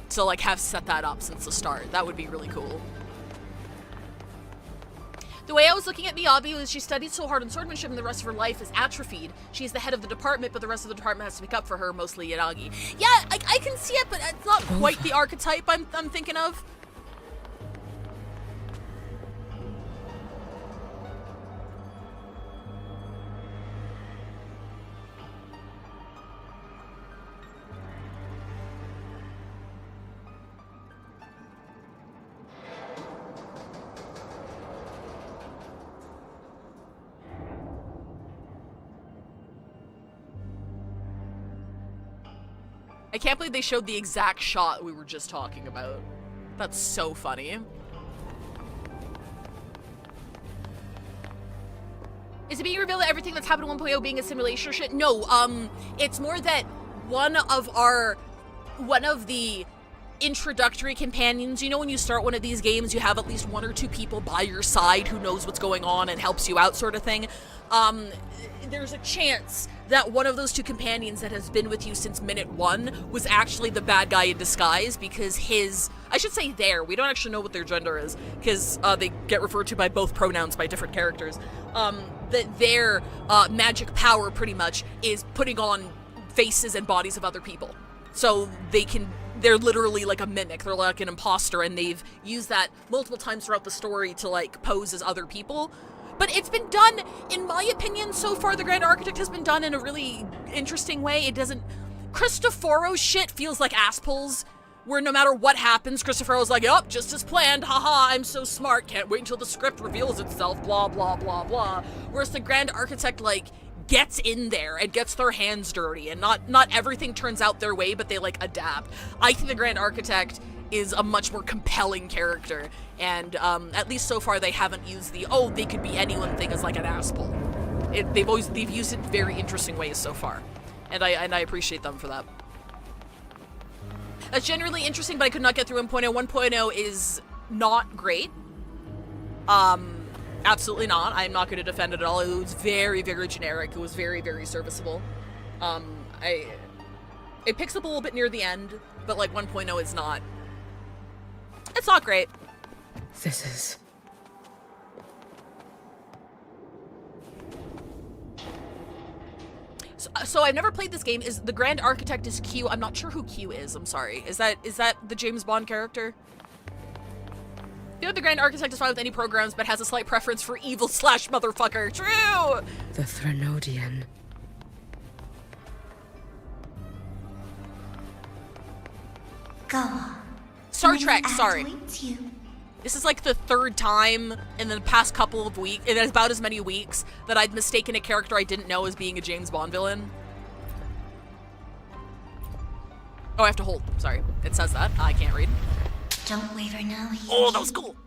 to like have set that up since the start. That would be really cool. The way I was looking at Miyabi was she studied so hard on swordsmanship and the rest of her life is atrophied. She's the head of the department, but the rest of the department has to pick up for her, mostly Yanagi. Yeah, I can see it, but it's not quite the archetype I'm thinking of. I can't believe they showed the exact shot we were just talking about. That's so funny. Is it being revealed that everything that's happened in 1.0 being a simulation or shit? No, it's more that one of the introductory companions, you know, when you start one of these games, you have at least 1 or 2 people by your side who knows what's going on and helps you out, sort of thing. There's a chance that one of those 2 companions that has been with you since minute 1 was actually the bad guy in disguise, because we don't actually know what their gender is, because they get referred to by both pronouns by different characters, that their magic power pretty much is putting on faces and bodies of other people. So they're literally like a mimic, they're like an imposter, and they've used that multiple times throughout the story to like pose as other people. But it's been done, in my opinion, so far the Grand Architect has been done in a really interesting way. It doesn't... Cristoforo's shit feels like asspulls, where no matter what happens, Cristoforo's like, yup, just as planned, haha, I'm so smart, can't wait until the script reveals itself, blah, blah, blah, blah. Whereas the Grand Architect, like, gets in there and gets their hands dirty, and not everything turns out their way, but they, like, adapt. I think the Grand Architect is a much more compelling character, and at least so far they haven't used the, oh, they could be anyone thing as like an asspull. They've used it in very interesting ways so far, and I appreciate them for that. That's generally interesting, but I could not get through 1.0. 1.0 is not great. Absolutely not. I'm not going to defend it at all. It was very, very generic. It was very, very serviceable. It picks up a little bit near the end, but like 1.0 is not. It's not great. This is... So I've never played this game. Is the Grand Architect is Q? I'm not sure who Q is. I'm sorry. Is that the James Bond character? You know, the Grand Architect is fine with any programs, but has a slight preference for evil / motherfucker. True! The Threnodian. Go on. Star Trek, sorry. This is like the 3rd time in the past couple of weeks, in about as many weeks, that I'd mistaken a character I didn't know as being a James Bond villain. Oh, I have to hold. Sorry. It says that. I can't read. Don't waver now, Hiyuki. Oh, that was cool.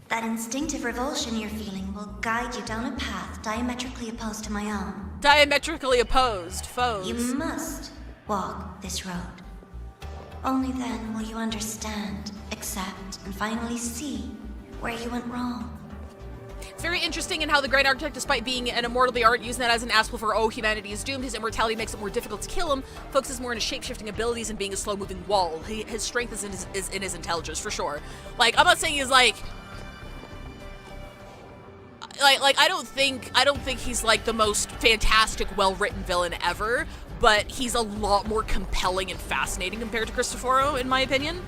That instinctive revulsion you're feeling will guide you down a path diametrically opposed to my own. Diametrically opposed foes. You must walk this road. Only then will you understand, accept, and finally see where you went wrong. It's very interesting in how the Grand Architect, despite being an immortal, they aren't using that as an asshole for, oh, humanity is doomed. His immortality makes it more difficult to kill him, focuses more on his shape-shifting abilities and being a slow-moving wall. His strength is in his intelligence, for sure. Like, I'm not saying he's like I don't think he's like the most fantastic, well-written villain ever, but he's a lot more compelling and fascinating compared to Cristoforo, in my opinion.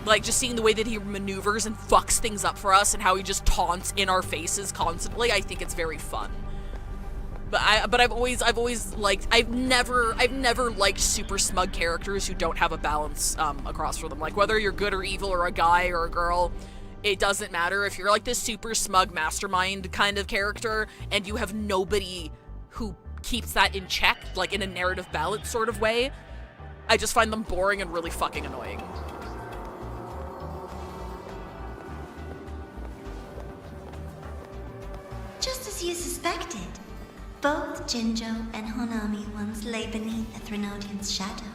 Like, just seeing the way that he maneuvers and fucks things up for us and how he just taunts in our faces constantly, I think it's very fun. But I've always liked, I've never liked super smug characters who don't have a balance across for them. Like, whether you're good or evil or a guy or a girl, it doesn't matter. If you're like this super smug mastermind kind of character and you have nobody who keeps that in check, like in a narrative balance sort of way, I just find them boring and really fucking annoying. Just as you suspected, both Jinjo and Honami once lay beneath the Threnodian's shadow.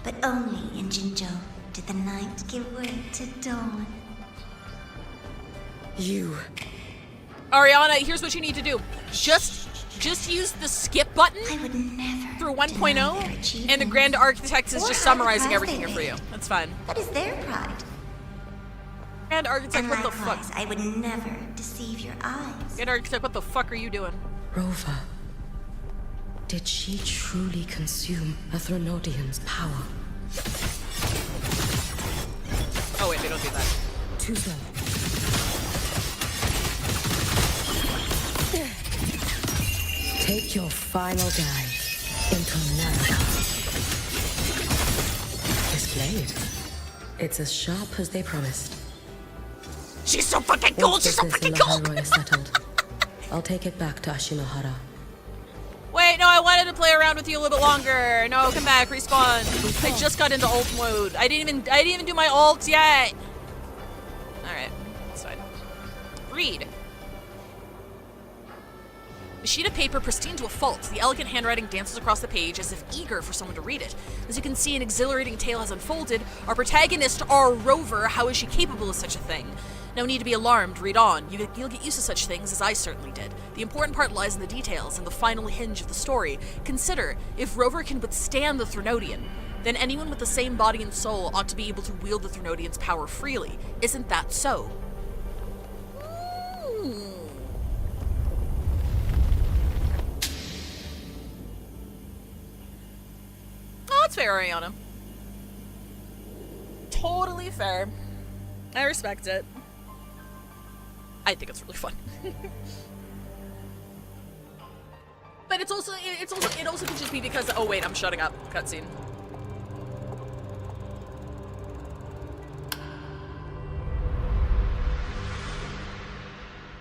But only in Jinjo did the night give way to dawn. You... Ariana, here's what you need to do. Just use the skip button through 1.0, and the Grand Architect is just summarizing everything here for you. That's fine. That is their pride. Grand Architect, what the fuck? I would never deceive your eyes. Grand Architect, what the fuck are you doing? Rova. Did she truly consume a Threnodian's power? Oh wait, they don't do that. Too slow. Take your final dive into America. This blade, it's as sharp as they promised. She's so fucking cool! She's so fucking cool! Is settled, I'll take it back to Ashinohara. Wait, no, I wanted to play around with you a little bit longer. No, come back, respawn. I just got into ult mode. I didn't even do my ult yet. All right, that's fine. Read. The sheet of paper pristine to a fault. The elegant handwriting dances across the page as if eager for someone to read it. As you can see, an exhilarating tale has unfolded. Our protagonist, our rover, how is she capable of such a thing? No need to be alarmed, read on. You'll get used to such things, as I certainly did. The important part lies in the details and the final hinge of the story. Consider, if Rover can withstand the Threnodian, then anyone with the same body and soul ought to be able to wield the Threnodian's power freely. Isn't that so? Oh, that's fair, Ariana. Totally fair. I respect it. I think it's really fun. But it also teaches me because, oh wait, I'm shutting up. Cutscene.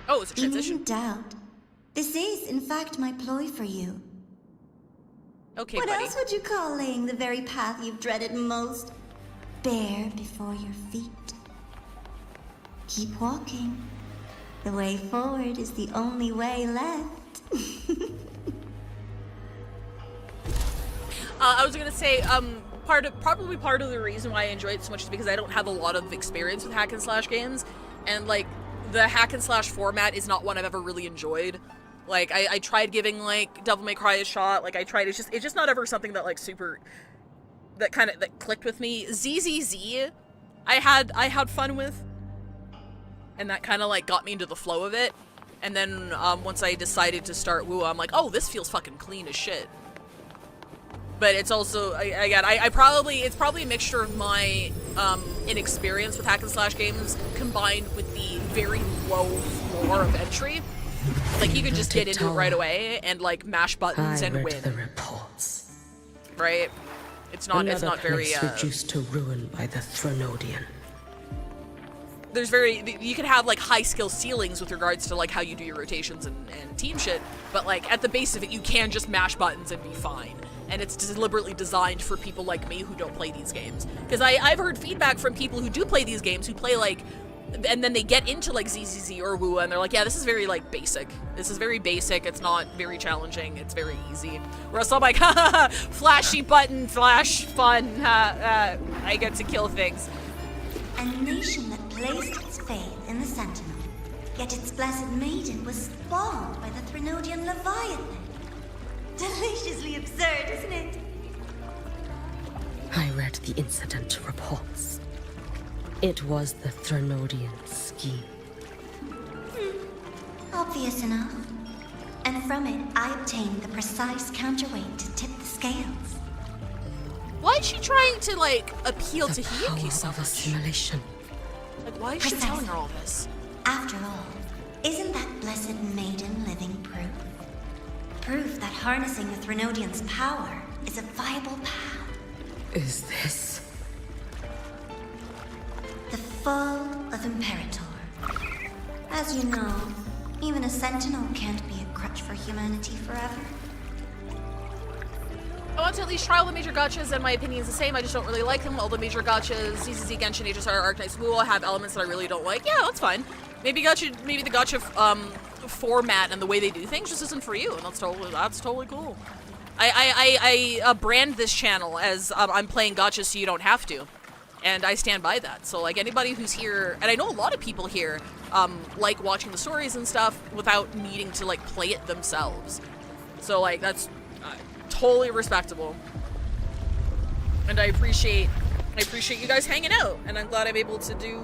Oh, it's a transition. In doubt. This is, in fact, my ploy for you. Okay, what buddy. else would you call laying the very path you've dreaded most bare before your feet? Keep walking. The way forward is the only way left. I was gonna say, probably part of the reason why I enjoy it so much is because I don't have a lot of experience with hack and slash games, and like the hack and slash format is not one I've ever really enjoyed. Like I tried giving like Devil May Cry a shot. Like I tried, it's just not ever something that like that clicked with me. ZZZ, I had fun with. And that kind of like got me into the flow of it. And then once I decided to start WuWa, I'm like, oh, this feels fucking clean as shit. But it's also, it's probably a mixture of my inexperience with hack and slash games combined with the very low floor of entry. Like you could just get into it right away and like mash buttons and win. The reports. Right? It's not very reduced to ruin by the Threnodian. You can have like high skill ceilings with regards to like how you do your rotations and team shit, but like at the base of it you can just mash buttons and be fine. And it's deliberately designed for people like me who don't play these games. Because I've heard feedback from people who do play these games, who play like, and then they get into like ZZZ or WuWa and they're like, yeah, this is very like basic. This is very basic, it's not very challenging, it's very easy. Whereas I'm like, ha, flashy button, flash, fun, I get to kill things. A nation that placed its faith in the Sentinel, yet its blessed maiden was spawned by the Threnodian Leviathan. Deliciously absurd, isn't it? I read the incident reports. It was the Threnodian scheme. Obvious enough. And from it, I obtained the precise counterweight to tip the scales. Why is she trying to, like, appeal to Hiyuki so much? Assimilation. Like, why is she telling her all this? After all, Isn't that blessed maiden living proof? Proof that harnessing the Threnodian's power is a viable path. Is this... The fall of Imperator. As you know, even a sentinel can't be a crutch for humanity forever. I want to at least try all the major gachas, and my opinion is the same. I just don't really like them. All the major gachas, ZZZ, Genshin, HSR, Arknights, WuWa have elements that I really don't like. Yeah, that's fine. Maybe the gacha format and the way they do things just isn't for you, and that's totally cool. I brand this channel as I'm playing gachas so you don't have to, and I stand by that. So like anybody who's here, and I know a lot of people here like watching the stories and stuff without needing to like play it themselves. So like that's totally respectable, and I appreciate you guys hanging out, and I'm glad I'm able to do.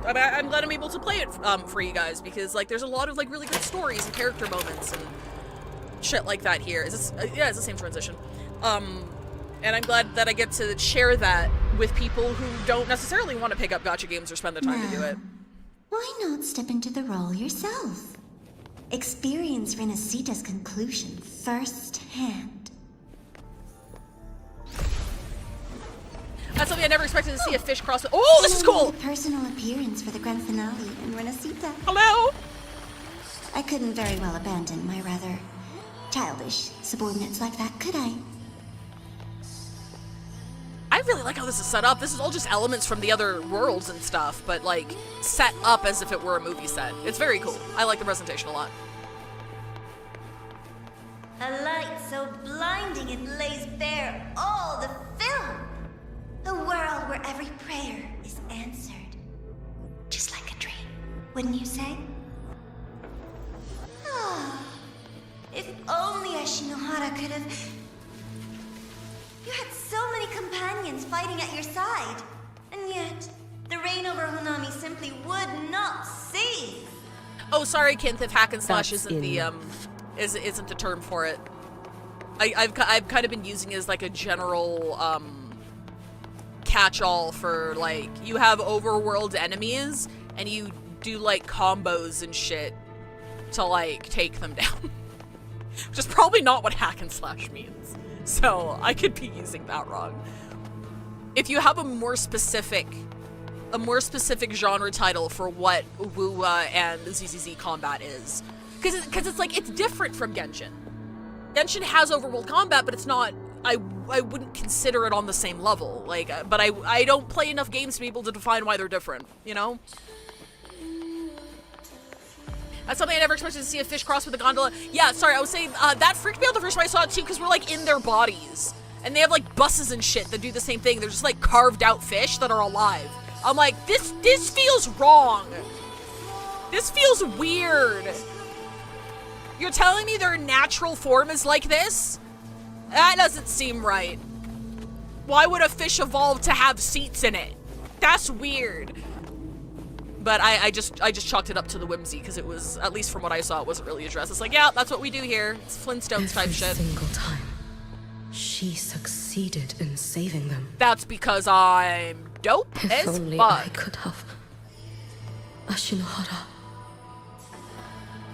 I'm glad I'm able to play it for you guys, because like there's a lot of like really good stories and character moments and shit like that here. Is this? Yeah, it's the same transition. And I'm glad that I get to share that with people who don't necessarily want to pick up gacha games or spend the time to do it. Why not step into the role yourself? Experience Renacita's conclusion firsthand. That's something I never expected to see a fish cross with. Oh, this is cool! Personal appearance for the grand finale in Renacita. Hello? I couldn't very well abandon my rather childish subordinates like that, could I? I really like how this is set up. This is all just elements from the other worlds and stuff, but like set up as if it were a movie set. It's very cool. I like the presentation a lot. A light so blinding it lays bare all the film. A world where every prayer is answered. Just like a dream, wouldn't you say? Ah, if only Ashinohara could have... You had so many companions fighting at your side, and yet the reign over Honami simply would not cease. Oh, sorry, Kinth, if hack and slash isn't the isn't the term for it. I've kind of been using it as like a general catch-all for like you have overworld enemies and you do like combos and shit to like take them down. Which is probably not what hack and slash means. So I could be using that wrong. If you have a more specific genre title for what WuWa and ZZZ combat is, because it's like it's different from Genshin. Genshin has overworld combat, but it's not. I wouldn't consider it on the same level. Like, but I don't play enough games to be able to define why they're different. You know. That's something I never expected to see a fish cross with a gondola. Yeah, sorry, I was saying, that freaked me out the first time I saw it too, because we're like in their bodies. And they have like buses and shit that do the same thing. They're just like carved out fish that are alive. I'm like, this feels wrong. This feels weird. You're telling me their natural form is like this? That doesn't seem right. Why would a fish evolve to have seats in it? That's weird. But I just chalked it up to the whimsy, because it was, at least from what I saw, it wasn't really addressed. It's like, yeah, that's what we do here. It's Flintstones type shit. Every single time, she succeeded in saving them. That's because I'm dope If as only fuck. I could have. Ashinohara.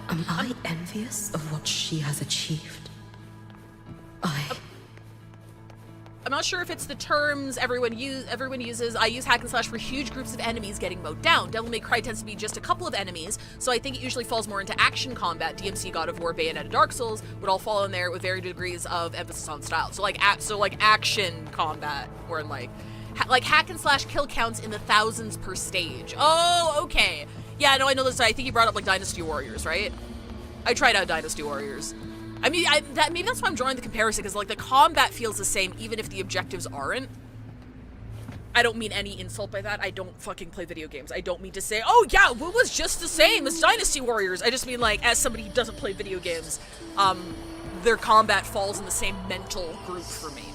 Am I envious of what she has achieved? I'm not sure if it's the terms everyone uses. I use hack and slash for huge groups of enemies getting mowed down. Devil May Cry tends to be just a couple of enemies, so I think it usually falls more into action combat. DMC, God of War, Bayonetta, Dark Souls would all fall in there with varying degrees of emphasis on style. So like action combat, or in like hack and slash kill counts in the thousands per stage. Oh, okay. Yeah, no, I know this. I think you brought up like Dynasty Warriors, right? I tried out Dynasty Warriors. I mean, maybe that's why I'm drawing the comparison, because like the combat feels the same even if the objectives aren't. I don't mean any insult by that. I don't fucking play video games. I don't mean to say, oh yeah, WuWa's just the same as Dynasty Warriors. I just mean like, as somebody who doesn't play video games, their combat falls in the same mental group for me.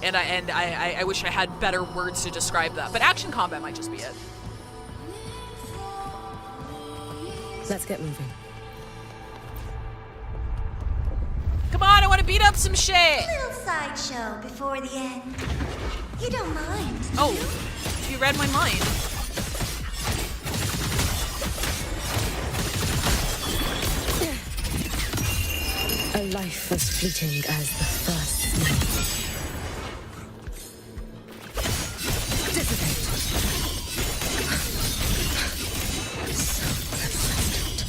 And I wish I had better words to describe that. But action combat might just be it. Let's get moving. Come on, I want to beat up some shit. Little sideshow before the end. You don't mind. Oh, you read my mind. A life as fleeting as the first night. Dissipate. So persistent.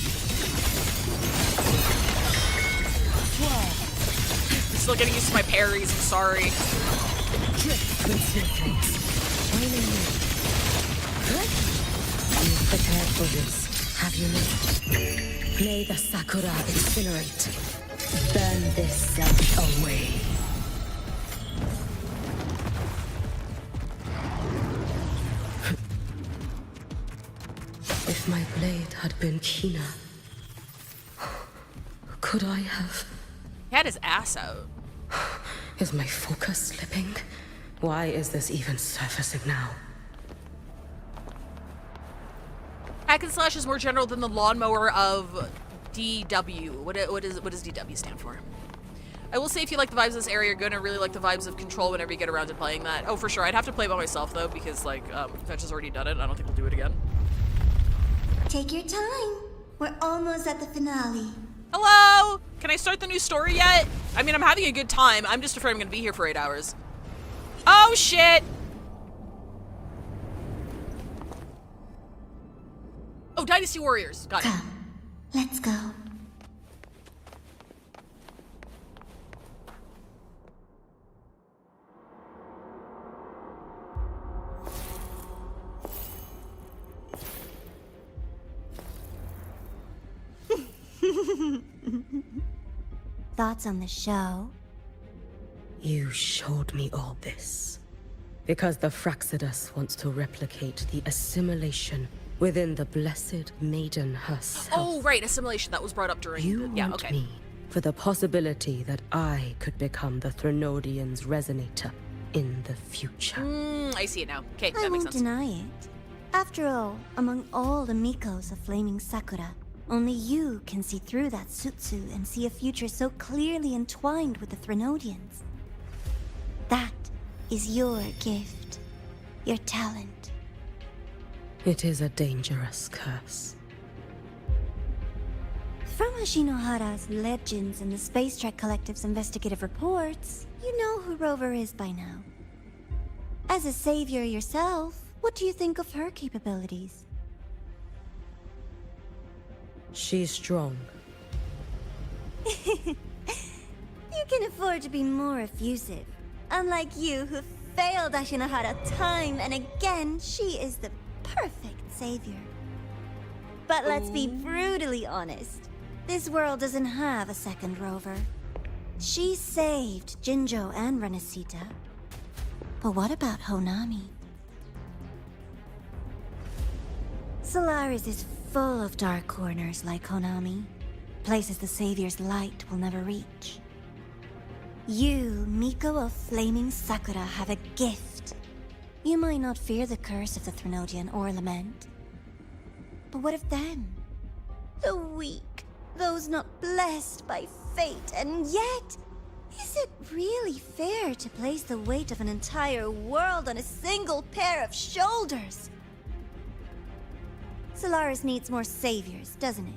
I'm still getting used to my parries, I'm sorry. Drift with snowflakes. Shining moon. You've prepared for this, have you not? May the Sakura incinerate. Burn this self away. If my blade had been keener, could I have... He had his ass out. Is my focus slipping? Why is this even surfacing now? Hack and slash is more general than the lawnmower of DW. What does DW stand for? I will say if you like the vibes of this area, you're gonna really like the vibes of Control whenever you get around to playing that. Oh, for sure. I'd have to play by myself though, because like Fetch has already done it. I don't think we'll do it again. Take your time. We're almost at the finale. Hello! Can I start the new story yet? I mean, I'm having a good time. I'm just afraid I'm gonna be here for 8 hours. Oh shit! Oh, Dynasty Warriors. Got it. Let's go. Thoughts on the show? You showed me all this. Because the Fraxidus wants to replicate the assimilation within the blessed maiden herself. Oh, right. Assimilation. That was brought up during... You yeah, want okay. me for the possibility that I could become the Threnodian's resonator in the future. I see it now. Okay, I that makes won't sense. deny it. After all, among all the Mikos of Flaming Sakura, only you can see through that Sutsu and see a future so clearly entwined with the Threnodians. That is your gift, your talent. It is a dangerous curse. From Ashinohara's legends and the Space Trek Collective's investigative reports, you know who Rover is by now. As a savior yourself, what do you think of her capabilities? She's strong. You can afford to be more effusive. Unlike you, who failed Ashinohara time and again, she is the perfect savior. But let's be brutally honest. This world doesn't have a second Rover. She saved Jinjo and Renesita. But what about Honami? Solaris is full of dark corners like Honami. Places the Savior's light will never reach. You, Miko of Flaming Sakura, have a gift. You might not fear the curse of the Threnodian or Lament. But what of them? The weak, those not blessed by fate, and yet... Is it really fair to place the weight of an entire world on a single pair of shoulders? Solaris needs more saviors, doesn't it?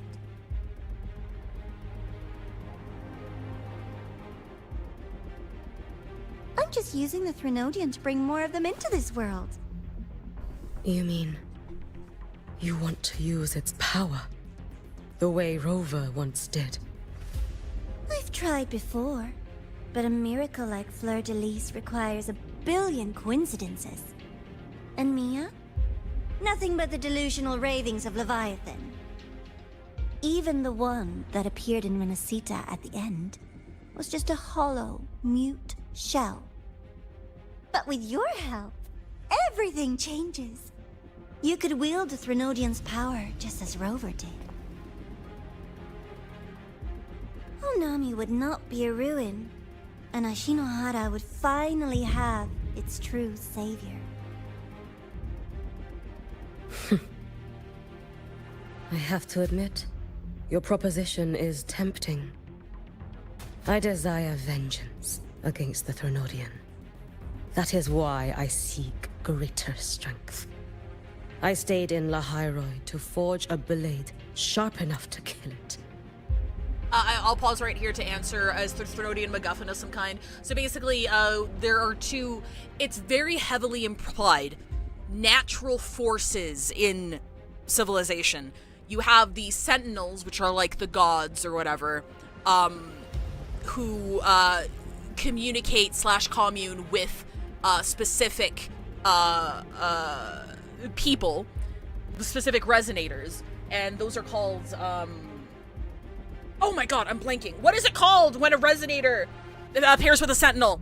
I'm just using the Threnodian to bring more of them into this world. You mean... you want to use its power? The way Rover once did? I've tried before, but a miracle like Fleur-de-Lis requires a billion coincidences. And Mia? Nothing but the delusional ravings of Leviathan. Even the one that appeared in Renesita at the end was just a hollow, mute shell. But with your help, everything changes. You could wield the Threnodian's power just as Rover did. Honami would not be a ruin, and Ashinohara would finally have its true savior. I have to admit, your proposition is tempting. I desire vengeance against the Threnodian. That is why I seek greater strength. I stayed in Lahairoi to forge a blade sharp enough to kill it. I'll pause right here to answer as Throdian MacGuffin of some kind. So basically, there are two, it's very heavily implied, natural forces in civilization. You have the Sentinels, which are like the gods or whatever, who communicate / commune with specific people, specific resonators, and those are called, oh my god, I'm blanking. What is it called when a resonator pairs with a sentinel?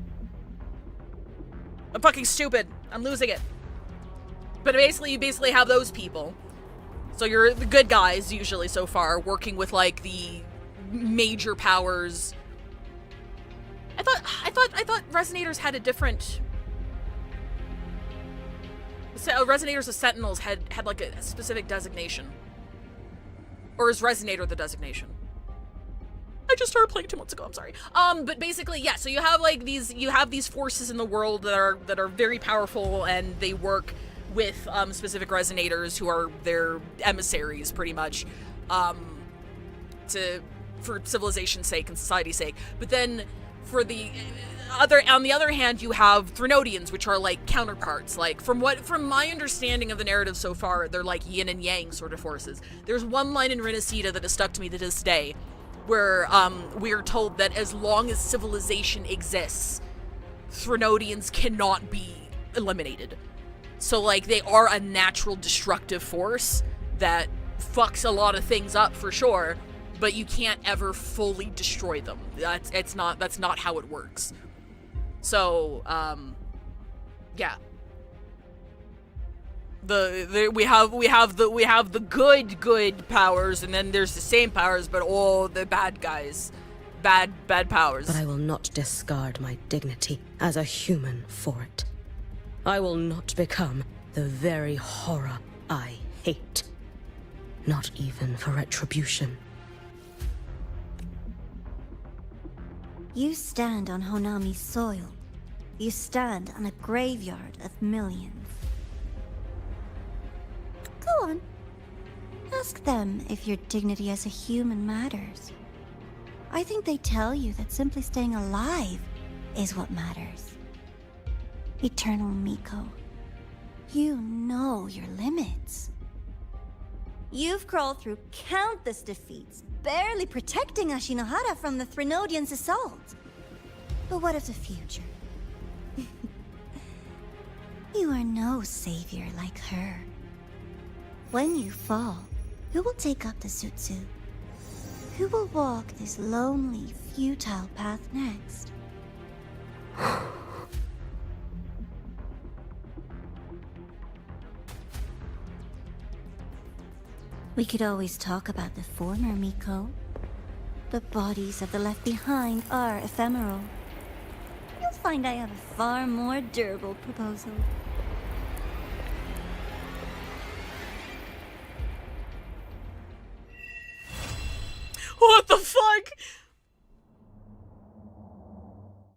I'm fucking stupid. I'm losing it. But basically, you have those people. So you're the good guys, usually so far, working with, like, the major powers. I thought resonators had a different... So resonators of sentinels had like a specific designation. Or is resonator the designation? I just started playing 2 months ago, I'm sorry. But basically, yeah, so you have like these forces in the world that are very powerful, and they work with specific resonators who are their emissaries pretty much, for civilization's sake and society's sake. But then for the on the other hand, you have Threnodians, which are like counterparts. Like from my understanding of the narrative so far, they're like yin and yang sort of forces. There's one line in Renacida that has stuck to me to this day, where we are told that as long as civilization exists, Threnodians cannot be eliminated. So like they are a natural destructive force that fucks a lot of things up for sure, but you can't ever fully destroy them. That's not how it works. So, yeah. We have the good powers, and then there's the same powers, but all the bad guys, bad powers. But I will not discard my dignity as a human for it. I will not become the very horror I hate. Not even for retribution. You stand on Honami's soil. You stand on a graveyard of millions. Go on. Ask them if your dignity as a human matters. I think they tell you that simply staying alive is what matters. Eternal Miko, you know your limits. You've crawled through countless defeats, barely protecting Ashinohara from the Threnodians' assault. But what of the future? You are no savior like her. When you fall, who will take up the Sutsu? Who will walk this lonely, futile path next? We could always talk about the former, Miko. The bodies of the left behind are ephemeral. You'll find I have a far more durable proposal. What the fuck?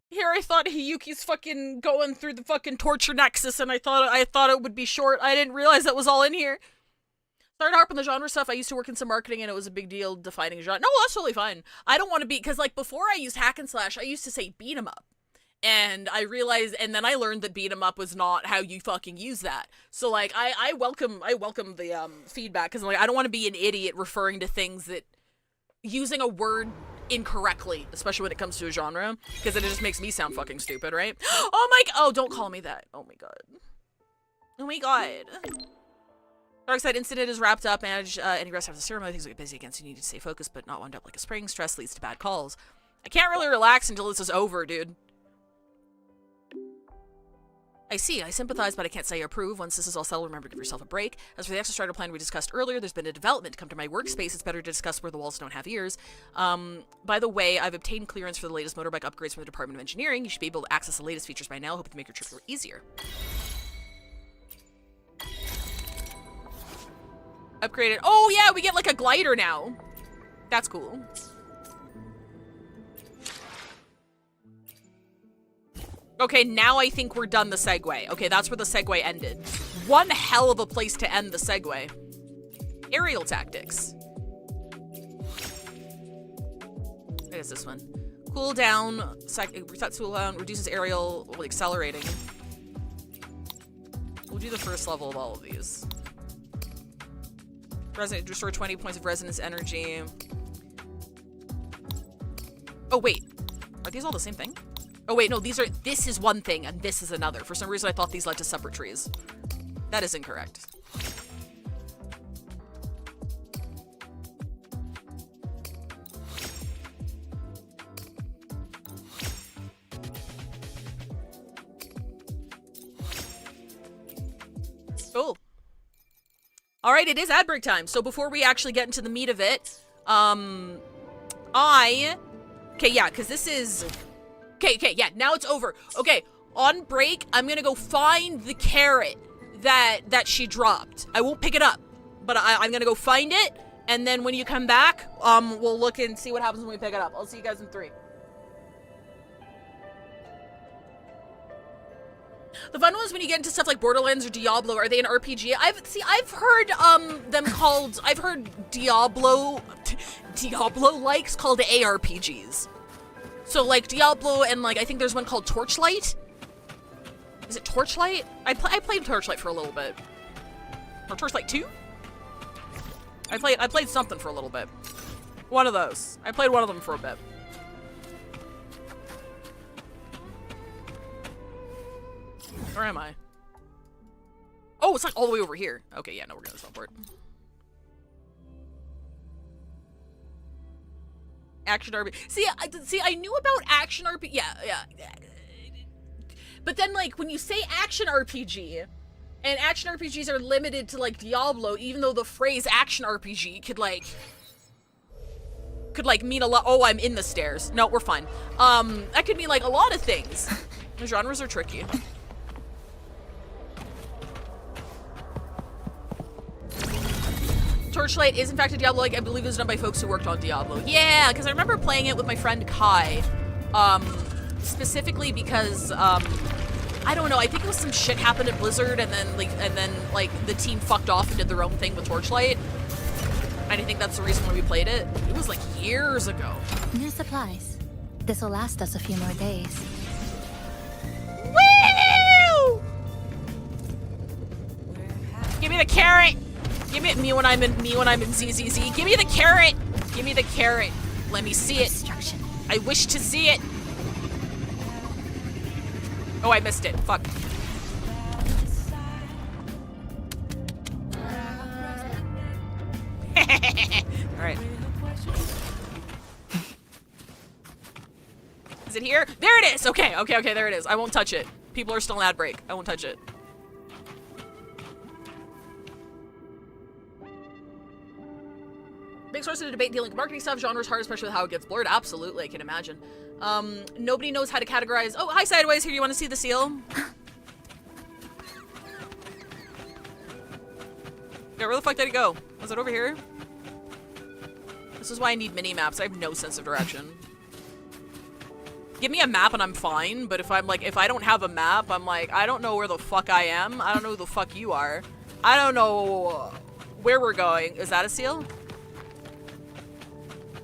Here I thought Hiyuki's fucking going through the fucking torture nexus, and I thought it would be short. I didn't realize that was all in here. Sorry to harp on the genre stuff. I used to work in some marketing, and it was a big deal defining genre. No, that's totally fine. I don't want to be, because like before I used hack and slash, I used to say beat 'em up. And I realized, and then I learned that beat 'em up was not how you fucking use that. So like, I welcome the feedback, because like, I don't want to be an idiot referring to things that, using a word incorrectly, especially when it comes to a genre, because it just makes me sound fucking stupid, right? Oh, don't call me that. Oh my god. Oh my god. Darkside incident is wrapped up. Manage any rest after the ceremony. Things will get busy again, so you need to stay focused, but not wound up like a spring. Stress leads to bad calls. I can't really relax until this is over, dude. I see. I sympathize, but I can't say I approve. Once this is all settled, remember to give yourself a break. As for the extra starter plan we discussed earlier, there's been a development. Come to my workspace. It's better to discuss where the walls don't have ears. By the way, I've obtained clearance for the latest motorbike upgrades from the Department of Engineering. You should be able to access the latest features by now, hoping to make your trip easier. Upgraded. Oh yeah, we get like a glider now. That's cool. Okay, now I think we're done the segue. Okay, that's where the segue ended. One hell of a place to end the segue. Aerial tactics. is this one? Cool down, resets cool down, reduces aerial while accelerating. We'll do the first level of all of these. Restore 20 points of resonance energy. Oh wait, are these all the same thing? Oh wait, no, this is one thing and this is another. For some reason I thought these led to separate trees. That is incorrect. Oh. Alright, it is ad break time. So before we actually get into the meat of it, okay, yeah, because this is... Okay, yeah, now it's over. Okay, on break, I'm gonna go find the carrot that she dropped. I won't pick it up, but I'm gonna go find it, and then when you come back, we'll look and see what happens when we pick it up. I'll see you guys in 3. The fun ones when you get into stuff like Borderlands or Diablo, are they an RPG? I've heard Diablo-likes called ARPGs. So like Diablo and like I think there's one called Torchlight. Is it Torchlight? I played Torchlight for a little bit. Or Torchlight 2? I played something for a little bit. One of those. I played one of them for a bit. Where am I? Oh, it's like all the way over here. Okay, yeah, no, we're gonna teleport. Action RPG. See, I knew about action RPG. Yeah. But then, like, when you say action RPG, and action RPGs are limited to, like, Diablo, even though the phrase action RPG could mean a lot. Oh, I'm in the stairs. No, we're fine. That could mean, like, a lot of things. The genres are tricky. Torchlight is in fact a Diablo, like I believe it was done by folks who worked on Diablo. Yeah, because I remember playing it with my friend Kai, specifically because I don't know. I think it was some shit happened at Blizzard, and then the team fucked off and did their own thing with Torchlight. And I think that's the reason why we played it. It was like years ago. New supplies. This'll last us a few more days. Woo! Give me the carrot. Give me me when I'm in ZZZ. Give me the carrot. Give me the carrot. Let me see it. I wish to see it. Oh, I missed it. Fuck. All right. Is it here? There it is. Okay, there it is. I won't touch it. People are still in ad break. I won't touch it. Big source of the debate dealing with marketing stuff. Genre's hard, especially with how it gets blurred. Absolutely, I can imagine. Nobody knows how to categorize. Oh, hi, Sideways. Here, you want to see the seal? Yeah, where the fuck did it go? Was it over here? This is why I need mini-maps. I have no sense of direction. Give me a map and I'm fine, but if I don't have a map, I'm like, I don't know where the fuck I am. I don't know who the fuck you are. I don't know where we're going. Is that a seal?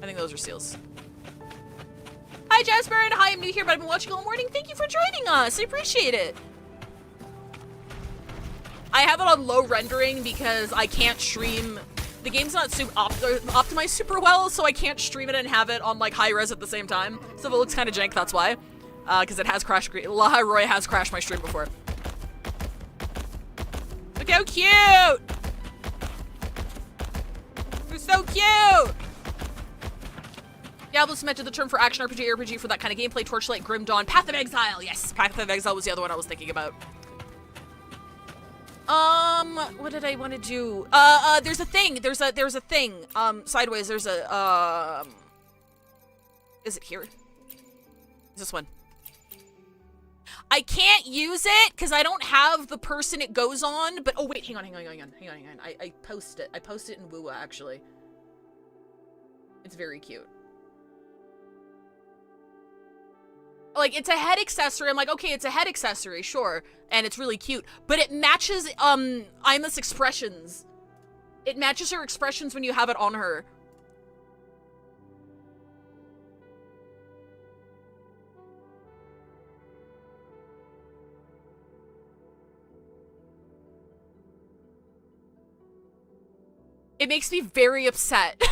I think those are seals. Hi, Jasper, and hi, I'm new here, but I've been watching all morning. Thank you for joining us. I appreciate it. I have it on low rendering because I can't stream. The game's not optimized super well, so I can't stream it and have it on like high res at the same time. So if it looks kind of jank, that's why. Because it has crashed. Roy has crashed my stream before. Look how cute! You're so cute! Diablo cemented the term for action RPG for that kind of gameplay. Torchlight, Grim Dawn, Path of Exile. Yes, Path of Exile was the other one I was thinking about. What did I want to do? There's a thing. There's a thing. Sideways. There's a. Is it here? Is this one? I can't use it because I don't have the person it goes on. But oh wait, hang on. I post it. I post it in WuWa actually. It's very cute. Like, it's a head accessory. I'm like, okay, it's a head accessory, sure. And it's really cute. But it matches, Ima's expressions. It matches her expressions when you have it on her. It makes me very upset. I'm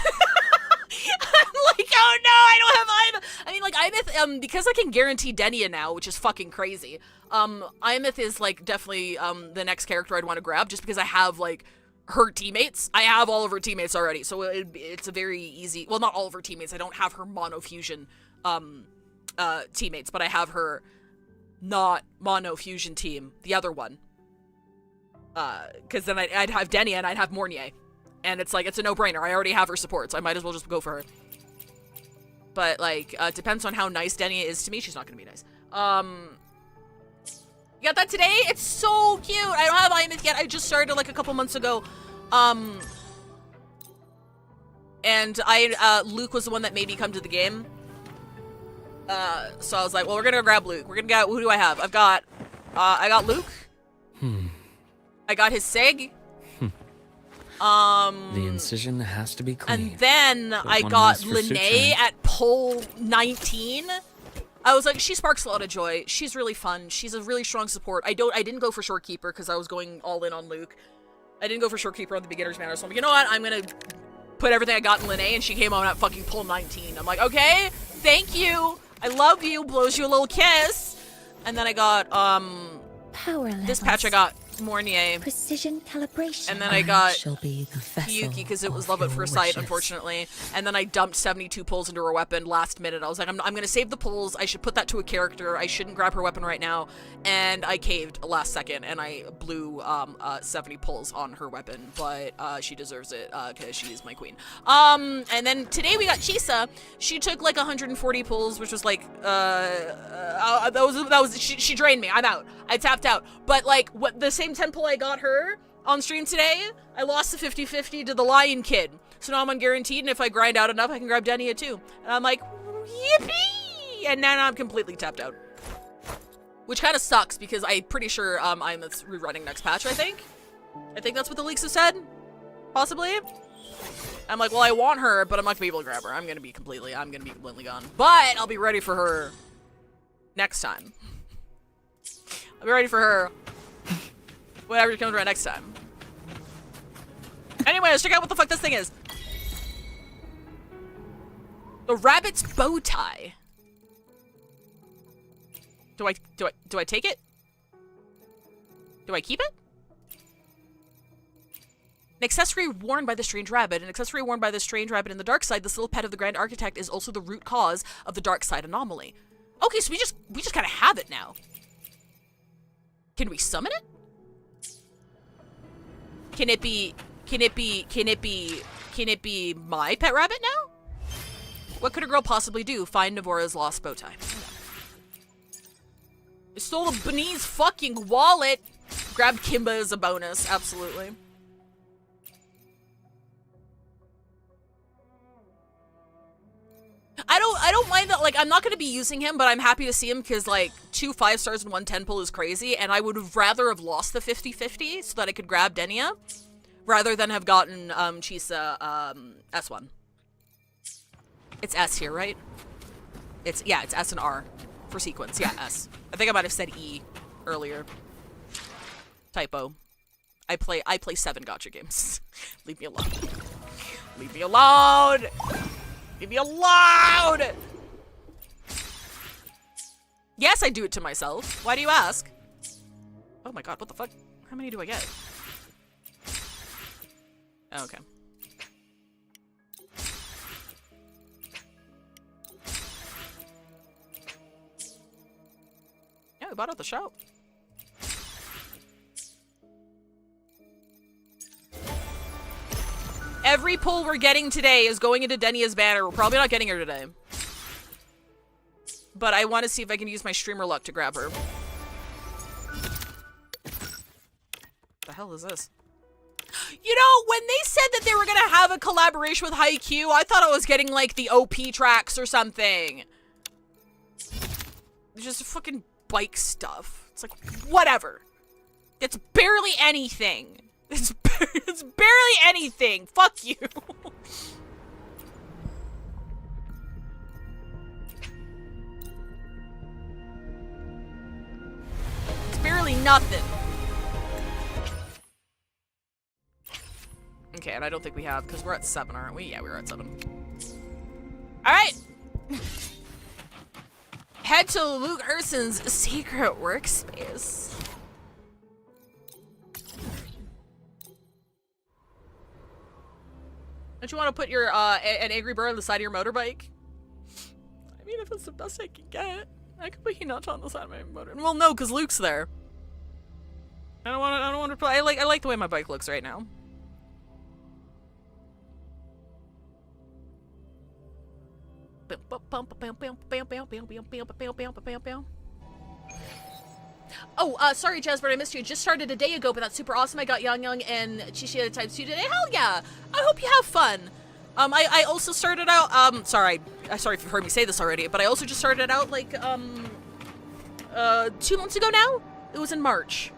like, oh no, I don't have Imeth. I mean, like, Imeth, because I can guarantee Denia now, which is fucking crazy. Imeth is, like, definitely, the next character I'd want to grab, just because I have, like, her teammates. I have all of her teammates already, so it's a very easy, well, not all of her teammates. I don't have her mono-fusion, teammates, but I have her not mono-fusion team, the other one. Because then I'd have Denia and I'd have Mornier. And it's like, it's a no-brainer. I already have her support, so I might as well just go for her. But, like, depends on how nice Denia is to me. She's not gonna be nice. You got that today? It's so cute! I don't have Imeth yet. I just started, like, a couple months ago. And Luke was the one that made me come to the game. So I was like, well, we're gonna go grab Luke. We're gonna get, who do I have? I got Luke. I got his Seg. The incision has to be clean. And then I got Lene at pole 19. I was like, she sparks a lot of joy. She's really fun. She's a really strong support. I didn't go for Shorekeeper because I was going all in on Luke. I didn't go for Shorekeeper on the beginner's manner, so I'm like, you know what? I'm gonna put everything I got in Lene, and she came on at fucking pole 19. I'm like, okay, thank you. I love you. Blows you a little kiss. And then I got, Power this patch I got Mornier. Precision calibration. And then I got be the Hiyuki because it was love at first sight, unfortunately. And then I dumped 72 pulls into her weapon last minute. I was like, I'm gonna save the pulls. I should put that to a character. I shouldn't grab her weapon right now. And I caved last second and I blew 70 pulls on her weapon. But she deserves it because she is my queen. And then today we got Chisa. She took like 140 pulls, which was like she drained me. I'm out. I tapped out. But like the same 10 pull I got her on stream today, I lost the 50-50 to the Lion Kid. So now I'm unguaranteed, and if I grind out enough, I can grab Denia too. And I'm like, yippee! And now I'm completely tapped out. Which kind of sucks, because I'm pretty sure I'm rerunning next patch, I think. I think that's what the leaks have said. Possibly. I'm like, well, I want her, but I'm not gonna be able to grab her. I'm gonna be completely gone. But I'll be ready for her next time. I'll be ready for her whatever comes around next time. Anyway, let's check out what the fuck this thing is. The rabbit's bow tie. Do I take it? Do I keep it? An accessory worn by the strange rabbit. An accessory worn by the strange rabbit in the dark side, this little pet of the Grand Architect is also the root cause of the dark side anomaly. Okay, so we just kind of have it now. Can we summon it? Can it be my pet rabbit now? What could a girl possibly do? Find Navora's lost bow tie. I stole the Benin's fucking wallet. Grabbed Kimba as a bonus, absolutely. I don't mind that, like, I'm not going to be using him, but I'm happy to see him because, like, 2 5-stars and 1 10 pull is crazy, and I would have rather have lost the 50-50 so that I could grab Denia rather than have gotten Chisa S1. It's S here, right? It's S and R for sequence. Yeah, S. I think I might have said E earlier. Typo. I play 7 gacha games. Leave me alone. Leave me alone! Leave me alone! Yes, I do it to myself. Why do you ask? Oh my god, what the fuck? How many do I get? Oh, okay. Yeah, we bought out the shop. Every pull we're getting today is going into Denia's banner. We're probably not getting her today. But I want to see if I can use my streamer luck to grab her. The hell is this? You know, when they said that they were going to have a collaboration with Haikyuu, I thought I was getting, like, the OP tracks or something. Just fucking bike stuff. It's like, whatever. It's barely anything. It's barely anything. Fuck you. It's barely nothing. Okay, and I don't think we have, because we're at 7, aren't we? Yeah, we were at 7. Alright! Head to Luke Urson's secret workspace. Don't you want to put your, an angry bird on the side of your motorbike? I mean, if it's the best I can get, I could put Hinata on the side of my motor. Well, no, because Luke's there. I don't want to play. I like the way my bike looks right now. Oh, sorry, Jasper, I missed you. Just started a day ago, but that's super awesome. I got Yang and Chisa times 2 today. Hell yeah! I hope you have fun. I also started out, sorry if you've heard me say this already, but I also just started out, like, 2 months ago now? It was in March.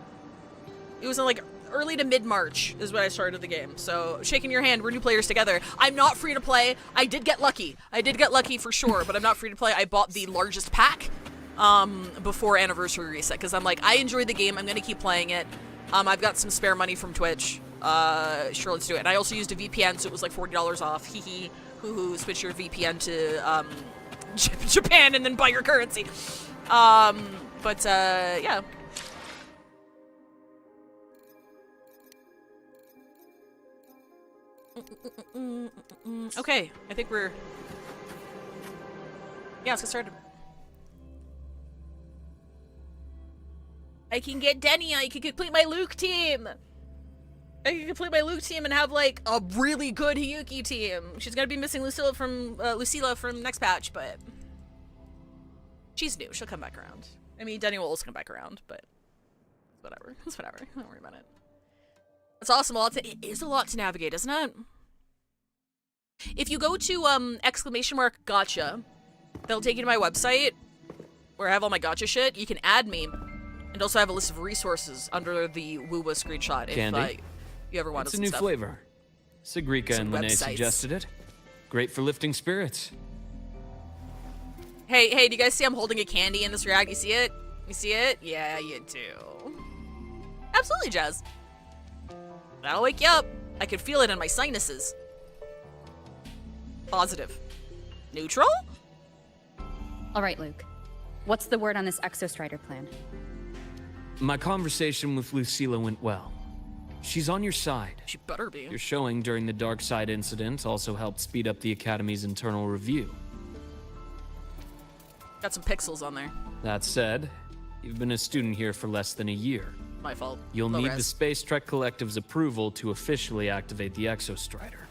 It was in, like, early to mid-March is when I started the game. So, shaking your hand, we're new players together. I'm not free to play. I did get lucky. I did get lucky for sure, but I'm not free to play. I bought the largest pack, before Anniversary Reset, because I'm like, I enjoy the game. I'm going to keep playing it. I've got some spare money from Twitch. Sure, let's do it. And I also used a VPN, so it was like $40 off. Hee hee. Hoo-hoo. Switch your VPN to, Japan and then buy your currency. Yeah. Okay, I think we're... Yeah, let's get started. I can get Denny, I can complete my Luke team! I can complete my Luke team and have, like, a really good Hiyuki team. She's gonna be missing Lucilla from next patch, but... She's new, she'll come back around. I mean, Denny will also come back around, but... Whatever, it's whatever, don't worry about it. It's awesome, it is a lot to navigate, isn't it? If you go to, !gotcha, that'll take you to my website, where I have all my gotcha shit. You can add me, and also have a list of resources under the WuWa screenshot if, you ever want it's to a new stuff. flavor. Sigrika and Lene suggested it. Great for lifting spirits. Hey, do you guys see I'm holding a candy in this rag? You see it? You see it? Yeah, you do. Absolutely, Jazz. That'll wake you up. I can feel it in my sinuses. Positive. Neutral? All right, Luke. What's the word on this Exostrider plan? My conversation with Lucilla went well. She's on your side. She better be. Your showing during the Dark Side incident also helped speed up the Academy's internal review. Got some pixels on there. That said, you've been a student here for less than a year. My fault. You'll need the Space Trek Collective's approval to officially activate the Exostrider.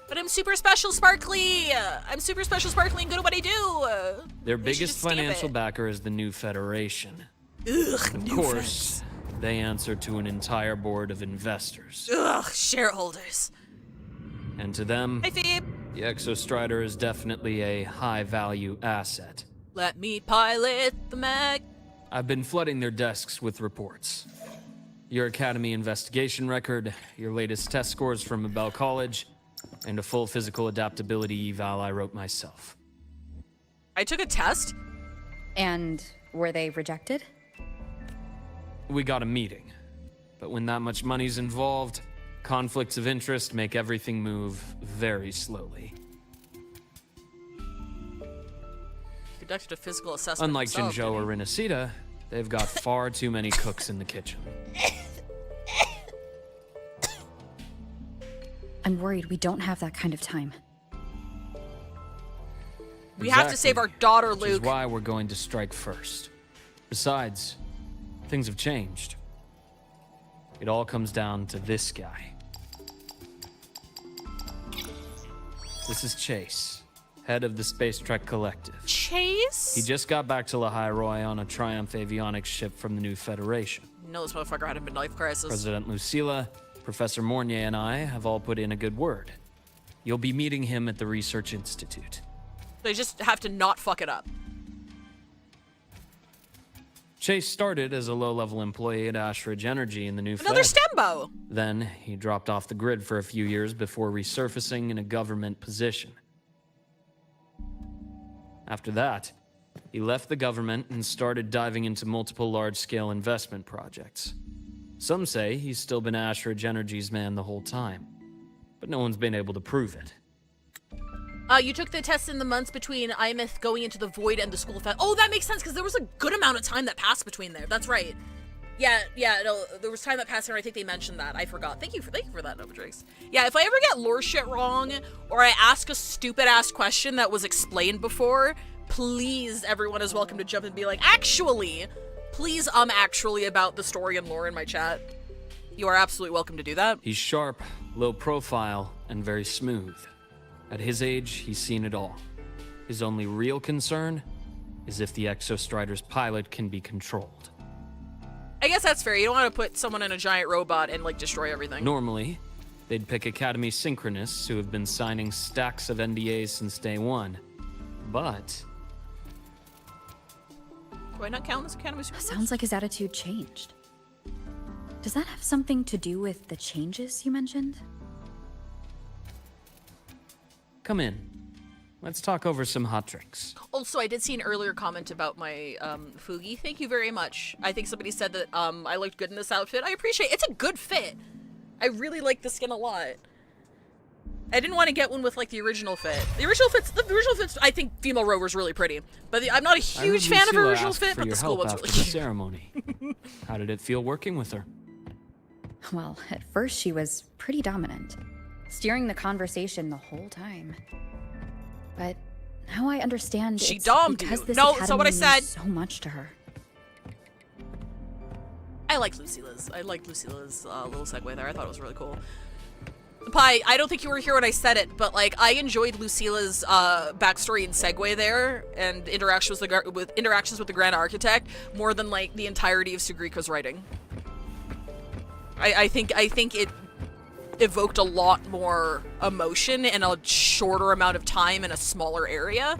But I'm super special, Sparkly! I'm super special, Sparkly, and good at what I do! Their biggest financial backer is the New Federation. Ugh, Of course, they answer to an entire board of investors. Ugh, shareholders. And to them, Hi, Phoebe. the Exostrider is definitely a high-value asset. Let me pilot the mag. I've been flooding their desks with reports. Your Academy investigation record, your latest test scores from Abel College, and a full physical adaptability eval I wrote myself. I took a test? And were they rejected? We got a meeting. But when that much money's involved, conflicts of interest make everything move very slowly. Conducted a physical assessment. Unlike Jinzhou or Rinasita, they've got far too many cooks in the kitchen. I'm worried we don't have that kind of time. We have to save our daughter, Luke. Which is why we're going to strike first. Besides, things have changed. It all comes down to this guy. This is Chase, head of the Space Trek Collective. Chase? He just got back to Lahai on a Triumph avionics ship from the New Federation. You know this motherfucker had a midlife crisis. President Lucilla, Professor Mornier, and I have all put in a good word. You'll be meeting him at the Research Institute. They just have to not fuck it up. Chase started as a low-level employee at Ashridge Energy in the New Another Fed. Stembo! Then, he dropped off the grid for a few years before resurfacing in a government position. After that, he left the government and started diving into multiple large-scale investment projects. Some say he's still been Ashridge Energy's man the whole time. but no one's been able to prove it. You took the test in the months between Imeth going into the void and the school fest. Oh, that makes sense, because there was a good amount of time that passed between there. That's right. Yeah, no, there was time that passed, and I think they mentioned that. I forgot. Thank you for that, Novatrix. Yeah, if I ever get lore shit wrong, or I ask a stupid-ass question that was explained before, please, everyone is welcome to jump and be like, actually, please, actually about the story and lore in my chat. You are absolutely welcome to do that. He's sharp, low profile, and very smooth. At his age, he's seen it all. His only real concern is if the Exostrider's pilot can be controlled. I guess that's fair. You don't want to put someone in a giant robot and, like, destroy everything. Normally, they'd pick Academy Synchronists who have been signing stacks of NDAs since day one. But... do I not count as Academy Synchronists? Sounds like his attitude changed. Does that have something to do with the changes you mentioned? Come in. Let's talk over some hot drinks. Also, I did see an earlier comment about my Fugi. Thank you very much. I think somebody said that I looked good in this outfit. I appreciate it. It's a good fit. I really like the skin a lot. I didn't want to get one with, like, the original fit. The original fit's, I think, female rover's really pretty. But I'm not a huge fan of her original fit, but the school one's really cute. The ceremony. How did it feel working with her? Well, at first she was pretty dominant, steering the conversation the whole time. But now I understand she it's domed because you. this No, academy so what I said. means so much to her. I like Lucilla's. I liked Lucilla's little segue there. I thought it was really cool. Pi, I don't think you were here when I said it, but, like, I enjoyed Lucilla's backstory and segue there, and interactions with the Grand Architect more than, like, the entirety of Sugrika's writing. I think it evoked a lot more emotion in a shorter amount of time in a smaller area.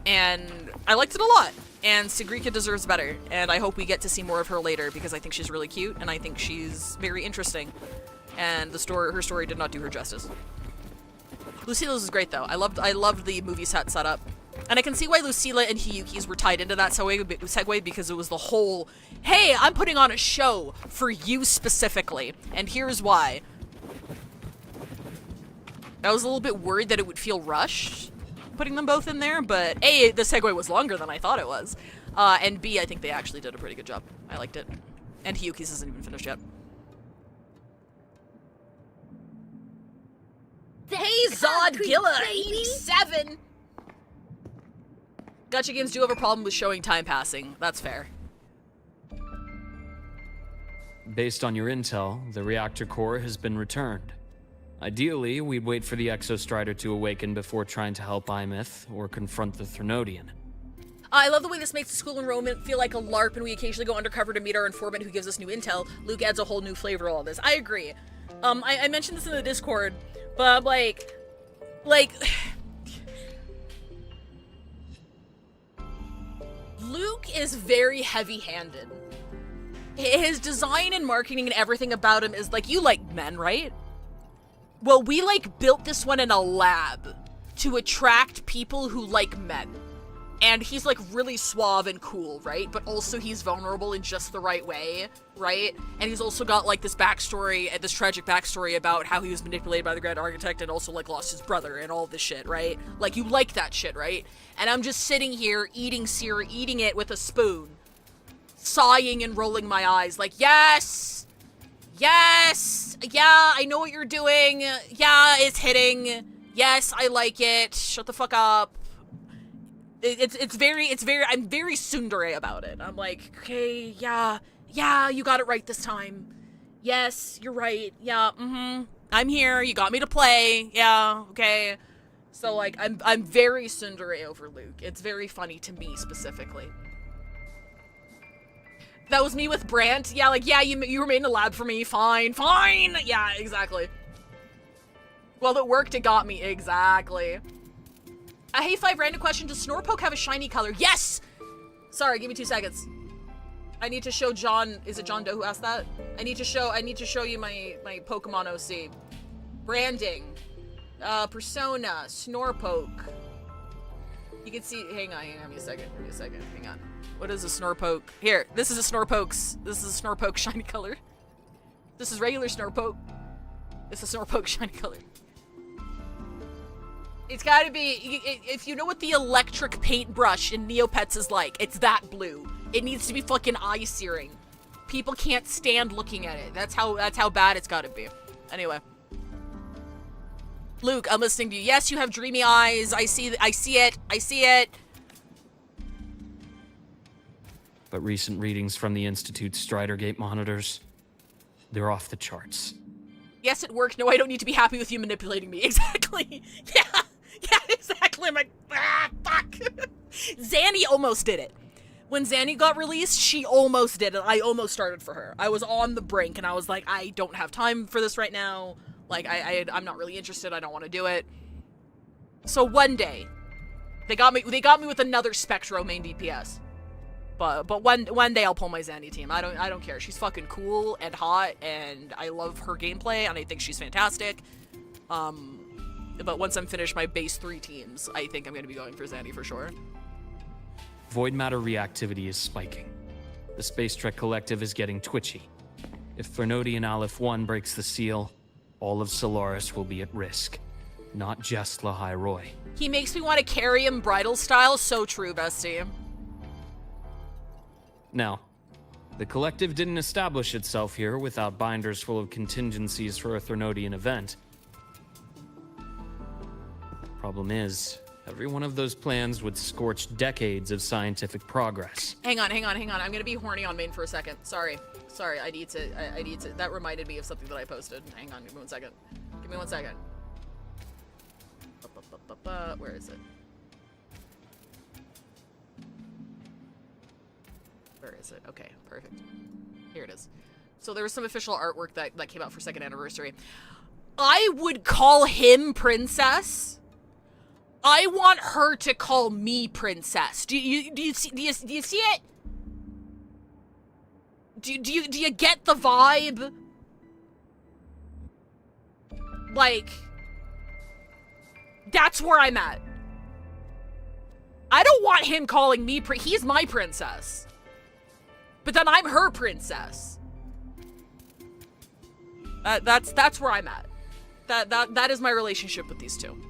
And I liked it a lot. And Sugrika deserves better. And I hope we get to see more of her later, because I think she's really cute, and I think she's very interesting. And her story did not do her justice. Lucilla's is great, though. I loved the movie set setup. And I can see why Lucilla and Hiyuki's were tied into that segue, because it was the whole, hey, I'm putting on a show for you specifically, and here's why. I was a little bit worried that it would feel rushed, putting them both in there, but A, the segue was longer than I thought it was, and B, I think they actually did a pretty good job. I liked it. And Hiyuki's isn't even finished yet. Hey, Zodgilla, 87! Gacha games do have a problem with showing time passing. That's fair. Based on your intel, the reactor core has been returned. Ideally, we'd wait for the Exostrider to awaken before trying to help Imeth or confront the Threnodian. I love the way this makes the school enrollment feel like a LARP, and we occasionally go undercover to meet our informant who gives us new intel. Luke adds a whole new flavor to all this. I agree. I mentioned this in the Discord, but I'm like... Luke is very heavy-handed. His design and marketing and everything about him is like, you like men, right? Well, we, like, built this one in a lab to attract people who like men. And he's, like, really suave and cool, right? But also he's vulnerable in just the right way, right? And he's also got, like, this backstory, this tragic backstory about how he was manipulated by the Grand Architect and also, like, lost his brother and all this shit, right? Like, you like that shit, right? And I'm just sitting here eating it with a spoon, sighing and rolling my eyes, like, yes! Yes! Yeah, I know what you're doing. Yeah, it's hitting. Yes, I like it. Shut the fuck up. It's very, I'm very tsundere about it. I'm like, okay, yeah, you got it right this time. Yes, you're right. Yeah, I'm here. You got me to play. Yeah, okay. So, like, I'm very tsundere over Luke. It's very funny to me, specifically. That was me with Brant. Yeah, like, yeah, you remained in the lab for me. Fine. Yeah, exactly. Well, it worked. It got me. Exactly. Hey, 5, random question. Does Snorpoke have a shiny color? Yes! Sorry, give me 2 seconds. I need to show John. Is it John Doe who asked that? I need to show you my Pokemon OC. Branding. Persona. Snorpoke. You can see. Hang on. Give me a second. Hang on. What is a Snorpoke? Here. This is a Snorpoke shiny color. This is regular Snorpoke. It's a Snorpoke shiny color. It's gotta be, if you know what the electric paintbrush in Neopets is like, it's that blue. It needs to be fucking eye-searing. People can't stand looking at it. That's how bad it's gotta be. Anyway. Luke, I'm listening to you. Yes, you have dreamy eyes. I see it. But recent readings from the Institute's Strider Gate monitors, they're off the charts. Yes, it worked. No, I don't need to be happy with you manipulating me. Exactly. Yeah, exactly. I'm like, fuck. Zanny almost did it. When Zanny got released, she almost did it. I almost started for her. I was on the brink, and I was like, I don't have time for this right now. Like, I'm not really interested. I don't want to do it. So one day, they got me with another Spectro main DPS. But one day I'll pull my Zanny team. I don't care. She's fucking cool and hot, and I love her gameplay, and I think she's fantastic. But once I'm finished my base 3 teams, I think I'm gonna be going for Zanny for sure. Void matter reactivity is spiking. The Space Trek Collective is getting twitchy. If Fernodian Aleph 1 breaks the seal, all of Solaris will be at risk. Not just Lahai Roy. He makes me want to carry him bridal style. So true, bestie. Now, the Collective didn't establish itself here without binders full of contingencies for a Thernodian event. Problem is, every one of those plans would scorch decades of scientific progress. Hang on. I'm gonna be horny on main for a second. Sorry, I need to. That reminded me of something that I posted. Hang on, give me 1 second. Where is it? Where is it? Okay, perfect. Here it is. So there was some official artwork that came out for 2nd anniversary. I would call him Princess. I want her to call me Princess. Do you see it? Do you get the vibe? Like, that's where I'm at. I don't want him calling me he's my princess. But then I'm her princess. That's where I'm at. That is my relationship with these two.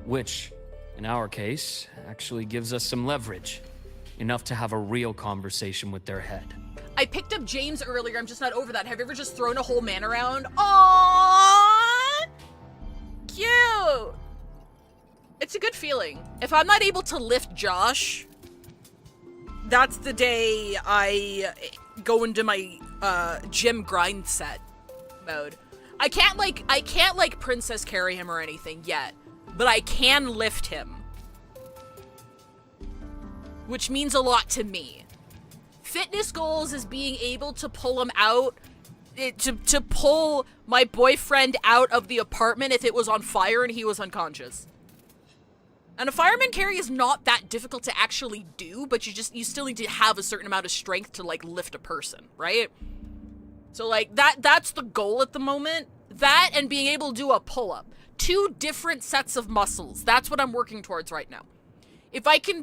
Which, in our case, actually gives us some leverage. Enough to have a real conversation with their head. I picked up James earlier. I'm just not over that. Have you ever just thrown a whole man around? Aww! Cute! It's a good feeling. If I'm not able to lift Josh, that's the day I go into my gym grind set mode. I can't like princess carry him or anything yet, but I can lift him. Which means a lot to me. Fitness goals is being able to pull him out, to pull my boyfriend out of the apartment if it was on fire and he was unconscious. And a fireman carry is not that difficult to actually do, but you still need to have a certain amount of strength to like lift a person, right? So like that's the goal at the moment. That and being able to do a pull-up. 2 different sets of muscles. That's what I'm working towards right now. If I can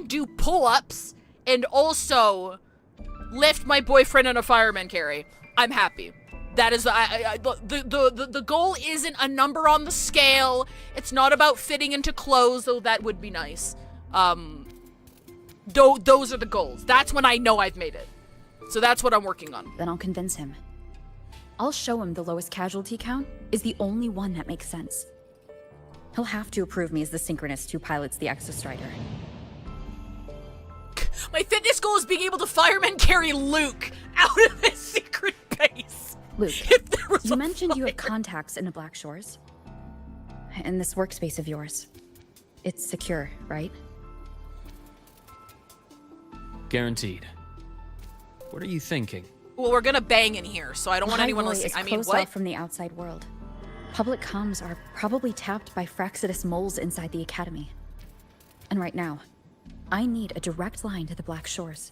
do pull-ups and also lift my boyfriend in a fireman carry, I'm happy. That is the goal isn't a number on the scale. It's not about fitting into clothes, though that would be nice. Those are the goals. That's when I know I've made it. So that's what I'm working on. Then I'll convince him. I'll show him the lowest casualty count is the only one that makes sense. He'll have to approve me as the synchronist who pilots the Exostrider. My fitness goal is being able to fireman carry Luke out of his secret base. Luke, you mentioned you have contacts in the Black Shores. In this workspace of yours. It's secure, right? Guaranteed. What are you thinking? Well, we're gonna bang in here, so I don't want anyone listening. I mean, closed off from the outside world. Public comms are probably tapped by Fraxidus moles inside the Academy. And right now, I need a direct line to the Black Shores.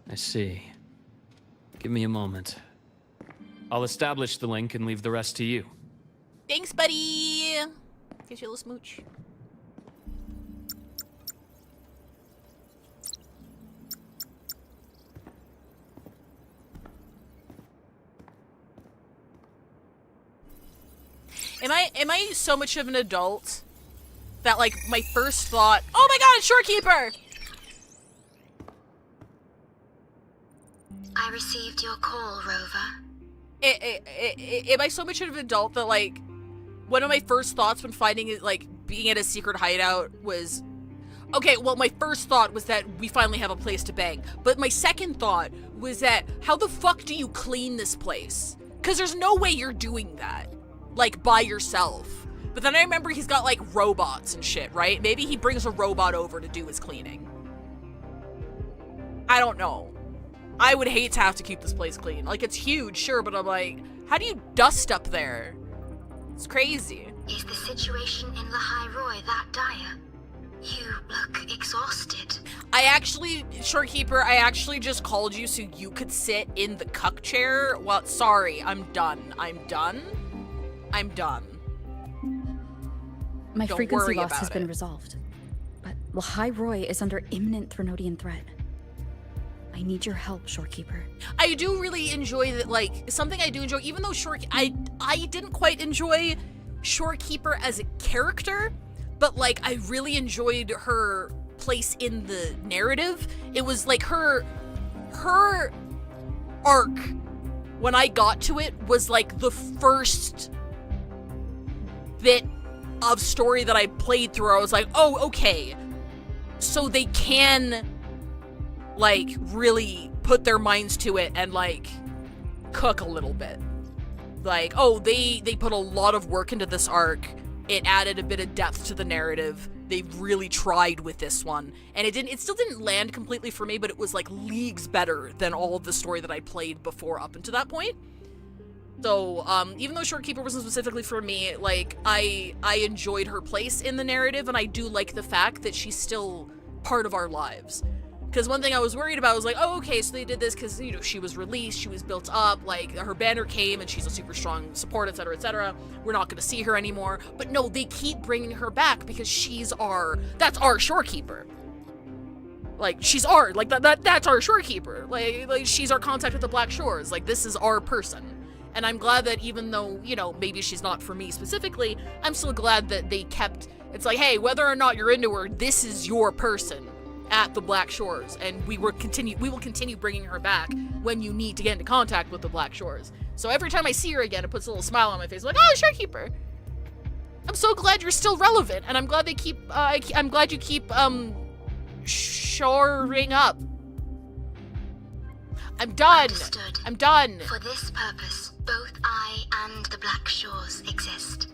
I see. Give me a moment. I'll establish the link and leave the rest to you. Thanks, buddy! Get you a little smooch. Am I so much of an adult that, like, my first thought... Oh my god, Shorekeeper! I received your call, Rover. Am I so much of an adult that, like, one of my first thoughts when finding it, like, being at a secret hideout was... Okay, well, my first thought was that we finally have a place to bang. But my second thought was that, how the fuck do you clean this place? Because there's no way you're doing that, like, by yourself. But then I remember he's got, like, robots and shit, right? Maybe he brings a robot over to do his cleaning. I don't know. I would hate to have to keep this place clean. Like, it's huge, sure, but I'm like, how do you dust up there? It's crazy. Is the situation in the High Roy that dire? You look exhausted. Shorekeeper, I actually just called you so you could sit in the cuck chair. Well, sorry, I'm done. I'm done. My Don't frequency worry loss about has been it. resolved. But Lahai Roy is under imminent Threnodian threat. I need your help, Shorekeeper. I do really enjoy that, like, something I do enjoy, even though I didn't quite enjoy Shorekeeper as a character, but, like, I really enjoyed her place in the narrative. It was, like, her arc, when I got to it, was, like, the first bit of story that I played through. I was like, oh, okay, so they can, like, really put their minds to it and, like, cook a little bit. Like, oh, they put a lot of work into this arc. It added a bit of depth to the narrative. They really tried with this one. And it still didn't land completely for me, but it was, like, leagues better than all of the story that I played before up until that point. So, even though Shorekeeper wasn't specifically for me, like, I enjoyed her place in the narrative, and I do like the fact that she's still part of our lives. Because one thing I was worried about was like, oh, okay, so they did this because, you know, she was released, she was built up, like, her banner came, and she's a super strong support, etc., etc. We're not going to see her anymore. But no, they keep bringing her back because that's our Shorekeeper. Like, she's that's our Shorekeeper. Like, she's our contact with the Black Shores. Like, this is our person. And I'm glad that even though, you know, maybe she's not for me specifically, I'm still glad that they kept, it's like, hey, whether or not you're into her, this is your person at the Black Shores, and we will continue bringing her back when you need to get into contact with the Black Shores. So every time I see her again, it puts a little smile on my face, like, oh, Shorekeeper. I'm so glad you're still relevant, and I'm glad they keep, I'm glad you keep, shoring up. I'm done. Understood. I'm done. For this purpose, both I and the Black Shores exist.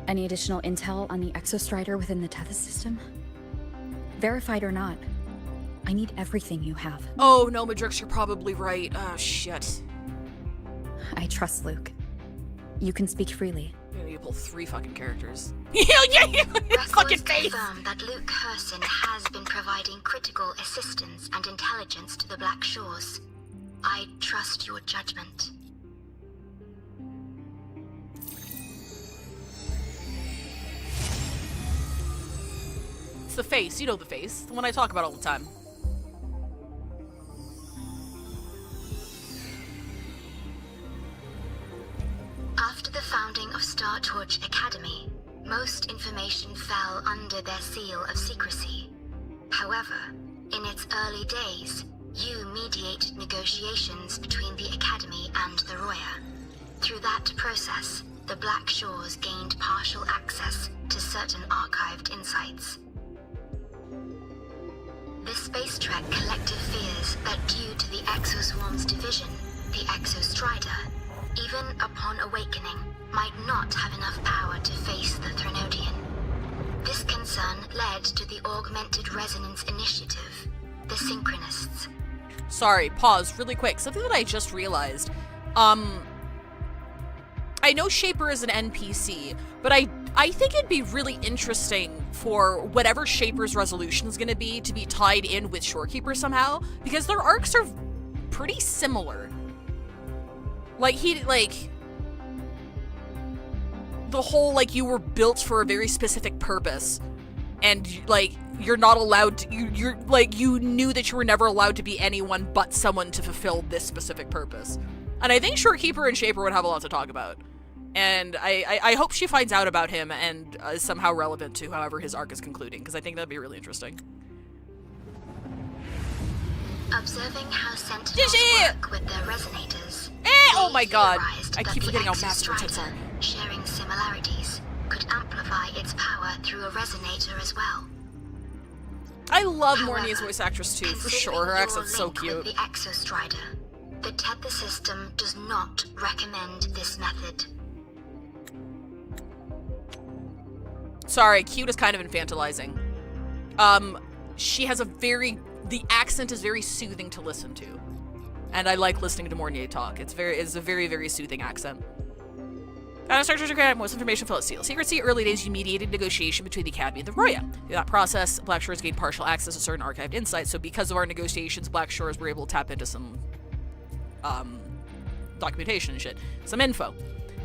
Any additional intel on the Exostrider within the Tethys system? Verified or not, I need everything you have. Oh, no, Madrix, you're probably right. Oh, shit. I trust Luke. You can speak freely. You pull 3 fucking characters. Records confirm that Luke Herson has been providing critical assistance and intelligence to the Black Shores. I trust your judgment. It's the face. You know the face. The one I talk about all the time. After the founding of Star Torch Academy, most information fell under their seal of secrecy. However, in its early days, you mediated negotiations between the Academy and the Roya. Through that process, the Black Shores gained partial access to certain archived insights. The Space Trek collective fears that due to the Exoswarm's division, the Exostrider, even upon awakening, might not have enough power to face the Threnodian. This concern led to the Augmented Resonance Initiative, the Synchronists. Sorry, pause really quick. Something that I just realized. I know Shaper is an NPC, but I think it'd be really interesting for whatever Shaper's resolution is going to be tied in with Shorekeeper somehow, because their arcs are pretty similar. Like, the whole, like, you were built for a very specific purpose. and like you're not allowed to, you're like, you knew that you were never allowed to be anyone but someone to fulfill this specific purpose. And I think Shorekeeper and Shaper would have a lot to talk about. And I hope she finds out about him and is somehow relevant to however his arc is concluding, because I think that'd be really interesting. Observing how Sentinels work with their resonators. Oh my god! I keep forgetting how massive tips are. Sharing similarities could amplify its power through a resonator as well. I love Mornia's voice actress too, for sure. Her accent's so cute. With the Exostrider, the tether system does not recommend this method. Sorry, cute is kind of infantilizing. She has a the accent is very soothing to listen to. And I like listening to Mornier talk. It's a very, very soothing accent. Structures to create most information fill at Seal. Secrecy, early days, you mediated negotiation between the Academy and the Roya. Through that process, Black Shores gained partial access to certain archived insights, so because of our negotiations, Black Shores were able to tap into some, documentation and shit. Some info.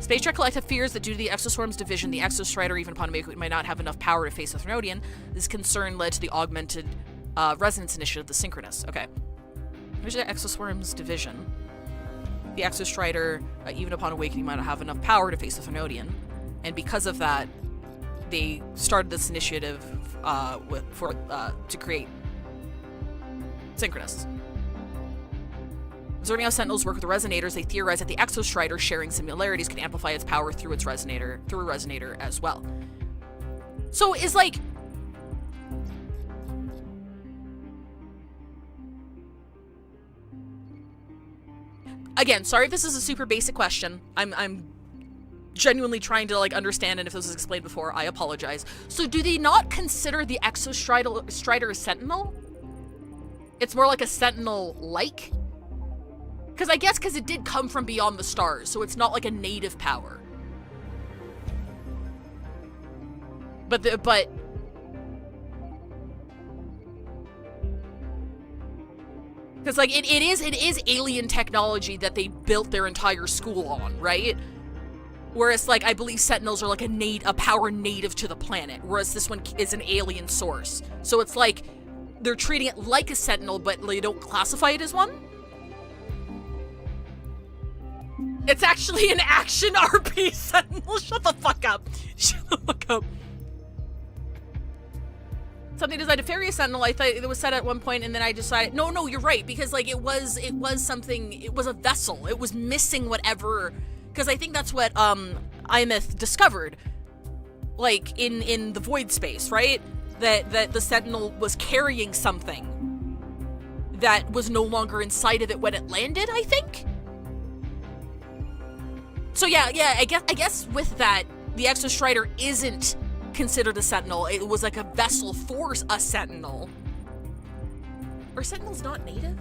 Space Trek Collective fears that due to the Exoswarm's division, the Exostrider, even upon making it, might not have enough power to face the Thronian. This concern led to the augmented, resonance initiative, the Synchronous. Okay. Here's the Exoswarm's division. The Exostrider, even upon awakening, might not have enough power to face the Thronian. And because of that, they started this initiative to create Synchronous. Observing how Sentinels work with the Resonators, they theorize that the Exostrider sharing similarities can amplify its power through a resonator as well. So is like... Again, sorry if this is a super basic question. I'm genuinely trying to like understand, and if this was explained before, I apologize. So do they not consider the Exostrider a Sentinel? It's more like a Sentinel-like? Because I guess because it did come from beyond the stars, so it's not like a native power. But because like it is alien technology that they built their entire school on, right? Whereas like I believe Sentinels are like a power native to the planet, whereas this one is an alien source. So it's like they're treating it like a Sentinel, but they don't classify it as one. It's actually an action RP Sentinel. Shut the fuck up. Shut the fuck up. Something designed to ferry a Sentinel. I thought it was said at one point, and then I decided, no, you're right, because like it was something. It was a vessel. It was missing whatever, because I think that's what Imeth discovered, like in the void space, right? That the Sentinel was carrying something that was no longer inside of it when it landed, I think. So yeah, I guess with that, the Exostrider isn't considered a Sentinel. It was like a vessel for a Sentinel. Are Sentinels not native?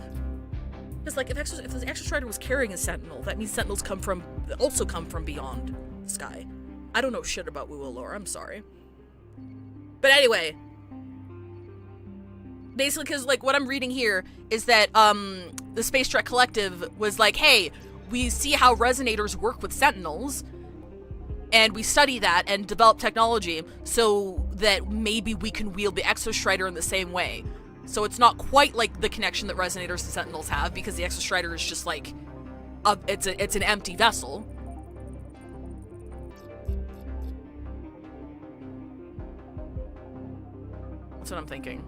Because like if the Exostrider was carrying a Sentinel, that means Sentinels also come from beyond the sky. I don't know shit about WuWa lore, I'm sorry. But anyway, basically, because like what I'm reading here is that the Space Trek Collective was like, hey, we see how resonators work with Sentinels, and we study that and develop technology so that maybe we can wield the Exostrider in the same way. So it's not quite like the connection that resonators and Sentinels have, because the Exostrider is just like it's an empty vessel. That's what I'm thinking.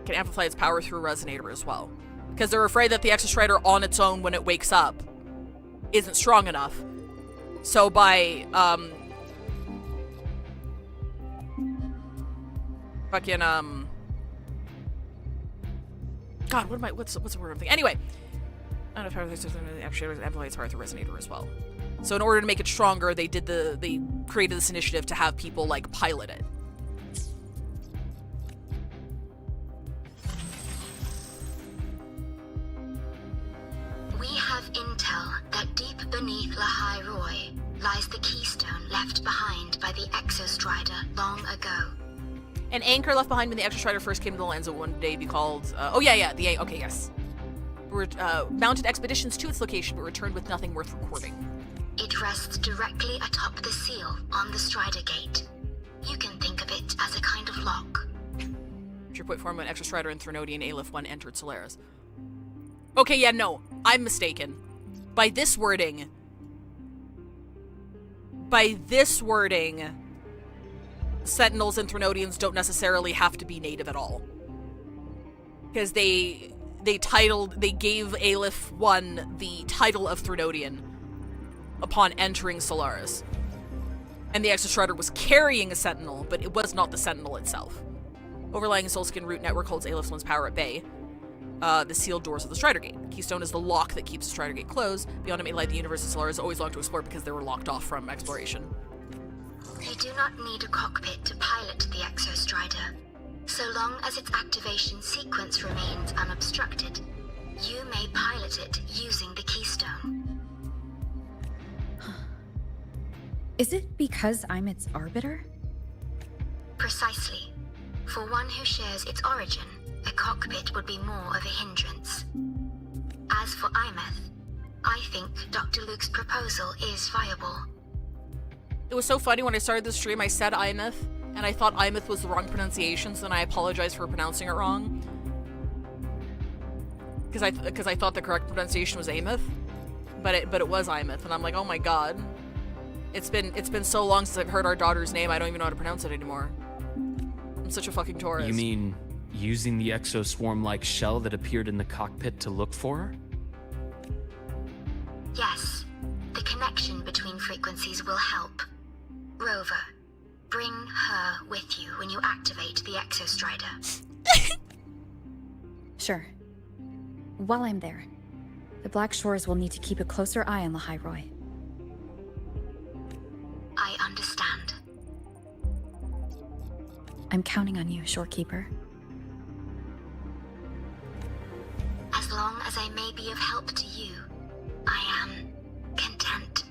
Can amplify its power through a resonator as well. Because they're afraid that the Exostrider on its own when it wakes up isn't strong enough. So by fucking God, what's the word I'm thinking? Anyway, I don't know if the Exostrider amplifies its power through resonator as well. So in order to make it stronger, they created this initiative to have people like pilot it. We have intel that deep beneath Lahai Roy lies the keystone left behind by the Exostrider long ago. An anchor left behind when the Exostrider first came to the lands will one day be called... okay, yes. Mounted expeditions to its location, but returned with nothing worth recording. It rests directly atop the seal on the Strider Gate. You can think of it as a kind of lock. Your point form when Extra Strider and Threnodian Aleph 1 entered Solaris. Okay, yeah, no. I'm mistaken. By this wording, Sentinels and Threnodians don't necessarily have to be native at all. Because they gave Aleph 1 the title of Threnodian upon entering Solaris. And the Extra Strider was carrying a Sentinel, but it was not the Sentinel itself. Overlying Soulskin root network holds Aleph 1's power at bay. The sealed doors of the Strider Gate. Keystone is the lock that keeps the Strider Gate closed. Beyond it may lie the universe of Solaris, always longed to explore because they were locked off from exploration. You do not need a cockpit to pilot the Exostrider. So long as its activation sequence remains unobstructed, you may pilot it using the Keystone. Is it because I'm its arbiter? Precisely. For one who shares its origin, a cockpit would be more of a hindrance. As for Imeth, I think Dr. Luke's proposal is viable. It was so funny when I started the stream, I said Imeth, and I thought Imeth was the wrong pronunciation, so then I apologized for pronouncing it wrong. Because I thought the correct pronunciation was Ameth, but it was Imeth, and I'm like, oh my god. It's been so long since I've heard our daughter's name, I don't even know how to pronounce it anymore. I'm such a fucking tourist. You mean using the exoswarm-like shell that appeared in the cockpit to look for her? Yes. The connection between frequencies will help. Rover, bring her with you when you activate the Exostrider. Sure. While I'm there, the Black Shores will need to keep a closer eye on Lahai Roy. I understand. I'm counting on you, Shorekeeper. As long as I may be of help to you, I am content.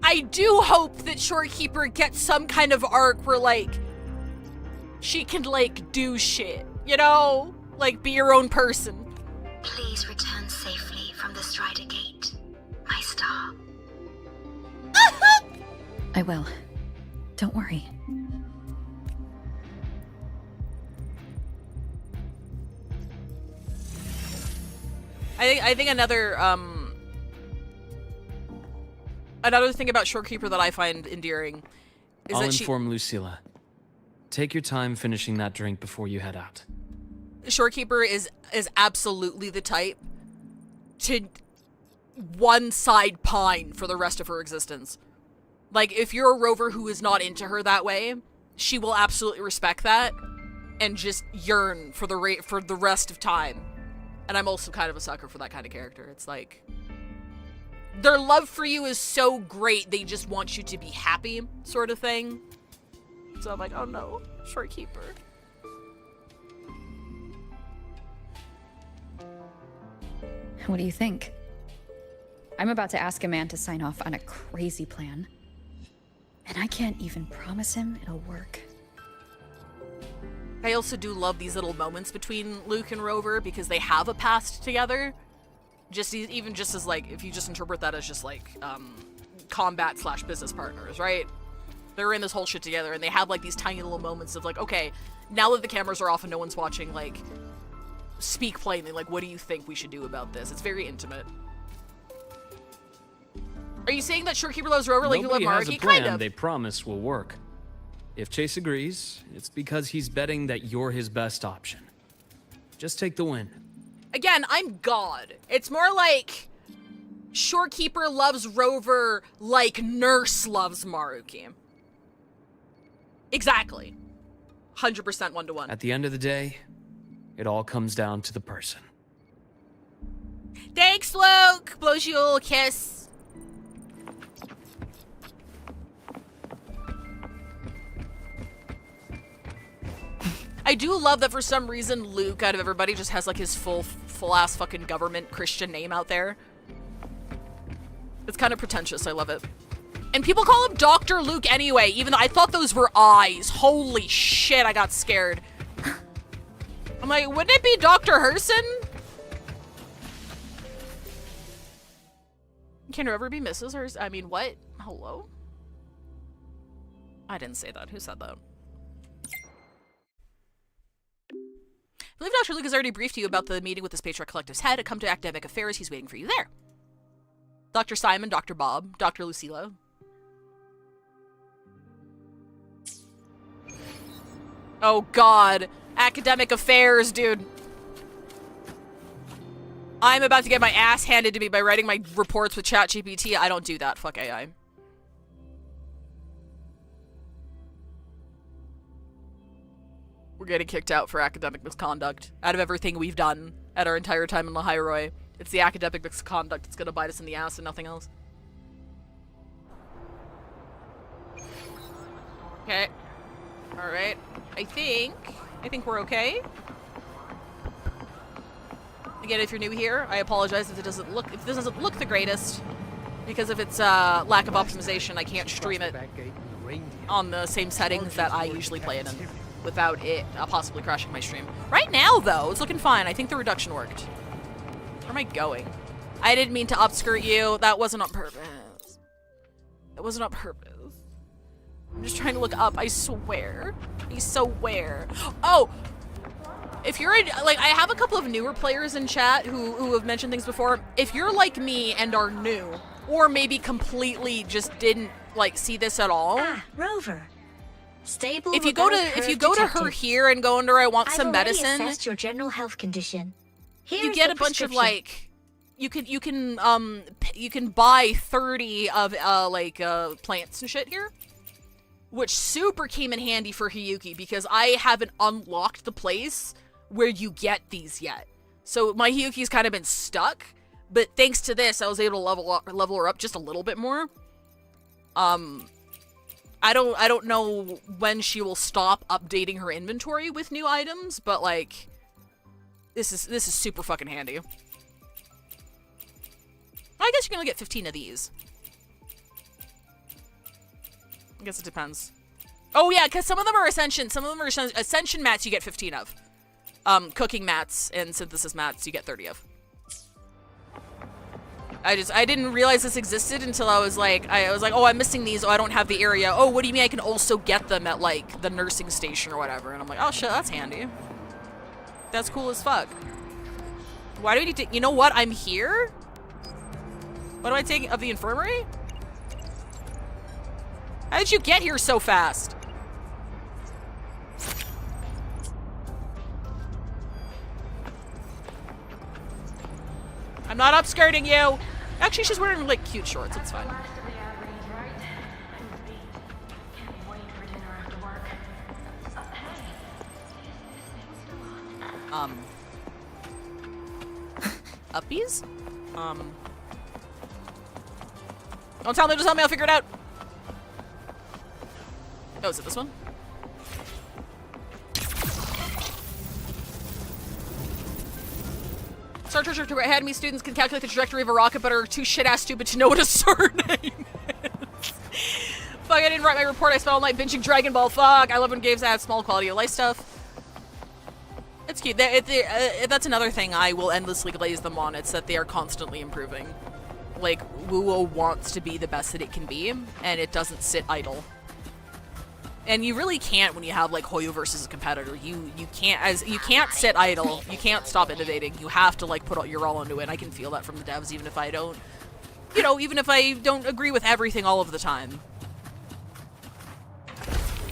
I do hope that Shorekeeper gets some kind of arc where, like, she can, like, do shit, you know? Like, be your own person. Please return safely from the Strider Gate, my star. I will. Don't worry. I think another thing about Shorekeeper that I find endearing is I'll that inform Lucilla. Take your time finishing that drink before you head out. Shorekeeper is absolutely the type to one-side pine for the rest of her existence. Like, if you're a rover who is not into her that way, she will absolutely respect that and just yearn for the rest of time. And I'm also kind of a sucker for that kind of character. It's like, their love for you is so great, they just want you to be happy, sort of thing. So I'm like, oh no, Shorekeeper. What do you think? I'm about to ask a man to sign off on a crazy plan. And I can't even promise him it'll work. I also do love these little moments between Luke and Rover because they have a past together. Even just as, like, if you just interpret that as just, like, combat/business partners, right? They're in this whole shit together and they have, like, these tiny little moments of, like, okay, now that the cameras are off and no one's watching, like, speak plainly, like, what do you think we should do about this? It's very intimate. Are you saying that Shorekeeper loves Rover like you love Nobody has Marky? a plan Kind of. they promise will work. If Chase agrees, it's because he's betting that you're his best option. Just take the win. Again, I'm God. It's more like Shorekeeper loves Rover like Nurse loves Maruki. Exactly. 100% 1-to-1. At the end of the day, it all comes down to the person. Thanks, Luke! Blows you a little kiss. I do love that for some reason Luke, out of everybody, just has like his full-ass fucking government Christian name out there. It's kind of pretentious, I love it. And people call him Dr. Luke anyway, even though I thought those were eyes. Holy shit, I got scared. I'm like, wouldn't it be Dr. Herson? can never be Mrs. or, I mean, what? Hello? I didn't say that. Who said that? I believe Dr. Luke has already briefed you about the meeting with this Patriarch Collective's head. Come to Academic Affairs. He's waiting for you there. Dr. Simon, Dr. Bob, Dr. Lucilla. Oh, God. Academic Affairs, dude. I'm about to get my ass handed to me by writing my reports with ChatGPT. I don't do that. Fuck AI. We're getting kicked out for academic misconduct. Out of everything we've done at our entire time in Lahairoi, it's the academic misconduct that's gonna bite us in the ass and nothing else. Okay. Alright. I think we're okay. Again, if you're new here, I apologize if this doesn't look the greatest. Because of its lack of optimization, I can't stream it on the same settings that I usually play it in without it possibly crashing my stream. Right now, though, it's looking fine. I think the reduction worked. Where am I going? I didn't mean to upskirt you. That wasn't on purpose. It wasn't on purpose. I'm just trying to look up. I swear. I swear. Oh! If you're like, I have a couple of newer players in chat who have mentioned things before. If you're like me and are new, or maybe completely just didn't like see this at all. Ah, Rover. Stable. If you go to her here and go under I want some medicine. I've already assessed your general health condition. You get a bunch of like, you can buy 30 of plants and shit here. Which super came in handy for Hiyuki because I haven't unlocked the place where you get these yet. So my Hiyuki's kind of been stuck, but thanks to this, I was able to level her up just a little bit more. I don't know when she will stop updating her inventory with new items, but like, this is super fucking handy. I guess you can only get 15 of these. I guess it depends. Oh yeah, because some of them are Ascension. Some of them are Ascension mats you get 15 of. Cooking mats and synthesis mats you get 30 of. I didn't realize this existed until I was like, oh, I'm missing these. Oh, I don't have the area. Oh, what do you mean I can also get them at like the nursing station or whatever? And I'm like, oh shit, that's handy. That's cool as fuck. Why do we need to, you know what? I'm here? What do I take of the infirmary? How did you get here so fast? I'm not upskirting you. Actually, she's wearing like cute shorts. It's fine. Uppies? Don't tell me, I'll figure it out. Oh, is it this one? Star Treasure Academy students can calculate the trajectory of a rocket, but are too shit-ass stupid to know what a surname is. Fuck, I didn't write my report. I spent all night binging Dragon Ball. Fuck, I love when games add small quality of life stuff. It's cute. That's another thing I will endlessly glaze them on. It's that they are constantly improving. Like, WuWa wants to be the best that it can be, and it doesn't sit idle. And you really can't when you have like Hoyo versus a competitor. You can't sit idle. You can't stop innovating. You have to like put your all into it. I can feel that from the devs, even if I don't, even if I don't agree with everything all of the time.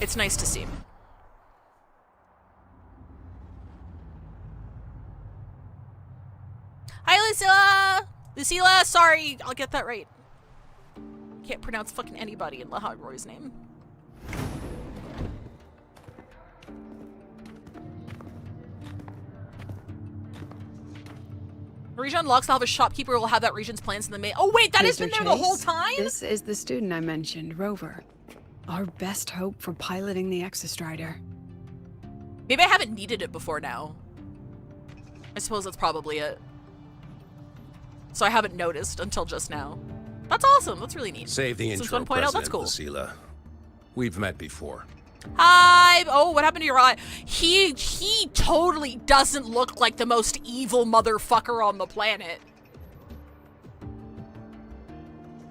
It's nice to see. Hi, Lucilla. Lucilla, sorry, I'll get that right. Can't pronounce fucking anybody in Lahairori's name. The region unlocks, they'll have a shopkeeper who will have that region's plans in the mail. Oh wait, that has been there the whole time? This is the student I mentioned, Rover. Our best hope for piloting the Exostrider. Maybe I haven't needed it before now. I suppose that's probably it. So I haven't noticed until just now. That's awesome, that's really neat. Save the Since intro, 1.0, President that's cool. Lucilla. We've met before. Hi! Oh, what happened to your eye? He totally doesn't look like the most evil motherfucker on the planet.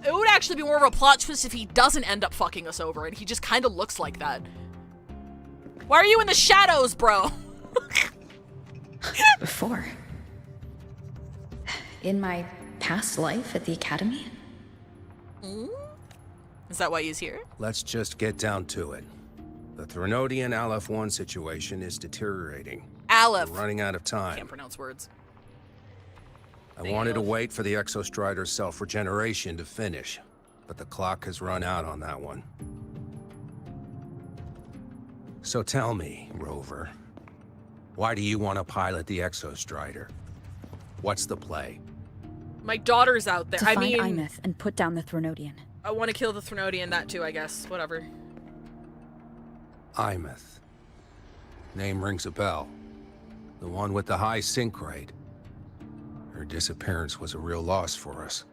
it would actually be more of a plot twist if he doesn't end up fucking us over and he just kind of looks like that. Why are you in the shadows, bro? Before. In my past life at the academy? Is that why he's here? Let's just get down to it. The Threnodian Aleph-1 situation is deteriorating. Aleph. We're running out of time. Can't pronounce words. I wanted to wait for the Exostrider's self-regeneration to finish, but the clock has run out on that one. So tell me, Rover, why do you want to pilot the Exostrider? What's the play? My daughter's out there. To I find mean, Imeth and put down the Threnodian. I want to kill the Threnodian, that too, I guess. Whatever. Imeth. Name rings a bell. The one with the high sync rate. Her disappearance was a real loss for us.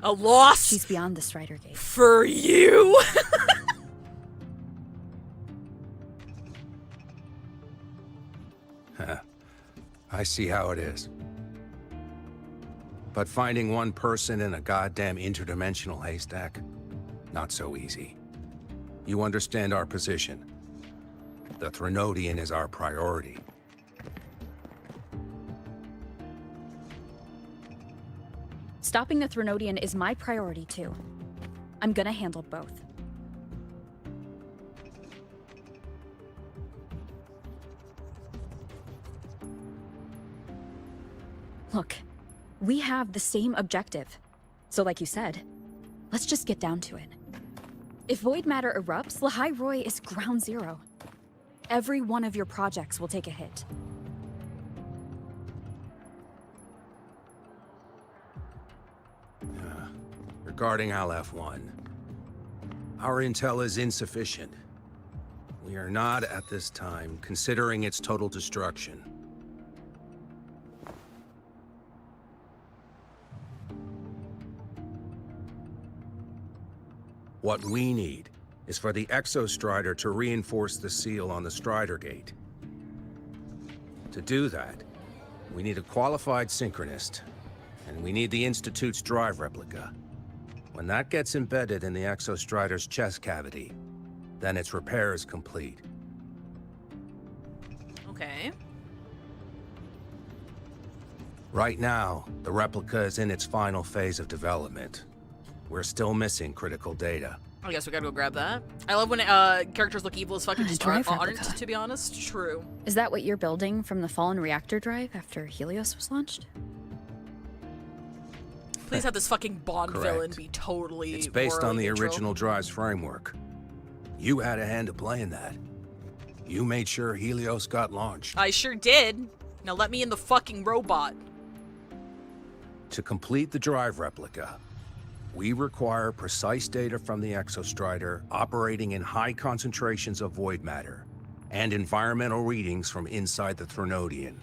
A loss? She's beyond the Strider Gate. For you? I see how it is. But finding one person in a goddamn interdimensional haystack? Not so easy. You understand our position. The Threnodian is our priority. Stopping the Threnodian is my priority too. I'm gonna handle both. Look, we have the same objective. So like you said, let's just get down to it. If void matter erupts, Lahai Roy is ground zero. Every one of your projects will take a hit. Regarding Aleph-1, our intel is insufficient. We are not, at this time, considering its total destruction. What we need is for the Exostrider to reinforce the seal on the Strider Gate. To do that, we need a qualified synchronist, and we need the Institute's drive replica. When that gets embedded in the Exostrider's chest cavity, then its repair is complete. Okay. Right now, the replica is in its final phase of development. We're still missing critical data. I guess we gotta go grab that. I love when characters look evil as fuck and just drive aren't, replica. to be honest. True. Is that what you're building from the fallen reactor drive after Helios was launched? Please have this fucking Bond Correct. villain be totally It's based on morally the neutral. original drive's framework. You had a hand to play in that. You made sure Helios got launched. I sure did. Now let me in the fucking robot. To complete the drive replica, we require precise data from the Exostrider operating in high concentrations of void matter, and environmental readings from inside the Threnodian.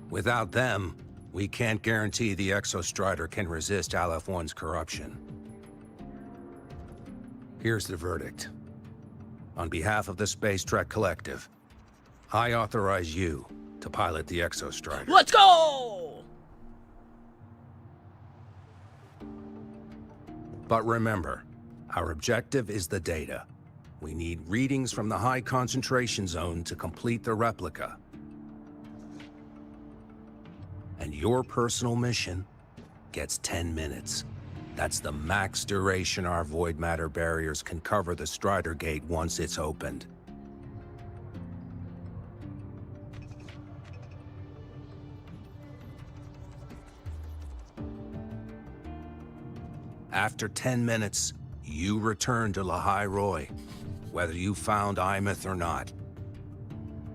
Without them, we can't guarantee the Exostrider can resist Aleph-1's corruption. Here's the verdict. On behalf of the Space Trek Collective, I authorize you to pilot the Exostrider. Let's go! But remember, our objective is the data. We need readings from the high concentration zone to complete the replica. And your personal mission gets 10 minutes. That's the max duration our void matter barriers can cover the Strider Gate once it's opened. After 10 minutes, you return to Lahai Roy, whether you found Imeth or not.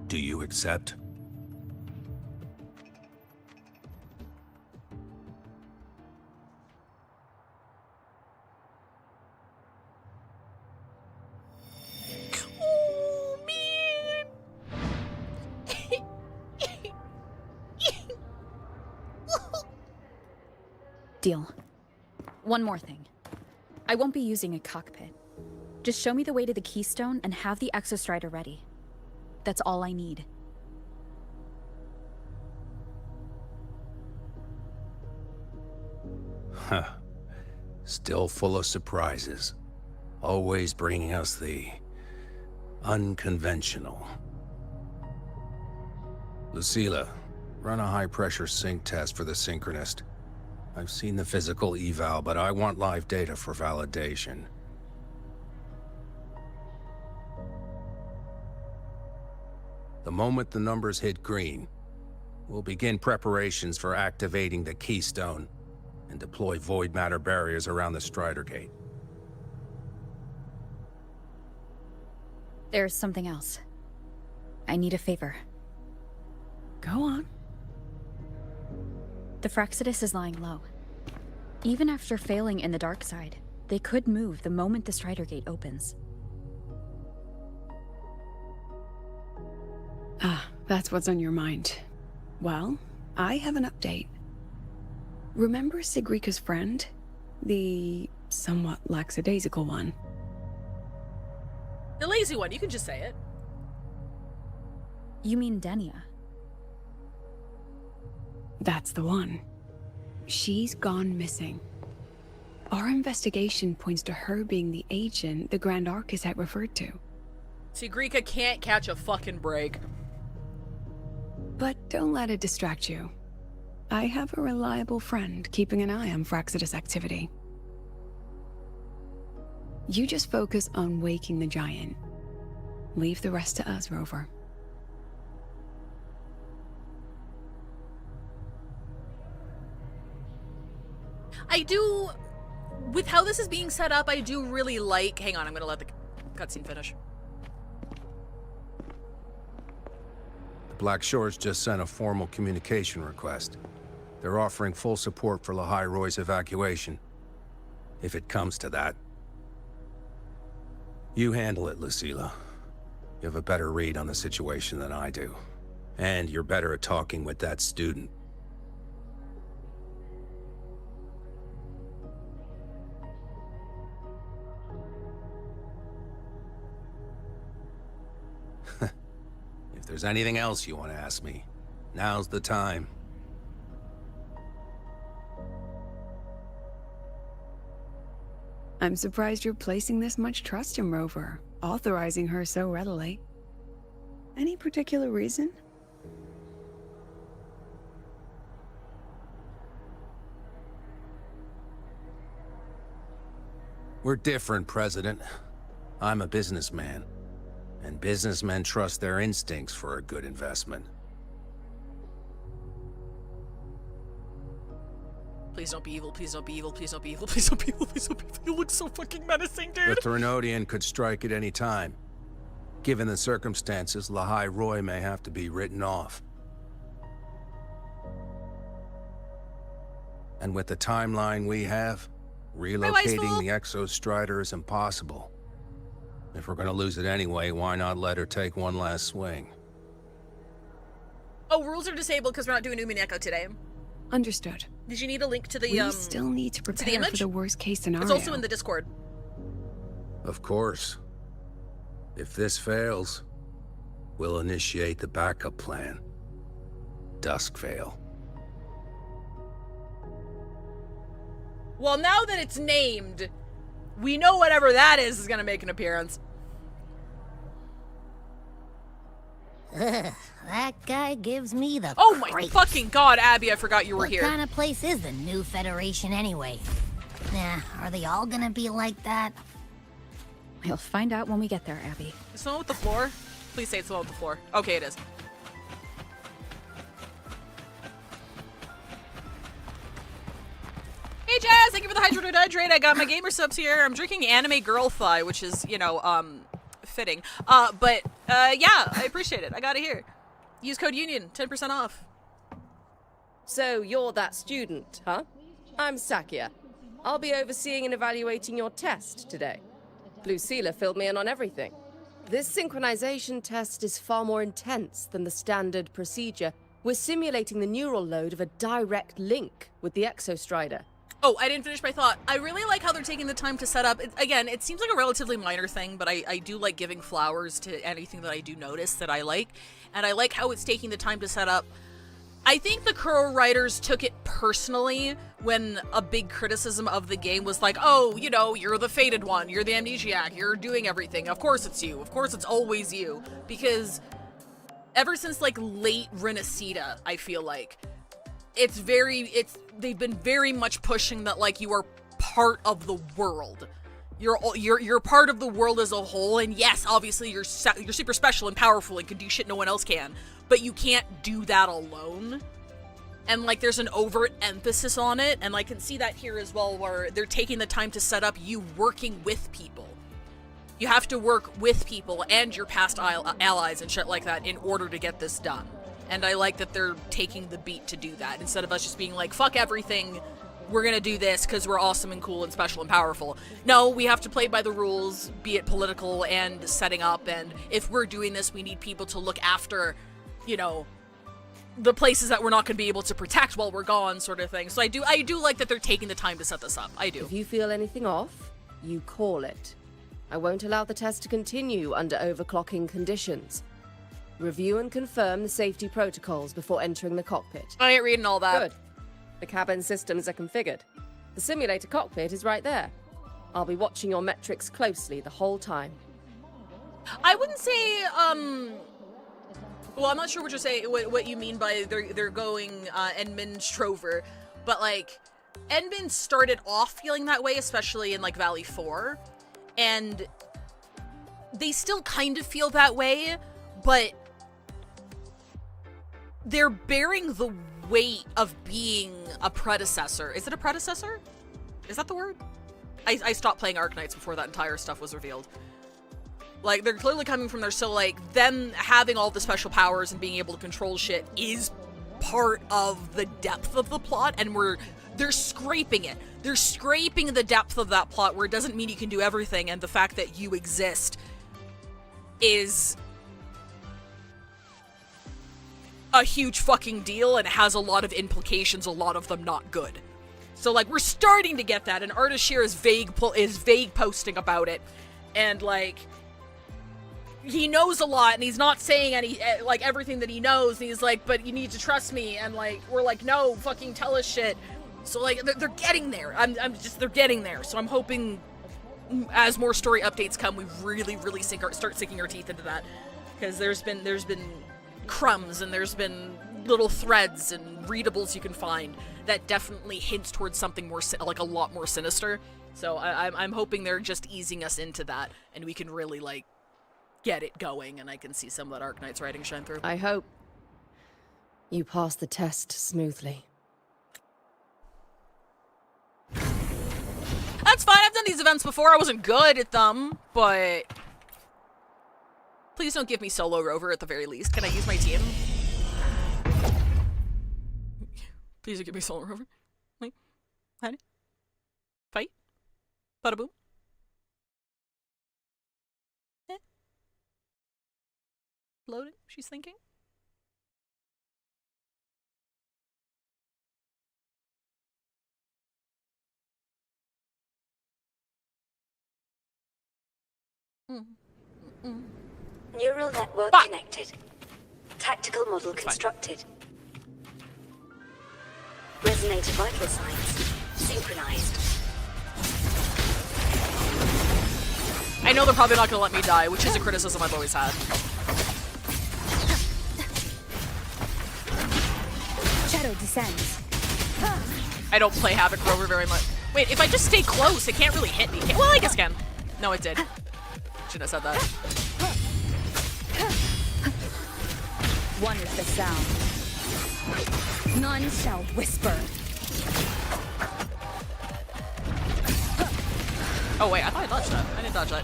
Do you accept? Oh, man. Deal. One more thing. I won't be using a cockpit. Just show me the way to the Keystone and have the Exostrider ready. That's all I need. Still full of surprises. Always bringing us the unconventional. Lucilla, run a high-pressure sync test for the Synchronist. I've seen the physical eval, but I want live data for validation. The moment the numbers hit green, we'll begin preparations for activating the keystone and deploy void matter barriers around the Strider Gate. There's something else. I need a favor. Go on. The Fraccidus is lying low. Even after failing in the dark side, they could move the moment the Strider Gate opens. Ah, that's what's on your mind. Well, I have an update. Remember Sigrika's friend? The somewhat lackadaisical one? The lazy one, you can just say it. You mean Denia? That's the one. She's gone missing. Our investigation points to her being the agent the Grand Architect referred to. Sigrika can't catch a fucking break. But don't let it distract you. I have a reliable friend keeping an eye on Fraccidus activity. You just focus on waking the giant. Leave the rest to us, Rover. I do, with how this is being set up, I do really like, hang on, I'm gonna let the cutscene finish. The Black Shores just sent a formal communication request. They're offering full support for Lahai Roy's evacuation, if it comes to that. You handle it, Lucilla. You have a better read on the situation than I do. And you're better at talking with that student. If there's anything else you want to ask me, now's the time. I'm surprised you're placing this much trust in Rover, authorizing her so readily. Any particular reason? We're different, President. I'm a businessman, and businessmen trust their instincts for a good investment. Please don't be evil, please don't be evil, please don't be evil, please don't be evil, please don't be evil. You look so fucking menacing, dude. The Threnodian could strike at any time. Given the circumstances, Lahai Roy may have to be written off. And with the timeline we have, relocating the Exostrider is impossible. If we're gonna lose it anyway, why not let her take one last swing? Oh, rules are disabled because we're not doing Umineko today. Understood. Did you need a link to the, We still need to prepare for the worst case scenario. It's also in the Discord. Of course. If this fails, we'll initiate the backup plan. Duskvale. Well, now that it's named, we know whatever that is gonna make an appearance. Ugh, that guy gives me the Oh my creeps. fucking god, Abby, I forgot you were What here. kind of place is the new Federation anyway? Nah, are they all gonna be like that? We'll find out when we get there, Abby. Is the one with the floor? Please say it's the one with the floor. Okay, it is. Hey Jazz, thank you for the hydrate. I got my gamer subs here. I'm drinking anime girl thigh, which is, you know, fitting. Yeah, I appreciate it. I got it here. Use code UNION, 10% off. So you're that student, huh? I'm Sakia. I'll be overseeing and evaluating your test today. Lucilla filled me in on everything. This synchronization test is far more intense than the standard procedure. We're simulating the neural load of a direct link with the Exostrider. Oh, I didn't finish my thought. I really like how they're taking the time to set up. Again, it seems like a relatively minor thing, but I do like giving flowers to anything that I do notice that I like. And I like how it's taking the time to set up. I think the Kuro writers took it personally when a big criticism of the game was like, oh, you know, you're the fated one, you're the amnesiac, you're doing everything, of course it's you, of course it's always you, because ever since, like, late Renacida, I feel like, they've been very much pushing that, like, you are part of the world. You're part of the world as a whole, and yes, obviously you're super special and powerful and can do shit no one else can, but you can't do that alone. And, like, there's an overt emphasis on it, and I can see that here as well, where they're taking the time to set up you working with people. You have to work with people and your past allies and shit like that in order to get this done. And I like that they're taking the beat to do that, instead of us just being like, fuck everything, we're gonna do this because we're awesome and cool and special and powerful. No, we have to play by the rules, be it political and setting up, and if we're doing this, we need people to look after, you know, the places that we're not gonna be able to protect while we're gone, sort of thing. So I do like that they're taking the time to set this up. I do. If you feel anything off, you call it. I won't allow the test to continue under overclocking conditions. Review and confirm the safety protocols before entering the cockpit. I ain't reading all that. Good. The cabin systems are configured. The simulator cockpit is right there. I'll be watching your metrics closely the whole time. I wouldn't say, well, I'm not sure what you're saying, what you mean by they're going Enmin Strover, but, like, Enmin started off feeling that way, especially in, like, Valley 4, and they still kind of feel that way, but they're bearing the weight of being a predecessor. Is it a predecessor? Is that the word? I stopped playing Arknights before that entire stuff was revealed. Like, they're clearly coming from there, so, like, them having all the special powers and being able to control shit is part of the depth of the plot, and they're scraping it. They're scraping the depth of that plot, where it doesn't mean you can do everything, and the fact that you exist is a huge fucking deal, and it has a lot of implications, a lot of them not good. So, like, we're starting to get that, and Ardashir is vague posting about it, and, like, he knows a lot, and he's not saying everything that he knows, and he's like, but you need to trust me, and, like, we're like, no, fucking tell us shit. So, like, they're getting there. They're getting there. So I'm hoping as more story updates come, we really, really start sinking our teeth into that, because there's been crumbs, and there's been little threads and readables you can find that definitely hints towards something more, like, a lot more sinister. So I'm hoping they're just easing us into that, and we can really, like, get it going, and I can see some of that Arknight's writing shine through. I hope you pass the test smoothly. That's fine, I've done these events before. I wasn't good at them, but please don't give me solo rover at the very least. Can I use my team? Please don't give me solo rover. Like, honey? Fight? Bada boom? Eh? Loaded? She's thinking? Neural network connected. Tactical model constructed. Resonator vital signs synchronized. I know they're probably not gonna let me die, which is a criticism I've always had. Shadow descends. I don't play Havoc Rover very much. Wait, if I just stay close, it can't really hit me. Well, I guess it can. No, it did. Shouldn't have said that. One is the sound. None shall whisper. Oh wait, I thought I dodged that. I didn't dodge that.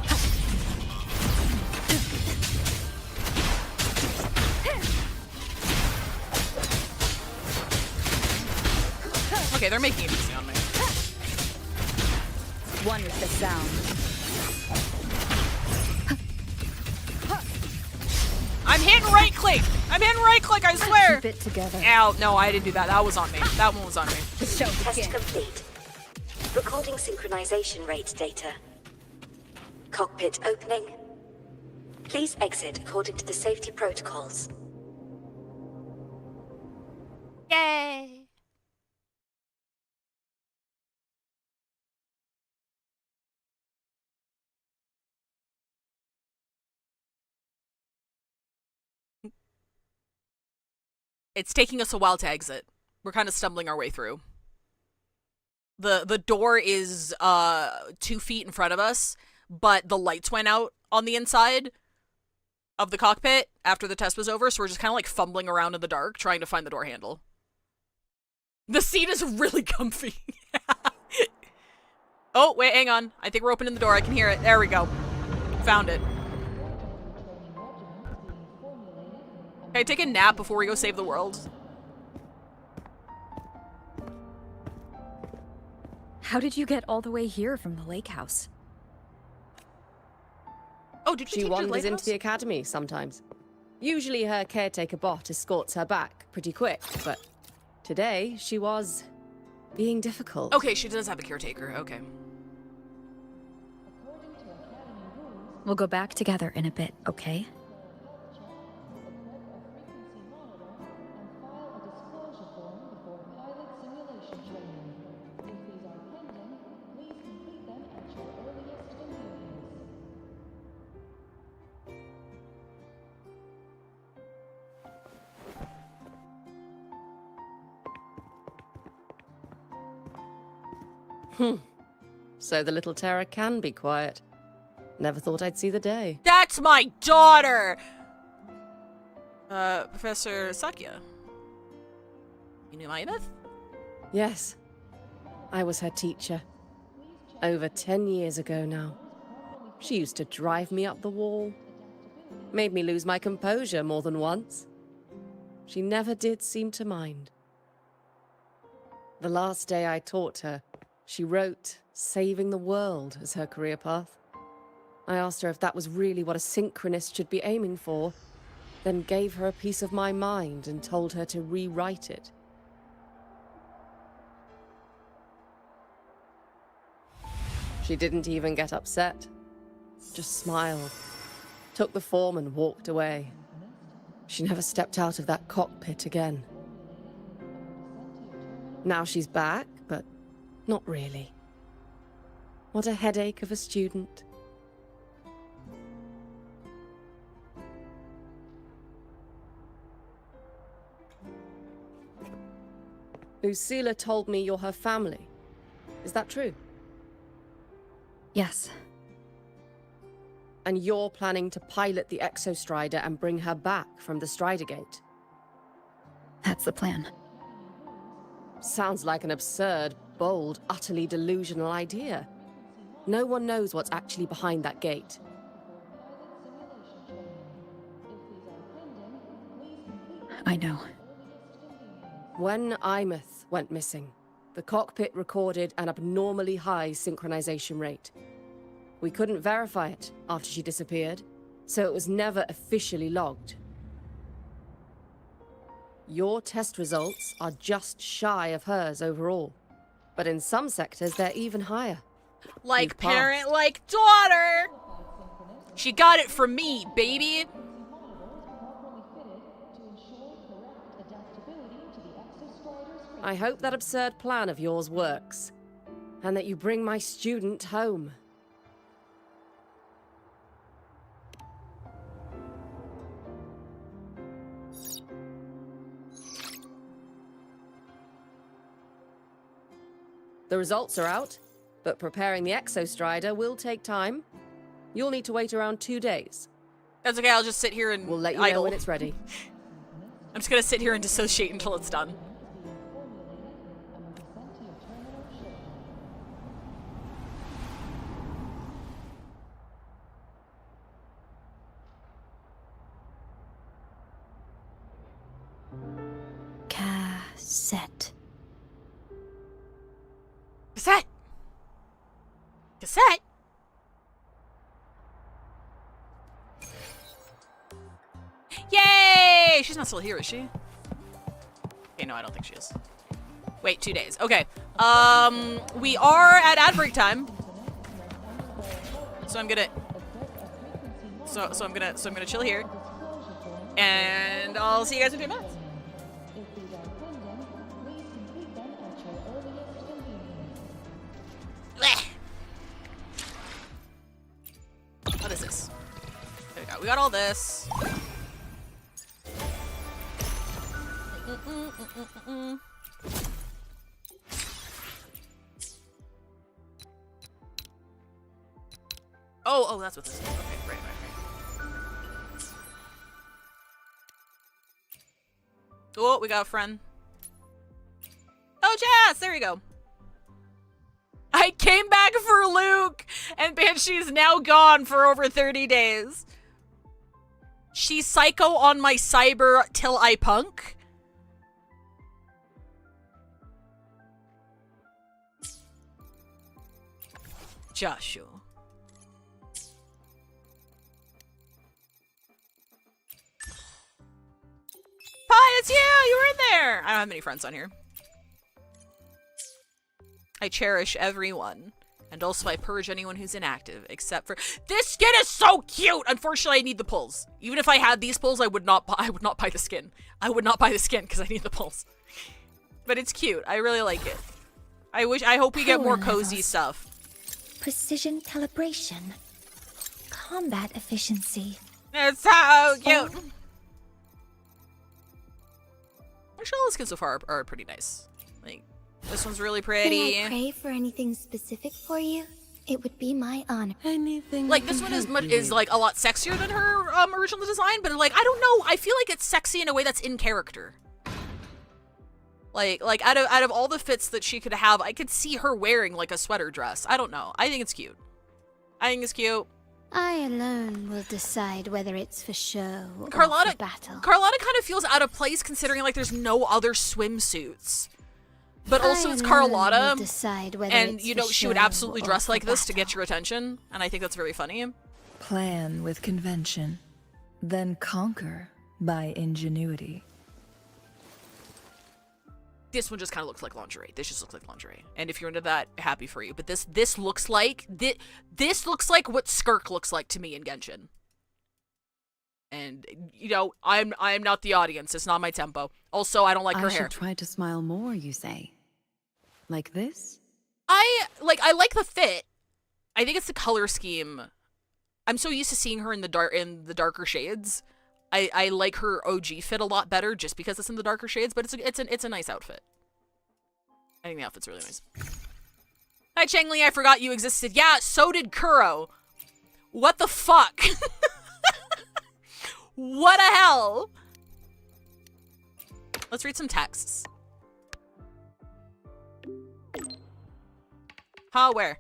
Okay, they're making it easy on me. One is the sound. I'm hitting right click. I'm hitting right click, I swear. Keep it together. Ow, no, I didn't do that. That was on me. That one was on me. Test complete. Recording synchronization rate data. Cockpit opening. Please exit according to the safety protocols. Yay. It's taking us a while to exit. We're kind of stumbling our way through. The door is 2 feet in front of us, but the lights went out on the inside of the cockpit after the test was over, so we're just kind of like fumbling around in the dark trying to find the door handle. The seat is really comfy. Oh, wait, hang on. I think we're opening the door. I can hear it. There we go. Found it. Can I take a nap before we go save the world? How did you get all the way here from the lake house? Oh, did you She take your wanders lighthouse? into the academy sometimes. Usually her caretaker bot escorts her back pretty quick, but today she was being difficult. Okay, she does have a caretaker. Okay. We'll go back together in a bit, okay? So the little terror can be quiet. Never thought I'd see the day. That's my daughter! Professor Sakya. You knew Imeth? Yes. I was her teacher. Over 10 years ago now. She used to drive me up the wall. Made me lose my composure more than once. She never did seem to mind. The last day I taught her, she wrote saving the world as her career path. I asked her if that was really what a synchronist should be aiming for, then gave her a piece of my mind and told her to rewrite it. She didn't even get upset, just smiled, took the form and walked away. She never stepped out of that cockpit again. Now she's back, but not really. What a headache of a student. Lucilla told me you're her family. Is that true? Yes. And you're planning to pilot the Exostrider and bring her back from the Strider Gate? That's the plan. Sounds like an absurd, bold, utterly delusional idea. No one knows what's actually behind that gate. I know. When Imeth went missing, the cockpit recorded an abnormally high synchronization rate. We couldn't verify it after she disappeared, so it was never officially logged. Your test results are just shy of hers overall, but in some sectors they're even higher. Like parent, like daughter! She got it from me, baby! I hope that absurd plan of yours works, and that you bring my student home. The results are out, but preparing the Exostrider will take time. You'll need to wait around 2 days. That's okay, I'll just sit here and we'll let you idle know when it's ready. I'm just gonna sit here and dissociate until it's done. Cassette. Cassette! Cassette? Yay! She's not still here, is she? Okay, no, I don't think she is. Wait, 2 days. Okay. We are at ad break time. So I'm gonna... So I'm gonna chill here. And I'll see you guys in 2 minutes. What is this? There we go. We got all this. Oh, that's what this is. Okay, right. Oh, we got a friend. Oh, Jazz! There you go. I came back for Luke, and Banshee's now gone for over 30 days. She's psycho on my cyber till I punk. Joshua. Hi, it's you! You were in there! I don't have many friends on here. I cherish everyone. And also I purge anyone who's inactive, except for... This skin is so cute! Unfortunately, I need the pulls. Even if I had these pulls, I would not buy the skin. I would not buy the skin because I need the pulls. But it's cute. I really like it. I hope we get more cozy stuff. Precision calibration. Combat efficiency. It's so cute! Actually, all the skins so far are pretty nice. Like, this one's really pretty. May I pray for anything specific for you? It would be my honor. Anything. Like, this one is like a lot sexier than her original design, but like, I don't know. I feel like it's sexy in a way that's in character. Like out of all the fits that she could have, I could see her wearing like a sweater dress. I don't know. I think it's cute. I think it's cute. I alone will decide whether it's for show or Carlotta, for battle. Carlotta kind of feels out of place considering like there's no other swimsuits. But also it's Carlotta, and you know she would absolutely dress like this to get your attention, and I think that's very funny. Plan with convention, then conquer by ingenuity. This one just kind of looks like lingerie. This just looks like lingerie. And if you're into that, happy for you. But this looks like this looks like what Skirk looks like to me in Genshin. And you know, I'm not the audience. It's not my tempo. Also, I don't like her hair. I should try to smile more, you say? Like this? I like the fit. I think it's the color scheme. I'm so used to seeing her in the darker shades. I like her OG fit a lot better just because it's in the darker shades, but it's a nice outfit. I think the outfit's really nice. Hi Changli, I forgot you existed. Yeah, so did Kuro. What the fuck? What the hell? Let's read some texts. Huh, where?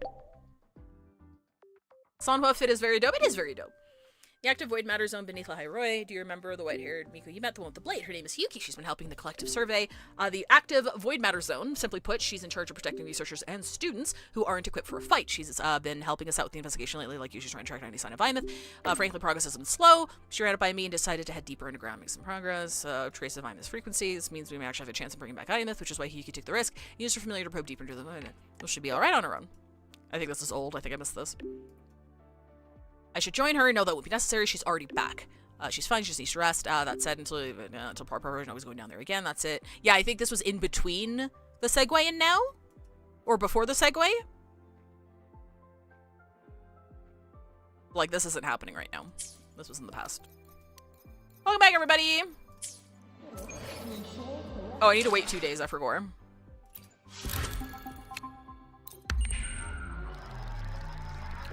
Sanhua fit is very dope. It is very dope. The active void matter zone beneath Lahairoi. Do you remember the white-haired Miku you met, the one with the blade? Her name is Hiyuki. She's been helping the collective survey. The active void matter zone, simply put, she's in charge of protecting researchers and students who aren't equipped for a fight. She's been helping us out with the investigation lately, like usually trying to track down any sign of Vimeth. Frankly, progress has been slow. She ran it by me and decided to head deeper underground, make some progress. Trace of Vimeth's frequencies means we may actually have a chance of bringing back Vimeth, which is why Hiyuki took the risk. Used her familiar to probe deeper into the moon. This should be alright on her own. I think this is old. I think I missed this. I should join her. No, that won't be necessary. She's already back. She's fine. She just needs to rest. That said, until part preparation, I was going down there again. That's it. Yeah, I think this was in between the segue and now? Or before the segue? Like, this isn't happening right now. This was in the past. Welcome back, everybody! Oh, I need to wait 2 days, I forgot.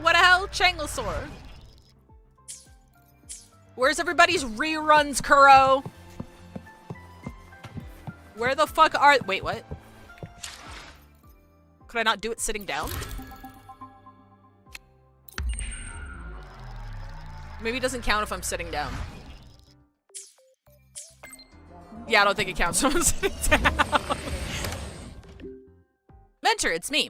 What the hell? Changlesaur. Where's everybody's reruns, Kuro? Where the fuck are... Wait, what? Could I not do it sitting down? Maybe it doesn't count if I'm sitting down. Yeah, I don't think it counts when I'm sitting down. Mentor, it's me.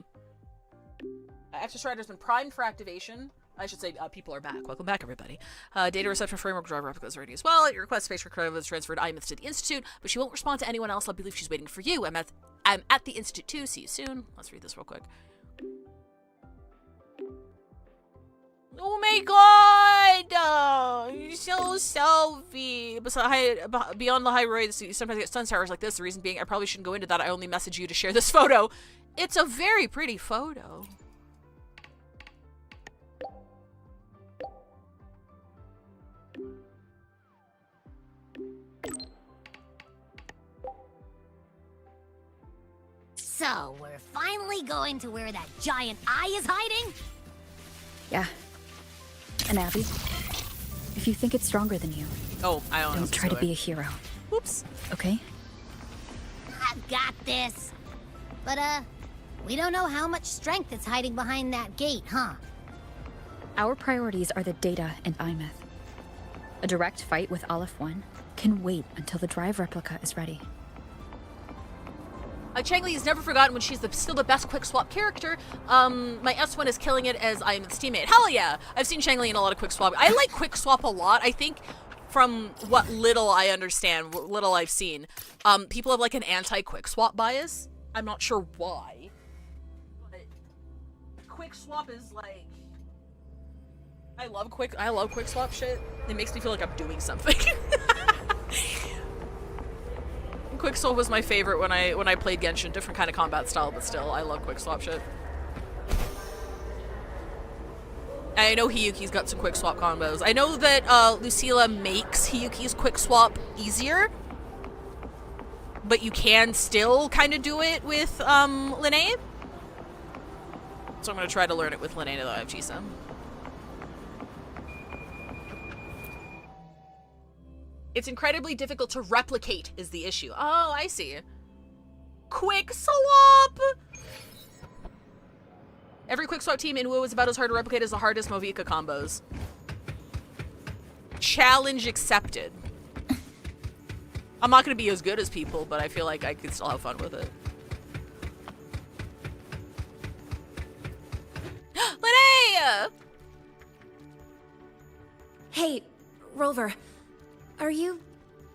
Exostrider's been primed for activation. I should say people are back. Welcome back, everybody. Data reception framework driver replica is ready as well. Your request space for Crova is transferred Imith to the Institute, but she won't respond to anyone else. I believe she's waiting for you. I'm at the Institute too. See you soon. Let's read this real quick. Oh my god! You're so selfie. Beyond the high road, you sometimes get stun towers like this. The reason being, I probably shouldn't go into that. I only message you to share this photo. It's a very pretty photo. So, we're finally going to where that giant eye is hiding? Yeah. And Abby, if you think it's stronger than you, don't try to be a hero. Whoops. Okay? I've got this. But, we don't know how much strength is hiding behind that gate, huh? Our priorities are the data and Imeth. A direct fight with Aleph 1 can wait until the drive replica is ready. Changli is never forgotten when she's still the best quick swap character. My S1 is killing it as I'm its teammate. Hell yeah! I've seen Changli in a lot of quick swap. I like quick swap a lot. I think from what little I understand, what little I've seen, people have like an anti-quick swap bias. I'm not sure why. But quick swap is like... I love quick swap shit. It makes me feel like I'm doing something. Quick swap was my favorite when I played Genshin. Different kind of combat style, but still, I love quick swap shit. And I know Hiyuki's got some quick swap combos. I know that Lucilla makes Hiyuki's quick swap easier, but you can still kind of do it with Linnea. So I'm gonna try to learn it with Linnea though I have Chisa. It's incredibly difficult to replicate is the issue. Oh, I see. Quick swap! Every quick swap team in WoW is about as hard to replicate as the hardest Movica combos. Challenge accepted. I'm not gonna be as good as people, but I feel like I could still have fun with it. Linnea! Hey, Rover. Are you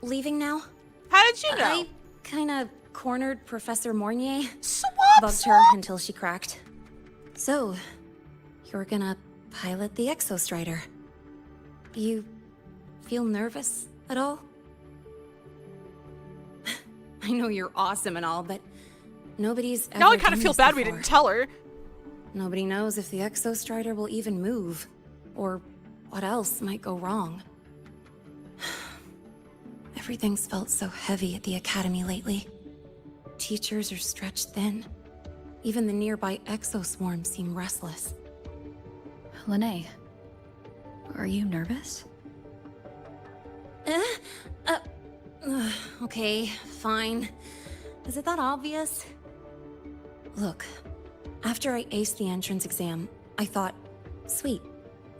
leaving now? How did you know? I kinda cornered Professor Mornier. Bugged her until she cracked. So, you're gonna pilot the Exostrider. You feel nervous at all? I know you're awesome and all, but nobody's ever Now I kind of done feel this bad we before. didn't tell her. Nobody knows if the Exostrider will even move, or what else might go wrong. Everything's felt so heavy at the Academy lately. Teachers are stretched thin. Even the nearby exoswarms seem restless. Linnea, are you nervous? Okay, fine. Is it that obvious? Look, after I aced the entrance exam, I thought, sweet,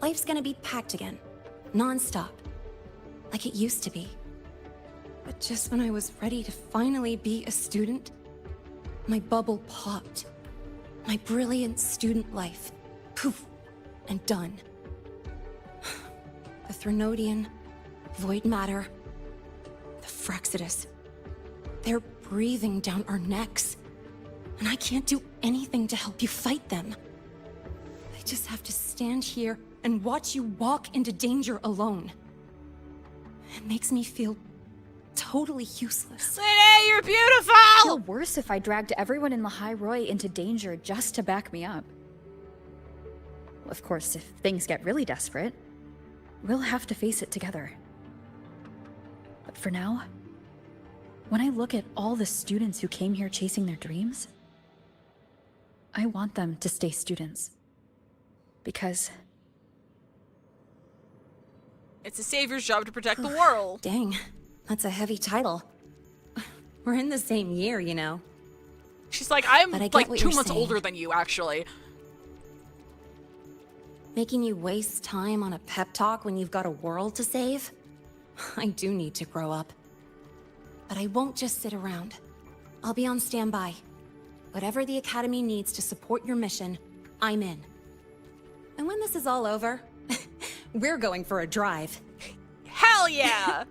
life's gonna be packed again. Non-stop. Like it used to be. But just when I was ready to finally be a student, my bubble popped. My brilliant student life, poof, and done. The Threnodian, void matter, the Frexidus. They're breathing down our necks. And I can't do anything to help you fight them. I just have to stand here and watch you walk into danger alone. It makes me feel totally useless. Linnea, you're beautiful! I'd feel worse if I dragged everyone in the High Roy into danger just to back me up. Of course, if things get really desperate, we'll have to face it together. But for now, when I look at all the students who came here chasing their dreams, I want them to stay students. Because it's a savior's job to protect the world. Dang, that's a heavy title. We're in the same year, you know. She's like, I'm But I get like what 2 you're months saying. older than you, actually. Making you waste time on a pep talk when you've got a world to save? I do need to grow up. But I won't just sit around. I'll be on standby. Whatever the Academy needs to support your mission, I'm in. And when this is all over, we're going for a drive. Hell yeah!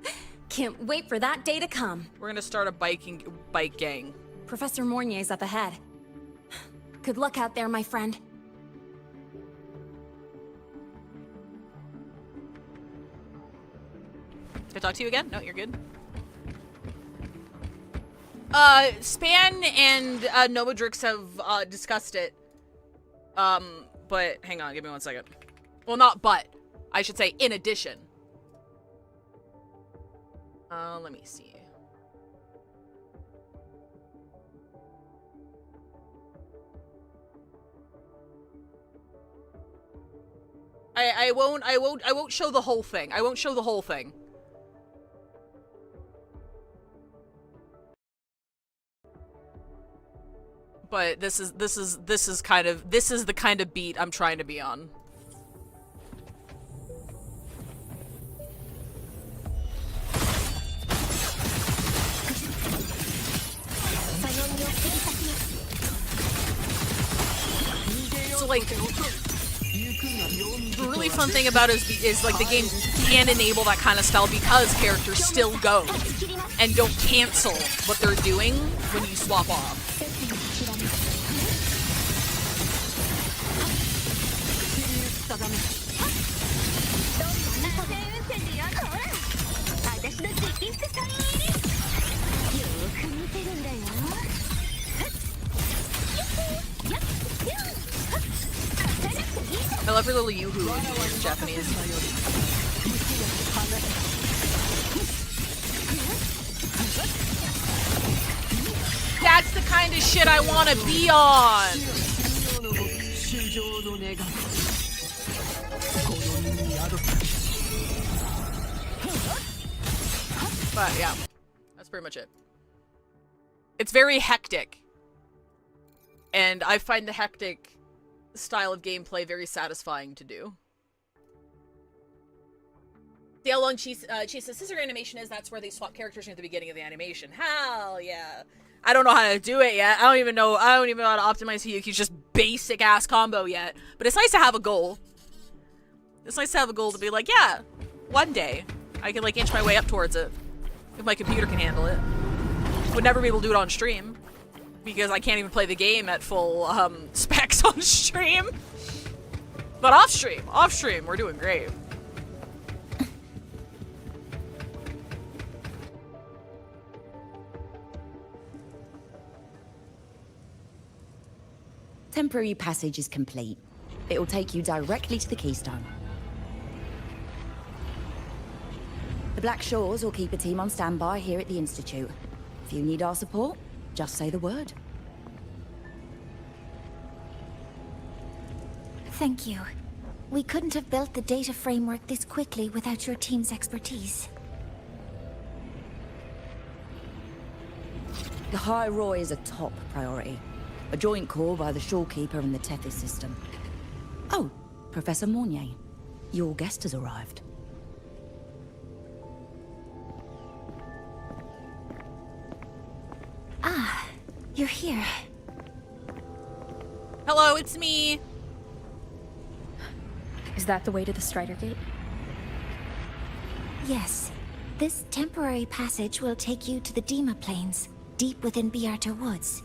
Can't wait for that day to come. We're gonna start a bike gang. Professor Mornier's up ahead. Good luck out there, my friend. Can I talk to you again? No, you're good. Span and Nomadrix have discussed it. But hang on, give me 1 second. Well, not but. I should say in addition. Let me see. I won't show the whole thing. I won't show the whole thing. But this is the kind of beat I'm trying to be on. So like, the really fun thing about it is like the game can enable that kind of style because characters still go and don't cancel what they're doing when you swap off. I love her little yoo-hoo in Japanese. That's the kind of shit I want to be on! But yeah, that's pretty much it. It's very hectic. And I find the hectic style of gameplay very satisfying to do. See how long Chisa's scissor animation is? That's where they swap characters near the beginning of the animation. Hell yeah. I don't know how to do it yet. I don't even know how to optimize Hiyuki's just basic ass combo yet. But it's nice to have a goal. It's nice to have a goal to be like, yeah, one day I can like inch my way up towards it. If my computer can handle it. Would never be able to do it on stream. Because I can't even play the game at full specs on stream. But off stream, we're doing great. Temporary passage is complete. It will take you directly to the Keystone. The Black Shores will keep a team on standby here at the Institute. If you need our support, just say the word. Thank you. We couldn't have built the data framework this quickly without your team's expertise. The High Roy is a top priority. A joint call by the Shorekeeper and the Tethys system. Oh, Professor Mornier. Your guest has arrived. Ah, you're here. Hello, it's me. Is that the way to the Strider Gate? Yes. This temporary passage will take you to the Dima Plains, deep within Biarta Woods.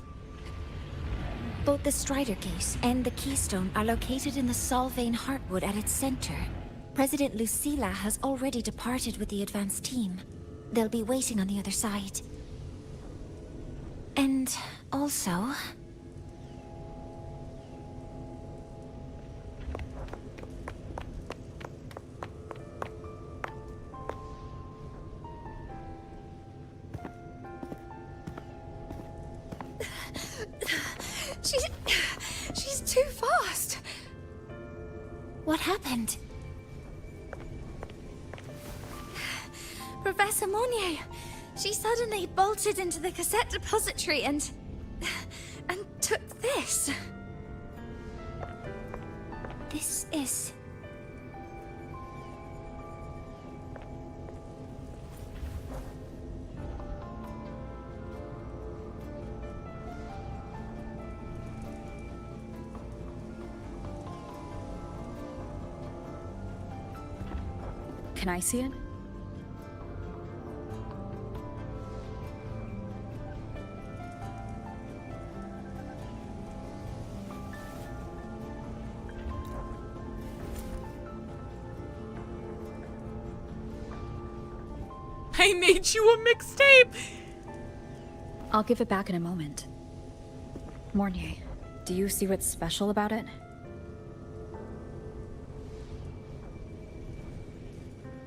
Both the Strider Gate and the Keystone are located in the Solvane Heartwood at its center. President Lucilla has already departed with the advanced team. They'll be waiting on the other side. And also... She's too fast. What happened? Professor Mornier. She suddenly bolted into the cassette depository and took this. This is... Can I see it? I made you a mixtape! I'll give it back in a moment. Mornier, do you see what's special about it?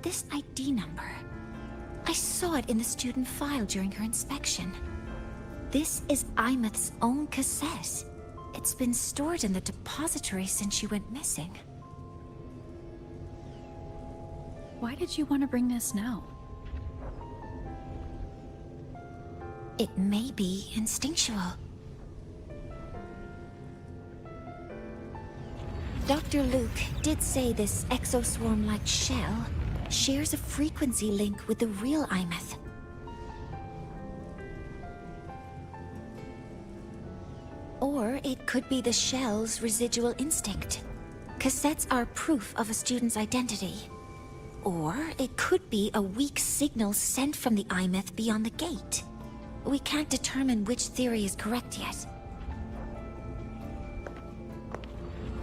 This ID number. I saw it in the student file during her inspection. This is Imeth's own cassette. It's been stored in the depository since she went missing. Why did you want to bring this now? It may be instinctual. Dr. Luke did say this exoswarm-like shell shares a frequency link with the real Imeth. Or it could be the shell's residual instinct. Cassettes are proof of a student's identity. Or it could be a weak signal sent from the Imeth beyond the gate. We can't determine which theory is correct yet.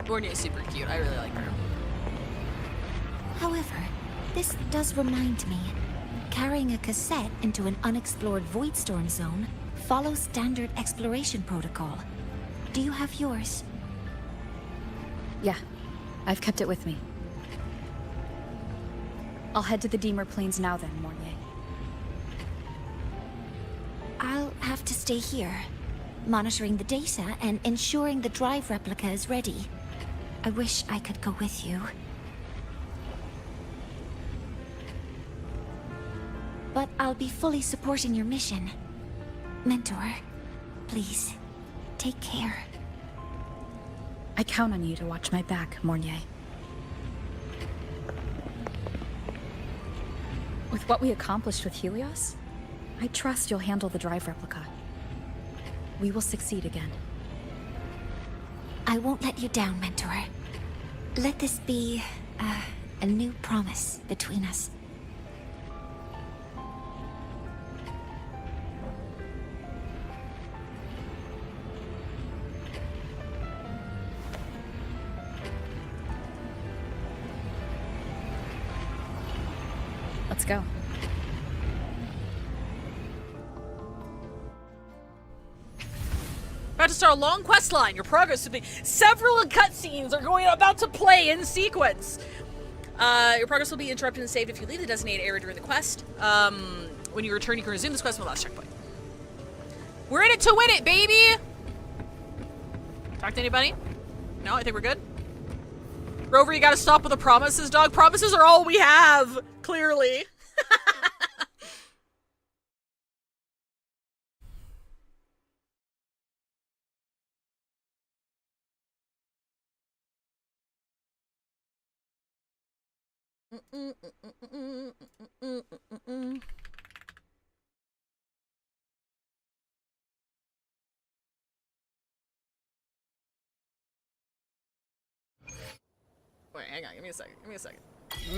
Borneo is super cute. I really like her. However, this does remind me, carrying a cassette into an unexplored Voidstorm zone follows standard exploration protocol. Do you have yours? Yeah, I've kept it with me. I'll head to the Deemer Plains now then, Mornier. I'll have to stay here, monitoring the data and ensuring the drive replica is ready. I wish I could go with you. But I'll be fully supporting your mission. Mentor, please, take care. I count on you to watch my back, Mornier. With what we accomplished with Helios, I trust you'll handle the drive replica. We will succeed again. I won't let you down, Mentor. Let this be a new promise between us. Let's go. About to start a long quest line. Your progress will be several cutscenes are about to play in sequence. Your progress will be interrupted and saved if you leave the designated area during the quest. When you return, you can resume this quest from the last checkpoint. We're in it to win it, baby! Talk to anybody? No, I think we're good. Rover, you gotta stop with the promises, dog. Promises are all we have, clearly. Wait, hang on. Give me a second. Give me a second.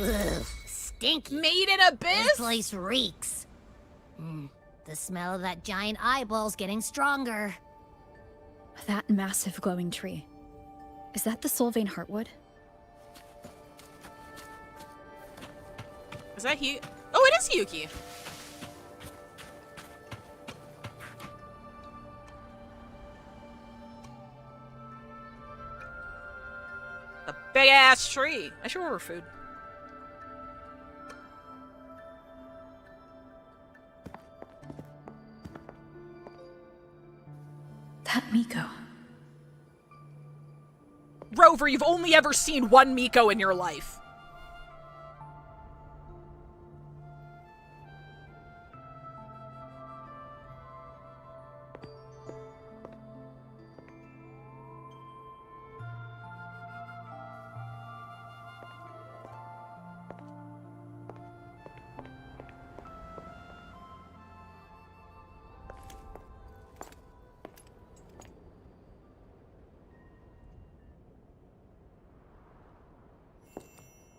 Ugh, stinky. Made in Abyss? This place reeks. The smell of that giant eyeball's getting stronger. That massive glowing tree. Is that the Solvane Heartwood? Is that Hiyuki? Oh, it is Hiyuki. A big ass tree. I should order food. That Miko. Rover, you've only ever seen one Miko in your life.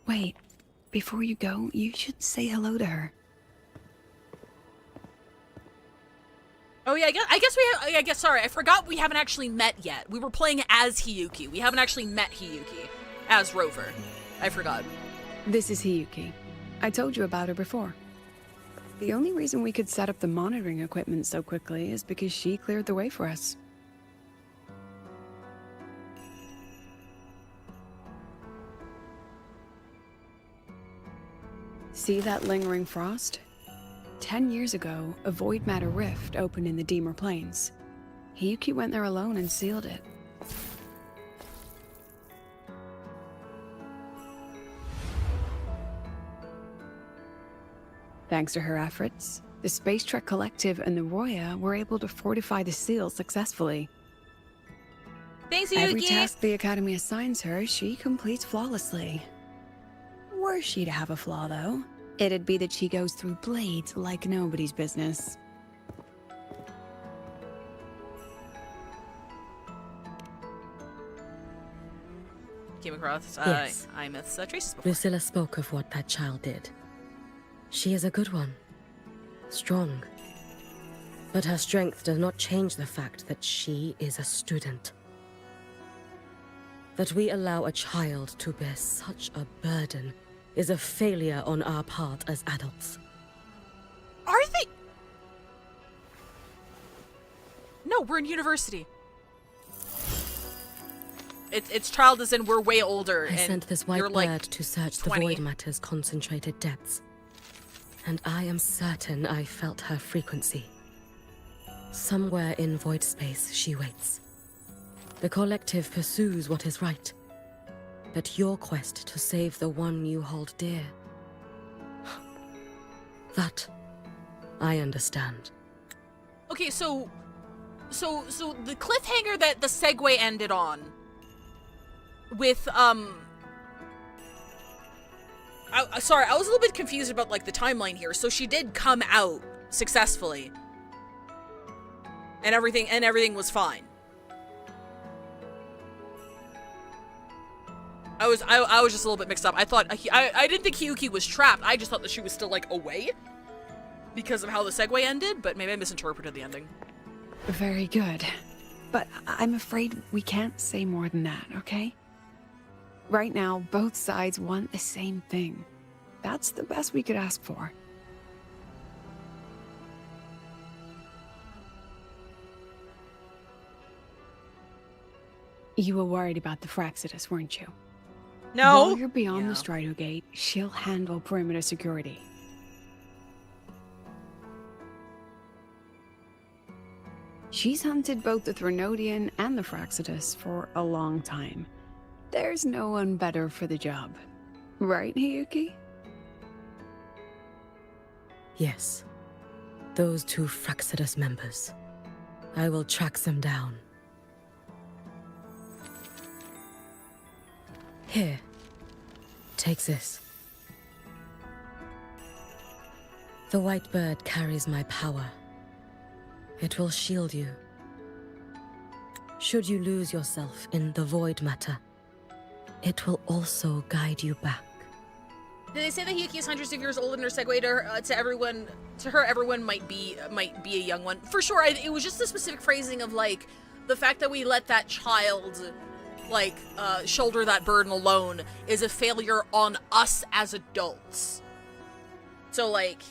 Wait, before you go, you should say hello to her. Oh yeah, I guess, sorry, I forgot we haven't actually met yet. We were playing as Hiyuki. We haven't actually met Hiyuki as Rover. I forgot. This is Hiyuki. I told you about her before. The only reason we could set up the monitoring equipment so quickly is because she cleared the way for us. See that lingering frost? 10 years ago, a void matter rift opened in the Deemer Plains. Hiyuki went there alone and sealed it. Thanks to her efforts, the Space Trek Collective and the Roya were able to fortify the seal successfully. Thanks, Every Hiyuki. task the Academy assigns her, she completes flawlessly. Were she to have a flaw, though, it'd be that she goes through blades like nobody's business. Came across Yes. IMA's traces before. Lucilla spoke of what that child did. She is a good one. Strong. But her strength does not change the fact that she is a student. That we allow a child to bear such a burden is a failure on our part as adults. Are they? No, we're in university. It's child as in we're way older. I and sent this white you're, bird like, to search 20. the void matter's concentrated depths. And I am certain I felt her frequency. Somewhere in void space, she waits. The collective pursues what is right. But your quest to save the one you hold dear... that, I understand. Okay, so the cliffhanger that the segue ended on with sorry, I was a little bit confused about like the timeline here. So she did come out successfully. And everything was fine. I was just a little bit mixed up. I thought I didn't think Hiyuki was trapped. I just thought that she was still like away because of how the segue ended, but maybe I misinterpreted the ending. Very good. But I'm afraid we can't say more than that, okay? Right now, both sides want the same thing. That's the best we could ask for. You were worried about the Fraxidus, weren't you? No. While you're beyond the Strido Gate, she'll handle perimeter security. She's hunted both the Threnodian and the Fraxidus for a long time. There's no one better for the job. Right, Hiyuki? Yes. Those two Fraxidus members. I will track them down. Here. Take this. The white bird carries my power. It will shield you. Should you lose yourself in the void matter, it will also guide you back. Did they say that Hiyuki is hundreds of years old and her segue to everyone? To her, everyone might be a young one. For sure, it was just the specific phrasing of like the fact that we let that child like shoulder that burden alone is a failure on us as adults. So like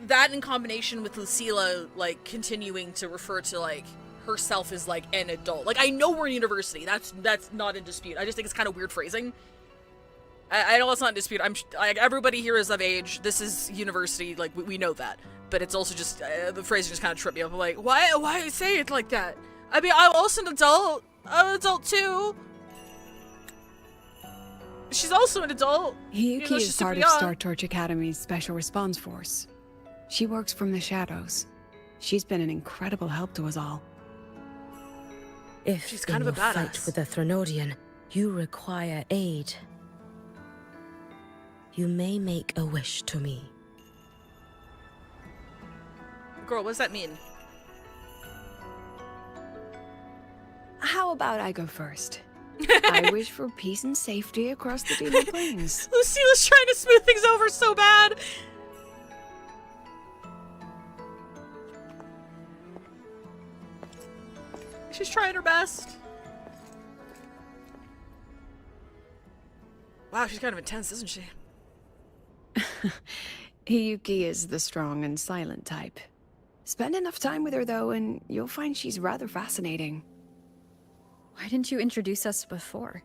that in combination with Lucilla like continuing to refer to like herself as like an adult. Like I know we're in university. That's not in dispute. I just think it's kind of weird phrasing. I know it's not in dispute. Like everybody here is of age. This is university. Like we know that. But it's also just the phrasing just kind of tripped me up. I'm like, why say it like that? I mean, I'm also an adult. I'm an adult too. She's also an adult. Hiyuki is part of Star Torch Academy's Special Response Force. She works from the shadows. She's been an incredible help to us all. If she's kind in of a your badass. fight with the Threnodian, you require aid, you may make a wish to me. Girl, what does that mean? How about I go first? I wish for peace and safety across the Demon Plains. Lucilla's trying to smooth things over so bad. She's trying her best. Wow, she's kind of intense, isn't she? Hiyuki is the strong and silent type. Spend enough time with her, though, and you'll find she's rather fascinating. Why didn't you introduce us before?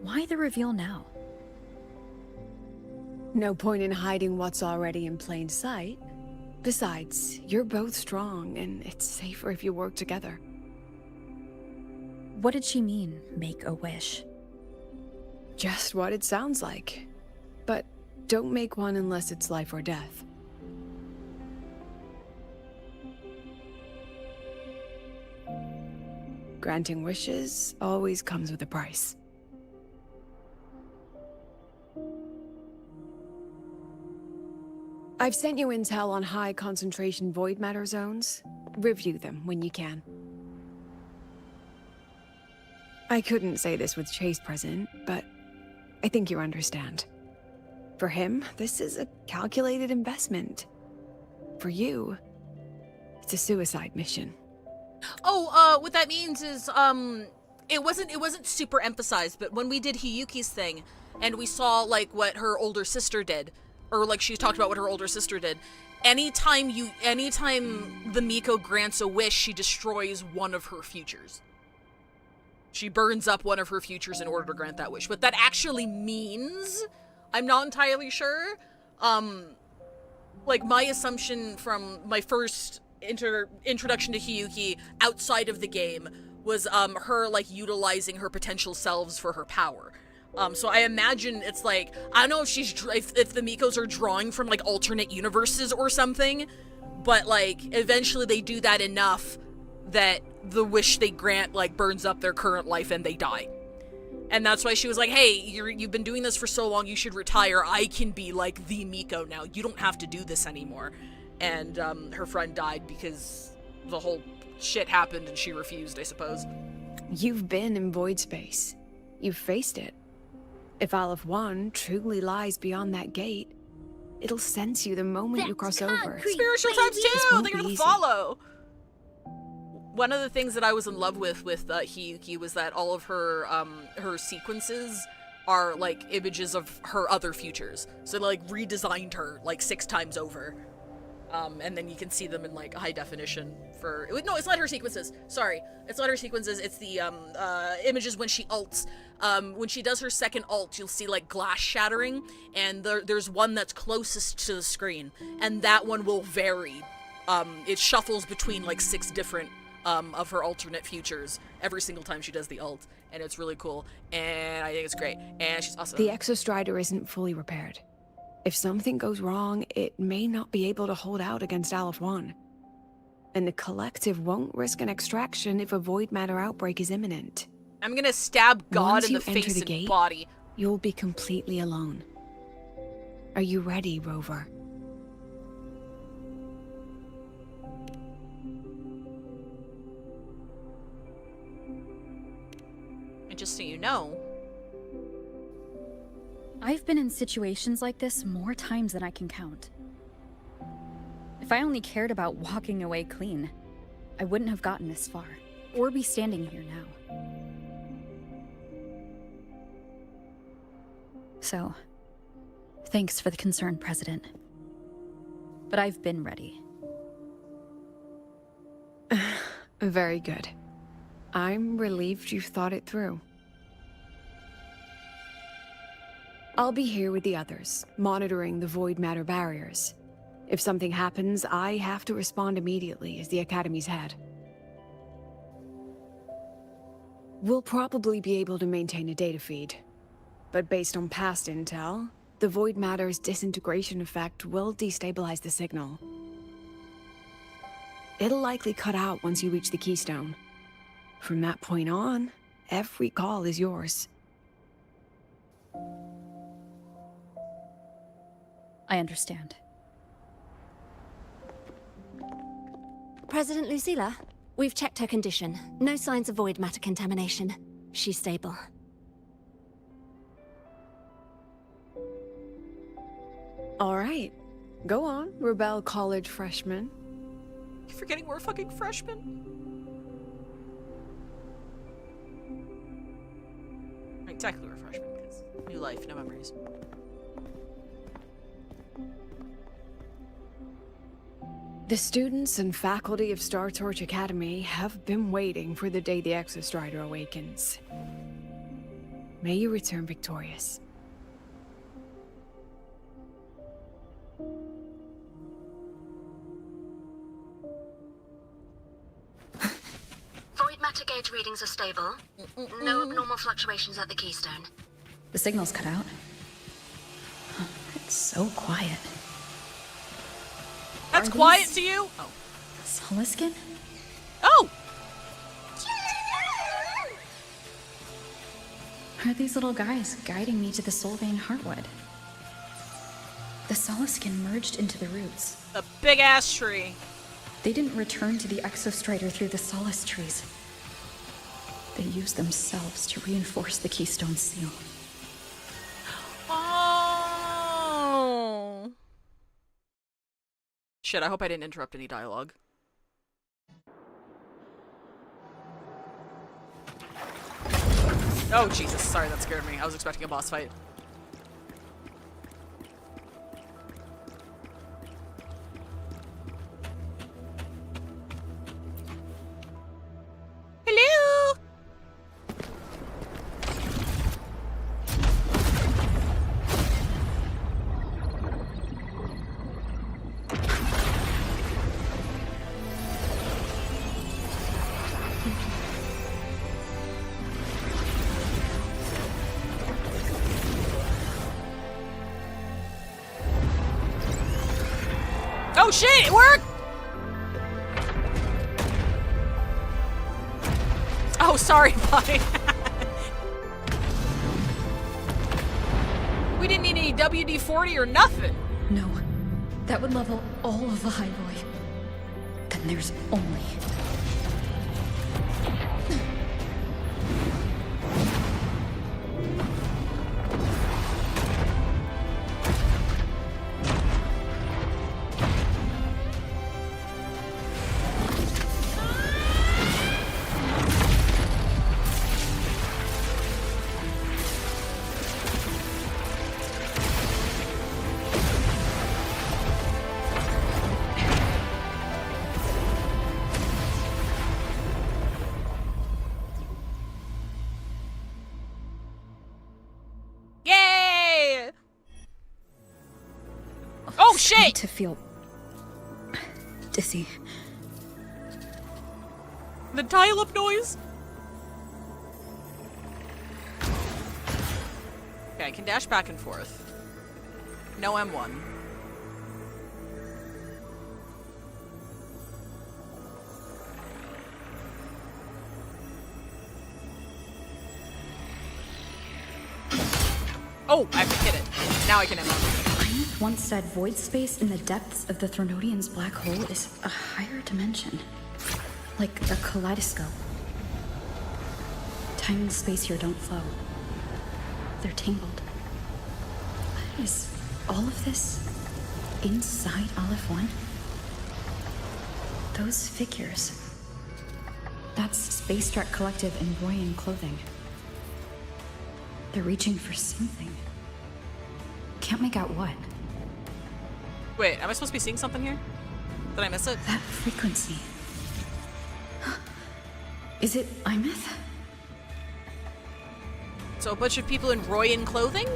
Why the reveal now? No point in hiding what's already in plain sight. Besides, you're both strong, and it's safer if you work together. What did she mean, make a wish? Just what it sounds like. But don't make one unless it's life or death. Granting wishes always comes with a price. I've sent you intel on high concentration void matter zones. Review them when you can. I couldn't say this with Chase present, but I think you understand. For him, this is a calculated investment. For you, it's a suicide mission. Oh, what that means is, it wasn't super emphasized, but when we did Hiyuki's thing, and we saw, like, what her older sister did, or, like, she talked about what her older sister did, anytime the Miko grants a wish, she destroys one of her futures. She burns up one of her futures in order to grant that wish. What that actually means, I'm not entirely sure. Like, my assumption from my first introduction to Hiyuki outside of the game was her, like, utilizing her potential selves for her power. So I imagine it's like, I don't know if the Mikos are drawing from, like, alternate universes or something, but, like, eventually they do that enough that the wish they grant, like, burns up their current life and they die. And that's why she was like, hey, you've been doing this for so long, you should retire. I can be, like, the Miko now. You don't have to do this anymore. And her friend died because the whole shit happened and she refused, I suppose. You've been in void space. You've faced it. If Aleph 1 truly lies beyond that gate, it'll sense you the moment you cross over. Spiritual times 2! They're gonna follow! One of the things that I was in love with Hiyuki was that all of her sequences are, like, images of her other futures. So they, like, redesigned her, like, 6 times over. And then you can see them in, like, high definition for... No, it's not her sequences. Sorry. It's not her sequences. It's the images when she ults. When she does her second ult, you'll see, like, glass shattering. And there's one that's closest to the screen. And that one will vary. It shuffles between, like, 6 different of her alternate futures every single time she does the ult. And it's really cool. And I think it's great. And she's awesome. The Exostrider isn't fully repaired. If something goes wrong, it may not be able to hold out against Aleph 1. And the Collective won't risk an extraction if a void matter outbreak is imminent. I'm gonna stab God Once in the you enter face the and gate, body. You'll be completely alone. Are you ready, Rover? And just so you know, I've been in situations like this more times than I can count. If I only cared about walking away clean, I wouldn't have gotten this far, or be standing here now. So, thanks for the concern, President. But I've been ready. Very good. I'm relieved you've thought it through. I'll be here with the others, monitoring the void matter barriers. If something happens, I have to respond immediately as the Academy's head. We'll probably be able to maintain a data feed, but based on past intel, the void matter's disintegration effect will destabilize the signal. It'll likely cut out once you reach the keystone. From that point on, every call is yours. I understand. President Lucilla, we've checked her condition. No signs of void matter contamination. She's stable. All right. Go on, Rebel College freshman. you're forgetting we're fucking freshmen. Right, technically we're freshmen because new life, no memories. The students and faculty of Star Torch Academy have been waiting for the day the Exostrider awakens. May you return victorious. Void matter gauge readings are stable. No abnormal fluctuations at the keystone. The signal's cut out. Huh, it's so quiet. That's quiet to you? Oh. Soliskin? Oh! are these little guys guiding me to the Soulvein Heartwood? The Solaskin merged into the roots. A big ass tree. They didn't return to the Exostrider through the Solace trees. They used themselves to reinforce the Keystone Seal. Oh. Shit, I hope I didn't interrupt any dialogue. Oh, Jesus. Sorry, that scared me. I was expecting a boss fight. Hello! Oh shit, it worked! Oh, sorry, buddy. We didn't need any WD-40 or nothing. No, that would level all of the Highboy. Then there's only... Yay! Oh shit! To feel... dizzy. The dial-up noise? Okay, I can dash back and forth. No M1. Oh, I have to hit it. Now I can M1. Einith once said void space in the depths of the Threnodian's black hole is a higher dimension. Like a kaleidoscope. Time and space here don't flow. They're tangled. Is all of this inside Aleph 1? Those figures. That's Space Trek Collective in Royan clothing. They're reaching for something. Can't make out what. Wait, am I supposed to be seeing something here? Did I miss it? That frequency. Is it Einith? So a bunch of people in Royan clothing?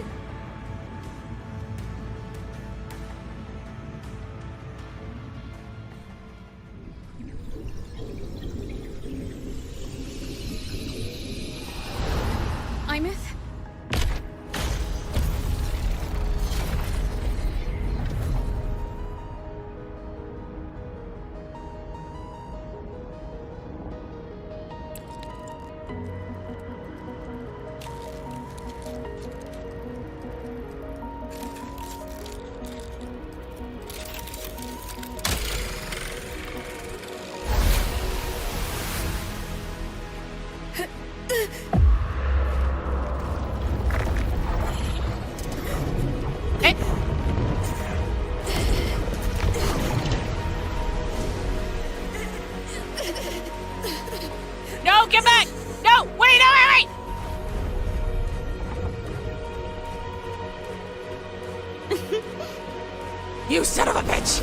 Einith? No, get back! No! Wait, no, wait, wait! You son of a bitch!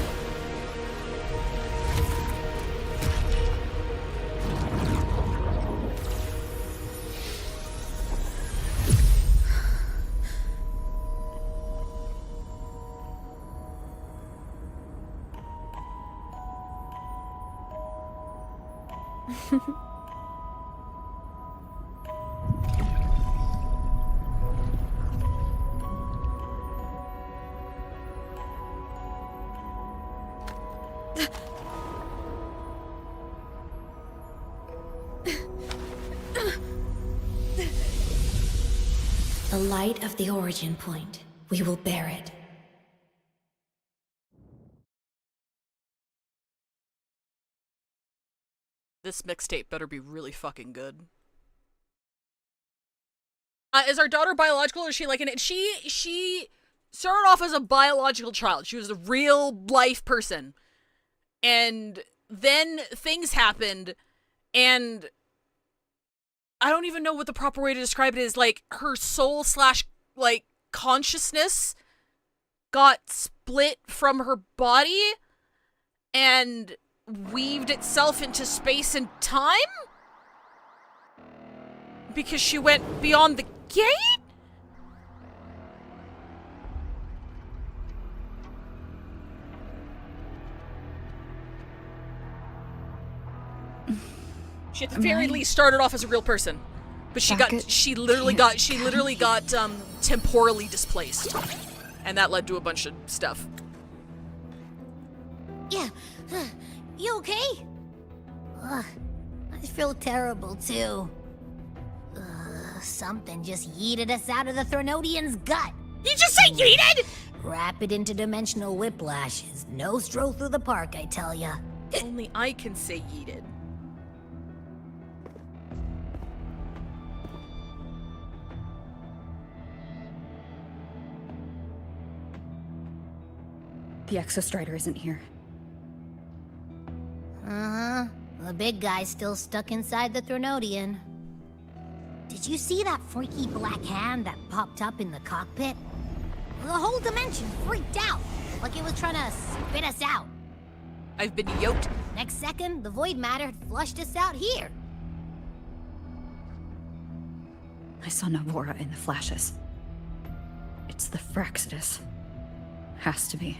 The light of the origin point. We will bear it. This mixtape better be really fucking good. Is our daughter biological, or is she like an... She started off as a biological child. She was a real life person. And then things happened, and I don't even know what the proper way to describe it is. Like, her soul / like, consciousness got split from her body and weaved itself into space and time? Because she went beyond the gate? She at the very least started off as a real person. But she literally got temporally displaced. And that led to a bunch of stuff. Yeah. You okay? Ugh, I feel terrible too. Something just yeeted us out of the Threnodian's gut. You just say yeeted? Rapid interdimensional whiplashes. No stroll through the park, I tell ya. Only I can say yeeted. The Exostrider isn't here. Uh-huh. The big guy's still stuck inside the Threnodian. Did you see that freaky black hand that popped up in the cockpit? The whole dimension freaked out, like it was trying to spit us out. I've been yoked. Next second, the void matter had flushed us out here. I saw Navora in the flashes. It's the Fraxidus. Has to be.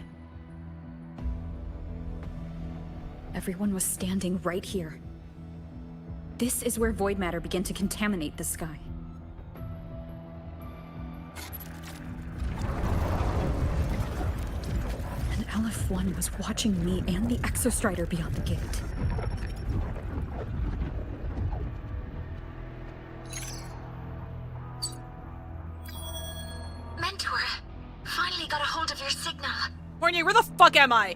Everyone was standing right here. This is where void matter began to contaminate the sky. And LF1 was watching me and the Exostrider beyond the gate. Mentor, finally got a hold of your signal. Mornia, where the fuck am I?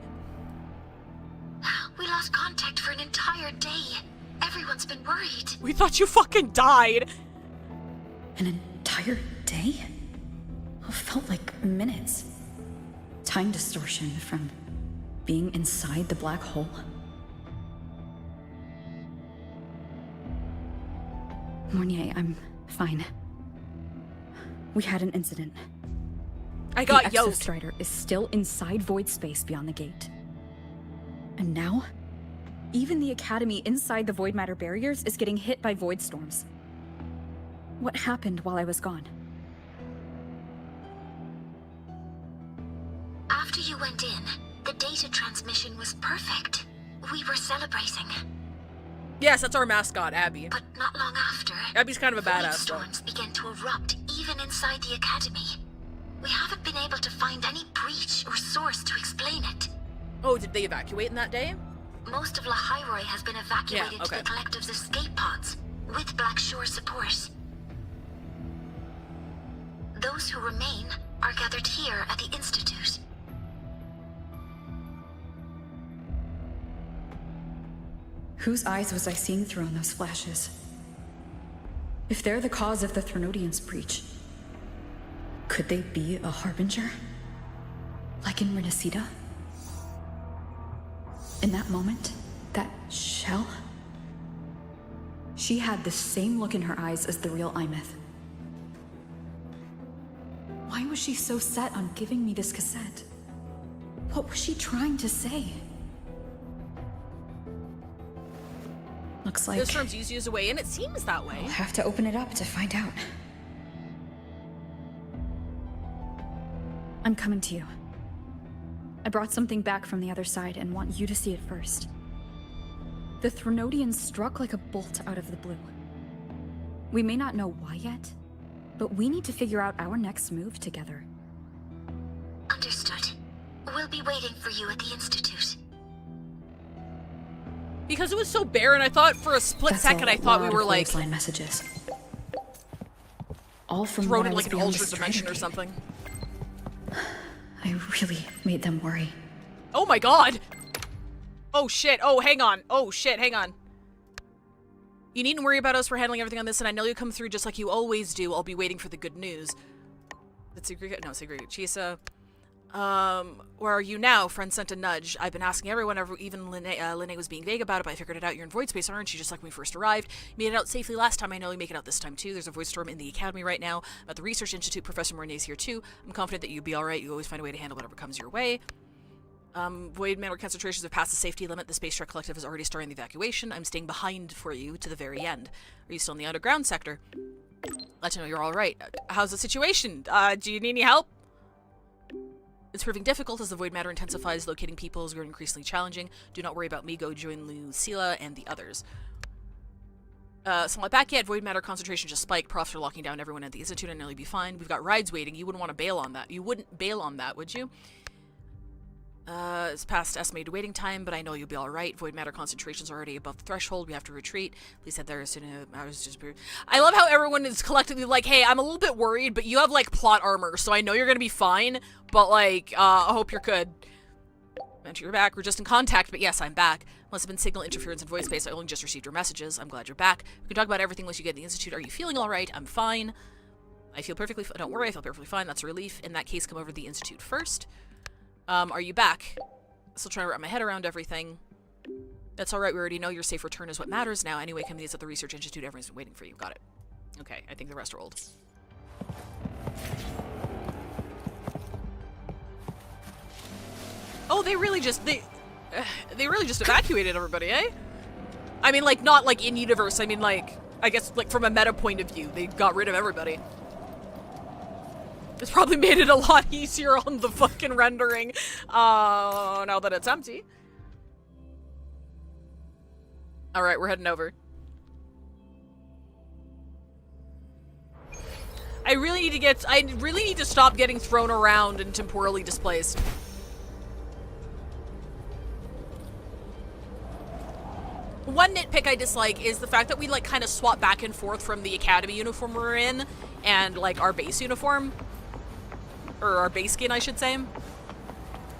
We lost contact for an entire day. Everyone's been worried. We thought you fucking died. An entire day? It felt like minutes. Time distortion from being inside the black hole. Mornier, I'm fine. We had an incident. I got the yoked. Exostrider is still inside void space beyond the gate. And now, even the Academy inside the void matter barriers is getting hit by void storms. What happened while I was gone? After you went in, the data transmission was perfect. We were celebrating. Yes, that's our mascot, Abby. But not long after, Abby's kind of a void badass. storms began to erupt even inside the Academy. We haven't been able to find any breach or source to explain it. Oh, did they evacuate in that day? Most of La Hyroi has been evacuated to the collective's escape pods, with Black Shore support. Those who remain are gathered here at the Institute. Whose eyes was I seeing through on those flashes? If they're the cause of the Threnodian's breach, could they be a harbinger? Like in Renacida? In that moment, that shell, she had the same look in her eyes as the real Imeth. Why was she so set on giving me this cassette? What was she trying to say? Looks like This room's easy as a way in. It seems that way. I'll have to open it up to find out. I'm coming to you. I brought something back from the other side and want you to see it first. The Threnodian struck like a bolt out of the blue. We may not know why yet, but we need to figure out our next move together. Understood. We'll be waiting for you at the Institute. Because it was so barren, I thought for a split second, I thought we were like... Line messages. all from thrown when I in was like an beyond the alternate dimension or Strider something. I really made them worry. Oh my god! Oh shit, oh hang on. Oh shit, hang on. You needn't worry about us. We're handling everything on this, and I know you'll come through just like you always do. I'll be waiting for the good news. That's Secret. No, Secret. Chisa. Where are you now? Friend sent a nudge. I've been asking everyone, even Linnae was being vague about it, but I figured it out. You're in Void Space, aren't you? Just like when we first arrived. You made it out safely last time. I know you make it out this time, too. There's a Void Storm in the Academy right now. I'm at the Research Institute. Professor Mornay's here, too. I'm confident that you'll be alright. You always find a way to handle whatever comes your way. Void matter concentrations have passed the safety limit. The Space Truck Collective is already starting the evacuation. I'm staying behind for you to the very end. Are you still in the underground sector? Let you know you're alright. How's the situation? Do you need any help? It's proving difficult as the void matter intensifies. Locating people is growing increasingly challenging. Do not worry about me. Go join Lucilla and the others. So not back yet. Void matter concentration just spiked. Profs are locking down everyone at the Institute and nearly be fine. We've got rides waiting. You wouldn't want to bail on that. You wouldn't bail on that, would you? It's past estimated waiting time, but I know you'll be alright. Void matter concentration's already above the threshold. We have to retreat. Please head there as soon as I love how everyone is collectively like, hey, I'm a little bit worried, but you have, like, plot armor, so I know you're gonna be fine, but, like, I hope you're good. Mention you're back. We're just in contact, but yes, I'm back. Must have been signal interference in void space. I only just received your messages. I'm glad you're back. We can talk about everything once you get to the Institute. Are you feeling alright? I'm fine. I feel perfectly fine. Don't worry, I feel perfectly fine. That's a relief. In that case, come over to the Institute first. Are you back? Still trying to wrap my head around everything. That's alright, we already know your safe return is what matters now. Anyway, come these at the Research Institute. Everyone's been waiting for you. Got it. Okay, I think the rest are old. Oh, they really just evacuated everybody, eh? I mean, like, not like in universe. I mean, like, I guess, like, from a meta point of view, they got rid of everybody. It's probably made it a lot easier on the fucking rendering, now that it's empty. Alright, we're heading over. I really need to stop getting thrown around and temporally displaced. One nitpick I dislike is the fact that we, like, kind of swap back and forth from the Academy uniform we're in and, like, our base uniform. Or our base skin, I should say.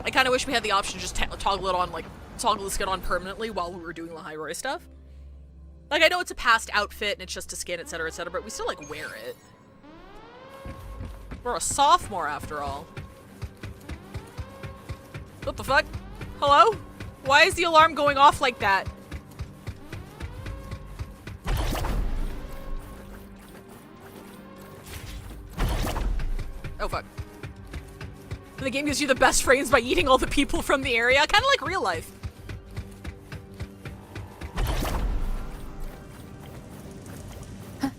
I kind of wish we had the option to just toggle it on, like, toggle the skin on permanently while we were doing the Hyrule stuff. Like, I know it's a past outfit and it's just a skin, etc., but we still, like, wear it. We're a sophomore, after all. What the fuck? Hello? Why is the alarm going off like that? Oh, fuck. The game gives you the best frames by eating all the people from the area. Kind of like real life. Huh.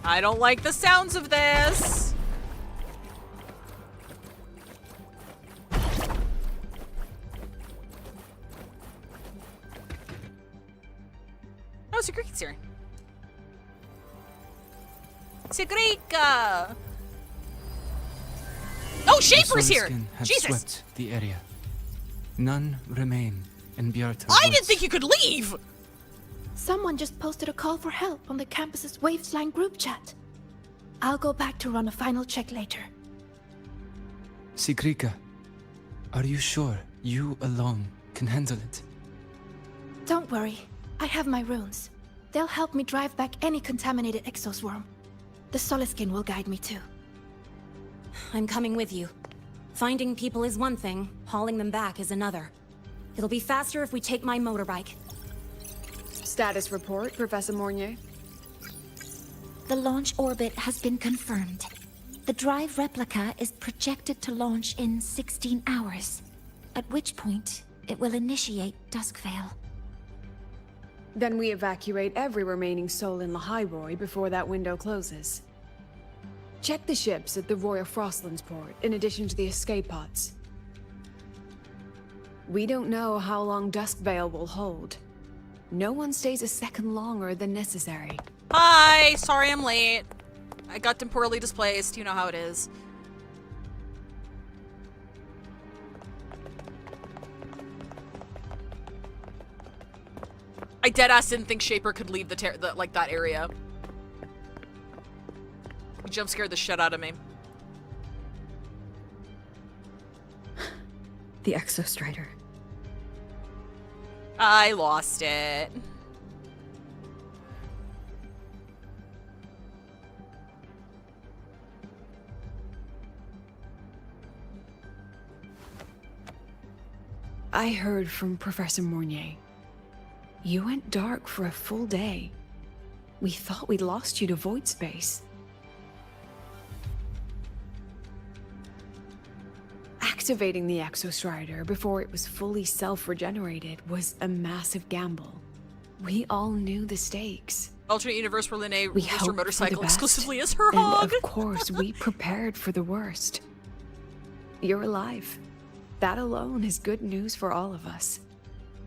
I don't like the sounds of this. Oh, Secret's here. Secretka! Oh, Shaper's here! Have Jesus! swept the area. None remain in Bjarta. I didn't think you could leave! Someone just posted a call for help on the campus's Wavesline group chat. I'll go back to run a final check later. Secretka, are you sure you alone can handle it? Don't worry. I have my runes. They'll help me drive back any contaminated exoswarm. The Soliskin will guide me too. I'm coming with you. Finding people is one thing, hauling them back is another. It'll be faster if we take my motorbike. Status report, Professor Mornier. The launch orbit has been confirmed. The drive replica is projected to launch in 16 hours, at which point it will initiate Duskvale. Then we evacuate every remaining soul in Lahiroi before that window closes. Check the ships at the Royal Frostlands port, in addition to the escape pods. We don't know how long Duskvale will hold. No one stays a second longer than necessary. Hi! Sorry I'm late. I got temporally displaced. You know how it is. deadass didn't think Shaper could leave like that area. He jump scared the shit out of me. The Exostrider. I lost it. I heard from Professor Mornier. You went dark for a full day. We thought we'd lost you to void space. Activating the Exostrider before it was fully self-regenerated was a massive gamble. We all knew the stakes. Alternate universe where Linnae We used her hoped for motorcycle the best, exclusively as her and hog. of course, we prepared for the worst. You're alive. That alone is good news for all of us.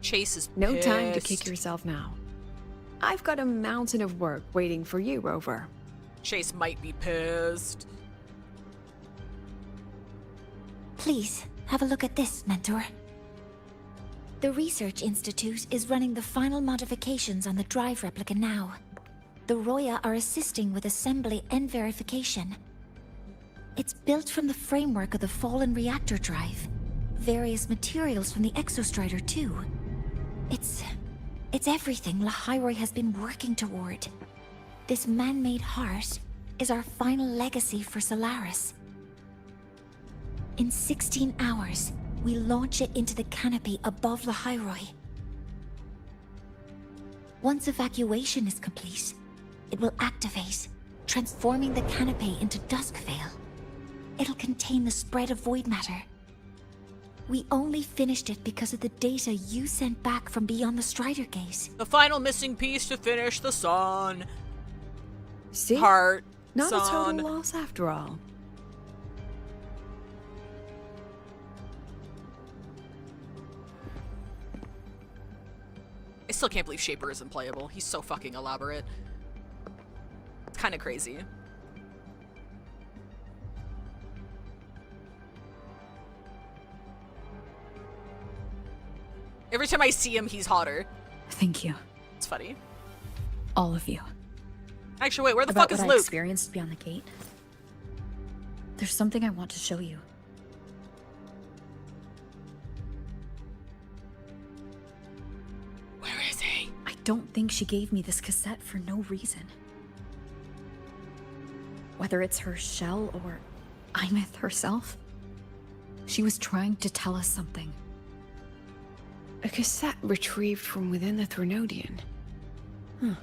Chase is No time to pissed. kick yourself now. I've got a mountain of work waiting for you, Rover. Chase might be pissed. Please, have a look at this, Mentor. The Research Institute is running the final modifications on the drive replica now. The Roya are assisting with assembly and verification. It's built from the framework of the fallen reactor drive. Various materials from the Exostrider, too. It's everything Lahairoi has been working toward. This man-made heart is our final legacy for Solaris. In 16 hours, we launch it into the canopy above Lahairoi. Once evacuation is complete, it will activate, transforming the canopy into Duskvale. It'll contain the spread of void matter. We only finished it because of the data you sent back from beyond the Strider Gate. The final missing piece to finish the sun. See? Heart. Not a sun. total loss after all. I still can't believe Shaper isn't playable. He's so fucking elaborate. It's kind of crazy. Every time I see him, he's hotter. Thank you. It's funny. All of you. Actually, wait, where the About fuck is what I Luke? experienced beyond the gate. There's something I want to show you. Where is he? I don't think she gave me this cassette for no reason. Whether it's her shell or Imith herself, she was trying to tell us something. A cassette retrieved from within the Threnodian. Huh.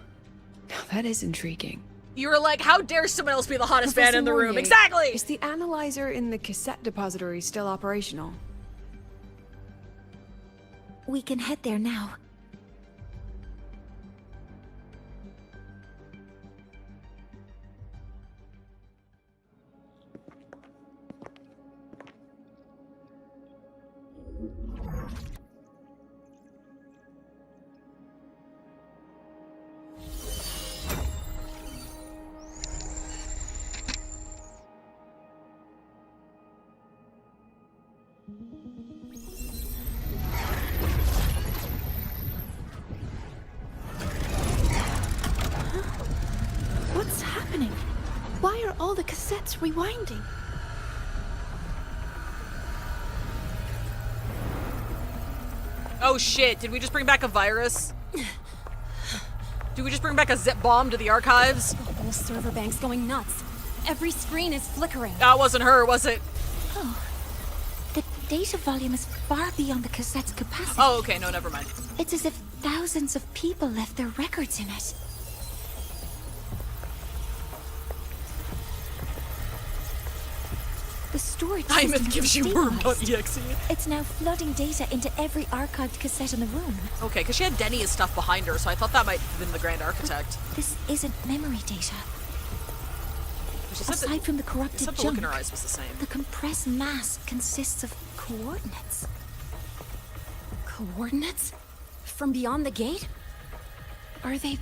Now that is intriguing. You were like, how dare someone else be the hottest man Professor in the room? Mornier, Exactly! Is the analyzer in the cassette depository still operational? We can head there now. What's happening? Why are all the cassettes rewinding? Oh shit, did we just bring back a virus? Did we just bring back a zip bomb to the archives? The whole server bank's going nuts. Every screen is flickering. That wasn't her, was it? Oh. The data volume is far beyond the cassette's capacity. Oh, okay, no, never mind. It's as if thousands of people left their records in it. The storage Imith system gives you stabilized. worm.exe. It's now flooding data into every archived cassette in the room. Okay, because she had Denny's stuff behind her, so I thought that might have been the Grand Architect. This isn't memory data. She said Aside from the she corrupted said the junk, look in her eyes was the same. the compressed mass consists of coordinates. Coordinates? From beyond the gate? Are they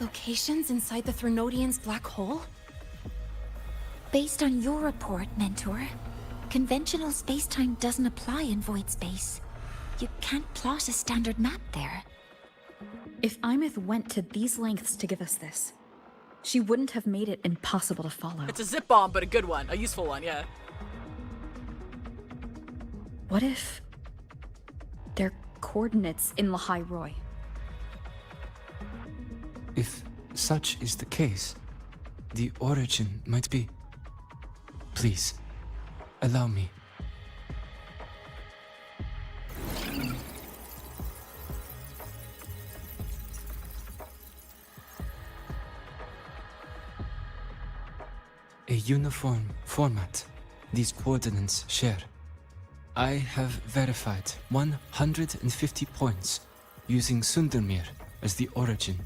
locations inside the Threnodian's black hole? Based on your report, Mentor, conventional spacetime doesn't apply in void space. You can't plot a standard map there. If Imith went to these lengths to give us this, she wouldn't have made it impossible to follow. It's a zip bomb, but a good one. A useful one, yeah. What if they're coordinates in Lahai Roy? If such is the case, the origin might be... Please, allow me. A uniform format these coordinates share. I have verified 150 points using Sundermere as the origin.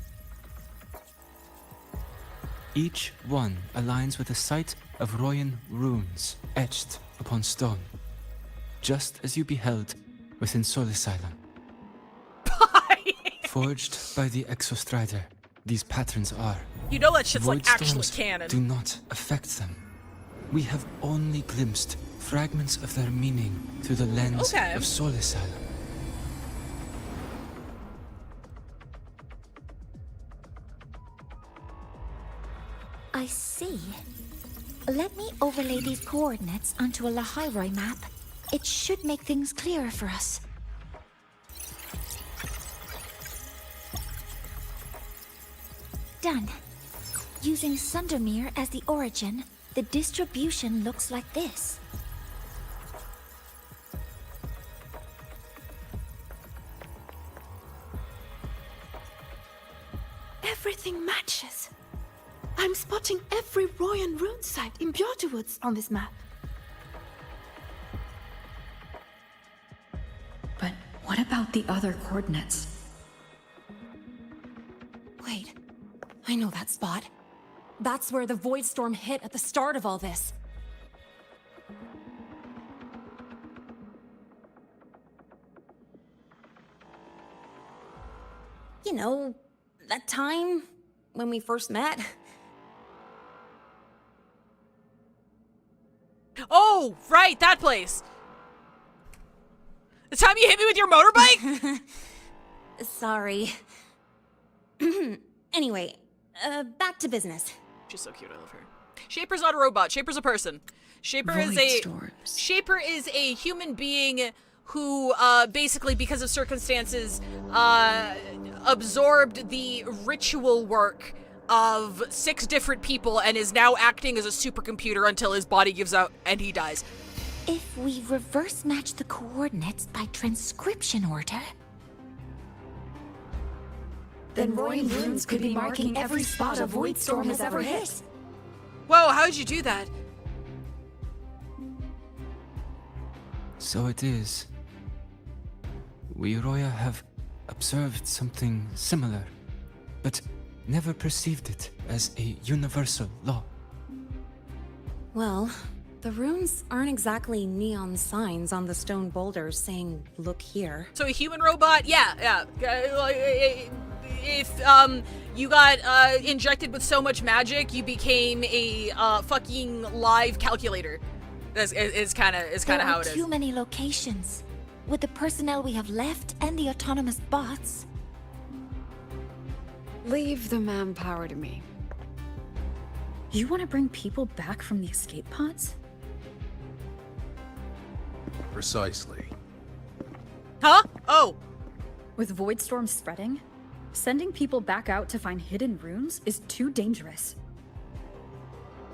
Each one aligns with a site of Royan runes etched upon stone, just as you beheld within Soul Asylum. Forged by the Exostrider, these patterns are. You know that shit's like Void actually storms canon. do not affect them. We have only glimpsed fragments of their meaning through the lens of Soul Asylum. I see. Let me overlay these coordinates onto a Lahai map. It should make things clearer for us. Done. Using Sundermere as the origin, the distribution looks like this. Everything matches. I'm spotting every Royan rune site in Bjortwoods on this map. But what about the other coordinates? Wait, I know that spot. That's where the Void Storm hit at the start of all this. You know, that time when we first met. Oh, right, that place. The time you hit me with your motorbike? Sorry. Anyway, back to business. She's so cute, I love her. Shaper's not a robot, Shaper's a person. Shaper is a human being who, basically, because of circumstances, absorbed the ritual work of 6 different people and is now acting as a supercomputer until his body gives out and he dies. If we reverse match the coordinates by transcription order... Then Royan runes could be marking every spot a Void Storm has ever hit. Whoa, how did you do that? So it is. We Roya have observed something similar, but never perceived it as a universal law. Well, the runes aren't exactly neon signs on the stone boulders saying, "Look here." So a human robot? Yeah. If you got injected with so much magic, you became a fucking live calculator. Is kind of how it is. Too many locations. With the personnel we have left and the autonomous bots. Leave the manpower to me. You want to bring people back from the escape pods? Precisely. Huh? Oh. With Void Storm spreading, sending people back out to find hidden runes is too dangerous.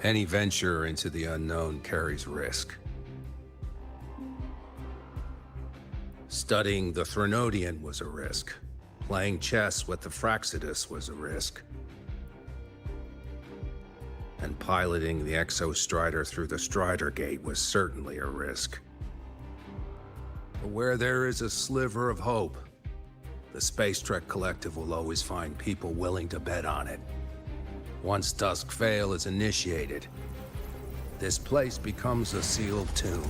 Any venture into the unknown carries risk. Studying the Threnodian was a risk. Playing chess with the Fraxidus was a risk. And piloting the Exostrider through the Strider Gate was certainly a risk. But where there is a sliver of hope, the Space Trek Collective will always find people willing to bet on it. Once Dusk Vale is initiated, this place becomes a sealed tomb.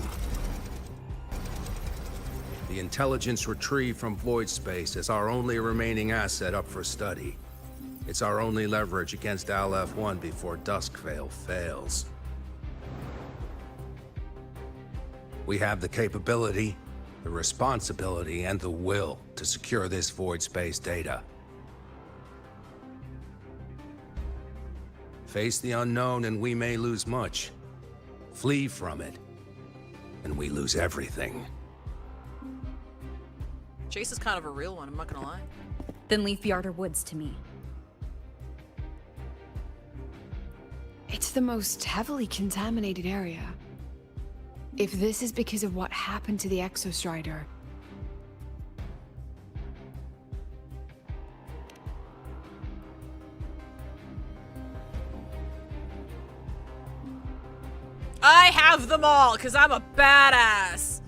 The intelligence retrieved from void space is our only remaining asset up for study. It's our only leverage against Aleph-1 before Dusk Vale fails. We have the capability, the responsibility, and the will to secure this void space data. Face the unknown and we may lose much. Flee from it, and we lose everything. Chase is kind of a real one, I'm not gonna lie. Then leave the Outer Woods to me. It's the most heavily contaminated area. If this is because of what happened to the Exostrider... I have them all, because I'm a badass!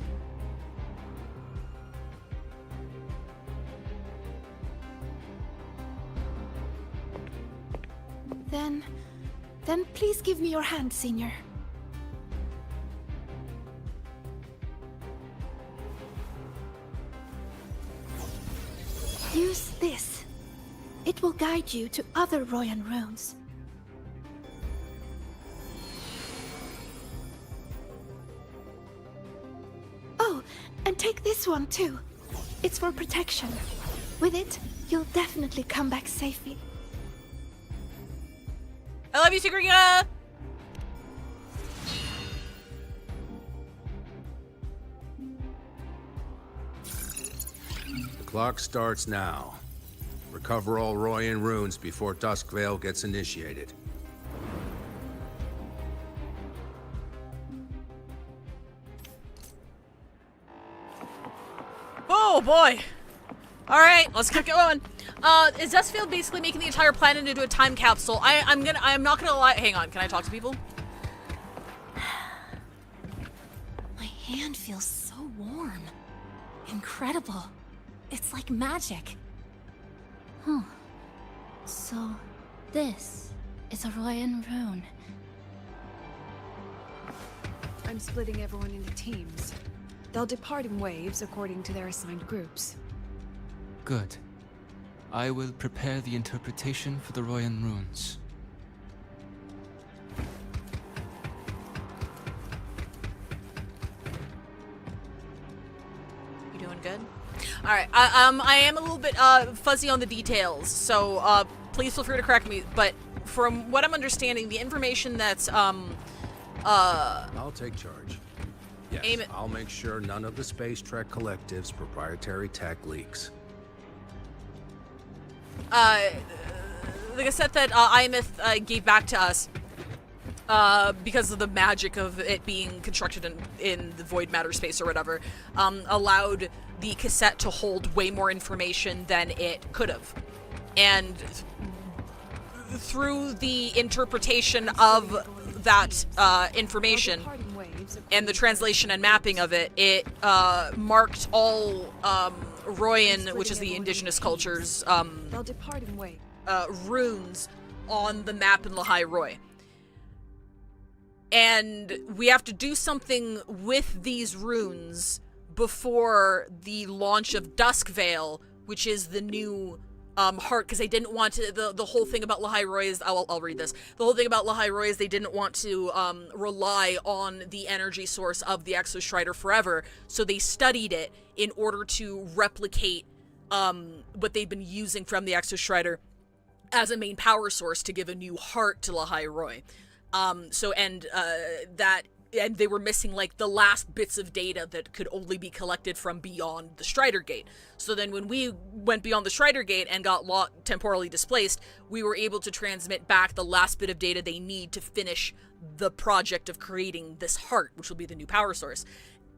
Then please give me your hand, Senior. Use this. It will guide you to other Royan runes. Oh, and take this one too. It's for protection. With it, you'll definitely come back safely. I love you, Sagrina! The clock starts now. Recover all Royan runes before Duskvale gets initiated. Oh boy! Alright, let's keep going. Is Duskvale basically making the entire planet into a time capsule? I'm not gonna lie. Hang on, can I talk to people? My hand feels so warm. Incredible. It's like magic. Huh. So, this is a Royan rune. I'm splitting everyone into teams. They'll depart in waves according to their assigned groups. Good. I will prepare the interpretation for the Royan runes. You doing good? Alright, I am a little bit fuzzy on the details, so please feel free to correct me, but from what I'm understanding, the information that's I'll take charge. Yes, Aim it. I'll make sure none of the Space Trek Collective's proprietary tech leaks. The cassette that Imith gave back to us, because of the magic of it being constructed in the void matter space or whatever, allowed the cassette to hold way more information than it could have. And through the interpretation of that information and the translation and mapping of it, it marked all Royan, which is the indigenous culture's They'll depart in waves. Runes on the map in Lahai Roi. And we have to do something with these runes before the launch of Duskvale, which is the new heart, because they didn't want to, the whole thing about Lahai Roi is, I'll read this. The whole thing about Lahai Roi is they didn't want to rely on the energy source of the Exostrider forever, so they studied it in order to replicate what they've been using from the Exostrider as a main power source to give a new heart to Lahai Roi. And they were missing like the last bits of data that could only be collected from beyond the Strider Gate. So then when we went beyond the Strider Gate and got temporally displaced, we were able to transmit back the last bit of data they need to finish the project of creating this heart, which will be the new power source.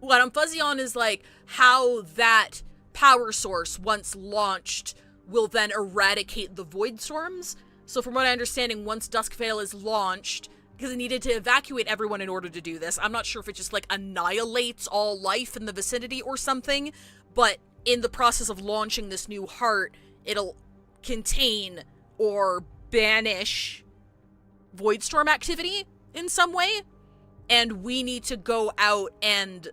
What I'm fuzzy on is like how that power source, once launched, will then eradicate the Void Storms. So from what I understand, once Duskvale is launched, because it needed to evacuate everyone in order to do this. I'm not sure if it just like annihilates all life in the vicinity or something, but in the process of launching this new heart, it'll contain or banish Voidstorm activity in some way, and we need to go out and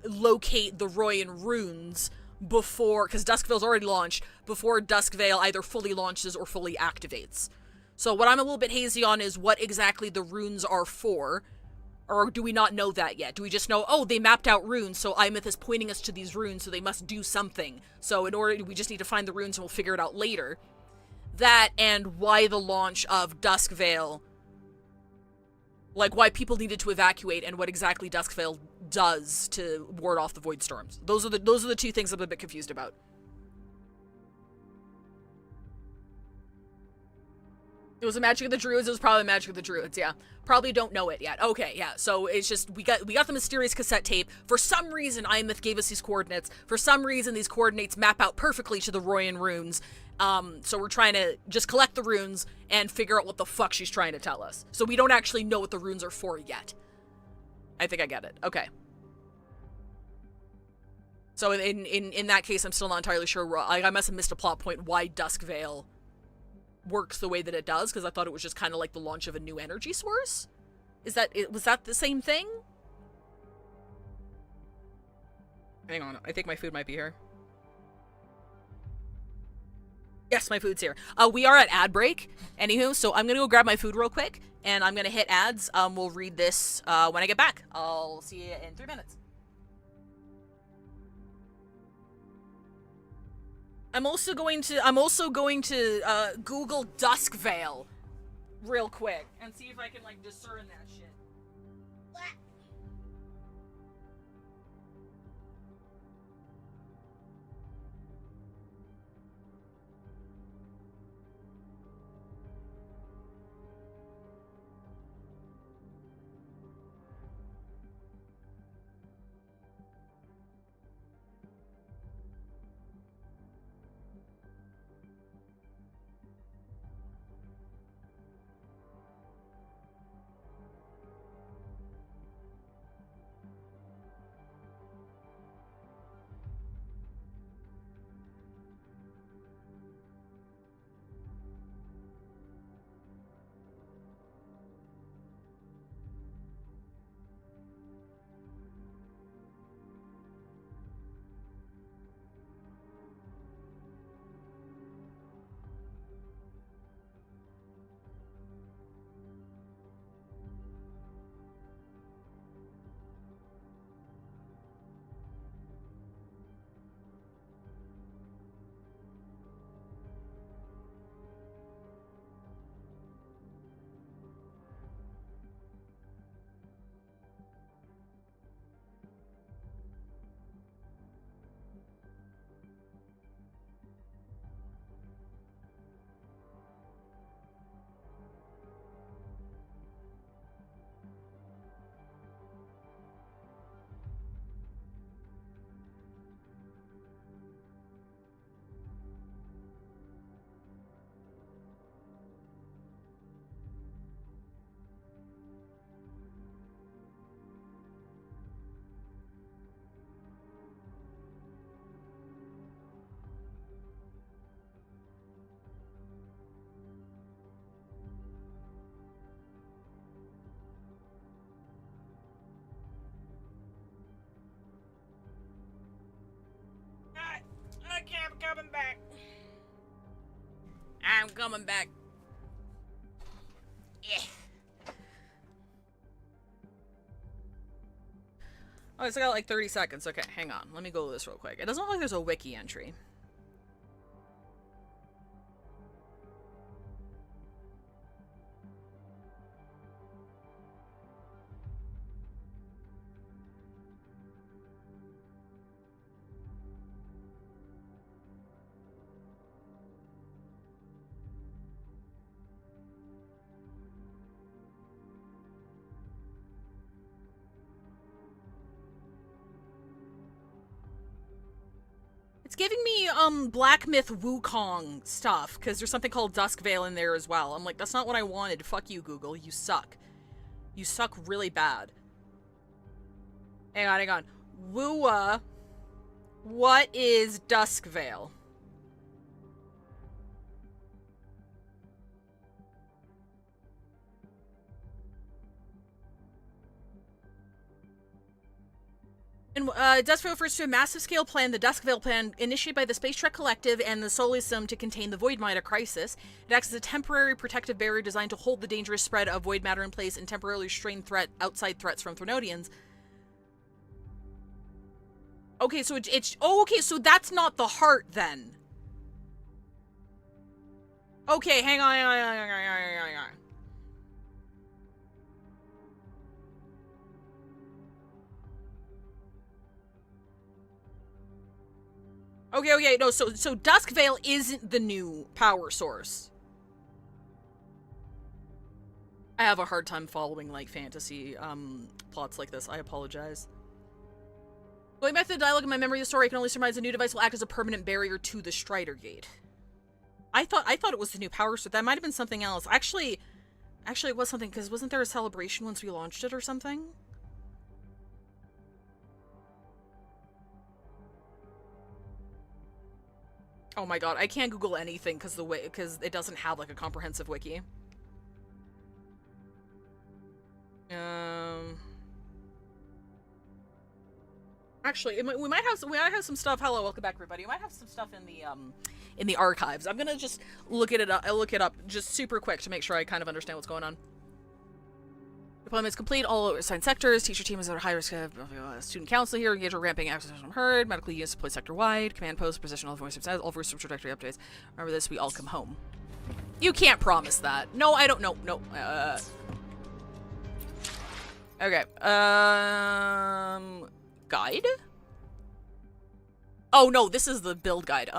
locate the Royan runes before, because Duskvale's already launched, before Duskvale either fully launches or fully activates. So what I'm a little bit hazy on is what exactly the runes are for, or do we not know that yet? Do we just know, oh, they mapped out runes, so Imith is pointing us to these runes, so they must do something. So in order, we just need to find the runes and we'll figure it out later. That and why the launch of Duskvale Like why people needed to evacuate and what exactly Duskvale does to ward off the void storms. Those are the two things I'm a bit confused about. It was a Magic of the Druids. It was probably Magic of the Druids. Yeah, probably don't know it yet. Okay, yeah. So it's just we got the mysterious cassette tape. For some reason, Imeth gave us these coordinates. For some reason, these coordinates map out perfectly to the Royan runes. So we're trying to just collect the runes and figure out what the fuck she's trying to tell us. So we don't actually know what the runes are for yet. I think I get it. Okay. So in that case, I'm still not entirely sure. I must have missed a plot point why Duskvale works the way that it does, because I thought it was just kind of like the launch of a new energy source. Was that the same thing? Hang on, I think my food might be here. Yes, my food's here. We are at ad break, anywho, so I'm gonna go grab my food real quick, and I'm gonna hit ads. We'll read this when I get back. I'll see you in 3 minutes. I'm also going to Google Duskvale real quick and see if I can like discern that shit. Okay, I'm coming back. I'm coming back. Yeah. Oh, it's got like 30 seconds. Okay, hang on. Let me go to this real quick. It doesn't look like there's a wiki entry. It's giving me, Black Myth Wukong stuff, because there's something called Duskvale in there as well. I'm like, that's not what I wanted. Fuck you, Google. You suck. You suck really bad. Hang on, hang on. WuWa. What is Duskvale? And Duskvale refers to a massive-scale plan, the Duskvale Plan, initiated by the Space Trek Collective and the Solar System to contain the void matter crisis. It acts as a temporary protective barrier designed to hold the dangerous spread of void matter in place and temporarily restrain outside threats from Threnodians. Okay, so it's oh, okay, so that's not the heart then. Okay, hang on. Okay, no, so Duskvale isn't the new power source. I have a hard time following, like, fantasy, plots like this. I apologize. Going back to the dialogue in my memory of the story, I can only surmise the new device will act as a permanent barrier to the Strider Gate. I thought it was the new power source. That might have been something else. Actually, it was something, because wasn't there a celebration once we launched it or something? Oh my god, I can't Google anything because it doesn't have, like, a comprehensive wiki. Actually, we might have some stuff. Hello, welcome back, everybody. We might have some stuff in the archives. I'm gonna just look it up just super quick to make sure I kind of understand what's going on. Deployment is complete. All assigned sectors. Teacher team is at high risk of student council here. Engage or ramping access from herd. Medical units deployed sector wide. Command post. Position all voice all voice trajectory updates. Remember this. We all come home. You can't promise that. No, I don't know. No. Okay. Guide? Oh no, this is the build guide.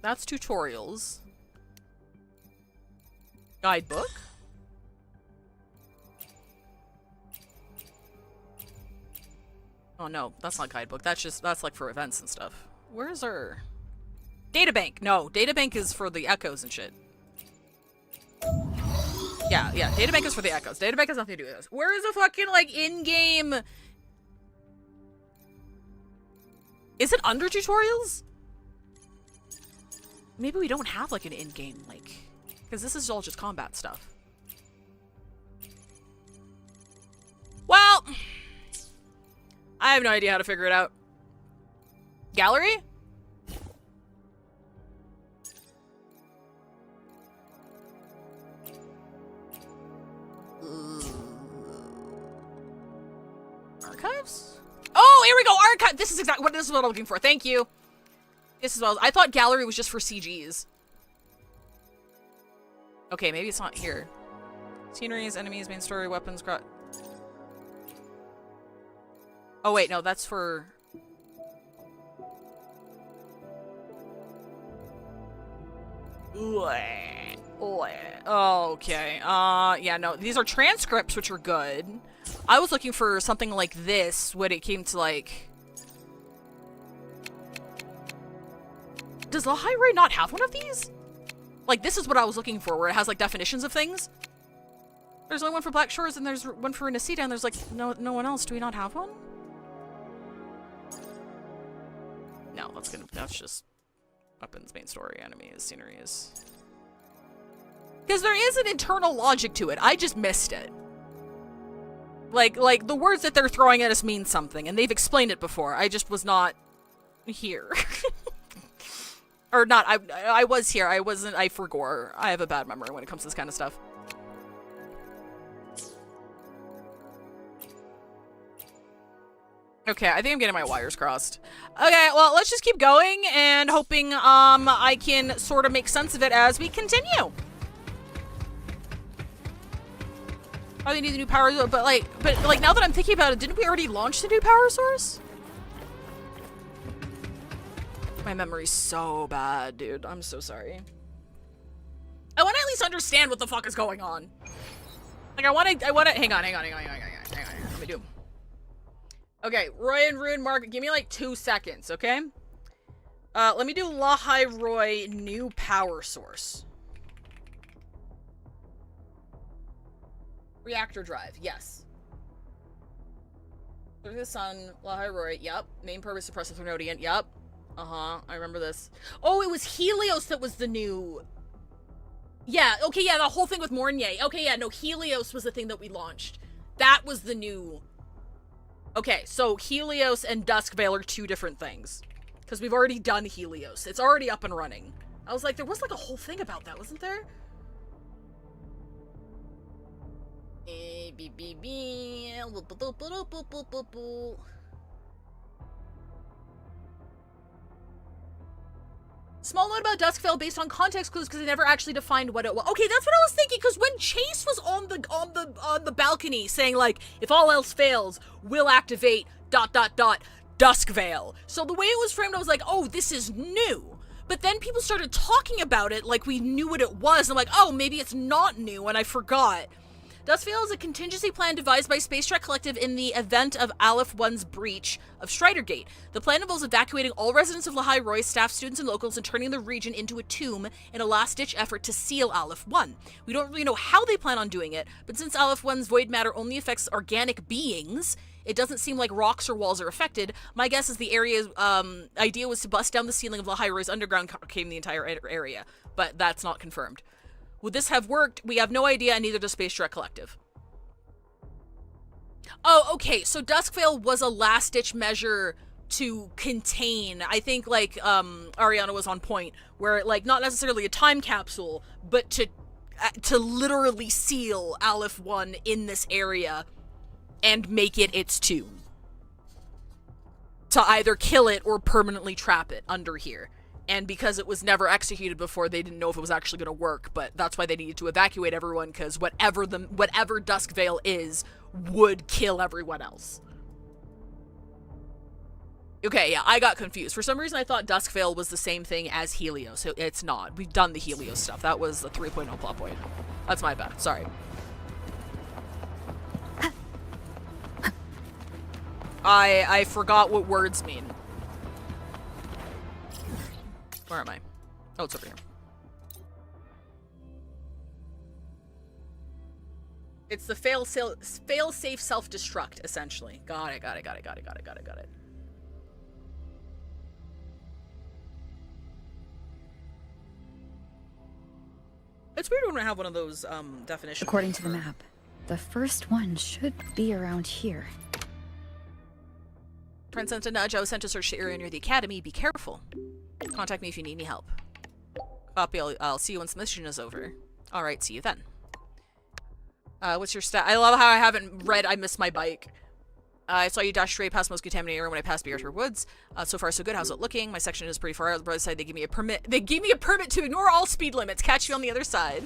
That's tutorials. Guidebook? Oh no, that's not guidebook. That's like for events and stuff. Where's our databank? No, databank is for the echoes and shit. Yeah, databank is for the echoes. Databank has nothing to do with this. Where is the fucking, like, in-game... Is it under tutorials? Maybe we don't have, like, an in-game, like... Because this is all just combat stuff. Well... I have no idea how to figure it out. Gallery? Archives? Oh, here we go. Archive. This is what I'm looking for. Thank you. This is what I thought gallery was just for CGs. Okay, maybe it's not here. Sceneries, enemies, main story, weapons, oh wait, no, that's for... Okay. Yeah, no, these are transcripts, which are good. I was looking for something like this when it came to, like... Does the Highway not have one of these? Like, this is what I was looking for, where it has, like, definitions of things. There's only one for Black Shores, and there's one for Nisita, and there's, like, no one else. Do we not have one? No, that's just weapons, main story, enemies, sceneries. Because there is an internal logic to it. I just missed it. Like the words that they're throwing at us mean something, and they've explained it before. I just was not here. Or not, I was here. I wasn't, I forgot. I have a bad memory when it comes to this kind of stuff. Okay, I think I'm getting my wires crossed. Okay, well, let's just keep going and hoping I can sort of make sense of it as we continue. Oh, they need the new power, but like now that I'm thinking about it, didn't we already launch the new power source? My memory's so bad, dude. I'm so sorry. I want to at least understand what the fuck is going on. Like, I want to, hang on. Let me do. Okay, Roy and Rune Mark, give me like 2 seconds, okay? Let me do Lahai Roy new power source. Reactor drive, yes. Through the sun, Lahai Roy, yep. Main purpose, suppressive Threnodian, yep. Uh-huh, I remember this. Oh, it was Helios that was the new... Yeah, okay, yeah, the whole thing with Mornier. Okay, yeah, no, Helios was the thing that we launched. That was the new... Okay, so Helios and Duskvale are 2 different things. Because we've already done Helios. It's already up and running. I was like, there was like a whole thing about that, wasn't there? Small note about Duskvale based on context clues because they never actually defined what it was. Okay, that's what I was thinking, because when Chase was on the balcony saying like, if all else fails, we'll activate ... Duskvale. So the way it was framed, I was like, oh, this is new. But then people started talking about it like we knew what it was. I'm like, oh, maybe it's not new, and I forgot. Duskvale is a contingency plan devised by Space Trek Collective in the event of Aleph 1's breach of Strider Gate. The plan involves evacuating all residents of Lahai Roy, staff, students, and locals, and turning the region into a tomb in a last-ditch effort to seal Aleph 1. We don't really know how they plan on doing it, but since Aleph 1's void matter only affects organic beings, it doesn't seem like rocks or walls are affected. My guess is the area's idea was to bust down the ceiling of Lahai Roy's underground cave in the entire area, but that's not confirmed. Would this have worked? We have no idea, and neither does Space Trek Collective. Oh, okay, so Duskvale was a last-ditch measure to contain. I think, like, Ariana was on point, where, like, not necessarily a time capsule, but to literally seal Aleph 1 in this area and make it its tomb. To either kill it or permanently trap it under here. And because it was never executed before, they didn't know if it was actually going to work, but that's why they needed to evacuate everyone, because whatever Duskvale is would kill everyone else. Okay, yeah, I got confused. For some reason, I thought Duskvale was the same thing as Helios. So it's not. We've done the Helios stuff. That was the 3.0 plot point. That's my bad. Sorry. I forgot what words mean. Where am I? Oh, it's over here. It's the fail-safe self-destruct, essentially. Got it. It's weird when I have one of those, definitions. According to the map, the first one should be around here. Friend sent a nudge. I was sent to search the area near the academy. Be careful. Contact me if you need any help. Copy. I'll see you once the mission is over. Alright, see you then. What's your stat? I love how I haven't read I Missed My Bike. I saw you dash straight past most contaminated area when I passed Bearter Woods. So far so good. How's it looking? My section is pretty far out. The brother side, they gave me a permit. They gave me a permit to ignore all speed limits. Catch you on the other side.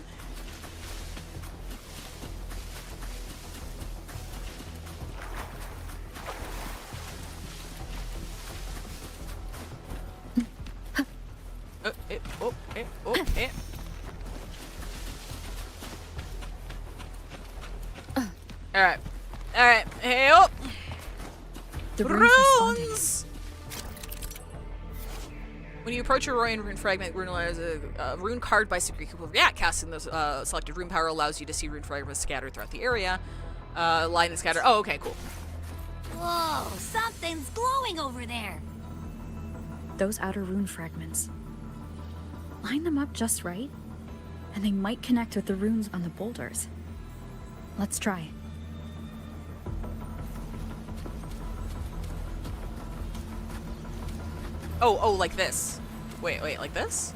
Alright. Hey, oh! The runes! When you approach a Royan rune fragment, a rune card by secret will react. Casting the selected rune power allows you to see rune fragments scattered throughout the area. Line and scatter. Oh, okay, cool. Whoa, something's glowing over there. Those outer rune fragments. Line them up just right, and they might connect with the runes on the boulders. Let's try. Oh, like this. Wait, like this?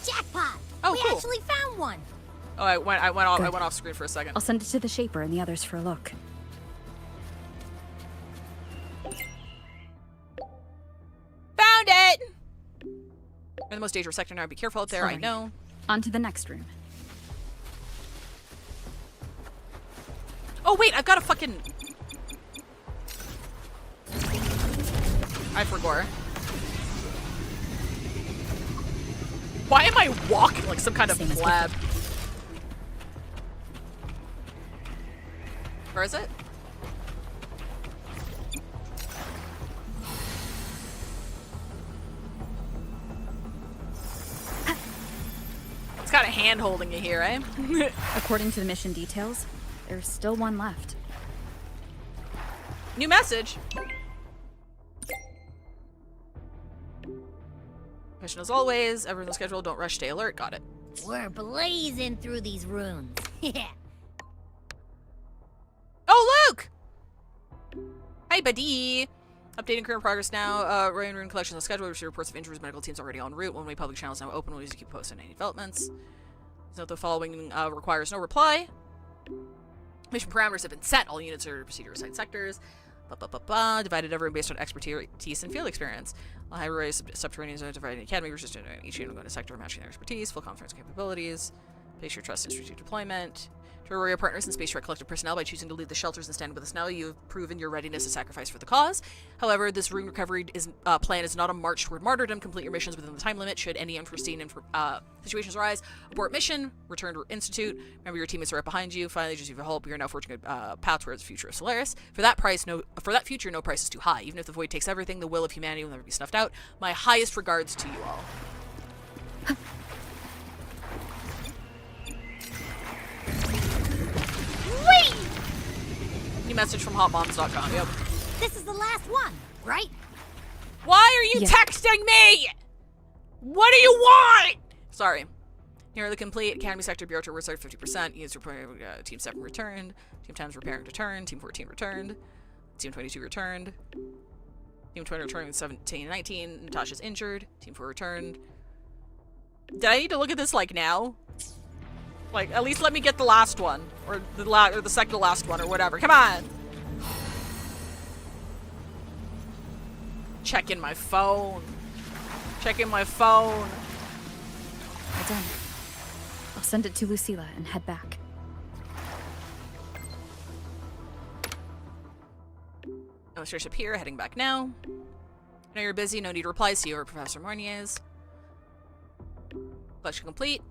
Jackpot! Oh, we cool. actually found one. Oh, I went off screen for a second. I'll send it to the Shaper and the others for a look. Found it! We're in the most dangerous sector now. Be careful out there, Sorry. I know. On to the next room. Oh, wait, I've got a fucking... I forgot. Why am I walking like some kind of pleb? Where is it? It's got a hand holding you here, eh? According to the mission details, there's still one left. New message. Mission as always. Everyone's on schedule. Don't rush. Stay alert. Got it. We're blazing through these runes. Yeah. Oh, Luke! Hi, buddy. Updating current progress now. Royan Rune collection on schedule. We receive reports of injuries. Medical teams already en route. One-way public channels now open. We'll use to keep posting any developments. Note the following requires no reply. Mission parameters have been set. All units are procedure assigned sectors. Divided everyone based on expertise and field experience. High raise subterraneans are divided in academy versus each unit going to sector matching their expertise. Full conference capabilities. Place your trust in strategic deployment. To our partners and Space Trek Collective personnel, by choosing to leave the shelters and stand with us now, you have proven your readiness to sacrifice for the cause. However, this rune recovery plan is not a march toward martyrdom. Complete your missions within the time limit. Should any unforeseen situations arise, abort mission, return to Institute. Remember, your teammates are right behind you. Finally, just your hope. We are now forging a path towards the future of Solaris. For that future, no price is too high. Even if the void takes everything, the will of humanity will never be snuffed out. My highest regards to you all. Whee! New message from hotmoms.com. Yep. This is the last one, right? Why are you texting me? What do you want? Sorry. Nearly complete. Academy Sector Bureau to Reserve 50%. Units Team 7 returned. Team 10 is repairing returned. Team 14 returned. Team 22 returned. Team 20 returned with 17 and 19. Natasha's injured. Team 4 returned. Did I need to look at this like now? Like, at least let me get the last one. Or the second to last one or whatever. Come on! Checking my phone. Checking my phone. All done. I'll send it to Lucilla and head back. No starship here, heading back now. I know you're busy, no need to reply. See you over Professor Mornier's. Collection complete.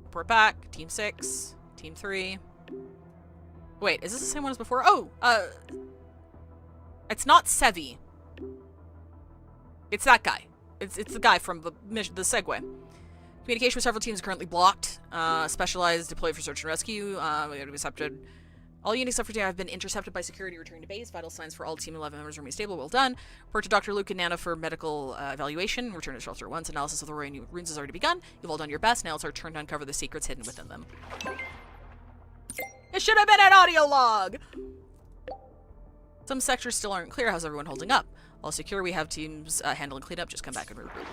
Report back. Team 6. Team 3. Wait, is this the same one as before? Oh, it's not Sevi. It's that guy. It's the guy from the mission, the Segue. Communication with several teams is currently blocked. Specialized deployed for search and rescue. We have intercepted. All units except for Team have been intercepted by security. Returning to base. Vital signs for all Team 11 members remain stable. Well done. Report to Dr. Luke and Nana for medical evaluation. Return to shelter at once. Analysis of the Royal runes has already begun. You've all done your best. Now it's our turn to uncover the secrets hidden within them. It should have been an audio log! Some sectors still aren't clear. How's everyone holding up? All secure. We have teams handling cleanup. Just come back and regroup.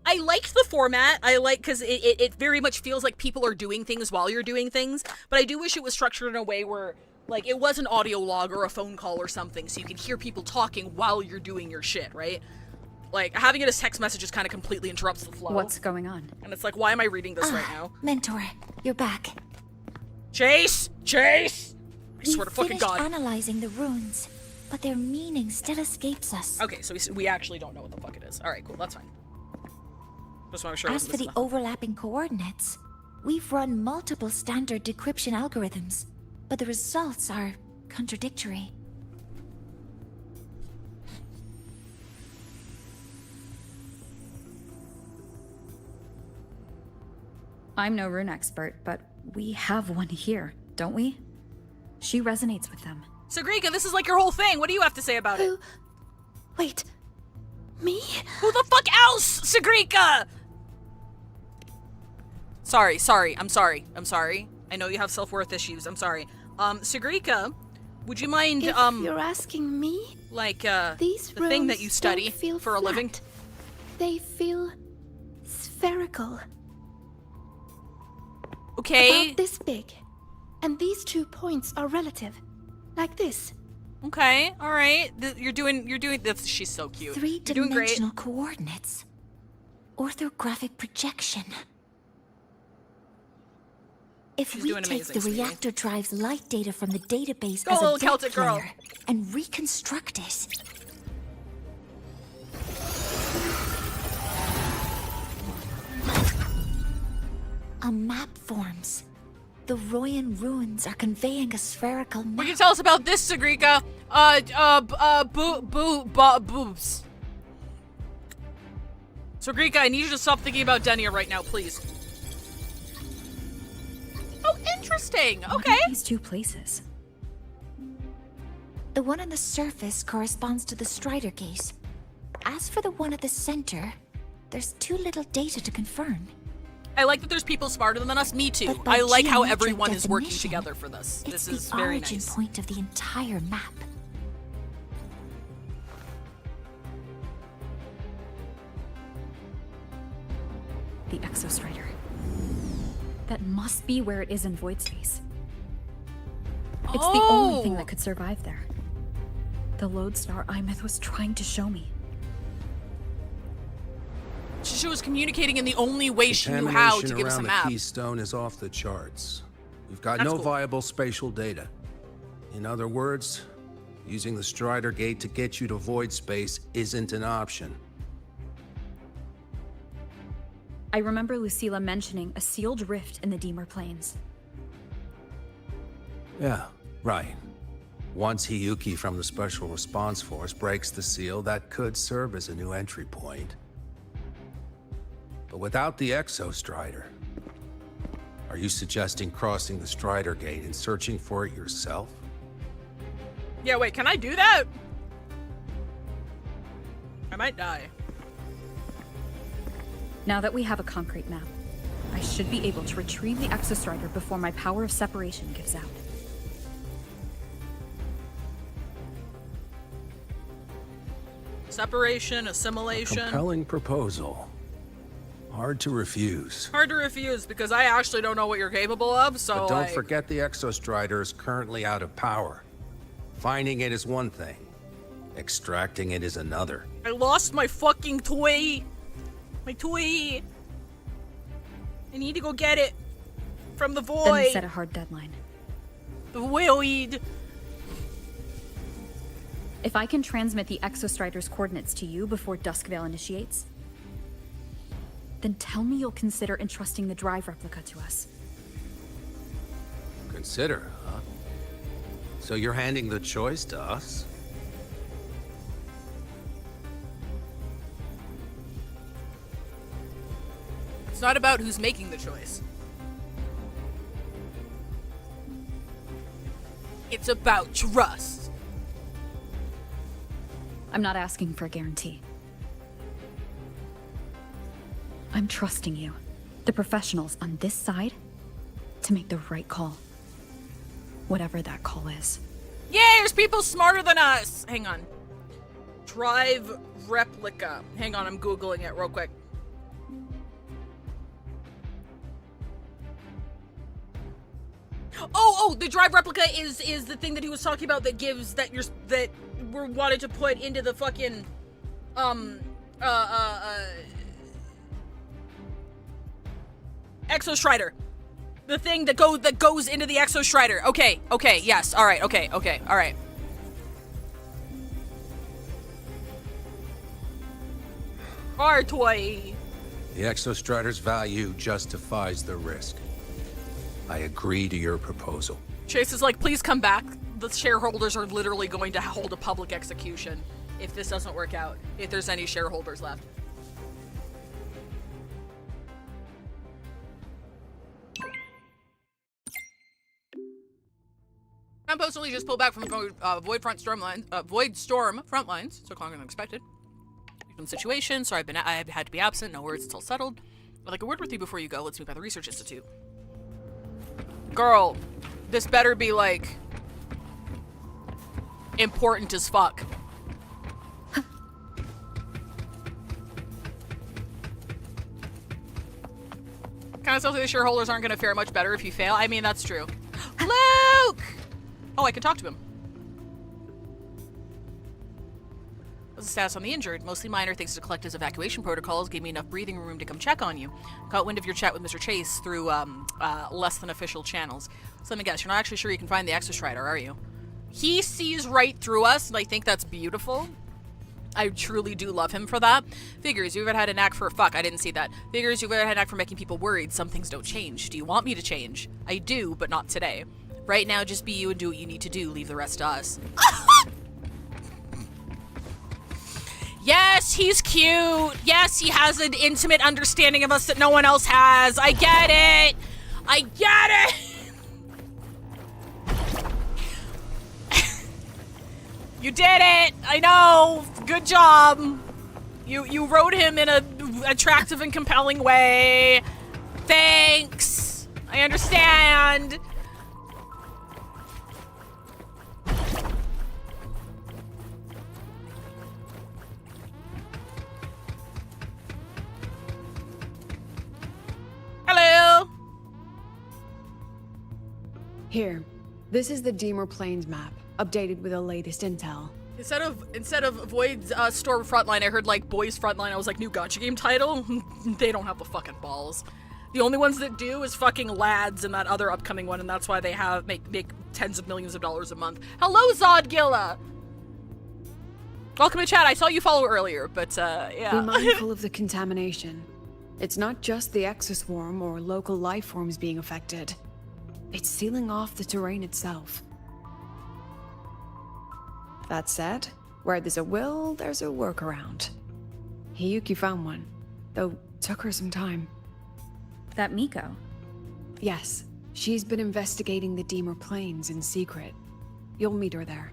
I liked the format. I like because it very much feels like people are doing things while you're doing things. But I do wish it was structured in a way where, like, it was an audio log or a phone call or something, so you can hear people talking while you're doing your shit, right? Like, having it as text messages kind of completely interrupts the flow. What's going on? And it's like, why am I reading this right now? Mentor, you're back. Chase! Chase! I swear to fucking God. We finished analyzing the runes, but their meaning still escapes us. Okay, so we actually don't know what the fuck it is. Alright, cool, that's fine. Just want to make sure As for the overlapping coordinates, we've run multiple standard decryption algorithms, but the results are contradictory. I'm no rune expert, but we have one here, don't we? She resonates with them. Sagrika, this is like your whole thing. What do you have to say about it? Wait. Me? Who the fuck else, Sagrika? Sorry. I'm sorry. I know you have self-worth issues. I'm sorry. Sagrika, would you mind, if you're asking me? Like, these the thing that you study for a living? They feel spherical. Okay. About this big. And these 2 points are relative. Like this. Okay, alright. You're doing this. She's so cute. Three-dimensional coordinates. Orthographic projection. If we take the reactor drive's light data from the database as a depth layer and reconstruct it, a map forms. The Royan ruins are conveying a spherical map. What can you tell us about this, Sagrika? Boobs. Sagrika, I need you to stop thinking about Denia right now, please. Oh, interesting. Okay. What are these 2 places? The one on the surface corresponds to the Strider case. As for the one at the center, there's too little data to confirm. I like that there's people smarter than us. Me too. I like how everyone is working together for this. This is very nice. It's the origin point of the entire map. The Exostrider. That must be where it is in void space. It's the only thing that could survive there. The lodestar Imeth was trying to show me. She was communicating in the only way she knew how to give us a around map. the Keystone is off the charts. We've got That's no cool. viable spatial data. In other words, using the Strider Gate to get you to void space isn't an option. I remember Lucilla mentioning a sealed rift in the Deemer Plains. Yeah, right. Once Hiyuki from the Special Response Force breaks the seal, that could serve as a new entry point. But without the Exostrider, are you suggesting crossing the Strider Gate and searching for it yourself? Yeah, wait, can I do that? I might die. Now that we have a concrete map, I should be able to retrieve the Exostrider before my power of separation gives out. Separation, assimilation. Compelling proposal. Hard to refuse. Hard to refuse because I actually don't know what you're capable of, so But don't forget the Exostrider is currently out of power. Finding it is one thing. Extracting it is another. I lost my fucking toy. My toy. I need to go get it. From the void. Then set a hard deadline. The void. If I can transmit the Exostrider's coordinates to you before Duskvale initiates, then tell me you'll consider entrusting the drive replica to us. Consider, huh? So you're handing the choice to us? It's not about who's making the choice. It's about trust. I'm not asking for a guarantee. I'm trusting you, the professionals on this side, to make the right call. Whatever that call is. Yeah, there's people smarter than us. Hang on. Drive replica. Hang on, I'm Googling it real quick. Oh, the drive replica is the thing that he was talking about that gives that we're wanted to put into the fucking Exostrider. The thing that goes into the Exostrider. Okay, yes, alright, alright. Our toy. The Exostrider's value justifies the risk. I agree to your proposal. Chase is like, please come back. The shareholders are literally going to hold a public execution if this doesn't work out, if there's any shareholders left. I'm personally just pulled back from the Void Storm front lines. Took longer than expected. From the situation, so I had to be absent. No words until settled. I'd like a word with you before you go. Let's meet by the Research Institute. Girl, this better be like important as fuck. Kind of sounds like the shareholders aren't going to fare much better if you fail. I mean, that's true. Luke! Oh, I can talk to him. What's the status on the injured? Mostly minor thanks to Collective's evacuation protocols. Gave me enough breathing room to come check on you. Caught wind of your chat with Mr. Chase through less than official channels. So let me guess, you're not actually sure you can find the Exostrider, are you? He sees right through us, and I think that's beautiful. I truly do love him for that. Figures, you've ever had a knack for... Fuck, I didn't see that. Figures, you've ever had a knack for making people worried. Some things don't change. Do you want me to change? I do, but not today. Right now, just be you and do what you need to do. Leave the rest to us. Yes, he's cute. Yes, he has an intimate understanding of us that no one else has. I get it. I get it. You did it. I know. Good job. You wrote him in a attractive and compelling way. Thanks. I understand. Hello. Here, this is the Deemer Plains map, updated with the latest intel. Instead of Void's store frontline, I heard like Boys Frontline. I was like, new gacha game title? They don't have the fucking balls. The only ones that do is fucking Lads and that other upcoming one, and that's why they have make tens of millions of dollars a month. Hello, Zodgilla! Welcome to chat. I saw you follow earlier, but yeah. Be mindful of the contamination. It's not just the exoswarm or local life forms being affected. It's sealing off the terrain itself. That said, where there's a will, there's a workaround. Hiyuki found one, though took her some time. That Miko? Yes, she's been investigating the Deemer Plains in secret. You'll meet her there.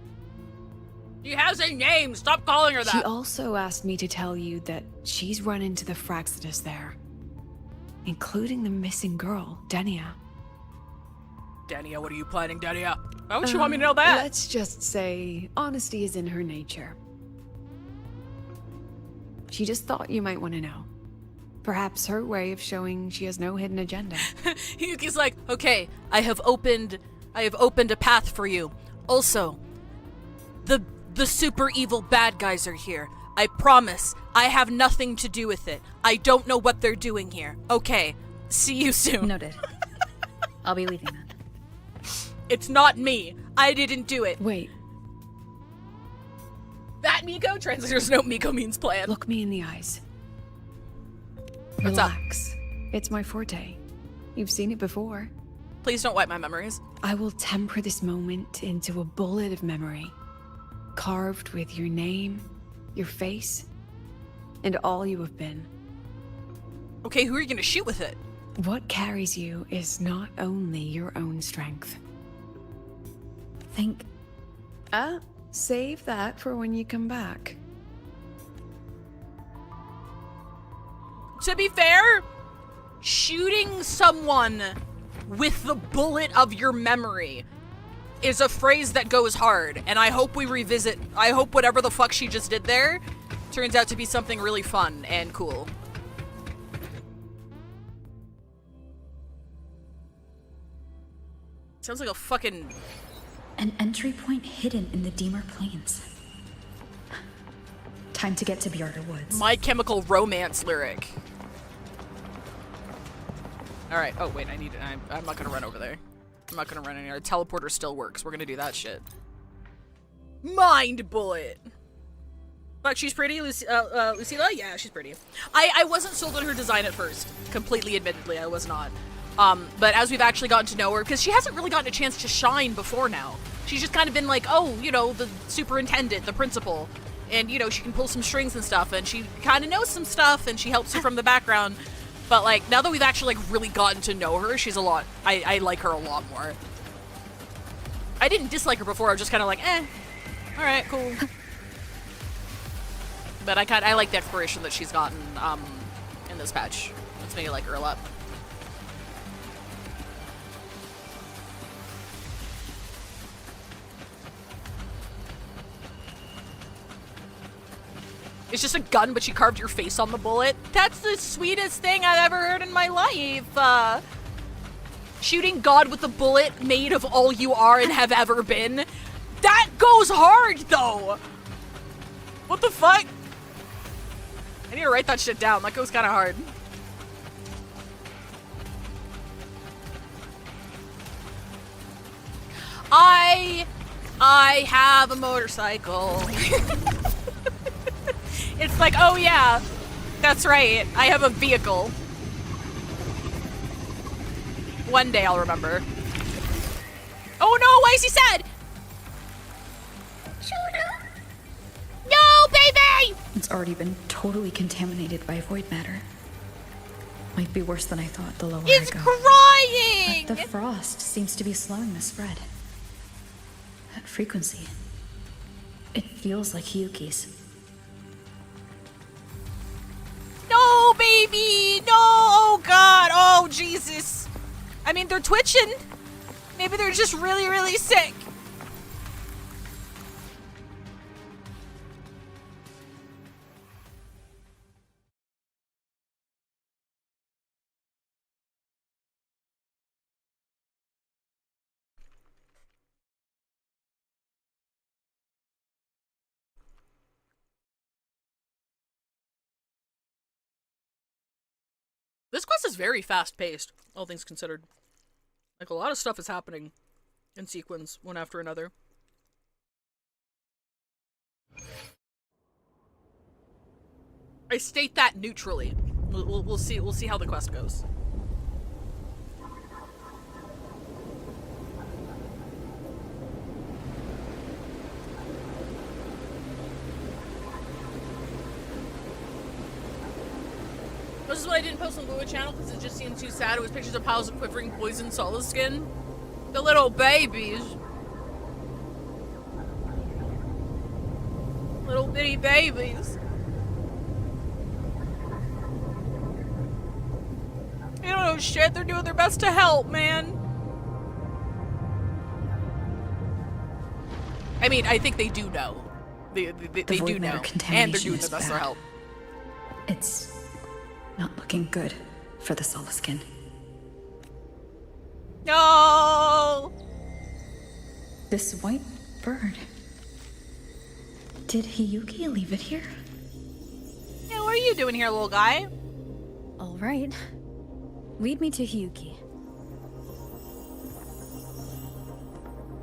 She has a name! Stop calling her that! She also asked me to tell you that she's run into the Fraxidus there. Including the missing girl, Denia. Denia, what are you planning, Denia? Why would she want me to know that? Let's just say honesty is in her nature. She just thought you might want to know. Perhaps her way of showing she has no hidden agenda. Hiyuki's like, okay, I have opened a path for you. Also, the super evil bad guys are here. I promise, I have nothing to do with it. I don't know what they're doing here. Okay, see you soon. Noted. I'll be leaving then. It's not me. I didn't do it. Wait. That Miko? Translator's note, Miko means plan. Look me in the eyes. What's up? Relax. It's my forte. You've seen it before. Please don't wipe my memories. I will temper this moment into a bullet of memory. Carved with your name, your face, and all you have been. Okay, who are you gonna shoot with it? What carries you is not only your own strength. Think. Save that for when you come back. To be fair, shooting someone with the bullet of your memory is a phrase that goes hard, and I hope we revisit. I hope whatever the fuck she just did there turns out to be something really fun and cool. Sounds like a fucking... An entry point hidden in the Deemer Plains. Time to get to Bjarda Woods. My Chemical Romance lyric. Alright, oh wait, I'm not gonna run over there. I'm not gonna run anywhere. Teleporter still works. We're gonna do that shit. Mind bullet! But she's pretty, Lucilla? Yeah, she's pretty. I wasn't sold on her design at first. Completely admittedly, I was not. But as we've actually gotten to know her, because she hasn't really gotten a chance to shine before now. She's just kind of been like, oh, you know, the superintendent, the principal. And, you know, she can pull some strings and stuff, and she kind of knows some stuff, and she helps you from the background. But, like, now that we've actually, like, really gotten to know her, she's a lot, I like her a lot more. I didn't dislike her before, I was just kind of like, eh, alright, cool. But I like the exploration that she's gotten, in this patch. It's made me like her a lot. It's just a gun, but she carved your face on the bullet. That's the sweetest thing I've ever heard in my life. Shooting God with a bullet made of all you are and have ever been. That goes hard, though. What the fuck? I need to write that shit down. That goes kind of hard. I have a motorcycle. It's like, oh yeah, that's right. I have a vehicle. One day I'll remember. Oh no, why is he sad? No, baby! It's already been totally contaminated by void matter. Might be worse than I thought the lower It's I go. crying! But the frost seems to be slowing the spread. That frequency. It feels like Hiyuki's. No, baby! No! Oh, God! Oh, Jesus! I mean, they're twitching. Maybe they're just really, really sick. is very fast-paced, all things considered. Like, a lot of stuff is happening in sequence, one after another. I state that neutrally. We'll see how the quest goes. This is what I didn't post on WuWa channel because it just seemed too sad. It was pictures of piles of quivering poison solid skin. The little babies. Little bitty babies. They don't know shit. They're doing their best to help, man. I mean, I think they do know. They do know. And they're doing their best to help. It's not looking good for the Solaskin. No! This white bird. Did Hiyuki leave it here? Yeah, what are you doing here, little guy? All right. Lead me to Hiyuki.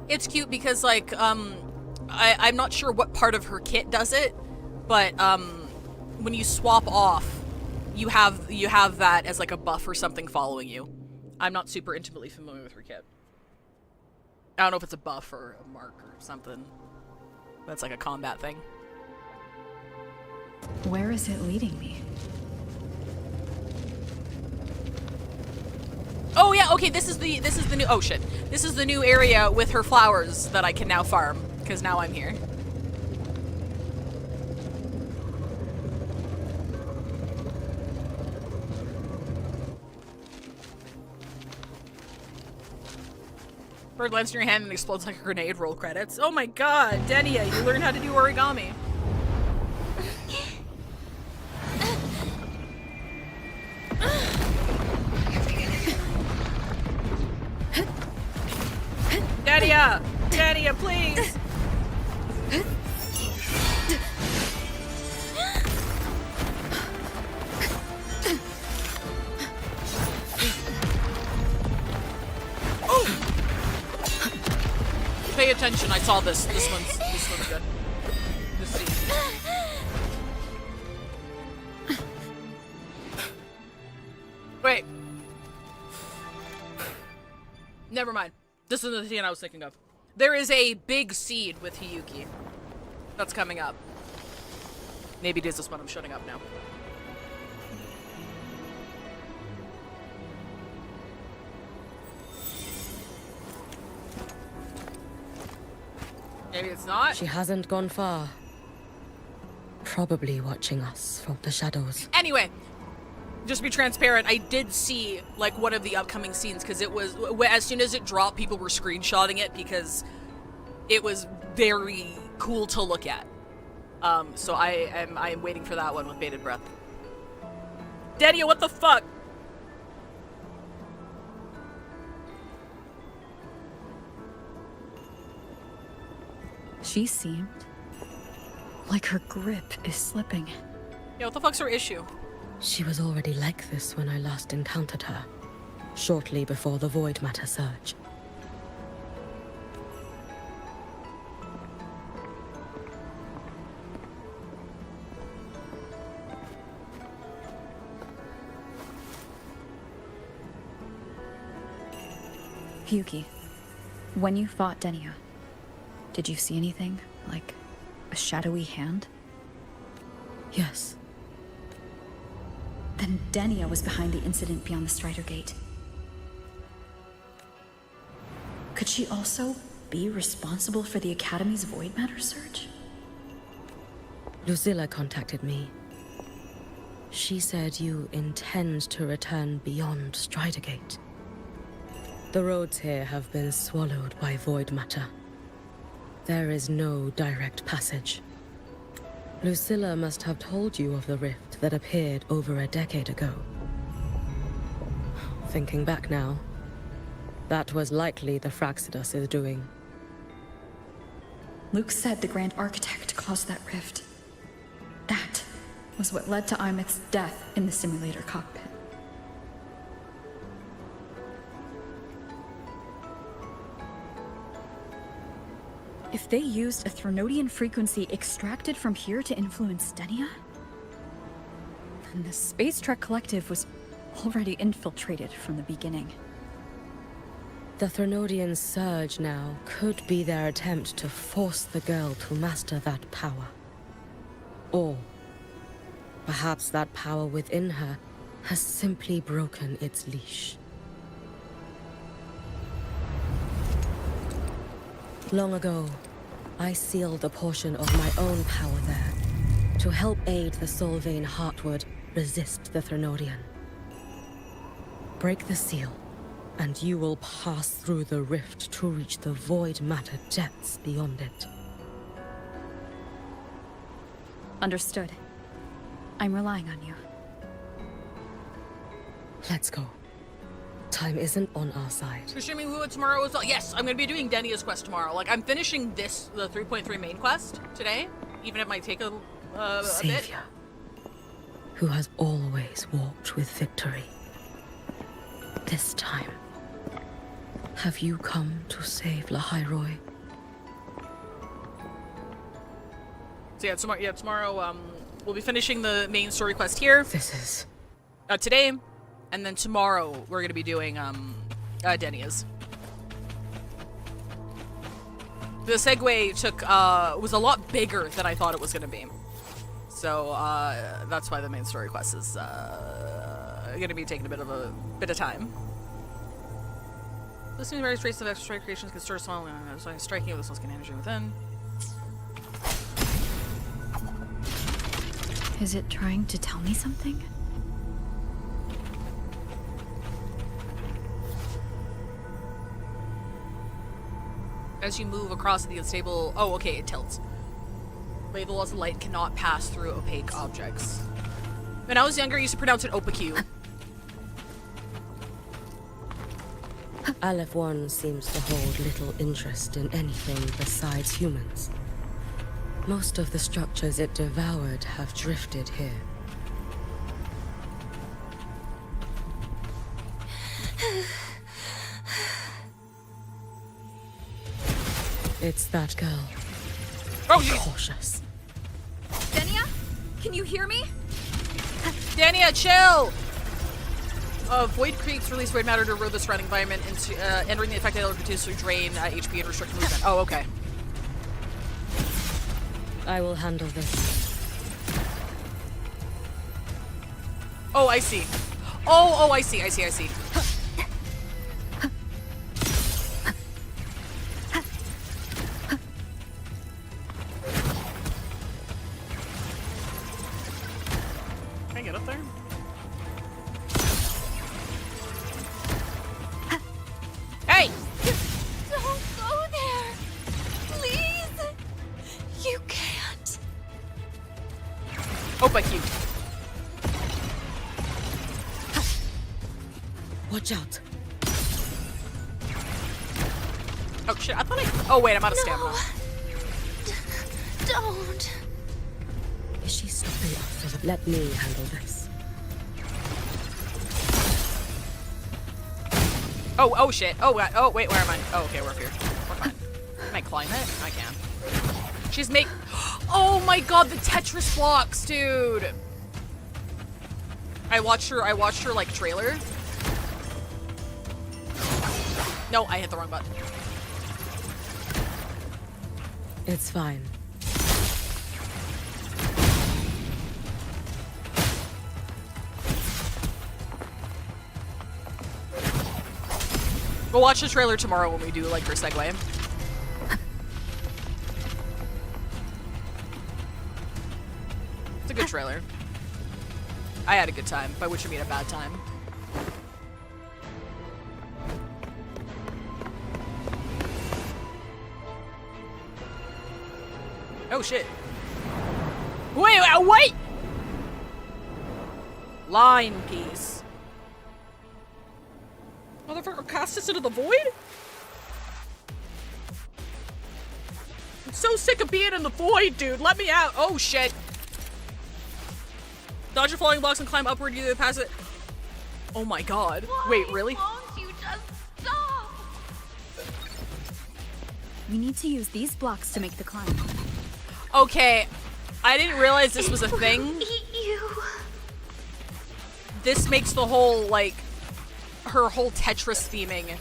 It's cute because, like, I'm not sure what part of her kit does it, but, when you swap off, you have that as, like, a buff or something following you. I'm not super intimately familiar with her kit. I don't know if it's a buff or a mark or something. That's like a combat thing. Where is it leading me? Oh yeah, okay, this is the new, oh shit. This is the new area with her flowers that I can now farm, because now I'm here. Bird lands in your hand and explodes like a grenade. Roll credits. Oh my god, Denia, you learned how to do origami. Denia! Denia, please! Pay attention, I saw this. This one's good. This scene. Wait. Never mind. This is the scene I was thinking of. There is a big seed with Hiyuki that's coming up. Maybe it is this one. I'm shutting up now. Maybe it's not. She hasn't gone far. Probably watching us from the shadows. Anyway, just to be transparent, I did see like one of the upcoming scenes because it was, as soon as it dropped, people were screenshotting it because it was very cool to look at. So I am waiting for that one with bated breath. Denia, what the fuck? She seemed like her grip is slipping. Yeah, what the fuck's her issue? She was already like this when I last encountered her, shortly before the void matter surge. Hiyuki, when you fought Denia, did you see anything? Like a shadowy hand? Yes. Then Denia was behind the incident beyond the Strider Gate. Could she also be responsible for the Academy's void matter surge? Lucilla contacted me. She said you intend to return beyond Strider Gate. The roads here have been swallowed by void matter. There is no direct passage. Lucilla must have told you of the rift that appeared over a decade ago. Thinking back now, that was likely the Fraxidus' doing. Luke said the Grand Architect caused that rift. That was what led to Imeth's death in the simulator cockpit. If they used a Threnodian frequency extracted from here to influence Stenia, then the Space Trek Collective was already infiltrated from the beginning. The Threnodian surge now could be their attempt to force the girl to master that power. Or perhaps that power within her has simply broken its leash. Long ago, I sealed a portion of my own power there to help aid the Solvane Heartwood resist the Threnodian. Break the seal, and you will pass through the rift to reach the void matter depths beyond it. Understood. I'm relying on you. Let's go. Time isn't on our side. You're streaming WuWa tomorrow as well? Yes, I'm gonna be doing Denia's quest tomorrow. Like, I'm finishing the 3.3 main quest today, even if it might take a bit. Savior, who has always walked with victory. This time, have you come to save Lahairoi? So tomorrow, we'll be finishing the main story quest here. This is... today, and then tomorrow we're gonna be doing, Denia's. The segue was a lot bigger than I thought it was gonna be. So, that's why the main story quest is, gonna be taking a bit of time. Listening to various traces of extra strike creations can stir small, striking with the soul skin energy within. Is it trying to tell me something? As you move across the unstable... Oh, okay, it tilts. The laws of light cannot pass through opaque objects. When I was younger, I used to pronounce it opaque. Aleph 1 seems to hold little interest in anything besides humans. Most of the structures it devoured have drifted here. It's that girl. Oh, be cautious. Denia? Can you hear me? Denia, chill! Void creeps release void matter to erode the surrounding environment, into, entering the affected element to drain HP and restrict movement. Oh, okay. I will handle this. Oh, I see. Oh, I see. Can I get up there? Hey! Don't go there! Please! You can't. Oh, but you. Watch out. Oh shit, I thought oh wait, I'm out of stamina. Don't. Is she stopping us? Let me handle this. Oh shit. Oh wait, where am I? Oh, okay, we're up here. We're fine. Can I climb it? I can. She's oh my god, the Tetris blocks, dude! I watched her like trailer. No, I hit the wrong button. It's fine. We'll watch the trailer tomorrow when we do like her segue. It's a good trailer. I had a good time, by which I mean a bad time. Oh shit. Wait! Line piece. Motherfucker, cast us into the void? I'm so sick of being in the void, dude. Let me out. Oh shit. Dodge your falling blocks and climb upward either pass it. Oh my god. Wait, really? Won't you just stop? We need to use these blocks to make the climb. Okay, I didn't realize this was a thing. This makes the whole, like, her whole Tetris theming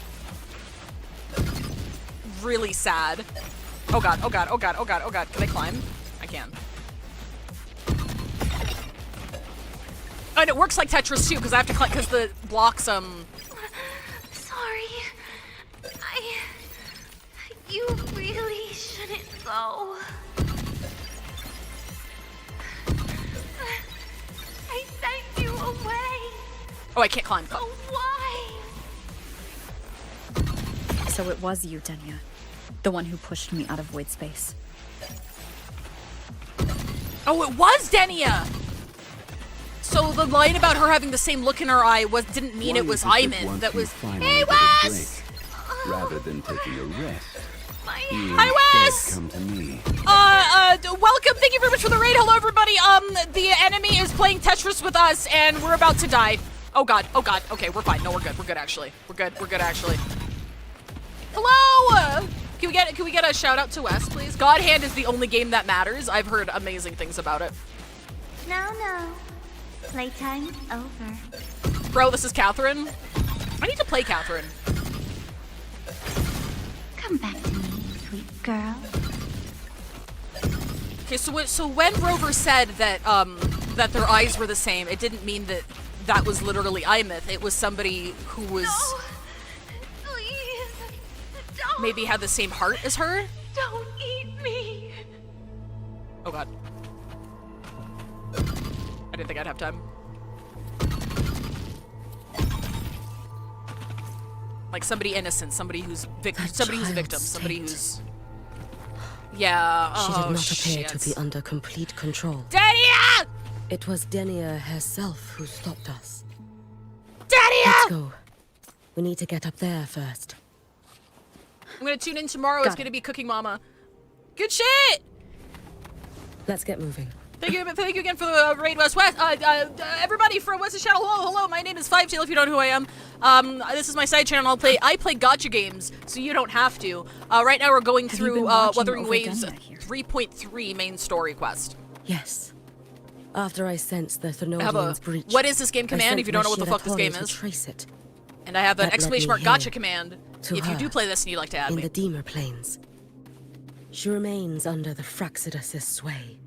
really sad. Oh god, oh god, oh god, oh god, oh god. Can I climb? I can. Oh, and it works like Tetris too, because I have to climb, because the blocks, Sorry. You really shouldn't go. I sent you away. Oh, I can't climb. Oh, why? So it was you, Denia. The one who pushed me out of void space. Oh, it was Denia! So the line about her having the same look in her eye didn't mean it was Iman. That was, hey Wes! Rather than taking a rest. Hi Wes! Come to me. Welcome, thank you very much for the raid. Hello everybody. The enemy is playing Tetris with us and we're about to die. Oh god, okay, we're fine. No, we're good actually. We're good actually. Hello! Can we get a shout out to Wes, please? God Hand is the only game that matters. I've heard amazing things about it. No. Playtime's over. Bro, this is Catherine. I need to play Catherine. Come back to me, sweet girl. Okay, so when Rover said that that their eyes were the same, it didn't mean that was literally Imeth. It was somebody who was maybe had the same heart as her. Don't eat me. Oh god. I didn't think I'd have time. Like somebody innocent, somebody who's a victim, somebody who's yeah. She did not appear shit. to be under complete control. Denia! It was Denia herself who stopped us. Denia! Let's go. We need to get up there first. I'm gonna tune in tomorrow. It's gonna be Cooking Mama. Good shit! Let's get moving. Thank you again for the raid, West. Everybody from West's channel, hello. My name is Fivetail. If you don't know who I am, this is my side channel. I play gacha games, so you don't have to. Right now we're going through Wuthering Waves 3.3 main story quest. Yes. After I sensed the Thermodian's breach. What is this game command? If you don't know what the fuck this game is, trace it. And I have an That exclamation led mark me gacha command. to If you her do play this and you'd like to add in me. the Deemer Plains. She remains under the Fraxidus' sway.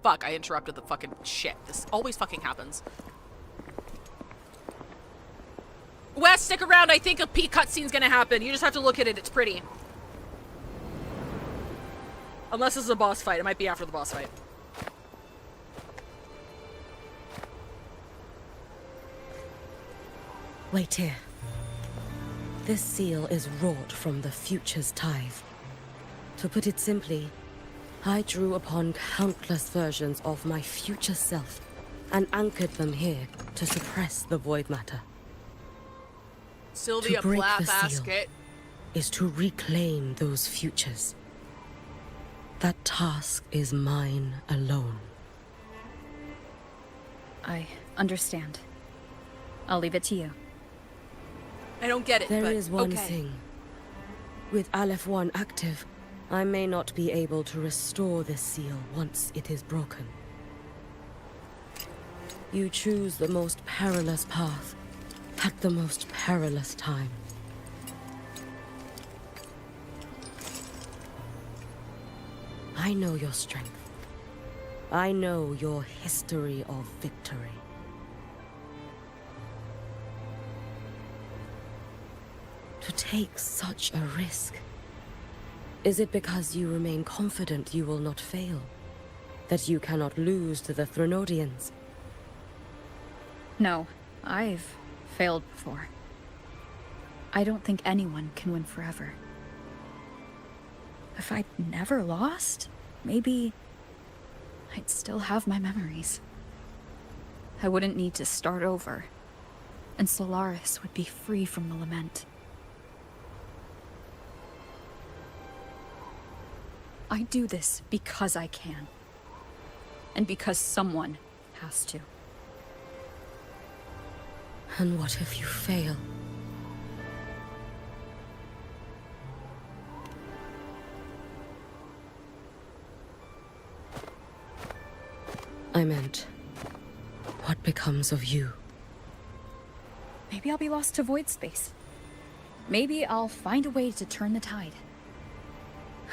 Fuck, I interrupted the fucking shit. This always fucking happens. Wes, stick around. I think a peak cutscene's gonna happen. You just have to look at it. It's pretty. Unless this is a boss fight. It might be after the boss fight. Wait here. This seal is wrought from the future's tithe. To put it simply, I drew upon countless versions of my future self and anchored them here to suppress the void matter. Sylvia to break Black the seal basket. is to reclaim those futures. That task is mine alone. I understand. I'll leave it to you. I don't get it, There but is one okay. thing. With Aleph 1 active, I may not be able to restore this seal once it is broken. You choose the most perilous path at the most perilous time. I know your strength. I know your history of victory. To take such a risk. Is it because you remain confident you will not fail? That you cannot lose to the Thermodians? No, I've failed before. I don't think anyone can win forever. If I'd never lost, maybe I'd still have my memories. I wouldn't need to start over, and Solaris would be free from the lament. I do this because I can, and because someone has to. And what if you fail? I meant, what becomes of you? Maybe I'll be lost to void space. Maybe I'll find a way to turn the tide.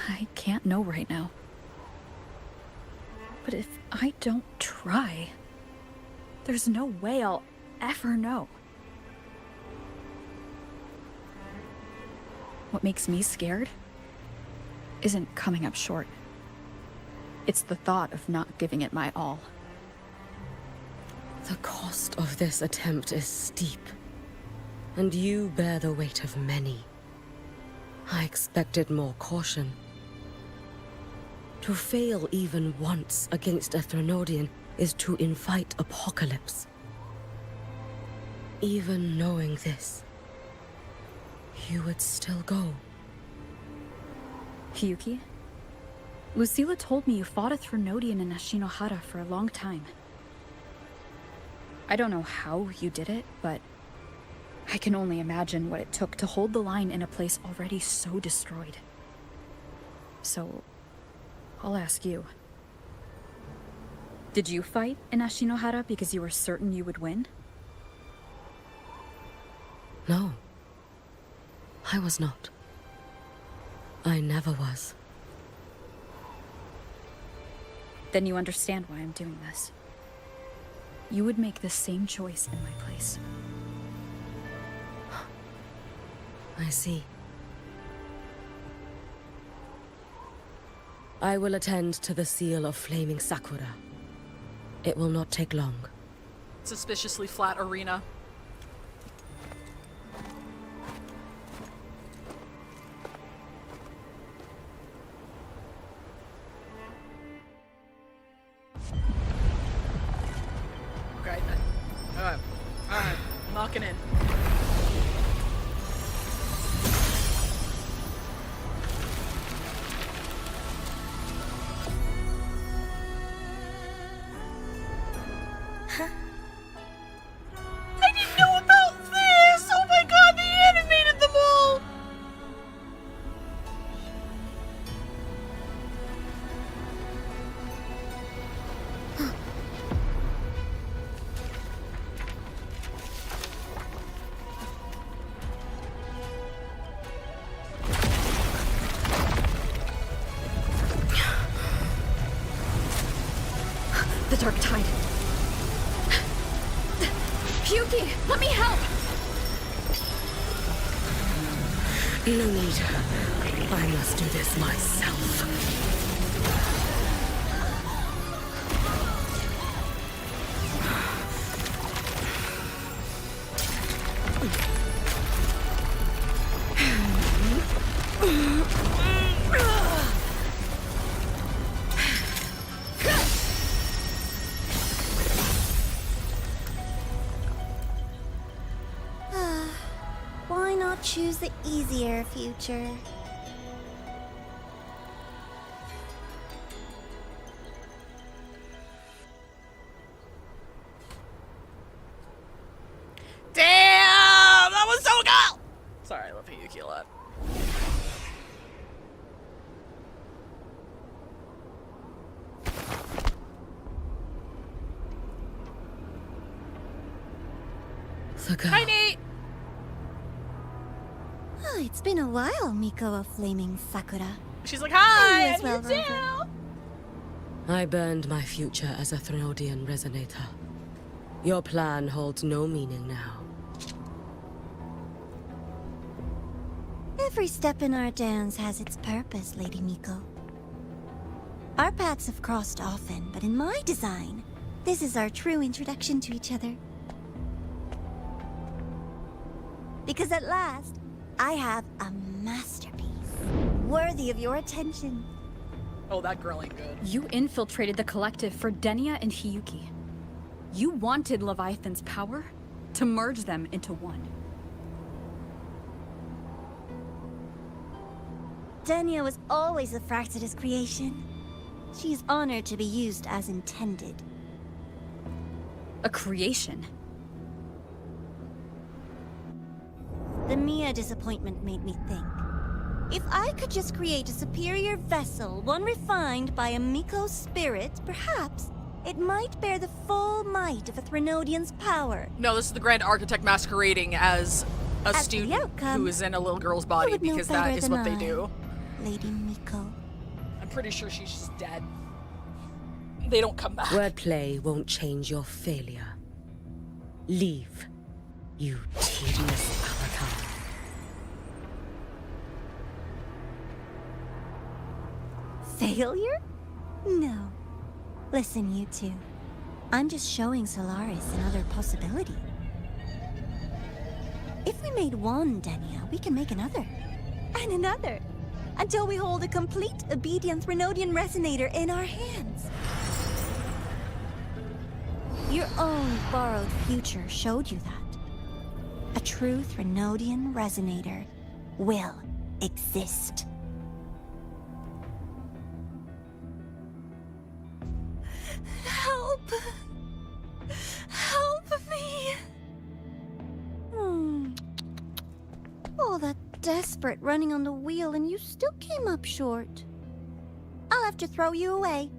I can't know right now. But if I don't try, there's no way I'll ever know. What makes me scared isn't coming up short. It's the thought of not giving it my all. The cost of this attempt is steep, and you bear the weight of many. I expected more caution. To fail even once against a Threnodian is to invite apocalypse. Even knowing this, you would still go. Hiyuki? Lucilla told me you fought a Threnodian in Ashinohara for a long time. I don't know how you did it, but I can only imagine what it took to hold the line in a place already so destroyed. So, I'll ask you. Did you fight in Ashinohara because you were certain you would win? No. I was not. I never was. Then you understand why I'm doing this. You would make the same choice in my place. I see. I will attend to the seal of Flaming Sakura. It will not take long. Suspiciously flat arena. Okay. Alright. Alright. Knocking in. I didn't know about this! Oh my god, they animated them all! The Dark Tide. Hiyuki, let me help! No need. I must do this myself. Why not choose the easier future? Damn! That was so cool! Sorry, I love Hiyuki a lot. The girl. Hi, Nate! Oh, it's been a while, Miko of Flaming Sakura. She's like, hi! And And you too! I burned my future as a Threnodian resonator. Your plan holds no meaning now. Every step in our dance has its purpose, Lady Miko. Our paths have crossed often, but in my design, this is our true introduction to each other. Because at last, I have a masterpiece, worthy of your attention. Oh, that girl ain't good. You infiltrated the collective for Denia and Hiyuki. You wanted Leviathan's power to merge them into one. Denia was always a Fractidus creation. She is honored to be used as intended. A creation? The Mia disappointment made me think. If I could just create a superior vessel, one refined by a Miko spirit, perhaps it might bear the full might of a Threnodian's power. No, this is the Grand Architect masquerading as a student who is in a little girl's body because that is what they do. Lady Miko. I'm pretty sure she's just dead. They don't come back. Wordplay won't change your failure. Leave, you tedious avatar. Failure? No. Listen, you two. I'm just showing Solaris another possibility. If we made one, Denia, we can make another. And another. Until we hold a complete obedient Threnodian resonator in our hands. Your own borrowed future showed you that. A true Threnodian resonator will exist. Help! Help me! All that desperate running on the wheel and you still came up short. I'll have to throw you away.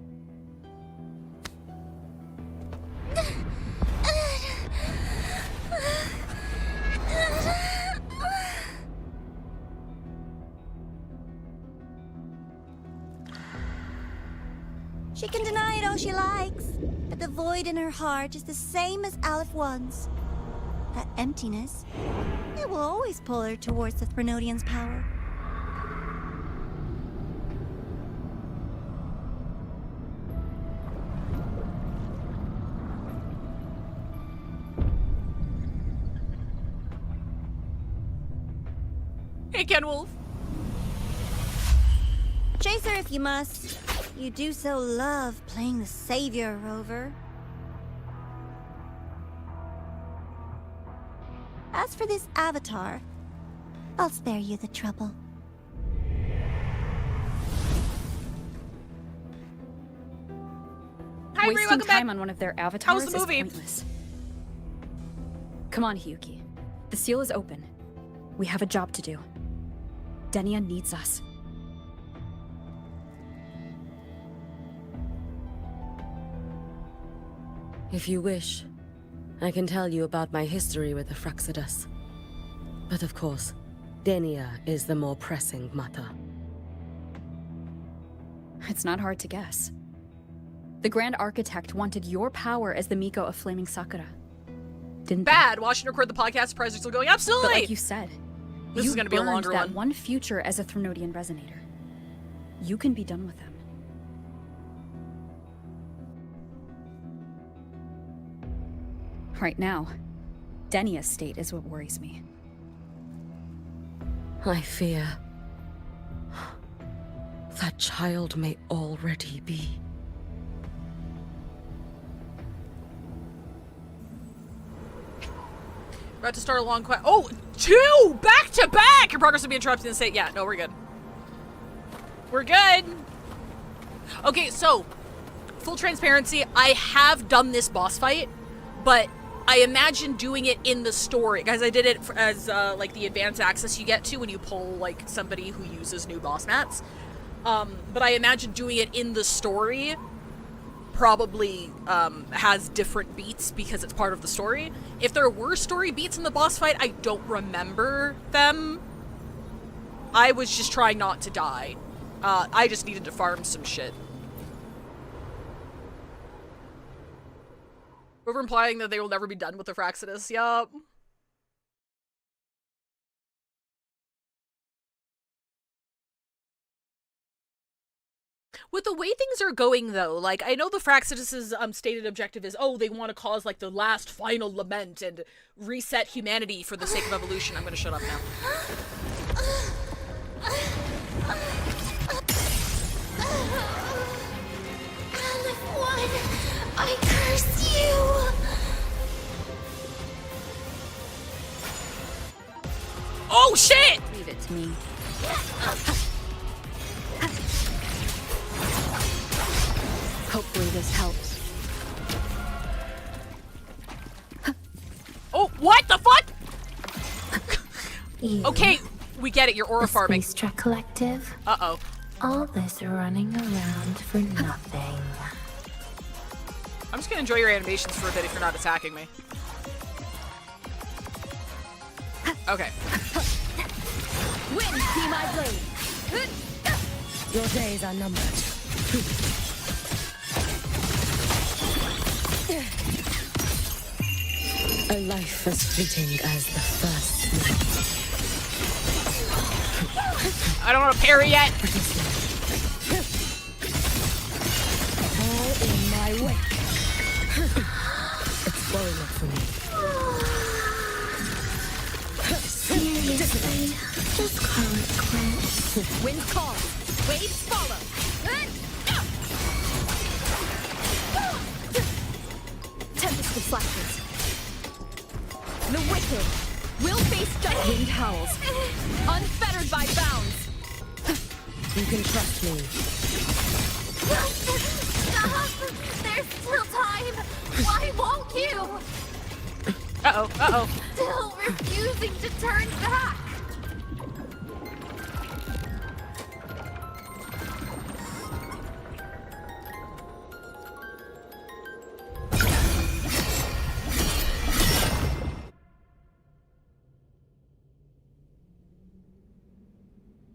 She can deny it all she likes, but the void in her heart is the same as Aleph One's. That emptiness, it will always pull her towards the Threnodian's power. Hey, Ken Wolf. Chase her if you must. You do so love playing the savior, Rover. As for this avatar, I'll spare you the trouble. Hi, Bree, Wasting welcome time back. on one of their avatars How was the movie? is pointless. Come on, Hiyuki. The seal is open. We have a job to do. Denia needs us. If you wish, I can tell you about my history with the Fraxidus. But of course, Denia is the more pressing matter. It's not hard to guess. The Grand Architect wanted your power as the Miko of Flaming Sakura. Didn't Bad. Watching record the podcast, prices are still going. Absolutely. But like you said, This is gonna be a longer that one. one future as a Threnodian resonator. You can be done with them. Right now, Denia's state is what worries me. I fear that child may already be. We're about to start a long quest. Oh, 2 back to back. Your progress will be interrupted and say, yeah, no, we're good. We're good. Okay, so full transparency, I have done this boss fight, but I imagine doing it in the story, guys. I did it as like the advanced access you get to when you pull like somebody who uses new boss mats. But I imagine doing it in the story probably has different beats because it's part of the story. If there were story beats in the boss fight, I don't remember them. I was just trying not to die. I just needed to farm some shit. We're implying that they will never be done with the Fraxidus. Yup. With the way things are going, though, like, I know the Fraxidus's stated objective is, oh, they want to cause, like, the last final lament and reset humanity for the sake of evolution. I'm gonna shut up now. Aleph One, I curse you! Oh, shit! Leave it to me. Hopefully this helps. Oh, what the fuck? Okay, we get it. You're aura farming. Space Trek Collective. Uh-oh. All this running around for nothing. I'm just gonna enjoy your animations for a bit if you're not attacking me. Okay. Wind be my blade. Your days are numbered. A life as fleeting as the first night. I don't want to parry yet. All in my wake. It's well enough for me. Seriously, just call it quits. Wind calls, waves follow. Tempest of flashes. The wicked will face justice. Wind howls, Unfettered by bounds. you can trust me. Stop! There's still time! Why won't you? Uh-oh, uh-oh. Still refusing to turn back!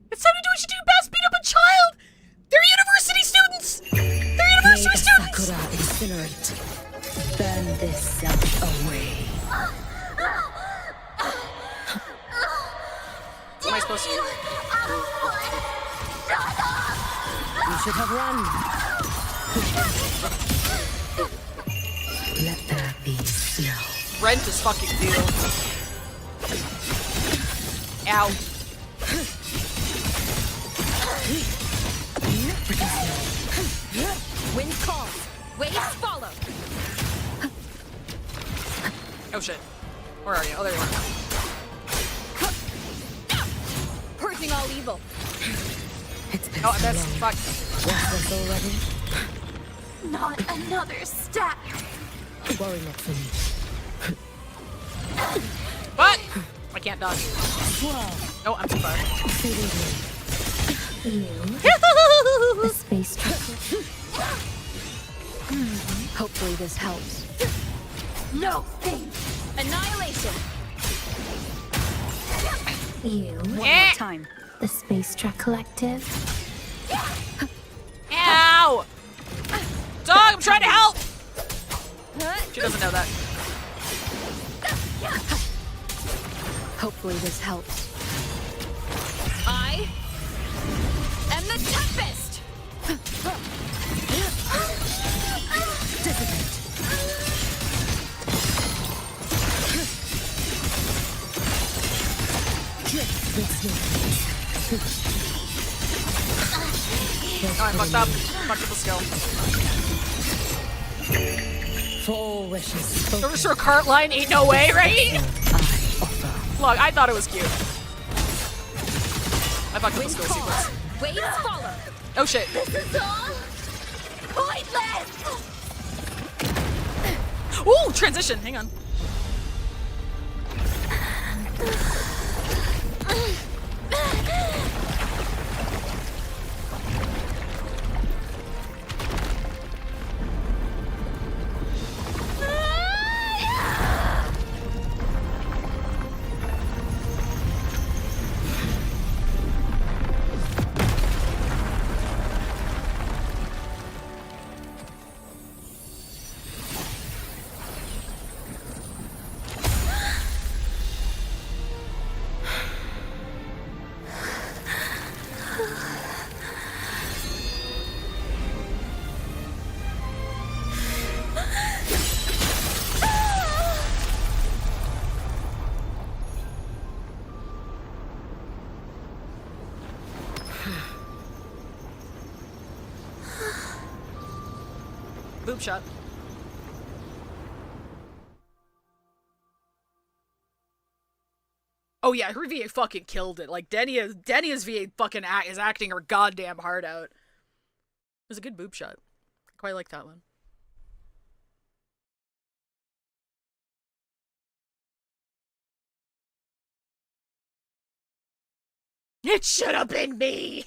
It's time to do what you do best, beat up a child! They're university students! They're university students! Sakura incinerate. Burn this self away. What am I supposed to do? You should have run. Let there be snow. Rent is fucking due. Ow. Wind calls, waves follow. Oh shit. Where are you? Oh, there you are. Purging all evil. Oh, that's fuck. Restless already? Not another step! Worry not for me. What? I can't dodge. Oh, I'm too far. The space trucker. Hopefully this helps. No thing! Annihilation. You. One more time. The Space Truck Collective. Ow! Dog, I'm trying to help! She doesn't know that. Hopefully this helps. I am the Tempest! Dissipate. Drift with Oh, I fucked up. Fucked up the skill. For all wishes spoken. Service for a cart line ain't no way, right? Look, I thought it was cute. I fucked up the skill sequence. Waves follow. Oh shit. This is all pointless! Ooh, transition. Hang on. Boob shot. Oh yeah, her VA fucking killed it. Like Denia's VA fucking is acting her goddamn heart out. It was a good boob shot. I quite like that one. It should have been me.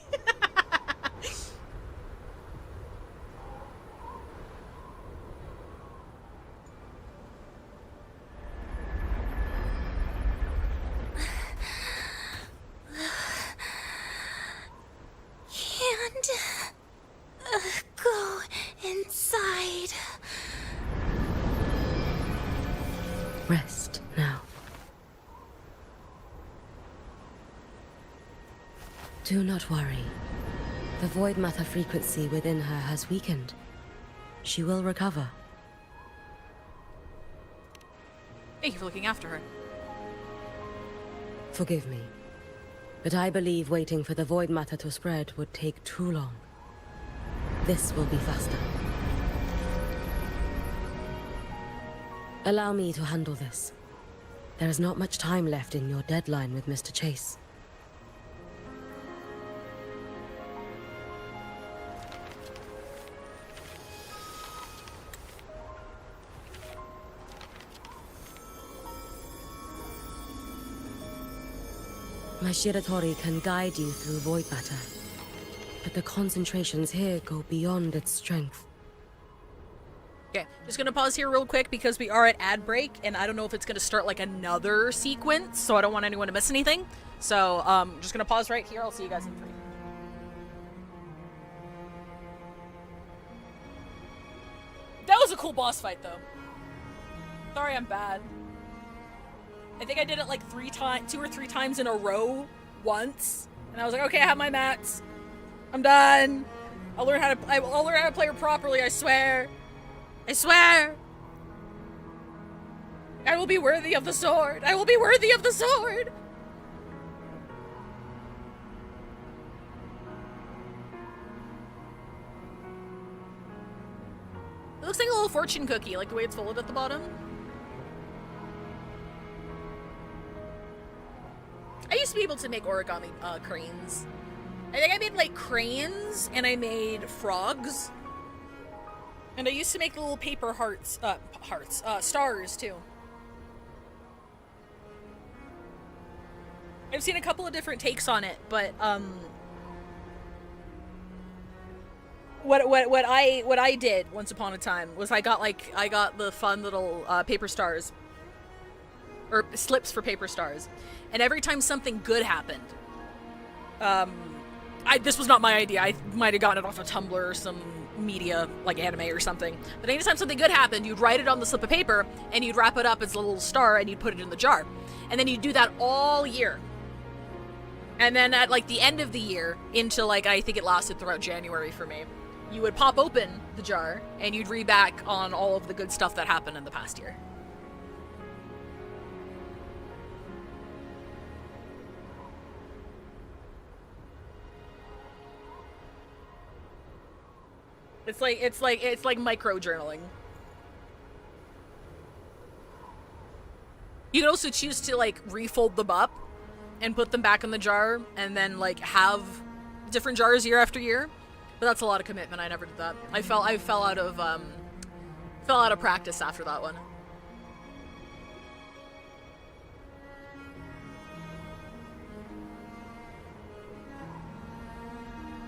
Rest now. Do not worry. The void matter frequency within her has weakened. She will recover. Thank you for looking after her. Forgive me, but I believe waiting for the void matter to spread would take too long. This will be faster. Allow me to handle this. There is not much time left in your deadline with Mr. Chase. My Shiratori can guide you through void matter, but the concentrations here go beyond its strength. Okay, just gonna pause here real quick because we are at ad break, and I don't know if it's gonna start like another sequence, so I don't want anyone to miss anything. So, just gonna pause right here. I'll see you guys in 3. That was a cool boss fight, though. Sorry, I'm bad. I think I did it like 2 or 3 times in a row once, and I was like, okay, I have my mats. I'm done. I'll learn how to play her properly. I swear. I swear. I will be worthy of the sword. I will be worthy of the sword. It looks like a little fortune cookie, like the way it's folded at the bottom. I used to be able to make origami cranes. I think I made like cranes, and I made frogs. And I used to make little paper stars too. I've seen a couple of different takes on it, but what I did once upon a time was I got the fun little paper stars, or slips for paper stars, and every time something good happened, this was not my idea. I might have gotten it off of Tumblr or some media, like anime or something. But anytime something good happened, you'd write it on the slip of paper, and you'd wrap it up as a little star, and you'd put it in the jar. And then you'd do that all year. And then at like the end of the year, into like, I think it lasted throughout January for me, you would pop open the jar, and you'd read back on all of the good stuff that happened in the past year. It's like micro journaling. You can also choose to like refold them up and put them back in the jar, and then like have different jars year after year. But that's a lot of commitment. I never did that. I fell out of practice after that one.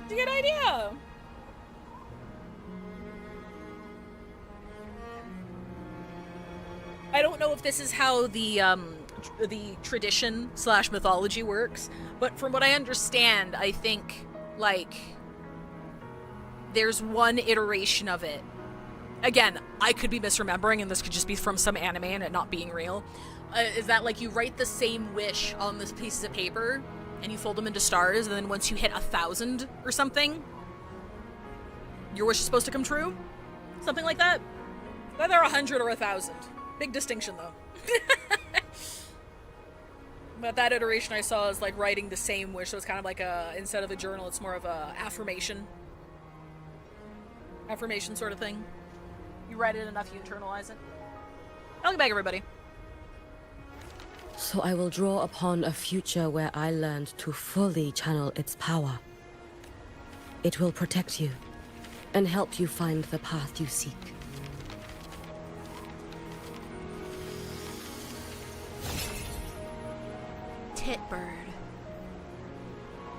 It's a good idea. I don't know if this is how the tradition / mythology works, but from what I understand, I think like there's one iteration of it. Again, I could be misremembering, and this could just be from some anime and it not being real. Is that like you write the same wish on this pieces of paper and you fold them into stars, and then once you hit 1,000 or something, your wish is supposed to come true? Something like that? Whether 100 or 1,000. Big distinction, though. But that iteration I saw is like writing the same wish, so it's kind of like instead of a journal, it's more of a affirmation sort of thing. You write it enough, you internalize it. Welcome back, everybody. So I will draw upon a future where I learned to fully channel its power. It will protect you and help you find the path you seek. Titbird.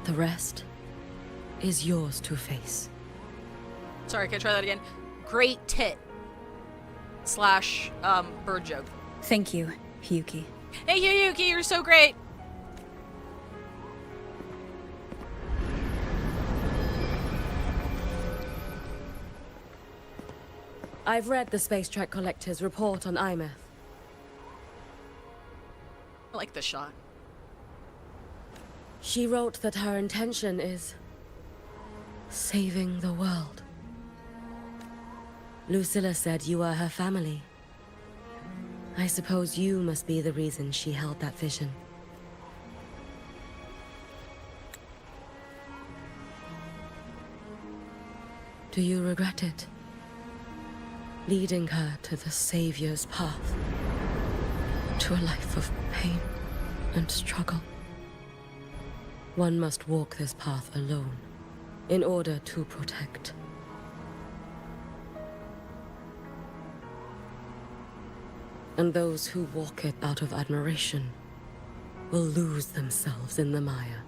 The rest is yours to face. Sorry, can I try that again? Great tit / bird joke. Thank you, Hiyuki. Hey, Hiyuki, you're so great. I've read the Space Trek Collector's report on Imeth. I like this shot. She wrote that her intention is saving the world. Lucilla said you are her family. I suppose you must be the reason she held that vision. Do you regret it? Leading her to the Savior's path, to a life of pain and struggle. One must walk this path alone, in order to protect. And those who walk it out of admiration will lose themselves in the mire.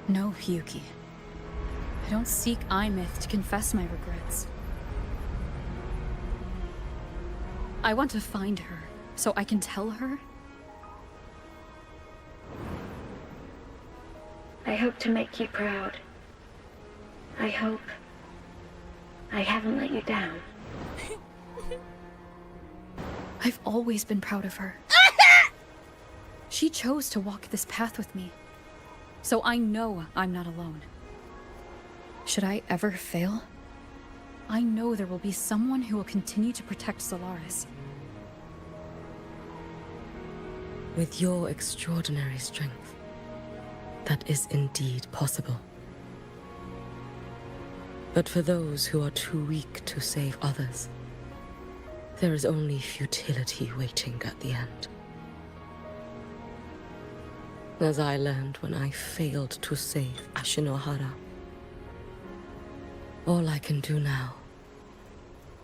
No, Hiyuki. I don't seek Imyth to confess my regrets. I want to find her, so I can tell her. I hope to make you proud. I hope I haven't let you down. I've always been proud of her. She chose to walk this path with me, so I know I'm not alone. Should I ever fail, I know there will be someone who will continue to protect Solaris. With your extraordinary strength, that is indeed possible. But for those who are too weak to save others, there is only futility waiting at the end. As I learned when I failed to save Ashinohara. All I can do now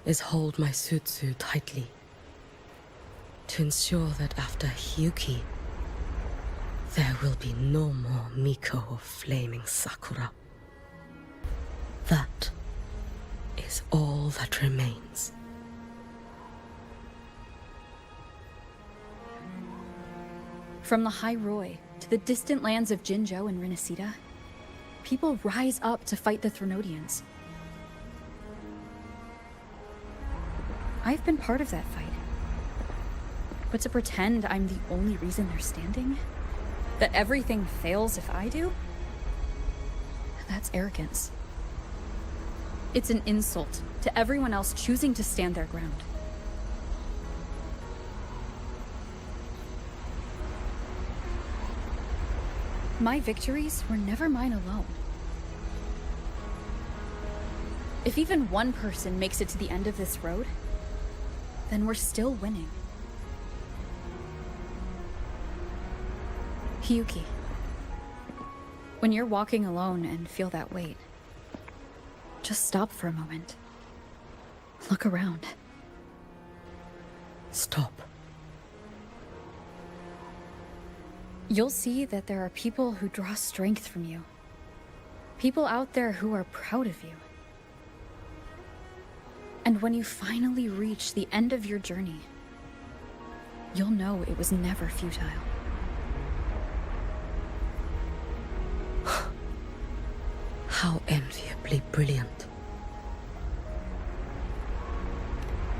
is hold my Sutsu tightly to ensure that after Hiyuki, there will be no more Miko of flaming Sakura. That is all that remains. From the High Roy to the distant lands of Jinzhou and Renesita, people rise up to fight the Threnodians. I've been part of that fight. But to pretend I'm the only reason they're standing? That everything fails if I do? That's arrogance. It's an insult to everyone else choosing to stand their ground. My victories were never mine alone. If even one person makes it to the end of this road, then we're still winning. Hiyuki, when you're walking alone and feel that weight, just stop for a moment. Look around. Stop. You'll see that there are people who draw strength from you. People out there who are proud of you. And when you finally reach the end of your journey, you'll know it was never futile. How enviably brilliant.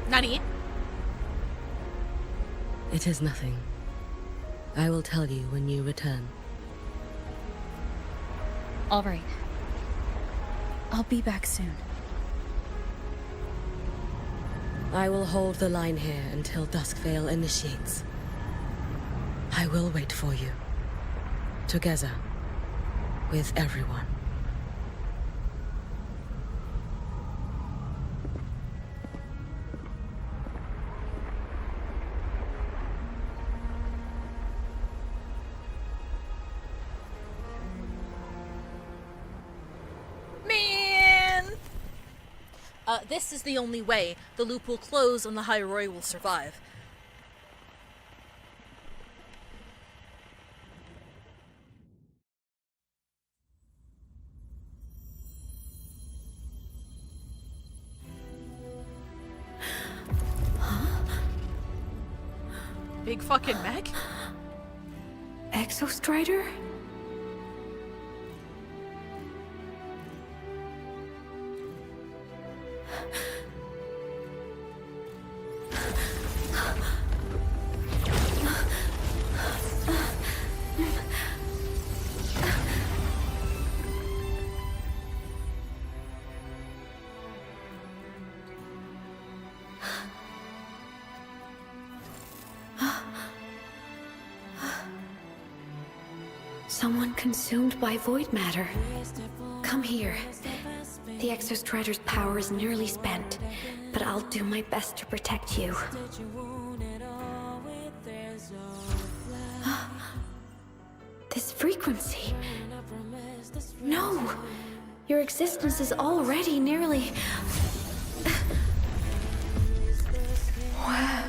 Nani? It is nothing. I will tell you when you return. All right. I'll be back soon. I will hold the line here until Duskvale initiates. I will wait for you. Together. With everyone. This is the only way. The loop will close and the High Roy will survive. Big fucking mech? Exostrider? Someone consumed by void matter. Come here. The Exostrider's power is nearly spent, but I'll do my best to protect you. This frequency. No! Your existence is already nearly... Where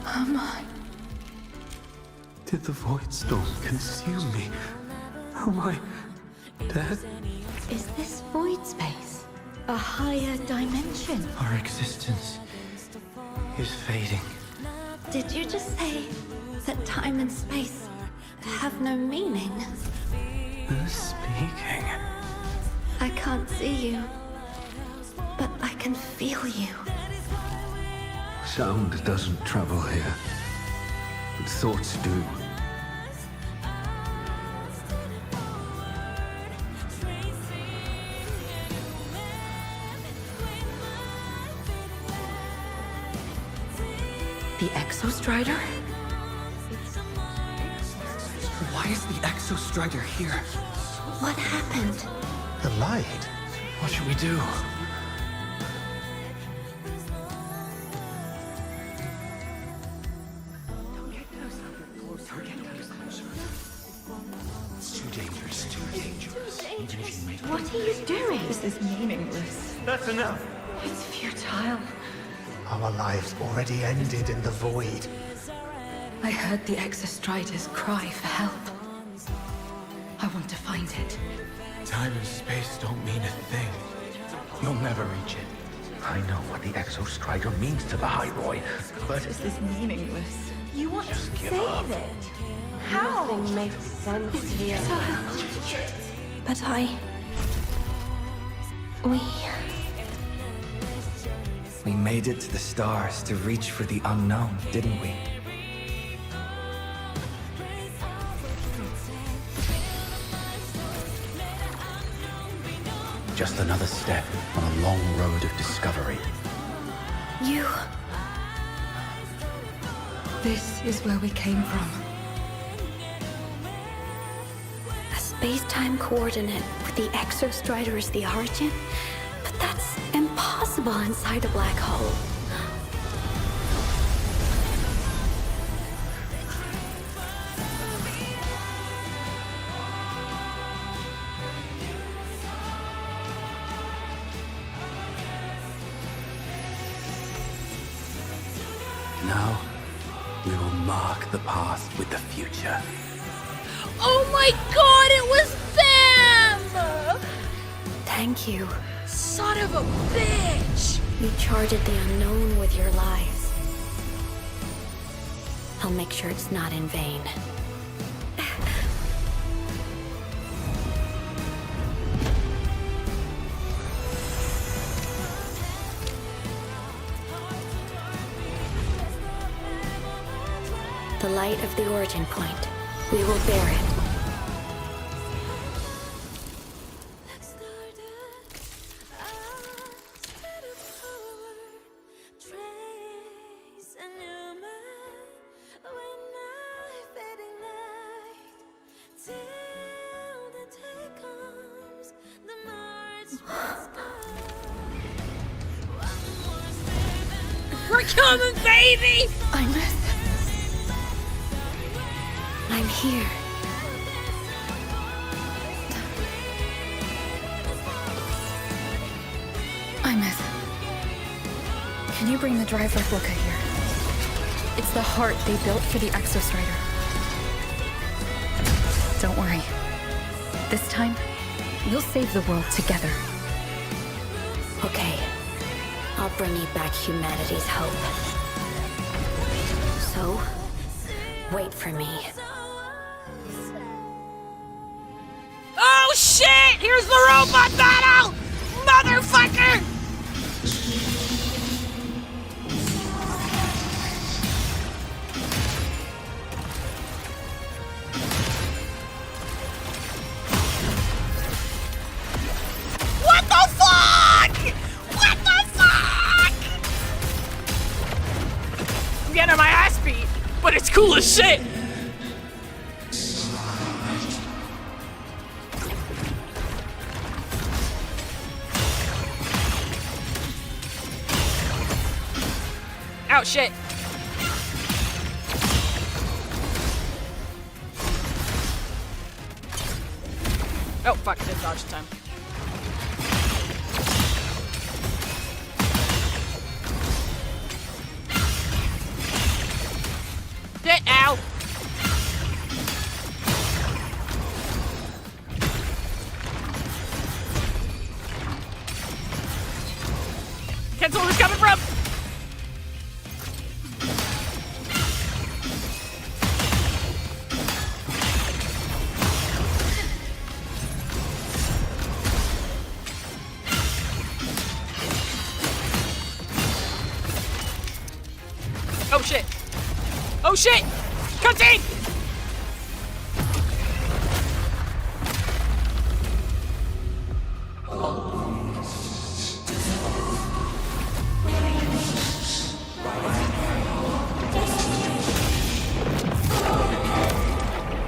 am I? Did the Void Storm consume me? Am I dead? Is this void space a higher dimension? Our existence is fading. Did you just say that time and space have no meaning? Who's speaking? I can't see you, but I can feel you. Sound doesn't travel here, but thoughts do. The Exostrider? Why is the Exostrider here? What happened? The light. What should we do? It's too dangerous, too dangerous. Even if you make What are you doing? This is meaningless. That's enough. It's futile. Our lives already ended in the void. I heard the Exostrider's cry for help. I want to find it. Time and space don't mean a thing. You'll never reach it. I know what the Exostrider means to the Hyroi, but This is meaningless. You want Just to give save up. it? How? Nothing makes sense here. But We made it to the stars to reach for the unknown, didn't we? Just another step on a long road of discovery. You... This is where we came from. A space-time coordinate with the Exostrider as the origin? But that's impossible inside a black hole. Now, we will mark the past with the future. Oh my god, it was them! Thank you. Son of a bitch! You charted the unknown with your lives. I'll make sure it's not in vain. The light of the origin point. We will bear it. We're coming, baby! I'm here. Can you bring the drive replica here? It's the heart they built for the Exostrider. Don't worry. This time, we'll save the world together. Okay. I'll bring you back humanity's hope. So, wait for me. Oh shit! Here's the robot battle! Motherfucker! What the fuck? What the fuck? I'm getting my ass beat, but it's cool as shit! shit. Oh, fuck, I didn't dodge in time. Ow! Can't tell where he's coming from! Oh shit! Oh shit! Cutscene!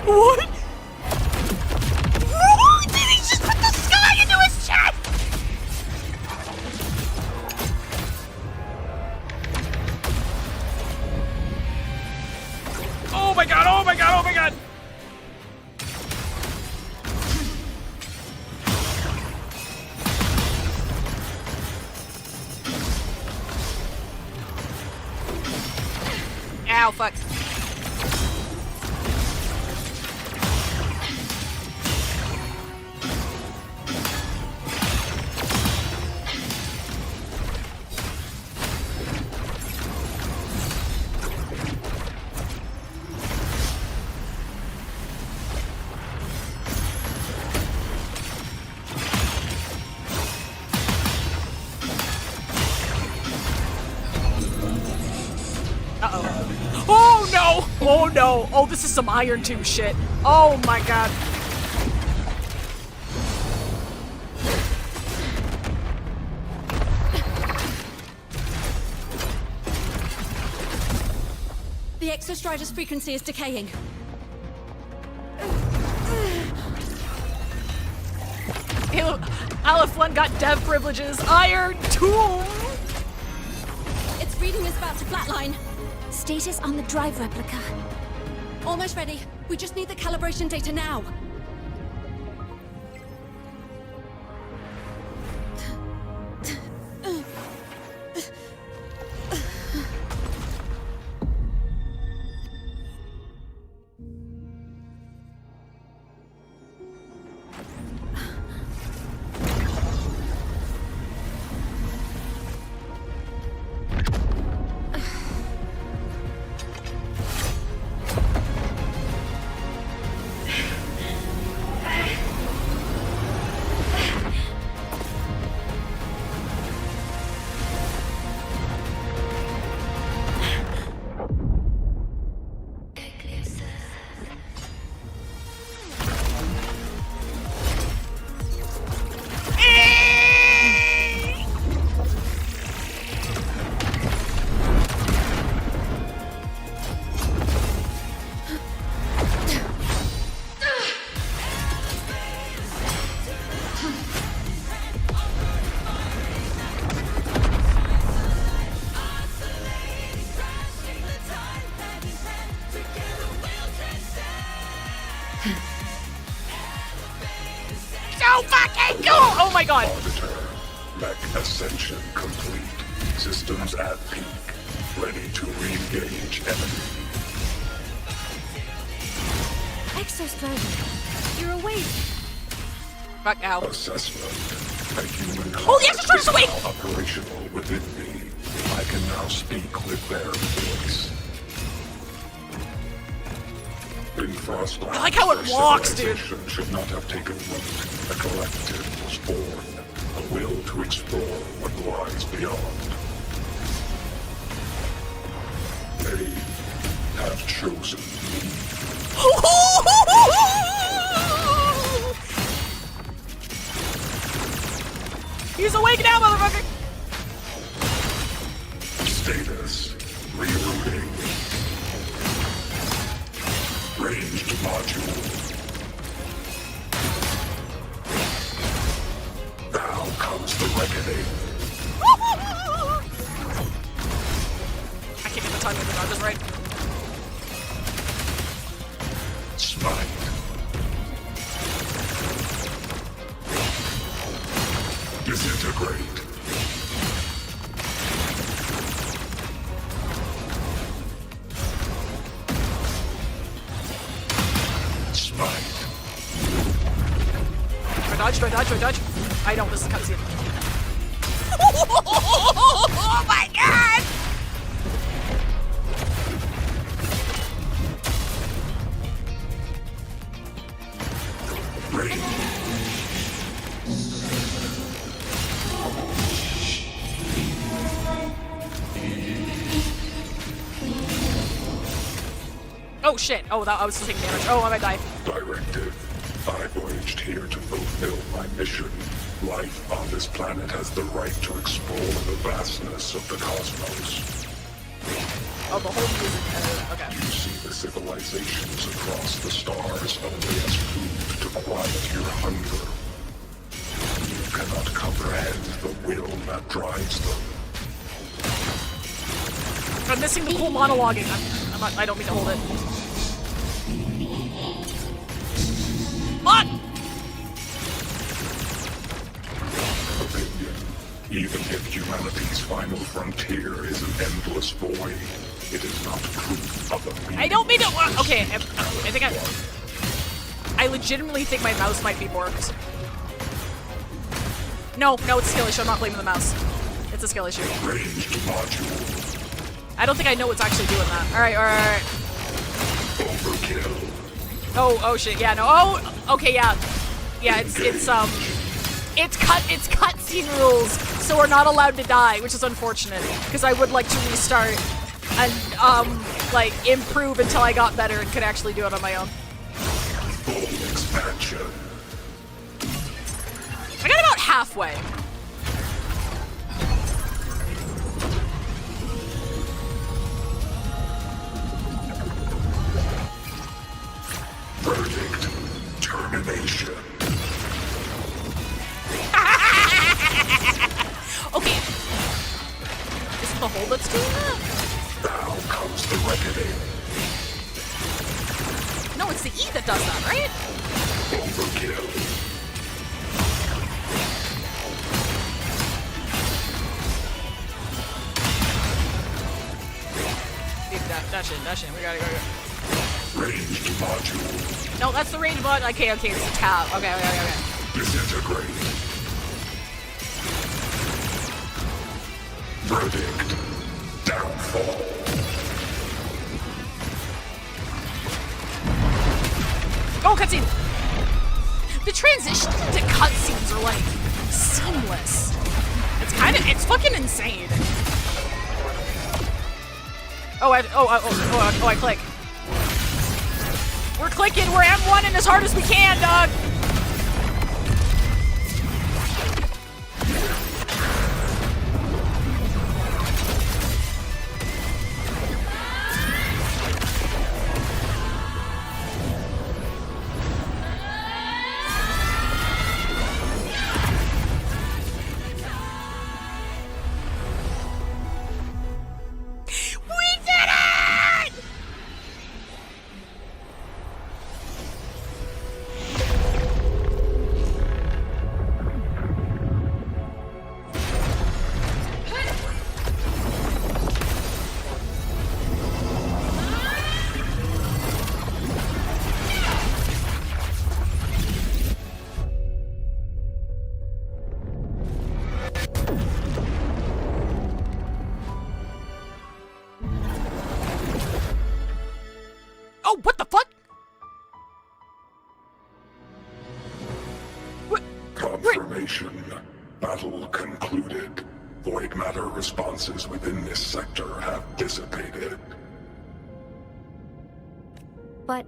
What? Did he just put the sky into his chest? Oh my god, oh my god, oh my god! Ow, fuck. Oh no! Oh no! Oh, this is some Iron 2 shit. Oh my god. The Exostrider's frequency is decaying. Ew, Aleph 1 got dev privileges. Iron 2! Its reading is about to flatline. Status on the drive replica. Almost ready. We just need the calibration data now. So fucking cool! Oh my god! Arbiter, mech ascension complete. Systems at peak. Ready to re-engage enemy. Exostrider, you're awake. Fuck out. Assessment. A human Oh, the Exostrider's awake! now operational within me. I can now speak with their voice. In Frostland, I like how it walks, dude. civilization should not have taken root. A collective was born. A will to explore what lies beyond. They have chosen me. He's awake now, motherfucker! Status. Rerouting. Ranged module. Now comes the reckoning. I Dodge is right. Smite. Disintegrate. Smite. Do I dodge? Do I dodge? Do I dodge? I don't. This is a cutscene. Oh my god! Ready. Oh shit! Oh, I was still taking damage. Oh, I might die. Directive. I voyaged here to fulfill my mission. Life on this planet has the right to explore the vastness of the cosmos. Oh, the whole music. Okay. You see the civilizations across the stars only as food to quiet your hunger. You cannot comprehend the will that drives them. I'm missing the cool monologuing. I don't mean to hold it. What? Opinion. Even if humanity's final frontier is an endless void, it is not proof of a meaning. I don't mean to. Okay, I think I legitimately think my mouse might be borked. No, it's a skill issue. I'm not blaming the mouse. It's a skill issue. Ranged module. I don't think I know what's actually doing that. All right. Overkill. Oh shit. Yeah, no. Oh, okay, yeah. Yeah, it's cutscene rules, so we're not allowed to die, which is unfortunate because I would like to restart and like improve until I got better and could actually do it on my own. Full expansion. I got about halfway. Verdict. Termination. Okay. Is it the hole that's doing that? Now comes the reckoning. No, it's the E that does that, right? Overkill. Dash in. We gotta go. Ranged module. No, that's the range mod. Okay, it's a tab. Okay. Disintegrate. Verdict. Downfall. Oh, cutscene! The transitions into cutscenes are like seamless. It's fucking insane. Oh, I click. We're clicking. We're M1ing as hard as we can, dog. Oh, what the fuck? What? Confirmation. Battle concluded. Void matter responses within this sector have dissipated. But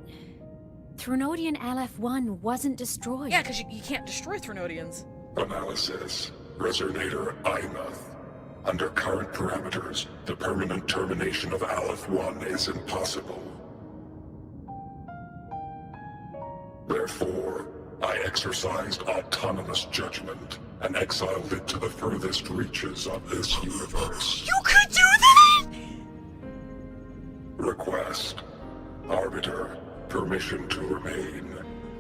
Threnodian LF-1 wasn't destroyed. Yeah, because you can't destroy Threnodians. Analysis. Resonator Imuth. Under current parameters, the permanent termination of Aleph-1 is impossible. Therefore, I exercised autonomous judgment and exiled it to the furthest reaches of this universe. You could do that?! Request. Arbiter, permission to remain.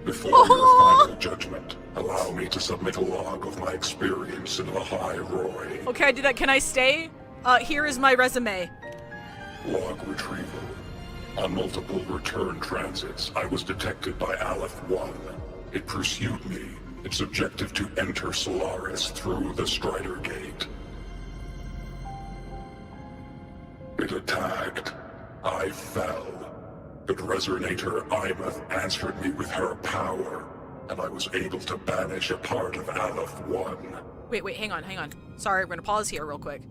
Before your final judgment, allow me to submit a log of my experience in the High Roy. Okay, I did that. Can I stay? Here is my resume. Log retrieval. On multiple return transits, I was detected by Aleph 1. It pursued me, its objective to enter Solaris through the Strider Gate. It attacked. I fell. But Resonator Imeth answered me with her power, and I was able to banish a part of Aleph 1. Wait, hang on. Sorry, we're gonna pause here real quick.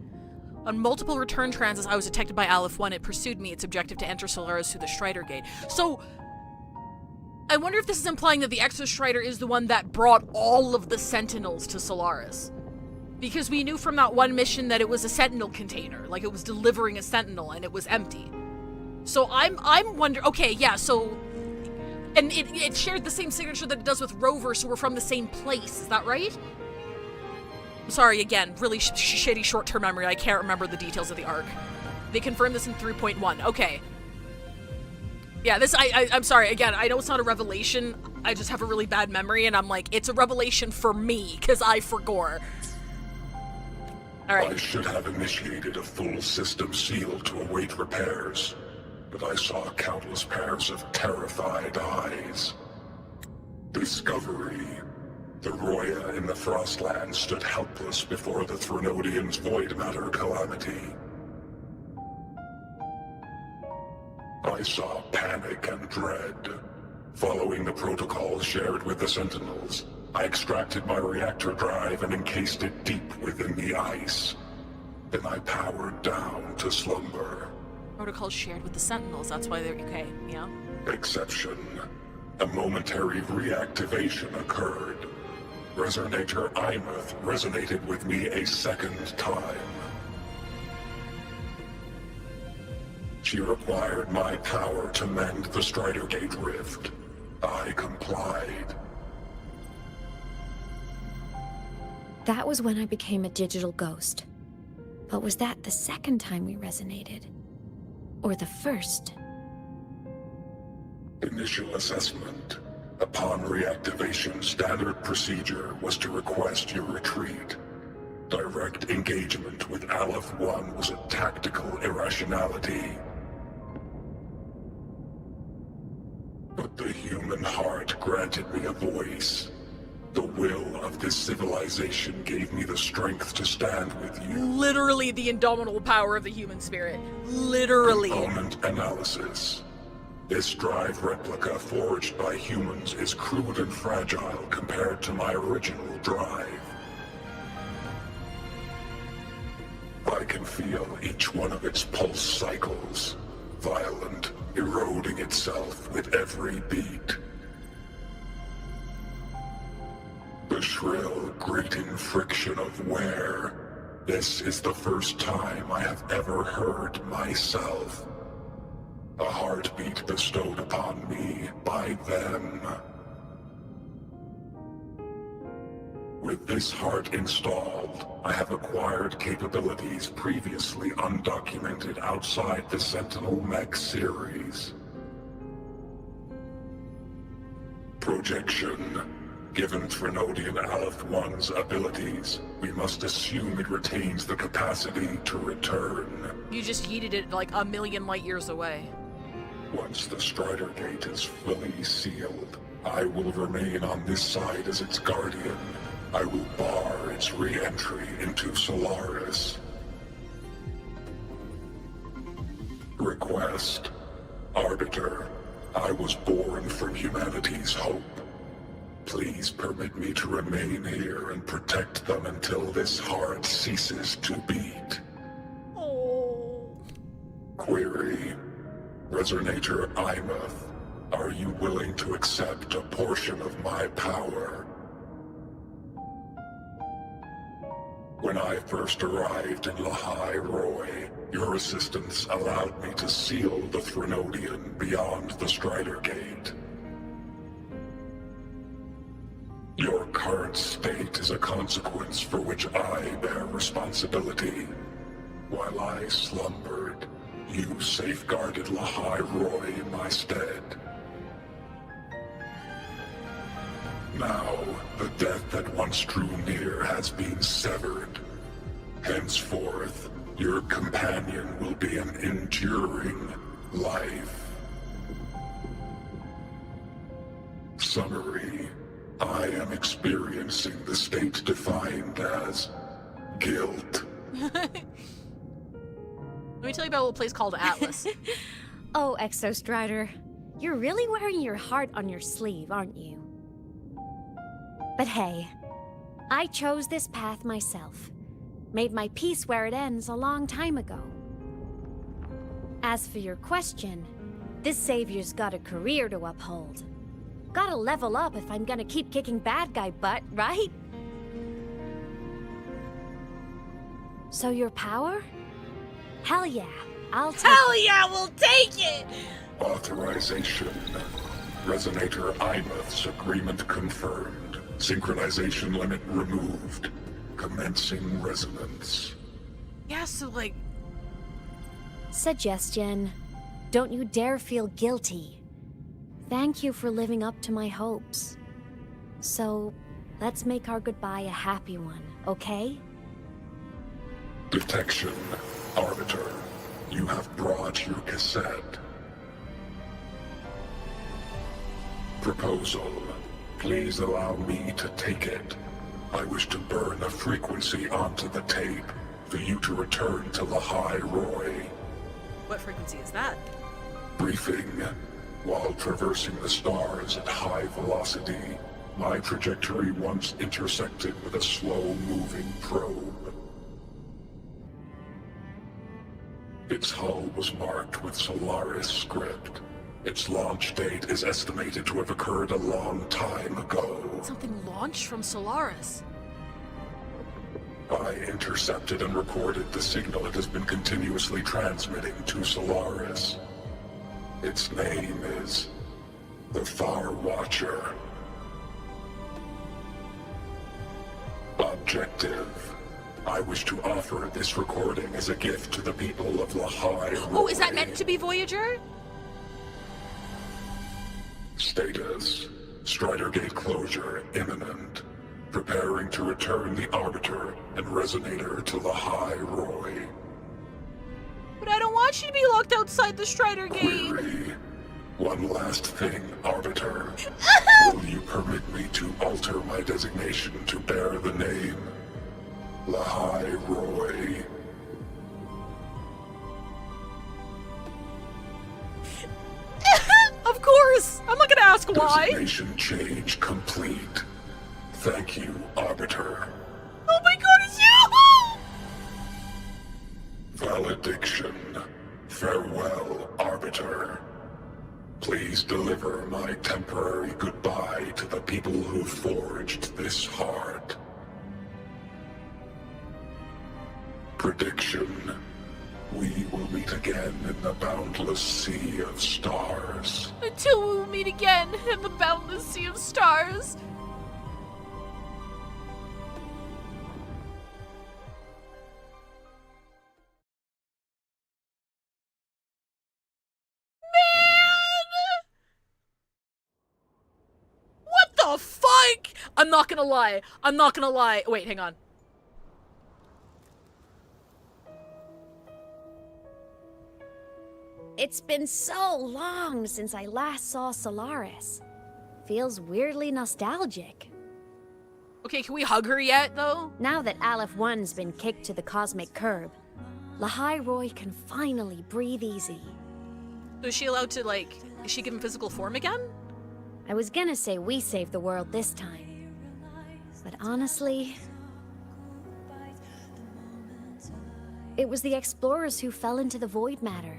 On multiple return transits, I was detected by Aleph 1. It pursued me, its objective to enter Solaris through the Strider Gate. So, I wonder if this is implying that the Exostrider is the one that brought all of the Sentinels to Solaris. Because we knew from that one mission that it was a Sentinel container, like it was delivering a Sentinel and it was empty. So I'm wondering, okay, yeah, so, and it shared the same signature that it does with Rover, so we're from the same place, is that right? Sorry, again, really shitty short-term memory, I can't remember the details of the arc. They confirmed this in 3.1, okay. Yeah, this, I'm sorry, again, I know it's not a revelation, I just have a really bad memory, and I'm like, it's a revelation for me, because I forgot. Alright. I should have initiated a full system seal to await repairs, but I saw countless pairs of terrified eyes. Discovery. The Roya in the Frostland stood helpless before the Threnodians' void matter calamity. I saw panic and dread. Following the protocols shared with the Sentinels, I extracted my reactor drive and encased it deep within the ice. Then I powered down to slumber. Protocols shared with the Sentinels, that's why they're okay, yeah? Exception. A momentary reactivation occurred. Resonator Imeth resonated with me a second time. She required my power to mend the Strider Gate rift. I complied. That was when I became a digital ghost. But was that the second time we resonated? Or the first? Initial assessment. Upon reactivation, standard procedure was to request your retreat. Direct engagement with Aleph 1 was a tactical irrationality. But the human heart granted me a voice. The will of this civilization gave me the strength to stand with you. Literally the indomitable power of the human spirit. Literally. Component analysis. This drive replica forged by humans is crude and fragile compared to my original drive. I can feel each one of its pulse cycles, violent, eroding itself with every beat. The shrill, grating friction of wear. This is the first time I have ever heard myself. A heartbeat bestowed upon me by them. With this heart installed, I have acquired capabilities previously undocumented outside the Sentinel Mech series. Projection. Given Threnodian Aleph 1's abilities, we must assume it retains the capacity to return. You just yeeted it like a million light years away. Once the Strider Gate is fully sealed, I will remain on this side as its guardian. I will bar its re-entry into Solaris. Request. Arbiter, I was born from humanity's hope. Please permit me to remain here and protect them until this heart ceases to beat. Query. Resonator Imeth, are you willing to accept a portion of my power? When I first arrived in Lahai Roy, your assistance allowed me to seal the Threnodian beyond the Strider Gate. Your current state is a consequence for which I bear responsibility. While I slumbered, You safeguarded Lahai Roy in my stead. Now, the death that once drew near has been severed. Henceforth, your companion will be an enduring life. Summary: I am experiencing the state defined as guilt. Let me tell you about a little place called Atlas. Oh, Exostrider, you're really wearing your heart on your sleeve, aren't you? But hey, I chose this path myself. Made my peace where it ends a long time ago. As for your question, this savior's got a career to uphold. Gotta level up if I'm gonna keep kicking bad guy butt, right? So your power? Hell yeah, I'll take Hell yeah, we'll take it! Authorization. Resonator Imouth's agreement confirmed. Synchronization limit removed. Commencing resonance. Yeah, so like... Suggestion. Don't you dare feel guilty. Thank you for living up to my hopes. So, let's make our goodbye a happy one, okay? Detection. Arbiter, you have brought your cassette. Proposal. Please allow me to take it. I wish to burn a frequency onto the tape for you to return to Lahai Roy. What frequency is that? Briefing. While traversing the stars at high velocity, my trajectory once intersected with a slow-moving probe. Its hull was marked with Solaris script. Its launch date is estimated to have occurred a long time ago. Something launched from Solaris. I intercepted and recorded the signal it has been continuously transmitting to Solaris. Its name is the Far Watcher. Objective. I wish to offer this recording as a gift to the people of Lahai Roy. Oh, is that meant to be Voyager? Status. Strider Gate closure imminent. Preparing to return the Arbiter and Resonator to Lahai Roy. But I don't want you to be locked outside the Strider Gate. Query. One last thing, Arbiter. Will you permit me to alter my designation to bear the name Lahai Roy? Of course! I'm not gonna ask why. Designation change complete. Thank you, Arbiter. Oh my god, it's you! Valediction. Farewell, Arbiter. Please deliver my temporary goodbye to the people who forged this heart. Prediction. We will meet again in the boundless sea of stars. Until we will meet again in the boundless sea of stars. What the fuck? I'm not gonna lie. I'm not gonna lie. Wait, hang on. It's been so long since I last saw Solaris. Feels weirdly nostalgic. Okay, can we hug her yet, though? Now that Aleph 1's been kicked to the cosmic curb, Lahai Roy can finally breathe easy. So is she allowed to, like, is she given physical form again? I was gonna say we saved the world this time. But honestly, it was the explorers who fell into the void matter.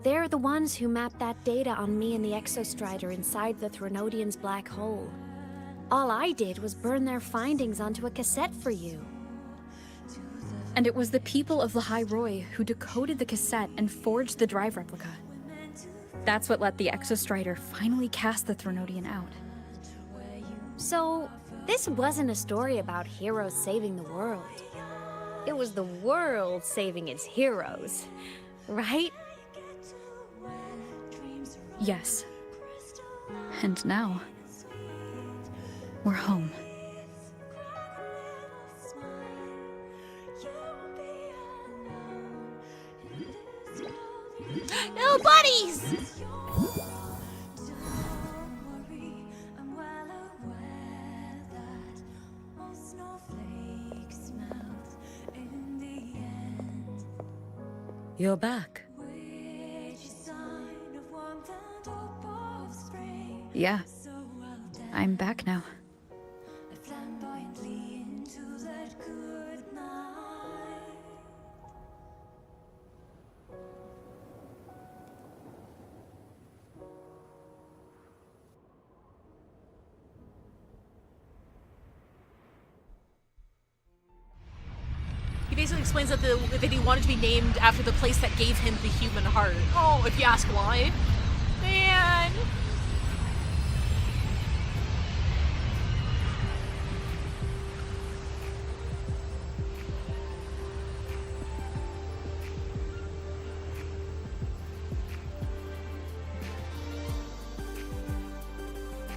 They're the ones who mapped that data on me and the Exostrider inside the Threnodian's black hole. All I did was burn their findings onto a cassette for you. And it was the people of Lahai Roy who decoded the cassette and forged the drive replica. That's what let the Exostrider finally cast the Threnodian out. So, this wasn't a story about heroes saving the world. It was the world saving its heroes, right? Yes. And now, we're home. No buddies! You're back. Yeah. I'm back now. He basically explains that that he wanted to be named after the place that gave him the human heart. Oh, if you ask why. Man.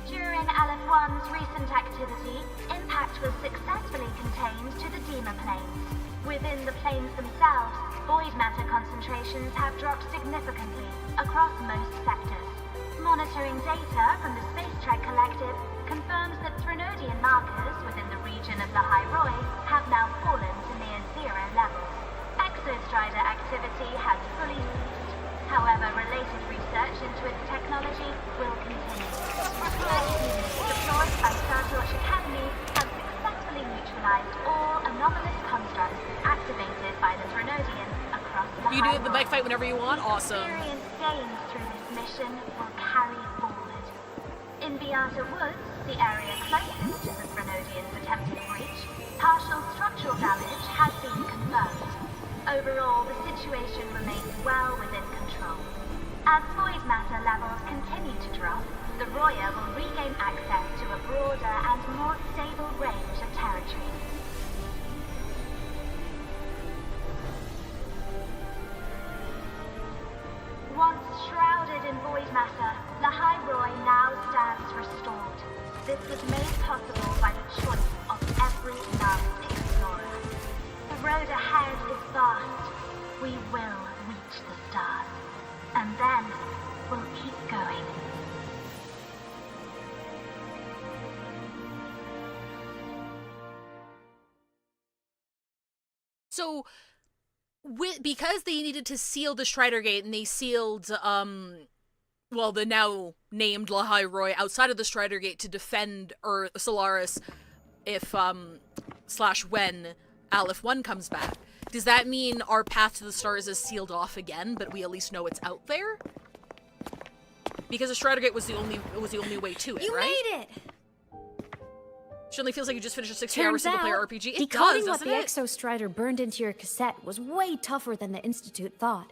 During Aleph-1's recent activity, impact was successfully contained to the Dema planes. Within the planes themselves, void matter concentrations have dropped significantly across most sectors. Monitoring data from the Space Trek Collective confirms that Threnodian markers within the region of the Hyroi have now fallen to near zero levels. Exostrider activity has fully ceased. However, related research into its technology will continue. Research units deployed by Star Torch Academy have successfully neutralized all anomalous constructs activated by the Threnodian across the You can do the bike fight whenever you want. Awesome. Experience gained through this mission will carry forward. In Beata Woods, the area closest to the Threnodian's attempted breach, partial structural damage has been confirmed. Overall, the situation remains well within control. As void matter levels continue to drop, the Roya will regain access to a broader and more stable range of territory. Once shrouded in void matter, the Hyroi now stands restored. This was made possible by the choice of every last explorer. The road ahead is vast. We will reach the stars. And then, we'll keep going. So, because they needed to seal the Strider Gate, and they sealed, well, the now named Lahai-Roi outside of the Strider Gate to defend Solaris if, / when Aleph-1 comes back. Does that mean our path to the stars is sealed off again, but we at least know it's out there? Because the Strider Gate was the only way to it, You right? made it! Certainly feels like you just finished a 60-hour Turns single-player out, RPG. It decoding does, what doesn't the it? Exostrider burned into your cassette was way tougher than the Institute thought.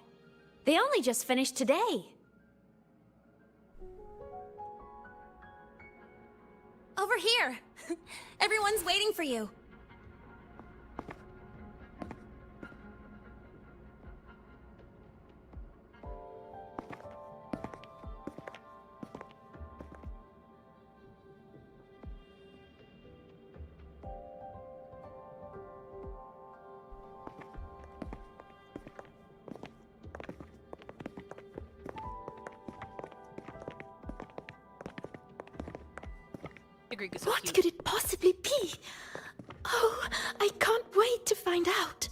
They only just finished today. Over here! Everyone's waiting for you. What could it possibly be? Oh, I can't wait to find out.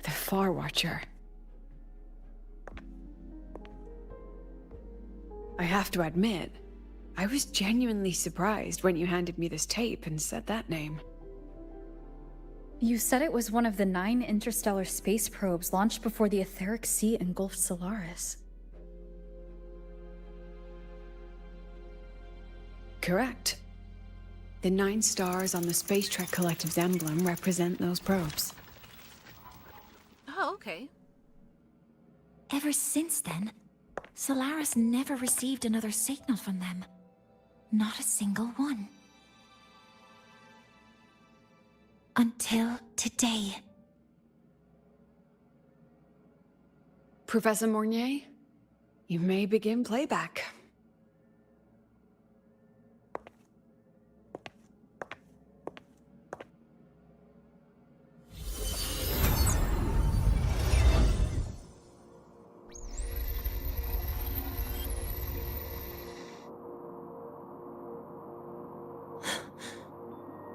The Far Watcher. I have to admit, I was genuinely surprised when you handed me this tape and said that name. You said it was one of the 9 interstellar space probes launched before the etheric sea engulfed Solaris. Correct. The 9 stars on the Space Trek Collective's emblem represent those probes. Oh, okay. Ever since then, Solaris never received another signal from them. Not a single one. Until today. Professor Mornier, you may begin playback.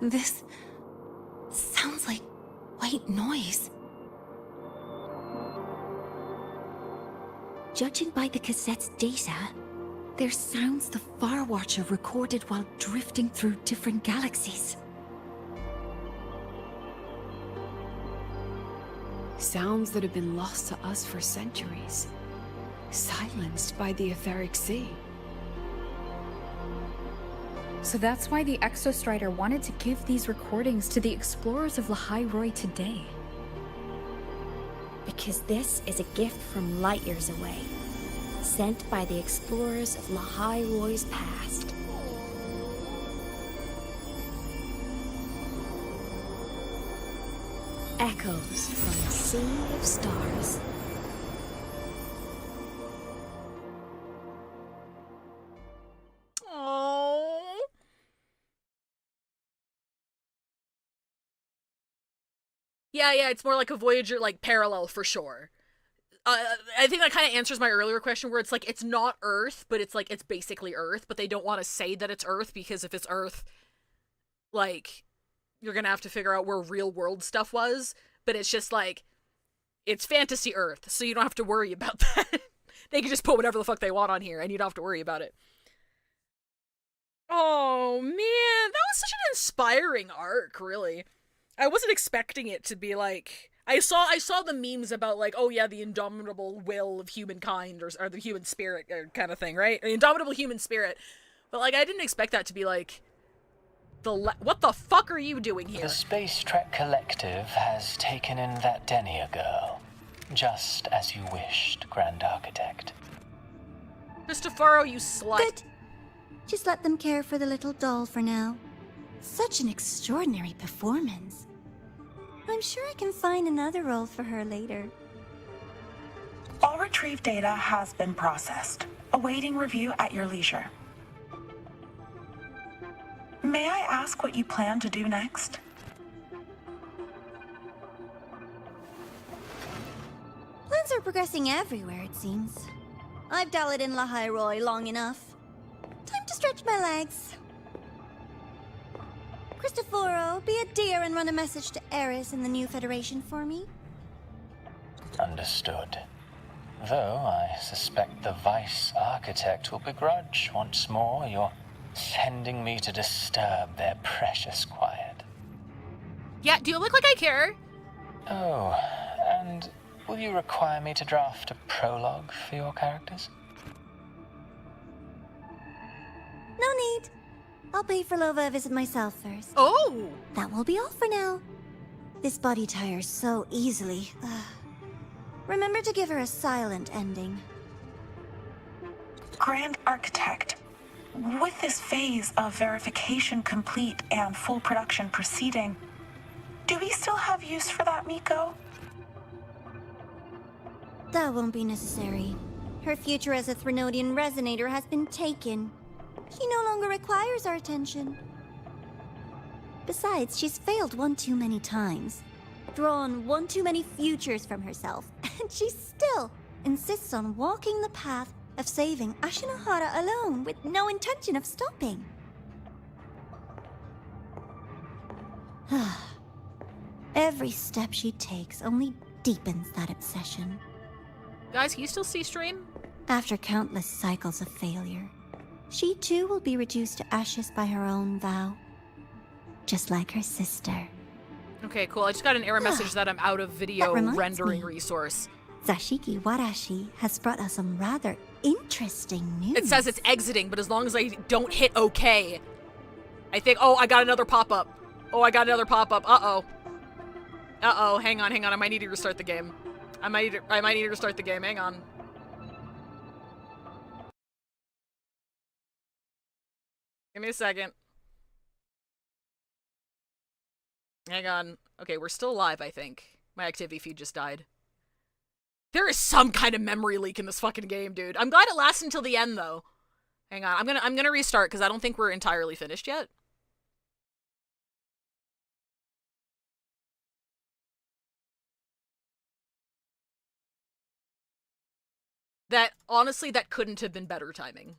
This sounds like white noise. Judging by the cassette's data, they're sounds the Far Watcher recorded while drifting through different galaxies. Sounds that have been lost to us for centuries. Silenced by the etheric sea. So that's why the Exostrider wanted to give these recordings to the explorers of Lahai today. Because this is a gift from light years away, sent by the explorers of Lahai past. Echoes from a sea of stars. Oh. Yeah, it's more like a Voyager, like, parallel for sure. I think that kind of answers my earlier question where it's like, it's not Earth, but it's like, it's basically Earth, but they don't want to say that it's Earth because if it's Earth, like, you're gonna have to figure out where real world stuff was, but it's just like, it's fantasy Earth, so you don't have to worry about that. They can just put whatever the fuck they want on here, and you don't have to worry about it. Oh, man, that was such an inspiring arc, really. I wasn't expecting it to be like... I saw the memes about, like, oh yeah, the indomitable will of humankind, or the human spirit kind of thing, right? The indomitable human spirit. But, like, I didn't expect that to be, like, what the fuck are you doing here? The Space Trek Collective has taken in that Denia girl, just as you wished, Grand Architect. Cristoforo, you slut. Good. Just let them care for the little doll for now. Such an extraordinary performance. I'm sure I can find another role for her later. All retrieved data has been processed, awaiting review at your leisure. May I ask what you plan to do next? Plans are progressing everywhere, it seems. I've dallied in Lahai long enough. Time to stretch my legs. Cristoforo, be a dear and run a message to Eris in the new Federation for me. Understood. Though I suspect the Vice Architect will begrudge once more your sending me to disturb their precious quiet. Yeah, do you look like I care? Oh, and will you require me to draft a prologue for your characters? No need. I'll pay for Lova a visit myself first. Oh! That will be all for now. This body tires so easily. Remember to give her a silent ending. Grand Architect, with this phase of verification complete and full production proceeding, do we still have use for that Miko? That won't be necessary. Her future as a Threnodian resonator has been taken. She no longer requires our attention. Besides, she's failed one too many times, drawn one too many futures from herself, and she still insists on walking the path of saving Ashinohara alone with no intention of stopping. Every step she takes only deepens that obsession. Guys, can you still see stream? After countless cycles of failure, she too will be reduced to ashes by her own vow. Just like her sister. Okay, cool. I just got an error message that I'm out of video rendering resource. Zashiki Warashi has brought us some rather interesting news. It says it's exiting, but as long as I don't hit OK, I think... Oh, I got another pop-up. Oh, I got another pop-up. Uh-oh. Uh-oh. Hang on. I might need to restart the game. I might need to restart the game. Hang on. Give me a second. Hang on. Okay, we're still alive, I think. My activity feed just died. There is some kind of memory leak in this fucking game, dude. I'm glad it lasts until the end, though. Hang on. I'm gonna restart, because I don't think we're entirely finished yet. That, honestly, that couldn't have been better timing.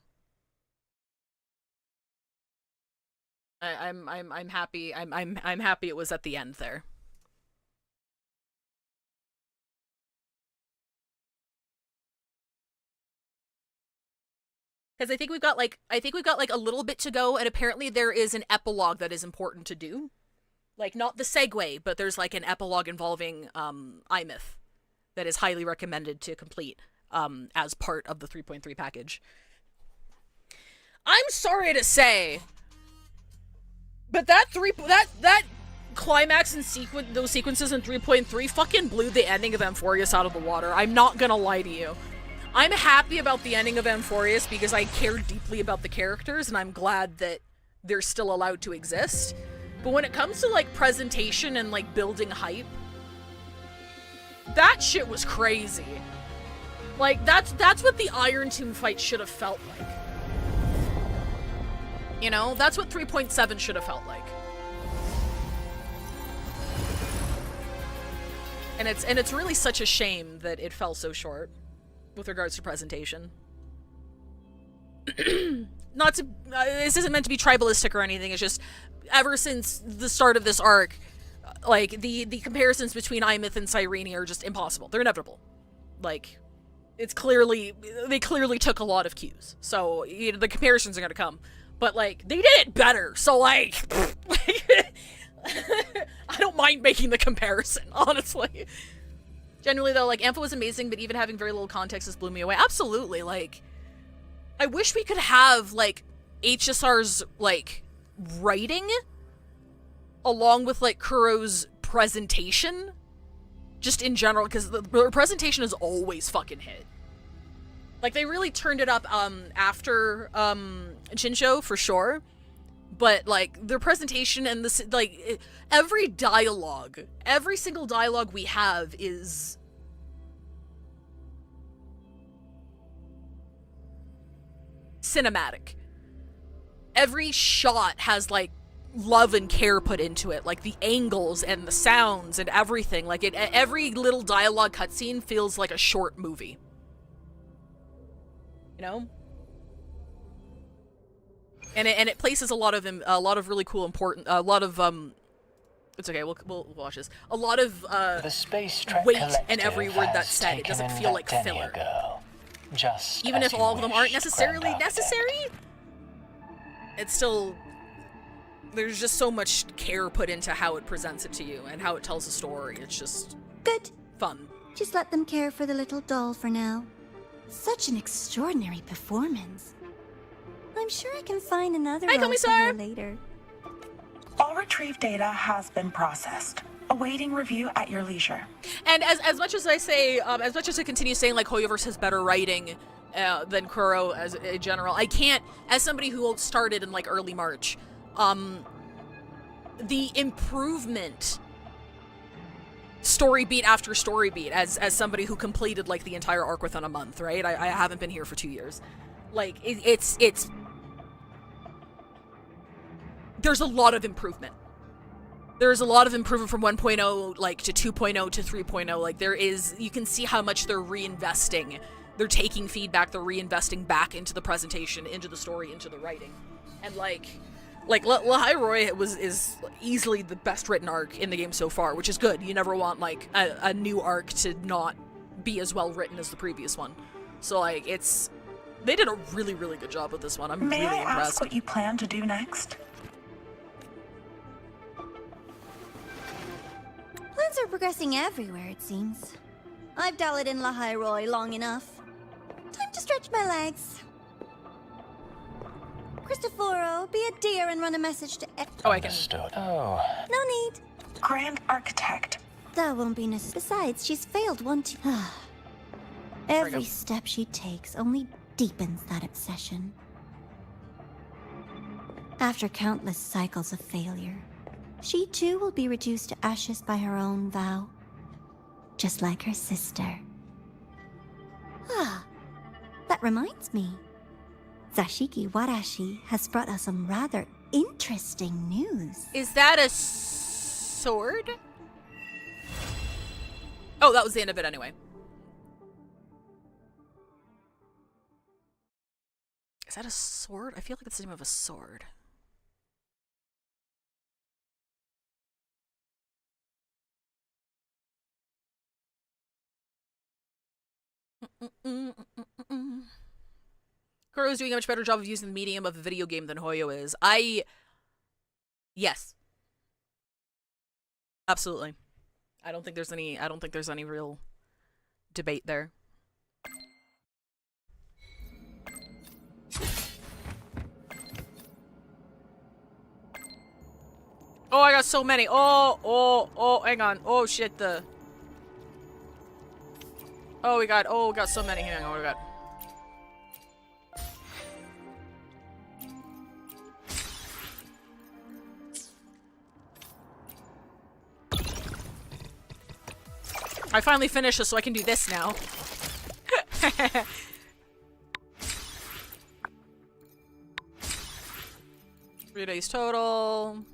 I'm happy. I'm happy it was at the end there. Because I think we've got like a little bit to go, and apparently there is an epilogue that is important to do. Like, not the segue, but there's like an epilogue involving iMyth that is highly recommended to complete as part of the 3.3 package. I'm sorry to say, but that climax and those sequences in 3.3 fucking blew the ending of Amphorius out of the water. I'm not gonna lie to you. I'm happy about the ending of Amphorius because I care deeply about the characters, and I'm glad that they're still allowed to exist. But when it comes to, like, presentation and, like, building hype, that shit was crazy. Like, that's what the Iron Tomb fight should have felt like. You know? That's what 3.7 should have felt like. And it's really such a shame that it fell so short with regards to presentation. Not to this isn't meant to be tribalistic or anything. It's just ever since the start of this arc, like the comparisons between iMyth and Cyrene are just impossible. They're inevitable. Like, they clearly took a lot of cues. So, you know, the comparisons are going to come. But, like, they did it better. So, like, I don't mind making the comparison, honestly. Generally, though, like, Ampha was amazing, but even having very little context just blew me away. Absolutely, like, I wish we could have, like, HSR's, like, writing along with, like, Kuro's presentation, just in general, because the presentation is always fucking hit. Like, they really turned it up, after, Chinsho, for sure. But, like, their presentation and this, like, every single dialogue we have is cinematic. Every shot has, like, love and care put into it. Like, the angles and the sounds and everything. Like, every little dialogue cutscene feels like a short movie. You know? And it places a lot of really cool important it's okay, we'll watch this. A lot of the Space Trek weight in every word that's said. It taken doesn't in feel that like Denia filler. girl, just Even as if you all of them aren't wished, necessarily Grand Architect. necessary, it's still, there's just so much care put into how it presents it to you and how it tells the story. It's just good. Fun. Just let them care for the little doll for now. Such an extraordinary performance. I'm sure I can find another Hi, role for Commissar. her later. All retrieved data has been processed. Awaiting review at your leisure. And as much as I say, as much as I continue saying, like, Hoyoverse has better writing than Kuro as a general, I can't, as somebody who started in, like, early March, the improvement story beat after story beat, as somebody who completed, like, the entire arc within a month, right? I haven't been here for 2 years. Like, it's there's a lot of improvement. There's a lot of improvement from 1.0, like, to 2.0 to 3.0. Like, there is, you can see how much they're reinvesting. They're taking feedback, they're reinvesting back into the presentation, into the story, into the writing. And, like Lahairoi is easily the best written arc in the game so far, which is good. You never want, like, a new arc to not be as well written as the previous one. So, like, they did a really, really good job with this one. I'm really impressed. May I ask what you plan to do next? Plans are progressing everywhere, it seems. I've dallied in Lahairoi long enough. Time to stretch my legs. Cristoforo, be a dear and run a message to Oh, I can. Oh. No need. Grand Architect. That won't be necessary. Besides, she's failed one too. Every step she takes only deepens that obsession. After countless cycles of failure, She too will be reduced to ashes by her own vow. Just like her sister. Ah, that reminds me. Zashiki Warashi has brought us some rather interesting news. Is that a sword? Oh, that was the end of it anyway. Is that a sword? I feel like it's the name of a sword. Kuro is doing a much better job of using the medium of a video game than Hoyo is. Yes. Absolutely. I don't think there's any real debate there. Oh, I got so many. Oh, hang on. Oh shit, we got so many. Hang on, we got. I finally finished this, so I can do this now. 3 days total.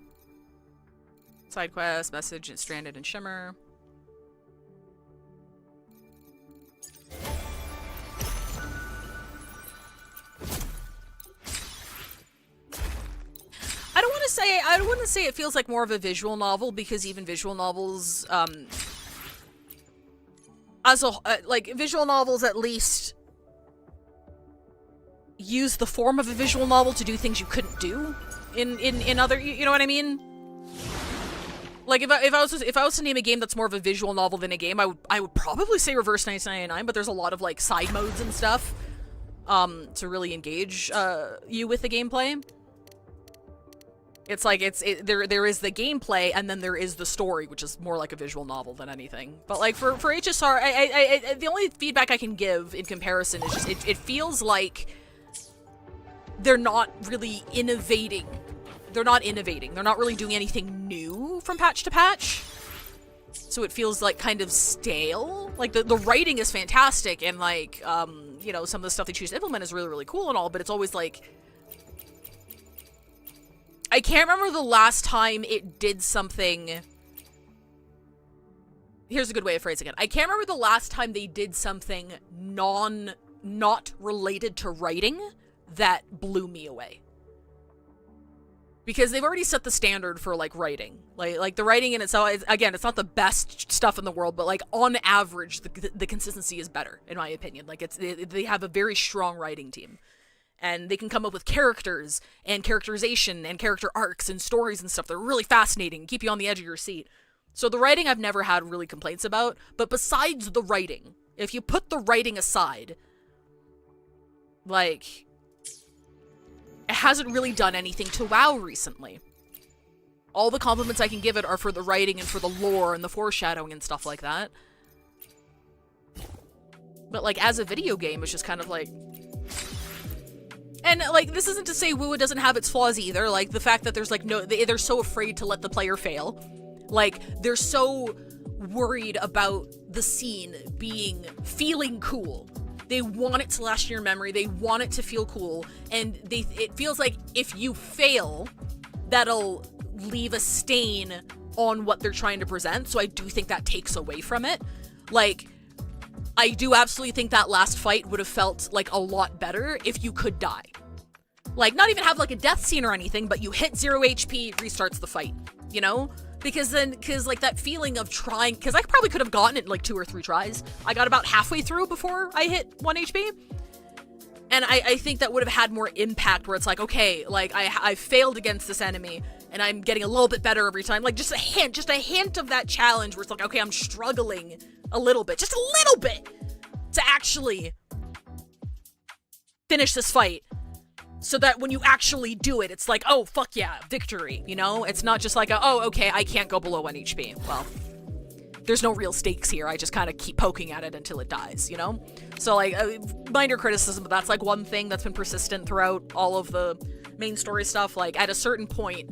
Side quest, message, stranded in Shimmer. I don't want to say it feels like more of a visual novel, because even visual novels, like visual novels at least use the form of a visual novel to do things you couldn't do in other, you know what I mean? Like if I was to name a game that's more of a visual novel than a game, I would probably say Reverse 1999, but there's a lot of like side modes and stuff to really engage you with the gameplay. It's like there is the gameplay, and then there is the story, which is more like a visual novel than anything. But like for HSR, I the only feedback I can give in comparison is just it feels like they're not really innovating. They're not innovating. They're not really doing anything new from patch to patch. So it feels like kind of stale. Like the writing is fantastic, and like you know, some of the stuff they choose to implement is really, really cool and all, but it's always like, I can't remember the last time it did something. Here's a good way of phrasing it. I can't remember the last time they did something not related to writing that blew me away. Because they've already set the standard for like writing. Like the writing in itself, again, it's not the best stuff in the world, but like on average, the consistency is better, in my opinion. Like they have a very strong writing team. And they can come up with characters and characterization and character arcs and stories and stuff that are really fascinating, keep you on the edge of your seat. So the writing I've never had really complaints about, but besides the writing, if you put the writing aside, like, it hasn't really done anything to WoW recently. All the compliments I can give it are for the writing and for the lore and the foreshadowing and stuff like that. But like, as a video game, it's just kind of like... And, like, this isn't to say WuWa doesn't have its flaws either. Like, the fact that there's, like, they're so afraid to let the player fail. Like, they're so worried about the scene feeling cool. They want it to last in your memory. They want it to feel cool. And it feels like if you fail, that'll leave a stain on what they're trying to present. So I do think that takes away from it. Like, I do absolutely think that last fight would have felt like a lot better if you could die. Like, not even have like a death scene or anything, but you hit 0 HP, restarts the fight, you know? Because like that feeling of trying, because I probably could have gotten it in like 2 or 3 tries. I got about halfway through before I hit 1 HP. And I think that would have had more impact, where it's like, okay, like I failed against this enemy and I'm getting a little bit better every time. Like just a hint of that challenge where it's like, okay, I'm struggling a little bit, just a little bit, to actually finish this fight, so that when you actually do it, it's like, oh, fuck yeah, victory, you know? It's not just like, oh, okay, I can't go below 1 HP. Well, there's no real stakes here. I just kind of keep poking at it until it dies, you know? So, like, minor criticism, but that's, like, one thing that's been persistent throughout all of the main story stuff. Like, at a certain point,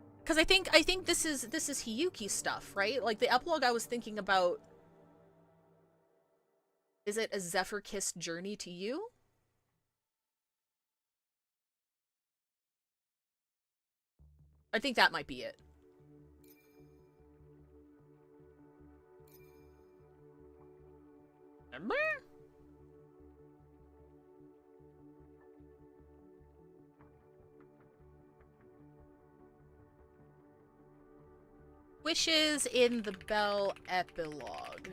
Because I think this is Hiyuki stuff, right? Like the epilogue I was thinking about. Is it a Zephyr Kiss journey to you? I think that might be it. Remember? Wishes in the Bell epilogue.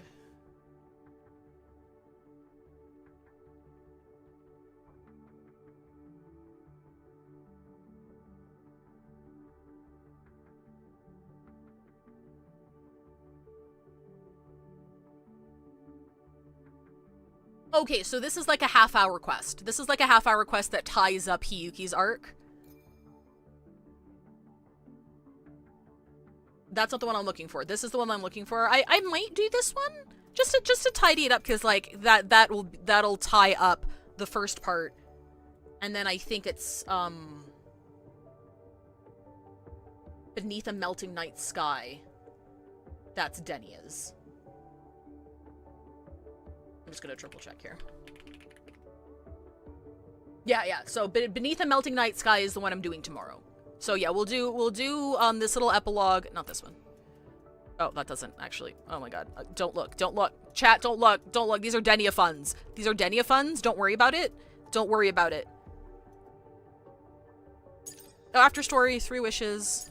Okay, so this is like a half-hour quest. This is like a half-hour quest that ties up Hiyuki's arc. That's not the one I'm looking for. This is the one I'm looking for. I might do this one just to tidy it up, because like that'll tie up the first part, and then I think it's Beneath a Melting Night Sky. That's Denia's. I'm just gonna triple check here. Yeah. So Beneath a Melting Night Sky is the one I'm doing tomorrow. So yeah, we'll do this little epilogue. Not this one. Oh, that doesn't actually. Oh my god. Don't look. Chat, don't look. These are Denia funds. Don't worry about it. Oh, after story, 3 wishes.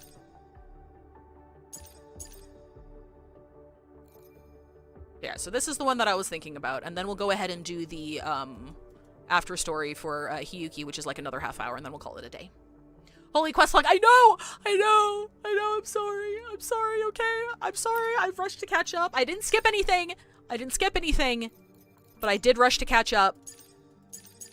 Yeah, so this is the one that I was thinking about, and then we'll go ahead and do the after story for Hiyuki, which is like another half hour, and then we'll call it a day. Holy quest log! I know. I'm sorry. Okay, I'm sorry. I've rushed to catch up. I didn't skip anything, but I did rush to catch up,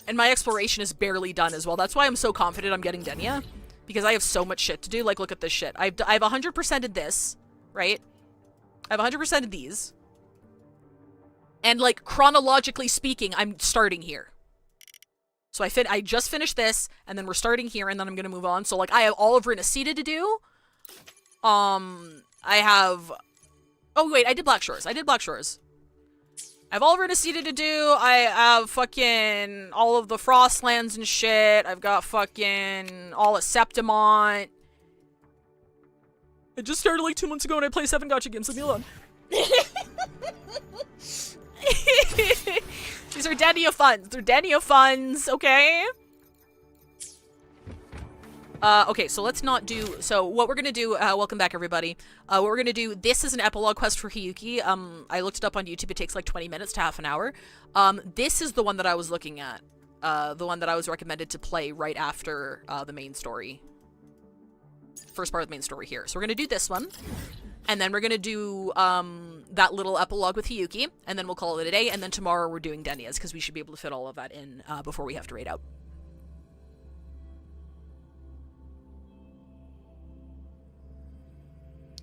and my exploration is barely done as well. That's why I'm so confident I'm getting Denia, because I have so much shit to do. Like, look at this shit. I've 100%ed this, right? I've 100%ed these. And, like, chronologically speaking, I'm starting here. So I just finished this, and then we're starting here, and then I'm gonna move on. So, like, I have all of Renacida to do. I have... Oh, wait, I did Black Shores. I have all of Renacida to do. I have fucking all of the Frostlands and shit. I've got fucking all of Septimont. I just started, like, 2 months ago, and I play 7 gacha games. Leave me alone. These are Denia funds. They're Denia funds, okay? Okay, so let's not do... So what we're gonna do... welcome back, everybody. What we're gonna do... This is an epilogue quest for Hiyuki. I looked it up on YouTube. It takes like 20 minutes to half an hour. This is the one that I was looking at. The one that I was recommended to play right after the main story. First part of the main story here. So we're gonna do this one. And then we're gonna do that little epilogue with Hiyuki, and then we'll call it a day, and then tomorrow we're doing Denia's, because we should be able to fit all of that in before we have to raid out.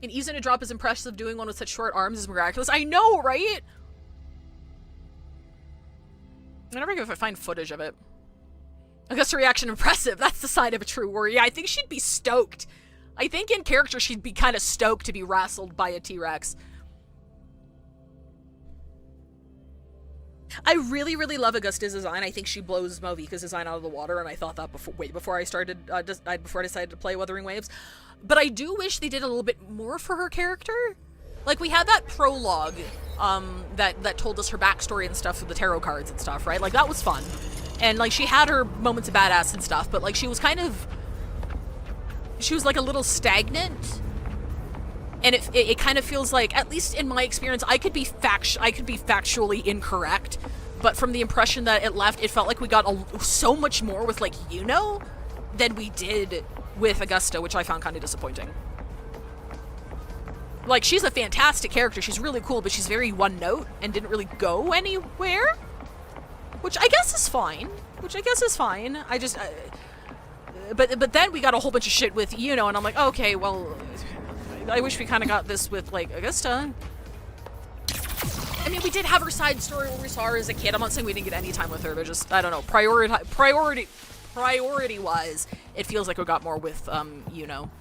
And even a drop is impressive. Doing one with such short arms is miraculous. I know, right? I never know if I find footage of it. I guess her reaction impressive. That's the sign of a true warrior. Yeah, I think she'd be stoked. I think in character she'd be kind of stoked to be wrestled by a T-Rex. I really, really love Augusta's design. I think she blows Movika's design out of the water, and I thought that before I started, before I decided to play Wuthering Waves. But I do wish they did a little bit more for her character. Like, we had that prologue that told us her backstory and stuff with the tarot cards and stuff, right? Like, that was fun. And, like, she had her moments of badass and stuff, but, like, she was kind of... She was, like, a little stagnant. And it kind of feels like, at least in my experience, I could be factually incorrect, but from the impression that it left, it felt like we got so much more with, like, Yuno than we did with Augusta, which I found kind of disappointing. Like, she's a fantastic character. She's really cool, but she's very one note and didn't really go anywhere, which I guess is fine. I just... But then we got a whole bunch of shit with Yuno, and I'm like, okay, well... I wish we kind of got this with, like, Augusta. I mean, we did have her side story where we saw her as a kid. I'm not saying we didn't get any time with her, but just, I don't know, priority-wise, it feels like we got more with, Yuno.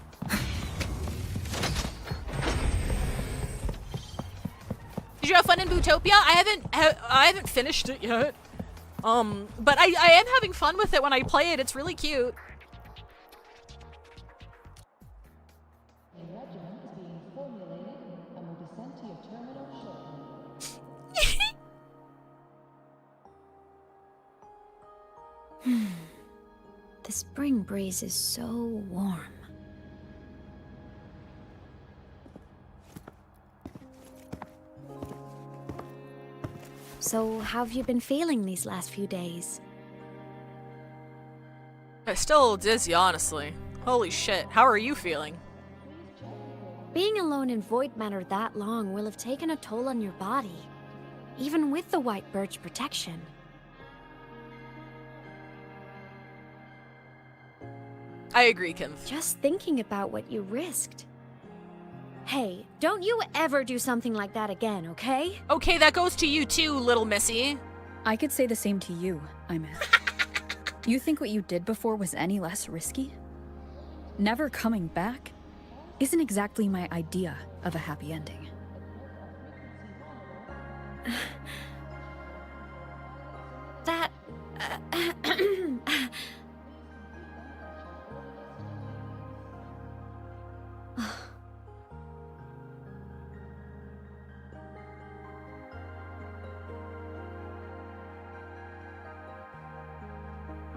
you have fun in Bootopia? I haven't finished it yet. But I am having fun with it when I play it. It's really cute. The spring breeze is so warm. So, how have you been feeling these last few days? I'm still dizzy, honestly. Holy shit, how are you feeling? Being alone in void matter that long will have taken a toll on your body, even with the white birch protection. I agree, Kim. Just thinking about what you risked. Hey, don't you ever do something like that again, okay? Okay, that goes to you too, little missy. I could say the same to you, Imeth. You think what you did before was any less risky? Never coming back isn't exactly my idea of a happy ending. That...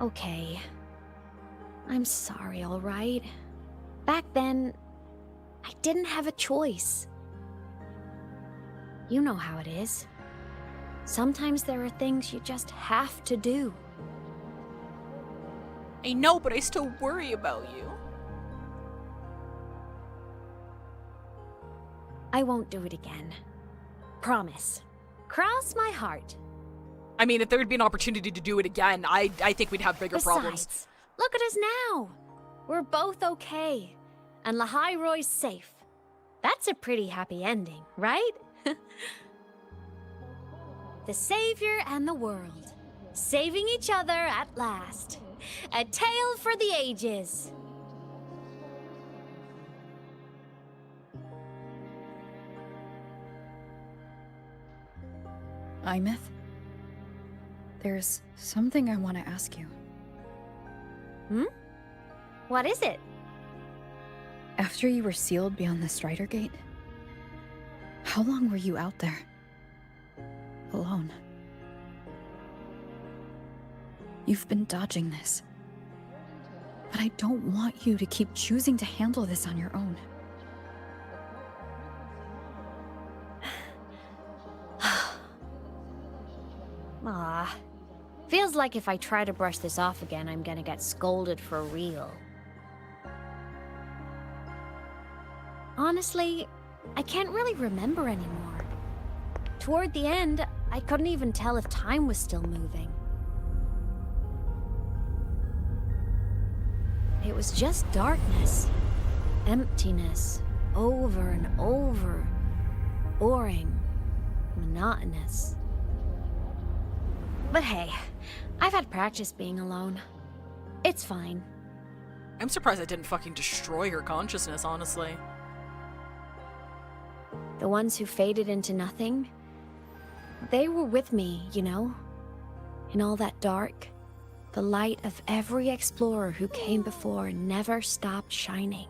Okay. I'm sorry, alright? Back then, I didn't have a choice. You know how it is. Sometimes there are things you just have to do. I know, but I still worry about you. I won't do it again. Promise. Cross my heart. I mean, if there would be an opportunity to do it again, I think we'd have bigger problems. Besides, look at us now. We're both okay. And Lahiroy's safe. That's a pretty happy ending, right? The savior and the world. Saving each other at last. A tale for the ages. Imeth? There's something I want to ask you. Hmm? What is it? After you were sealed beyond the Strider Gate, how long were you out there? Alone. You've been dodging this. But I don't want you to keep choosing to handle this on your own. Ah, feels like if I try to brush this off again, I'm gonna get scolded for real. Honestly, I can't really remember anymore. Toward the end, I couldn't even tell if time was still moving. It was just darkness, emptiness, over and over, boring, monotonous. But hey, I've had practice being alone. It's fine. I'm surprised I didn't fucking destroy her consciousness, honestly. The ones who faded into nothing, they were with me, you know? In all that dark, the light of every explorer who came before never stopped shining.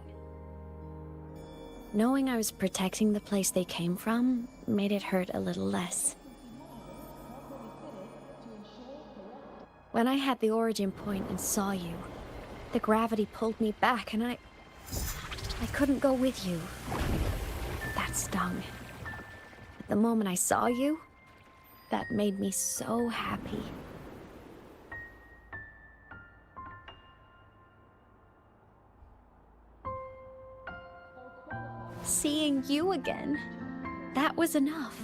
Knowing I was protecting the place they came from made it hurt a little less. When I had the origin point and saw you, the gravity pulled me back and I couldn't go with you. That stung. But the moment I saw you, that made me so happy. Seeing you again, that was enough.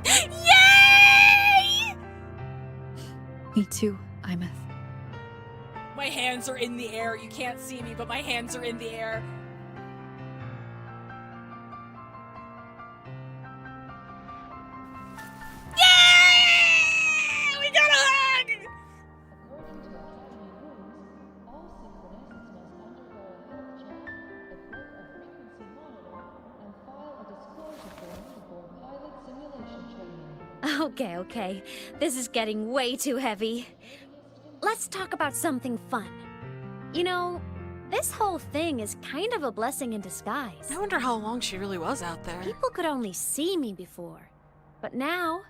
Yay! Me too, Imeth. My hands are in the air. You can't see me, but my hands are in the air. Yay! We got a hug! Okay. This is getting way too heavy. Let's talk about something fun. You know, this whole thing is kind of a blessing in disguise. I wonder how long she really was out there. People could only see me before, but now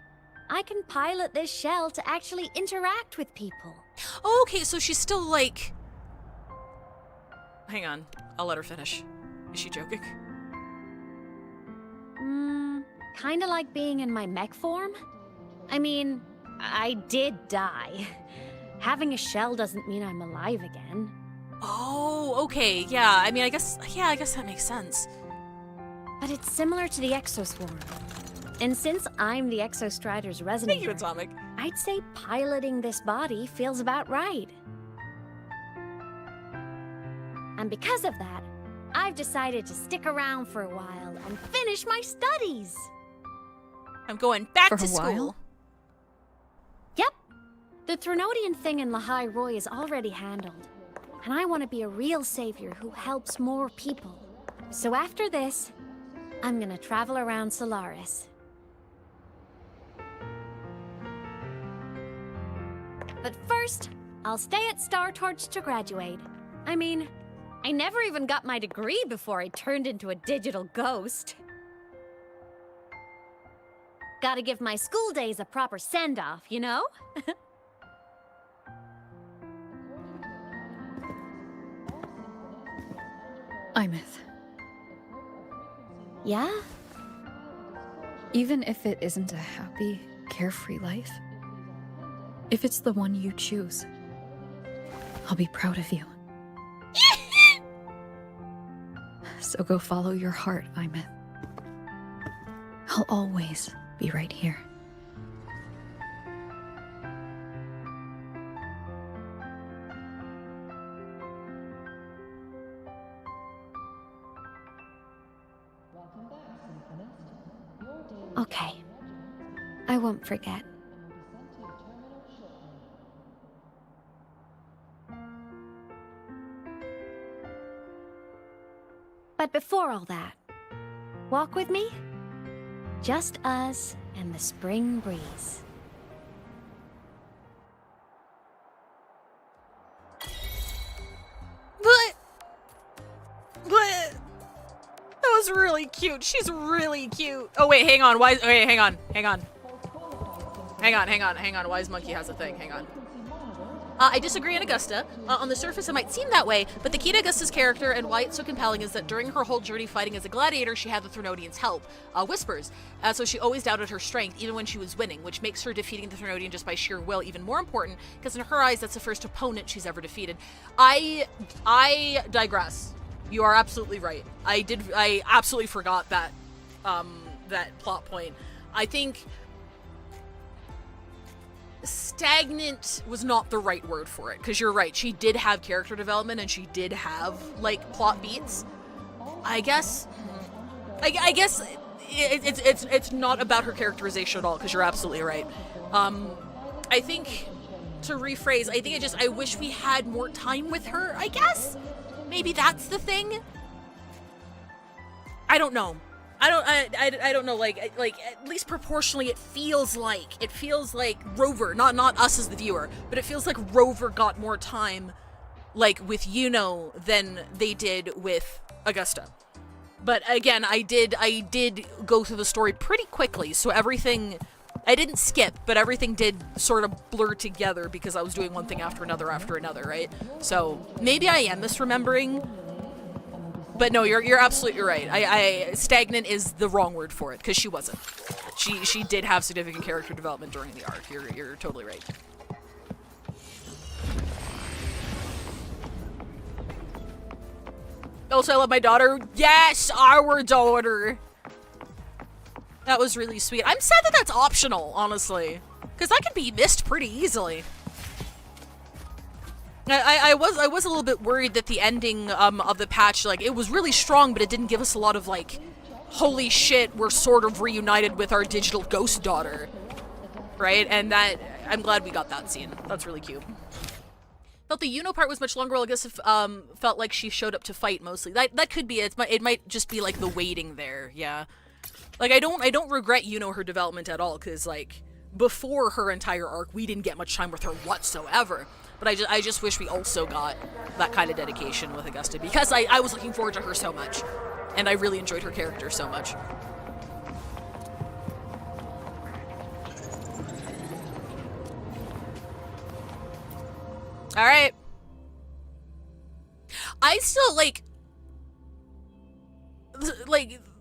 I can pilot this shell to actually interact with people. Oh, okay, so she's still like... Hang on, I'll let her finish. Is she joking? Kinda like being in my mech form? I mean, I did die. Having a shell doesn't mean I'm alive again. Oh, okay, yeah, I mean, I guess that makes sense. But it's similar to the exoswarm. And since I'm the Exostrider's resonator, Thank you, Atomic. I'd say piloting this body feels about right. And because of that, I've decided to stick around for a while and finish my studies. I'm going back For to a school. while? Yep. The Threnodian thing in Lahai Roy is already handled. And I want to be a real savior who helps more people. So after this, I'm gonna travel around Solaris. But first, I'll stay at Star Torch to graduate. I mean, I never even got my degree before I turned into a digital ghost. Gotta give my school days a proper send-off, you know? Imeth. Yeah? Even if it isn't a happy, carefree life, if it's the one you choose, I'll be proud of you. So go follow your heart, Imeth. I'll always be right here. Okay. I won't forget. But before all that, walk with me? Just us and the spring breeze. What? That was really cute. She's really cute. Oh wait, hang on. Why? Okay, hang on. Wise Monkey has a thing. Hang on. I disagree on Augusta. On the surface, it might seem that way, but the key to Augusta's character and why it's so compelling is that during her whole journey fighting as a gladiator, she had the Threnodians' help, Whispers. So she always doubted her strength, even when she was winning, which makes her defeating the Threnodian just by sheer will even more important, because in her eyes, that's the first opponent she's ever defeated. I digress. You are absolutely right. I absolutely forgot that, that plot point. I think stagnant was not the right word for it, because you're right, she did have character development and she did have like plot beats. I guess it's not about her characterization at all, because you're absolutely right. I think, to rephrase, I wish we had more time with her, I guess. Maybe that's the thing. I don't know. I don't know, like at least proportionally it feels like Rover, not us as the viewer, but it feels like Rover got more time like with Yuno than they did with Augusta. But again, I did go through the story pretty quickly, so everything, I didn't skip, but everything did sort of blur together because I was doing one thing after another, right? So maybe I am misremembering. But no, you're absolutely right. Stagnant is the wrong word for it, because she wasn't. She did have significant character development during the arc. You're totally right. Also, I love my daughter. Yes, our daughter. That was really sweet. I'm sad that that's optional, honestly, because that can be missed pretty easily. I was a little bit worried that the ending of the patch, like, it was really strong, but it didn't give us a lot of, like, holy shit, we're sort of reunited with our digital ghost daughter, right? And that, I'm glad we got that scene. That's really cute. Felt the Yuno part was much longer. I guess felt like she showed up to fight mostly. That could be it. It might just be like the waiting there. Yeah, like I don't regret Yuno her development at all, because like before her entire arc, we didn't get much time with her whatsoever. But I just wish we also got that kind of dedication with Augusta, because I was looking forward to her so much. And I really enjoyed her character so much. Alright. I still, like,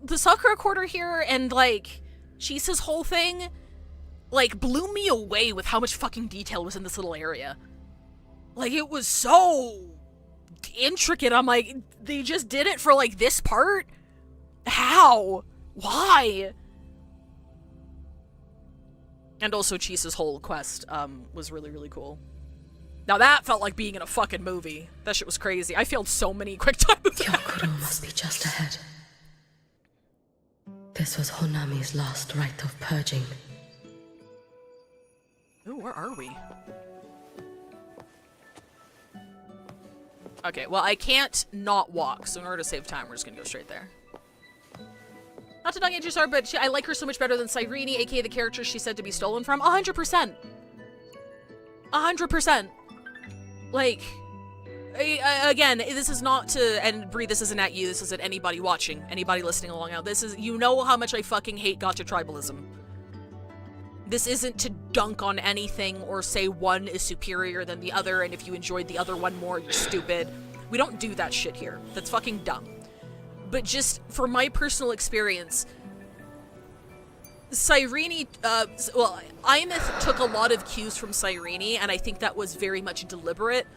the Sakura quarter here and, like, Chisa's whole thing, like, blew me away with how much fucking detail was in this little area. Like, it was so intricate. I'm like, they just did it for, like, this part? How? Why? And also Chisa's whole quest, was really, really cool. Now that felt like being in a fucking movie. That shit was crazy. I failed so many quick time events. Kyokuro must be just ahead. This was Honami's last rite of purging. Ooh, where are we? Okay, well, I can't not walk, so in order to save time, we're just gonna go straight there. Not to dunk Angisar, but I like her so much better than Cyrene, aka the character she's said to be stolen from. 100%. 100%. Like, again, this is not to, and Bree, this isn't at you, this is at anybody watching, anybody listening along out. This is, you know how much I fucking hate gacha tribalism. This isn't to dunk on anything or say one is superior than the other, and if you enjoyed the other one more, you're stupid. We don't do that shit here. That's fucking dumb. But just, for my personal experience, Cyrene, well, Ymith took a lot of cues from Cyrene, and I think that was very much deliberate,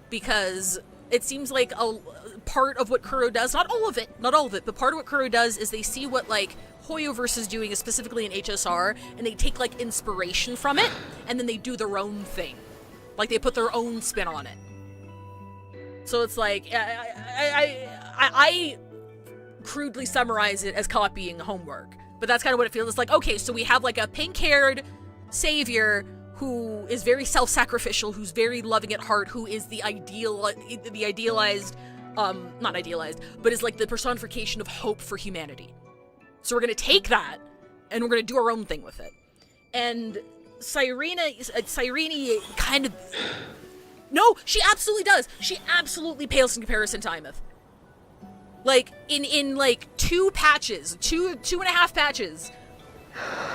because it seems like a part of what Kuro does, not all of it, but part of what Kuro does is they see what, like, Hoyoverse is doing, specifically in HSR, and they take, like, inspiration from it, and then they do their own thing. Like, they put their own spin on it. So it's like, I crudely summarize it as copying homework. But that's kind of what it feels. It's like, okay, so we have like a pink-haired savior who is very self-sacrificial, who's very loving at heart, who is the idealized, not idealized, but is like the personification of hope for humanity. So we're gonna take that, and we're gonna do our own thing with it. And Cyrene kind of... No, she absolutely does! She absolutely pales in comparison to Ymith. Like, in like, 2 patches, two and a half patches,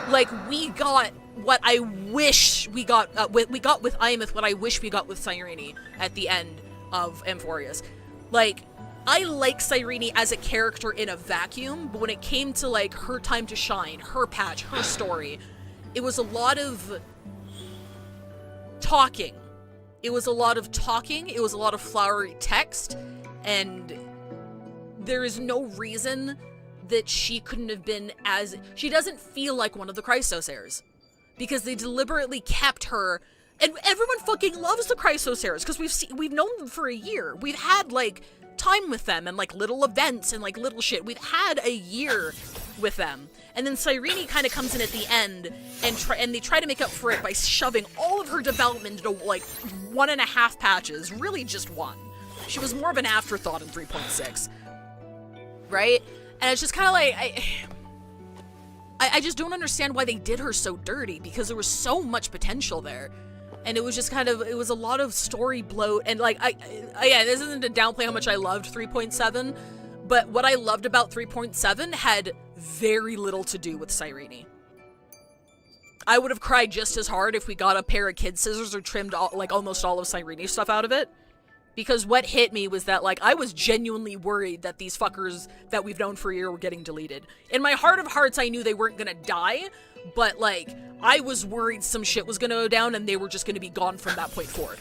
like, we got what I wish we got, with Ymith, what I wish we got with Cyrene at the end of Amphorius. Like, I like Cyrene as a character in a vacuum, but when it came to, like, her time to shine, her patch, her story, it was a lot of talking. It was a lot of flowery text, and there is no reason that she couldn't have been as... She doesn't feel like one of the Chrysos heirs. Because they deliberately kept her... And everyone fucking loves the Chrysos heirs, because we've known them for a year. We've had, like, time with them, and, like, little events, and, like, little shit. We've had a year with them. And then Cyrene kind of comes in at the end, and they try to make up for it by shoving all of her development into, like, 1.5 patches. Really just 1. She was more of an afterthought in 3.6. Right? And it's just kind of like, I just don't understand why they did her so dirty, because there was so much potential there. And it was just kind of, it was a lot of story bloat, and like, yeah, this isn't to downplay how much I loved 3.7, but what I loved about 3.7 had very little to do with Cyrene. I would have cried just as hard if we got a pair of kid scissors or trimmed like almost all of Cyrene's stuff out of it. Because what hit me was that, like, I was genuinely worried that these fuckers that we've known for a year were getting deleted. In my heart of hearts, I knew they weren't gonna die, but, like, I was worried some shit was gonna go down and they were just gonna be gone from that point forward.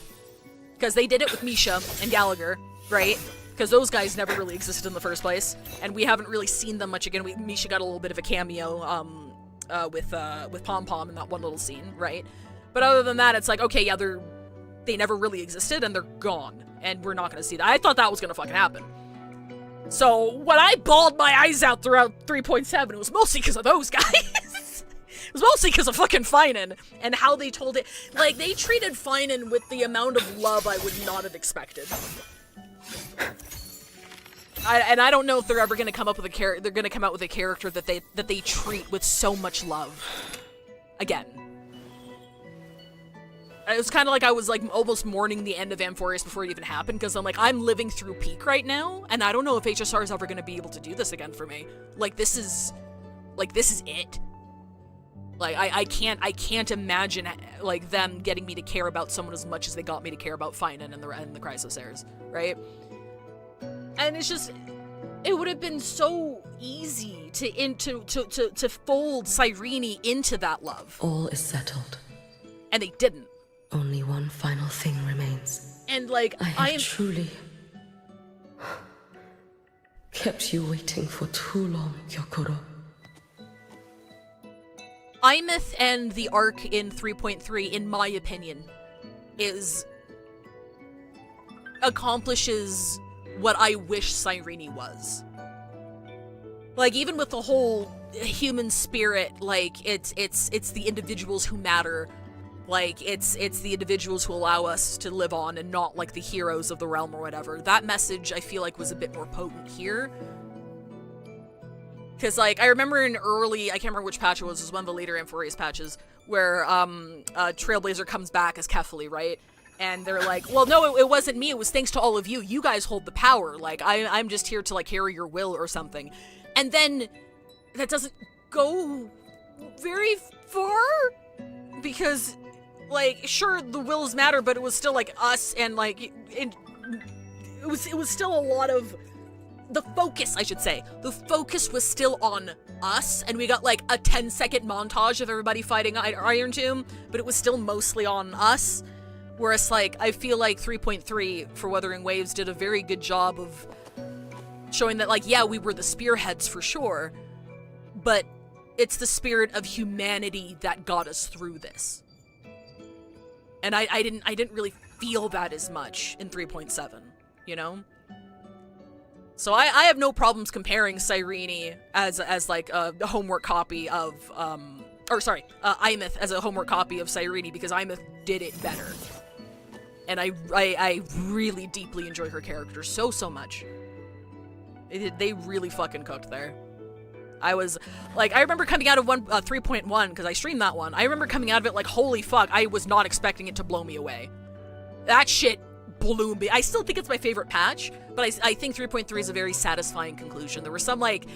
Because they did it with Misha and Gallagher, right? Because those guys never really existed in the first place, and we haven't really seen them much again. Misha got a little bit of a cameo, with Pom Pom in that one little scene, right? But other than that, it's like, okay, yeah, they never really existed, and they're gone. And we're not gonna see that. I thought that was gonna fucking happen. So, when I bawled my eyes out throughout 3.7, it was mostly because of those guys. It was mostly because of fucking Finan, and how they told it. Like, they treated Finan with the amount of love I would not have expected. I don't know if they're ever gonna come up with a character. They're gonna come out with a character that they treat with so much love. Again. It was kind of like I was like almost mourning the end of Amphorius before it even happened, because I'm like, I'm living through peak right now, and I don't know if HSR is ever going to be able to do this again for me. Like, this is it. Like, I can't imagine, like, them getting me to care about someone as much as they got me to care about Finan and the Chrysosairs, right? And it's just, it would have been so easy to fold Cyrene into that love. All is settled. And they didn't. Only one final thing remains. And, like, I am truly kept you waiting for too long, Kyokoro. Imeth and the arc in 3.3, in my opinion, accomplishes what I wish Cyrene was. Like, even with the whole human spirit, like, it's the individuals who matter. Like, it's the individuals who allow us to live on and not, like, the heroes of the realm or whatever. That message, I feel like, was a bit more potent here. Because, like, I remember in early, I can't remember which patch it was one of the later Amphorius patches, where, Trailblazer comes back as Kefali, right? And they're like, well, no, it wasn't me, it was thanks to all of you. You guys hold the power. Like, I'm just here to, like, carry your will or something. And then, that doesn't go very far? Because, like, sure, the wills matter, but it was still, like, us, and, like, it was still a lot of... The focus, I should say. The focus was still on us, and we got, like, a 10-second montage of everybody fighting Iron Tomb, but it was still mostly on us. Whereas, like, I feel like 3.3 for Wuthering Waves did a very good job of showing that, like, yeah, we were the spearheads for sure, but it's the spirit of humanity that got us through this. And I didn't really feel that as much in 3.7, you know? So I have no problems comparing Cyrene as like a homework copy of, Imeth as a homework copy of Cyrene, because Imeth did it better. And I really deeply enjoy her character so much. They really fucking cooked there. I was, like, I remember coming out of 3.1, because I streamed that one. I remember coming out of it like, holy fuck, I was not expecting it to blow me away. That shit blew me. I still think it's my favorite patch, but I think 3.3 is a very satisfying conclusion. There were some, like,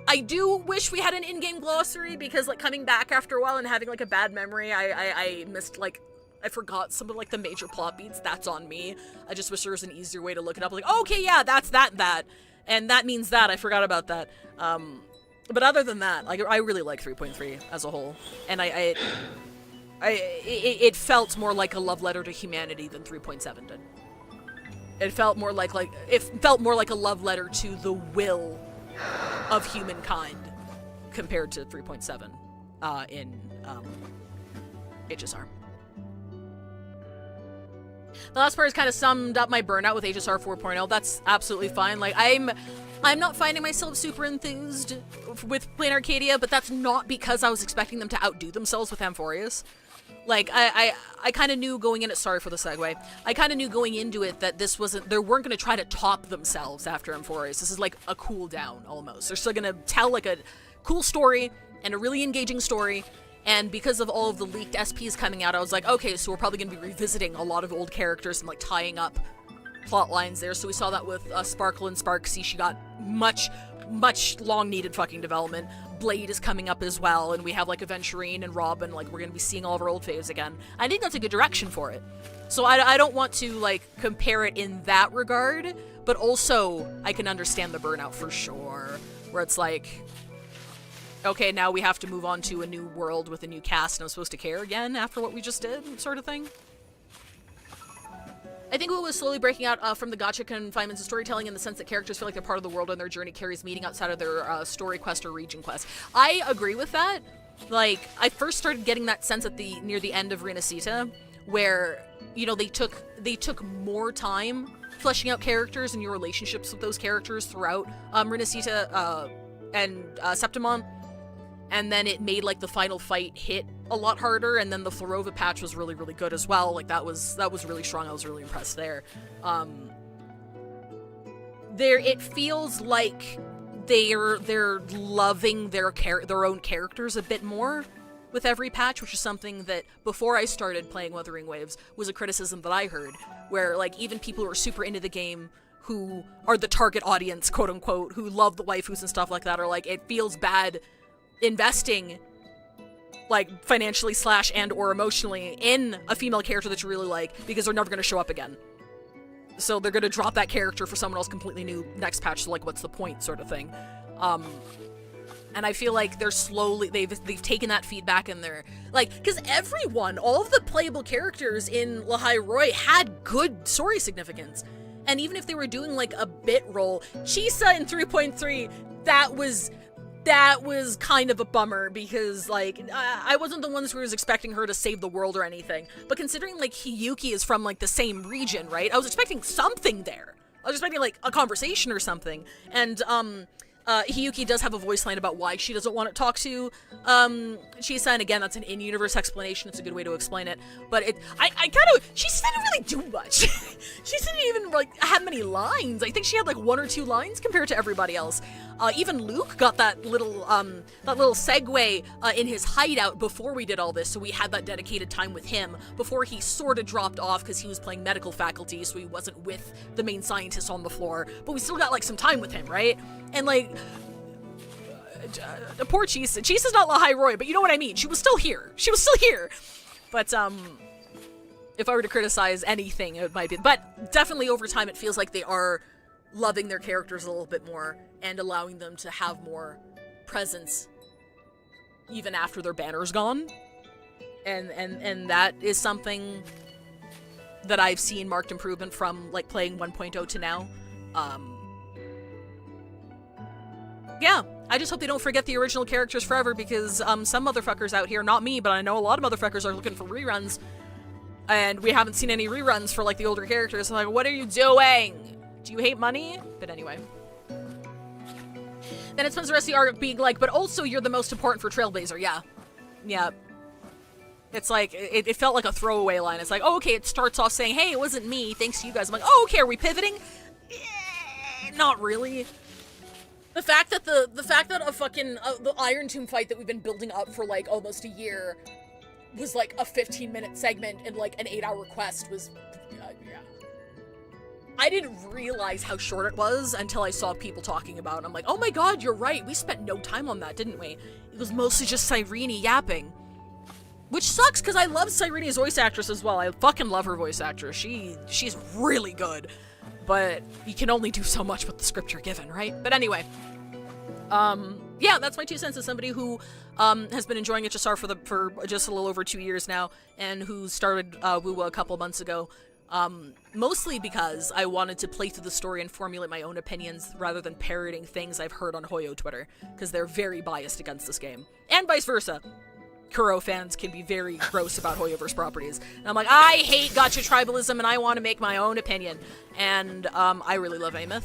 I do wish we had an in-game glossary, because, like, coming back after a while and having, like, a bad memory, I missed, like, I forgot some of, like, the major plot beats. That's on me. I just wish there was an easier way to look it up. Like, okay, yeah, that's that. And that means that. I forgot about that. But other than that, like, I really like 3.3 as a whole. And it felt more like a love letter to humanity than 3.7 did. It felt more like a love letter to the will of humankind compared to 3.7 in HSR. The last part has kind of summed up my burnout with HSR 4.0. That's absolutely fine. Like, I'm not finding myself super enthused with playing Arcadia, but that's not because I was expecting them to outdo themselves with Amphorius. Like, I kind of knew going in it, sorry for the segue, I kind of knew going into it that they weren't going to try to top themselves after Amphorius. This is like a cool down, almost. They're still going to tell, like, a cool story, and a really engaging story, and because of all of the leaked SPs coming out, I was like, okay, so we're probably going to be revisiting a lot of old characters and, like, tying up plot lines there. So we saw that with Sparkle and Sparksy. She got much long-needed fucking development. Blade is coming up as well, and we have, like, Aventurine and Robin. Like, we're gonna be seeing all of our old faves again. I think that's a good direction for it. So I don't want to, like, compare it in that regard, but also I can understand the burnout for sure, where it's like, okay, now we have to move on to a new world with a new cast, and I'm supposed to care again after what we just did, sort of thing. I think WuWa was slowly breaking out from the gacha confinements of storytelling in the sense that characters feel like they're part of the world and their journey carries meaning outside of their story quest or region quest. I agree with that. Like, I first started getting that sense at near the end of Renacita, where, you know, they took more time fleshing out characters and your relationships with those characters throughout Renacita and Septimon. And then it made, like, the final fight hit a lot harder, and then the Florova patch was really, really good as well. Like, that was really strong. I was really impressed there. It feels like they're loving their own characters a bit more with every patch, which is something that before I started playing Wuthering Waves was a criticism that I heard, where like even people who are super into the game, who are the target audience, quote unquote, who love the waifus and stuff like that, are like, it feels bad investing like financially / and or emotionally in a female character that you really like, because they're never going to show up again. So they're going to drop that character for someone else completely new next patch, so like what's the point sort of thing. And I feel like they're slowly, they've taken that feedback and they're like, because everyone, all of the playable characters in Lahai Roi had good story significance. And even if they were doing like a bit role, Chisa in 3.3, that was kind of a bummer, because like I wasn't the one who was expecting her to save the world or anything. But considering like Hiyuki is from like the same region, right? I was expecting something there. I was expecting like a conversation or something. And Hiyuki does have a voice line about why she doesn't want to talk to Chisa, and again, that's an in-universe explanation. It's a good way to explain it. But she didn't really do much. She didn't even like have many lines. I think she had like 1 or 2 lines compared to everybody else. Even Luke got that little segue in his hideout before we did all this, so we had that dedicated time with him before he sort of dropped off because he was playing medical faculty, so he wasn't with the main scientist on the floor. But we still got like some time with him, right? And like, poor Chisa. Chisa's not Lahai Roi, but you know what I mean. She was still here. But if I were to criticize anything, it might be. But definitely over time, it feels like they are loving their characters a little bit more and allowing them to have more presence even after their banner's gone. And that is something that I've seen marked improvement from like playing 1.0 to now. Yeah, I just hope they don't forget the original characters forever, because some motherfuckers out here, not me, but I know a lot of motherfuckers are looking for reruns, and we haven't seen any reruns for like the older characters. I'm like, what are you doing? Do you hate money? But anyway. Then it spends the rest of the arc being like, but also you're the most important for Trailblazer. Yeah. It's like, it felt like a throwaway line. It's like, oh, okay, it starts off saying, hey, it wasn't me, thanks to you guys. I'm like, oh, okay, are we pivoting? Not really. The fact that a fucking the Iron Tomb fight that we've been building up for like almost a year was like a 15-minute segment and like an 8-hour quest was, yeah. I didn't realize how short it was until I saw people talking about it. I'm like, oh my god, you're right. We spent no time on that, didn't we? It was mostly just Cyrene yapping. Which sucks, because I love Cyrene's voice actress as well. I fucking love her voice actress. She's really good. But you can only do so much with the script you're given, right? But anyway. Yeah, that's my 2 cents as somebody who has been enjoying HSR for just a little over 2 years now, and who started WuWa a couple months ago. Mostly because I wanted to play through the story and formulate my own opinions rather than parroting things I've heard on Hoyo Twitter, because they're very biased against this game. And vice versa. Kuro fans can be very gross about Hoyoverse properties. And I'm like, I hate gacha tribalism and I want to make my own opinion. And I really love Amith.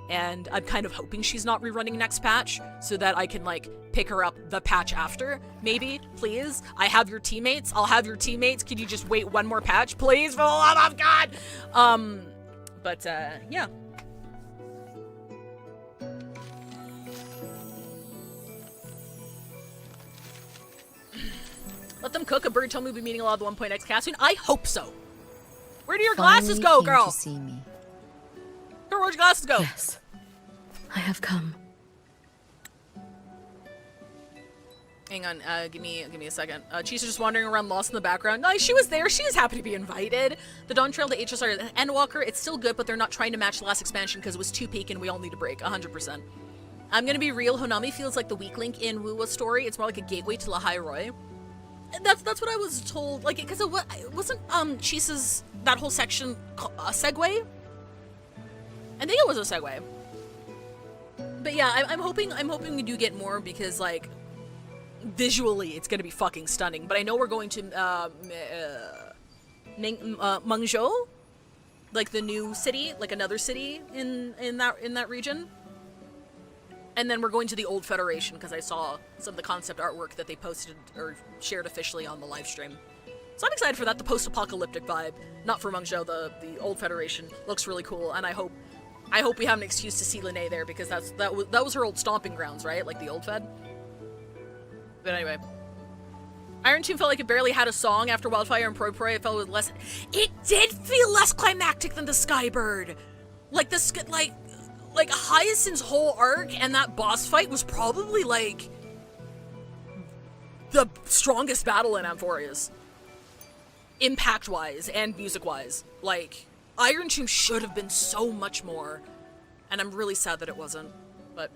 And I'm kind of hoping she's not rerunning next patch so that I can like pick her up the patch after. Maybe, please. I have your teammates. I'll have your teammates. Could you just wait 1 more patch, please? For the love of God! Yeah. Let them cook. A bird told me we'll be meeting a lot of the 1.x cast soon. I hope so. Where do your glasses go, girl? To see me. Girl, where'd your glasses go? Yes, I have come. Hang on, give me a second. Chisa's just wandering around lost in the background. No, she was there. She was happy to be invited. The Dawn Trail to HSR and Endwalker, it's still good, but they're not trying to match the last expansion because it was too peak and we all need a break. 100%. I'm gonna be real. Honami feels like the weak link in WuWa's story. It's more like a gateway to Lahai Roi. That's what I was told. Like, because it wasn't Chisa's that whole section a segue. I think it was a segue. But yeah, I'm hoping we do get more, because like visually it's gonna be fucking stunning. But I know we're going to Mengzhou, like the new city, like another city in that region. And then we're going to the Old Federation, because I saw some of the concept artwork that they posted or shared officially on the live stream. So I'm excited for that, the post-apocalyptic vibe. Not for Mengzhou, the Old Federation looks really cool, and I hope we have an excuse to see Lene there, because that was her old stomping grounds, right? Like the Old Fed. But anyway. Iron Tomb felt like it barely had a song after Wildfire and Pro Prey. It felt less. It did feel less climactic than the Skybird. Like like Hyacinth's whole arc and that boss fight was probably like the strongest battle in Amphoria's. Impact-wise and music-wise. Like, Iron Tomb should have been so much more. And I'm really sad that it wasn't. But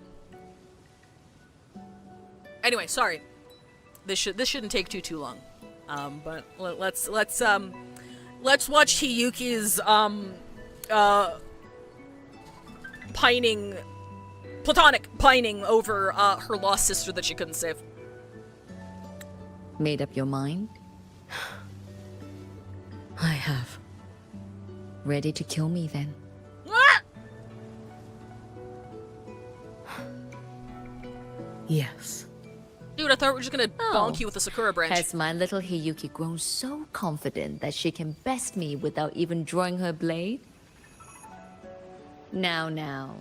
anyway, sorry. This shouldn't take too long. But let's watch Hiyuki's platonic pining over her lost sister that she couldn't save. Made up your mind? I have. Ready to kill me then? Yes. Dude, I thought we were just gonna bonk you with a Sakura branch. Has my little Hiyuki grown so confident that she can best me without even drawing her blade? Now.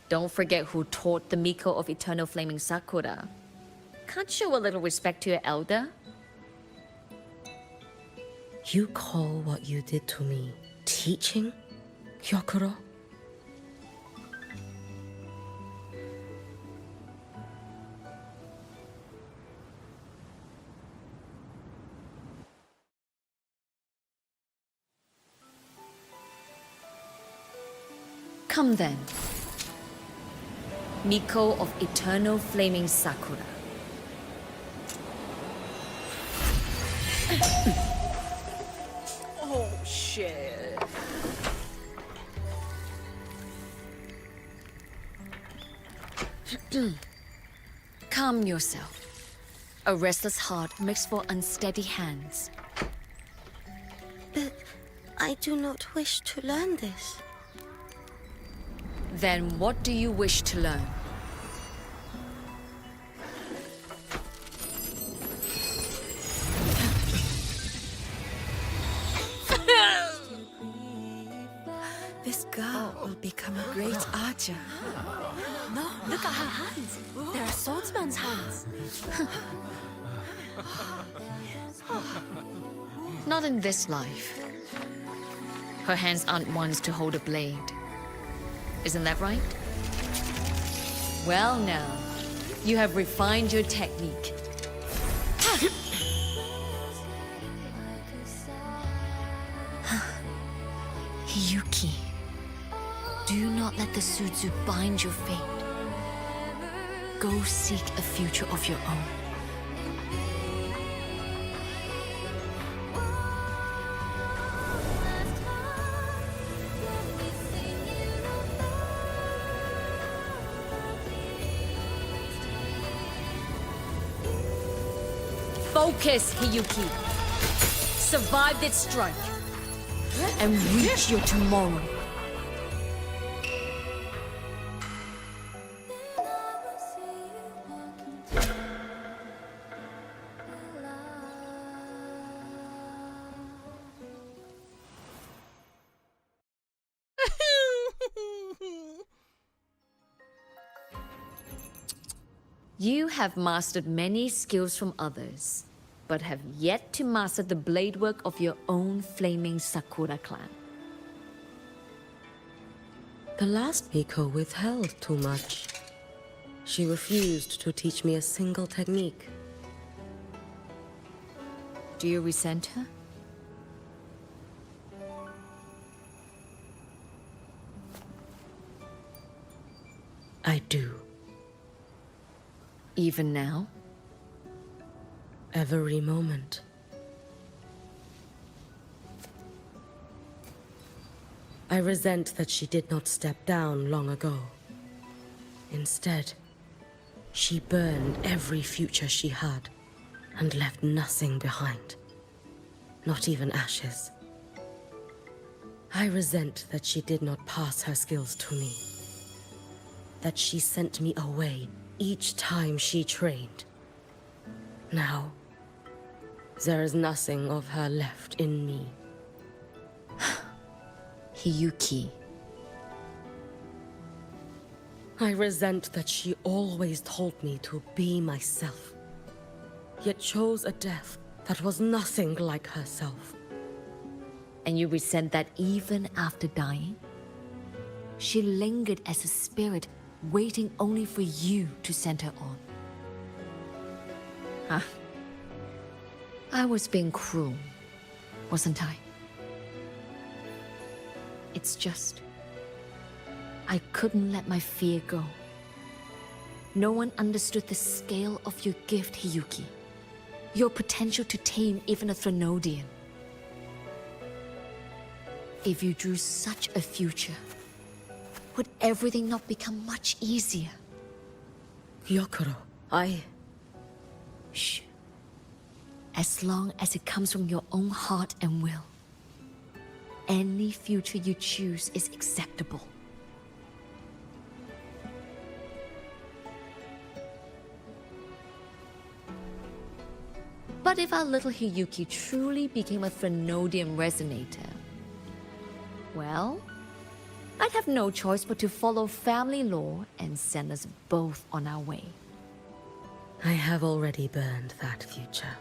Don't forget who taught the Miko of Eternal Flaming Sakura. Can't show a little respect to your elder? You call what you did to me teaching, Hyokuro? Come then. Miko of Eternal Flaming Sakura. Oh, shit. Calm yourself. A restless heart makes for unsteady hands. But I do not wish to learn this. Then what do you wish to learn? This girl will become a great archer. No, look at her hands. They're a swordsman's hands. Not in this life. Her hands aren't ones to hold a blade. Isn't that right? Well now, you have refined your technique. Hiyuki, do not let the Suzu bind your fate. Go seek a future of your own. Focus, Hiyuki. Survive this strike. And reach your tomorrow. You have mastered many skills from others, but have yet to master the blade work of your own flaming Sakura clan. The last Miko withheld too much. She refused to teach me a single technique. Do you resent her? I do. Even now? Every moment. I resent that she did not step down long ago. Instead, she burned every future she had and left nothing behind. Not even ashes. I resent that she did not pass her skills to me. That she sent me away each time she trained. Now, there is nothing of her left in me. Hiyuki. I resent that she always told me to be myself, yet chose a death that was nothing like herself. And you resent that even after dying? She lingered as a spirit, waiting only for you to send her on. Huh? I was being cruel, wasn't I? It's just... I couldn't let my fear go. No one understood the scale of your gift, Hiyuki. Your potential to tame even a Threnodian. If you drew such a future, would everything not become much easier? Gyokuro, Shh. As long as it comes from your own heart and will, any future you choose is acceptable. But if our little Hiyuki truly became a Threnodian resonator, well, I'd have no choice but to follow family law and send us both on our way. I have already burned that future.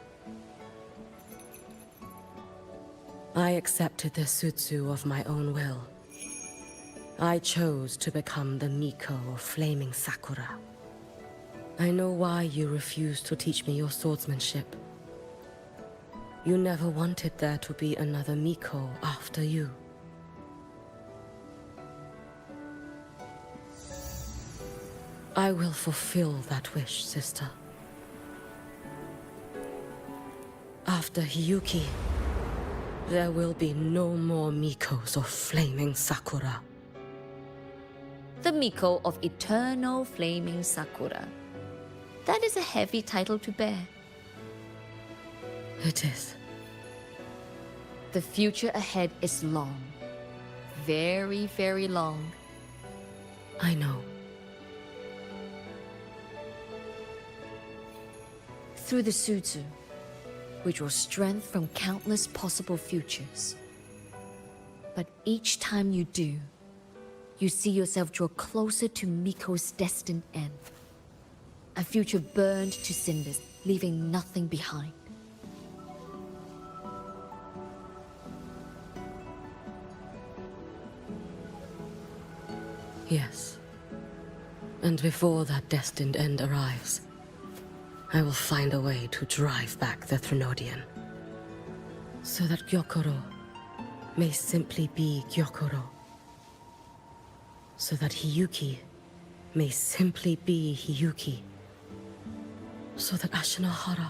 I accepted the Sutsu of my own will. I chose to become the Miko of Flaming Sakura. I know why you refused to teach me your swordsmanship. You never wanted there to be another Miko after you. I will fulfill that wish, sister. After Hiyuki, there will be no more Mikos of Flaming Sakura. The Miko of Eternal Flaming Sakura. That is a heavy title to bear. It is. The future ahead is long. Very, very long. I know. Through the Sutsu, we draw strength from countless possible futures. But each time you do, you see yourself draw closer to Miko's destined end. A future burned to cinders, leaving nothing behind. Yes. And before that destined end arrives, I will find a way to drive back the Threnodian. So that Gyokuro may simply be Gyokuro. So that Hiyuki may simply be Hiyuki. So that Ashinohara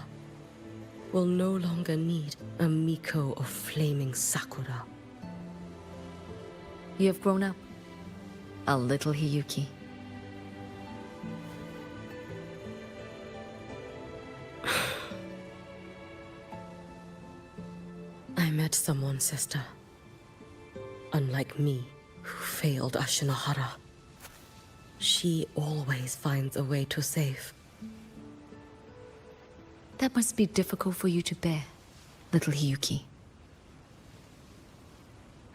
will no longer need a Miko of Flaming Sakura. You have grown up, a little Hiyuki. I met someone, sister. Unlike me, who failed Ashinohara. She always finds a way to save. That must be difficult for you to bear, little Hiyuki.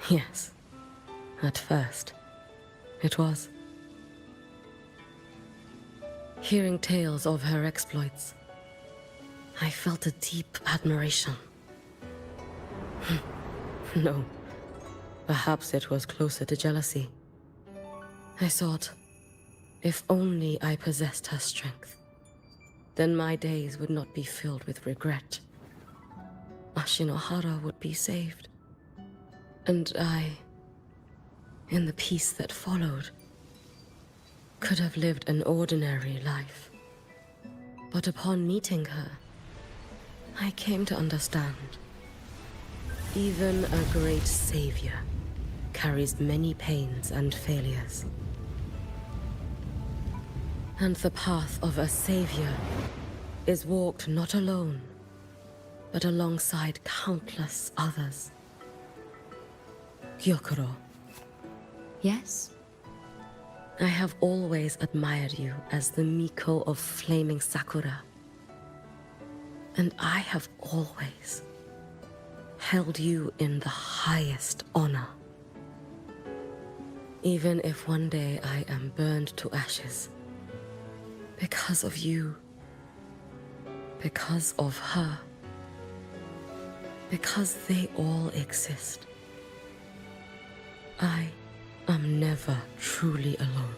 Yes. At first, it was. Hearing tales of her exploits, I felt a deep admiration. No, perhaps it was closer to jealousy. I thought, if only I possessed her strength, then my days would not be filled with regret. Ashinohara would be saved. And I, in the peace that followed, could have lived an ordinary life. But upon meeting her, I came to understand. Even a great savior carries many pains and failures. And the path of a savior is walked not alone, but alongside countless others. Gyokuro. Yes? I have always admired you as the Miko of Flaming Sakura. And I have always held you in the highest honor. Even if one day I am burned to ashes, because of you, because of her, Because they all exist. I am never truly alone.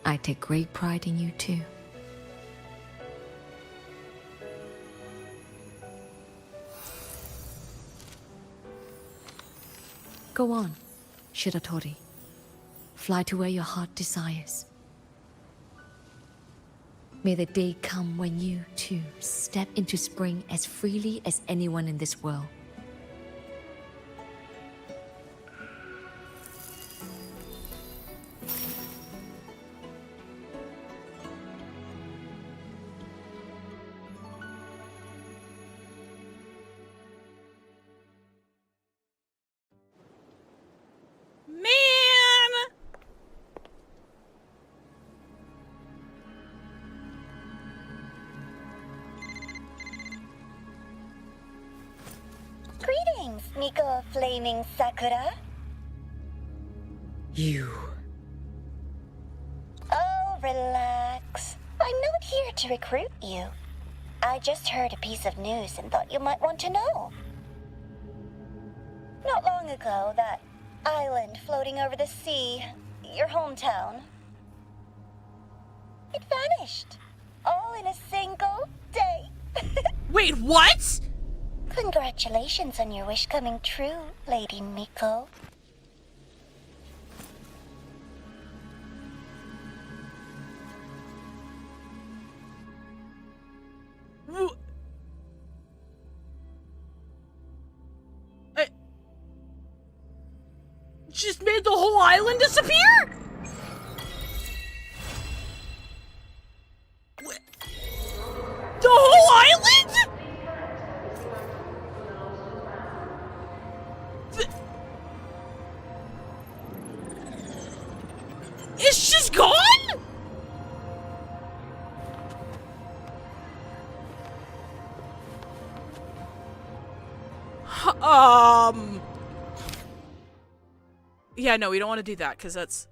I take great pride in you too. Go on, Shiratori. Fly to where your heart desires. May the day come when you, too, step into spring as freely as anyone in this world. Greetings, Miko Flaming Sakura. You. Oh, relax. I'm not here to recruit you. I just heard a piece of news and thought you might want to know. Not long ago, that island floating over the sea, your hometown, it vanished. All in a single day. Wait, what? Congratulations on your wish coming true, Lady Miko. Just made the whole island disappear? What? The whole island? It's just gone? Yeah, no, we don't want to do that, because that's...